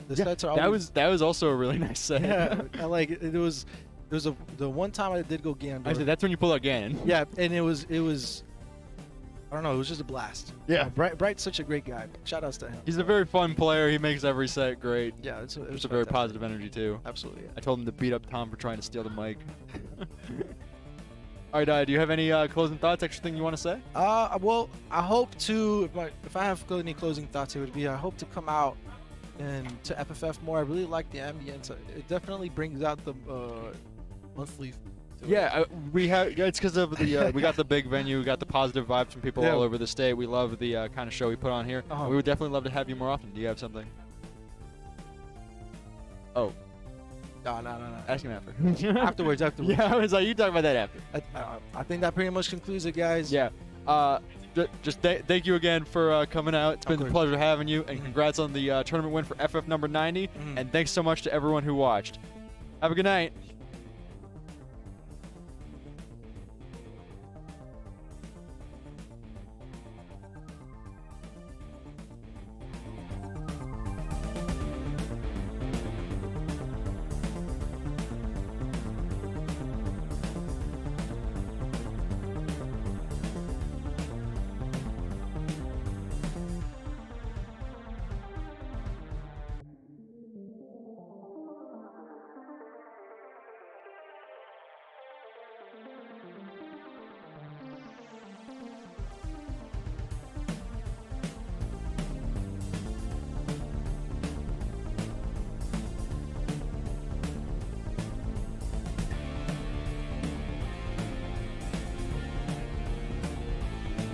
The sets are always, that was also a really nice set. Yeah, I like it. It was the one time I did go Gander. I said that's when you pull out Ganon. Yeah, and it was I don't know, it was just a blast. Yeah. Bright's such a great guy. Shout outs to him. He's a very fun player. He makes every set great. Yeah, it's It's a very fantastic. positive energy too. Absolutely. I told him to beat up Tom for trying to steal the mic. All right, do you have any closing thoughts? Extra thing you want to say? Well, I hope to. If I have any closing thoughts, it would be I hope to come out and to FFF more. I really like the ambience. It definitely brings out the monthly. to it. Yeah, we have. It's because of the we got the big venue. We got the positive vibes from people Yeah. all over the state. We love the kind of show we put on here. Uh-huh. We would definitely love to have you more often. Do you have something? Oh, No. ask him after. Afterwards. Yeah, I was like, you talk about that after. I think that pretty much concludes it, guys. Yeah. Thank you again for coming out. It's been a course. pleasure having you, and congrats on the tournament win for FF number 90. And thanks so much to everyone who watched. Have a good night.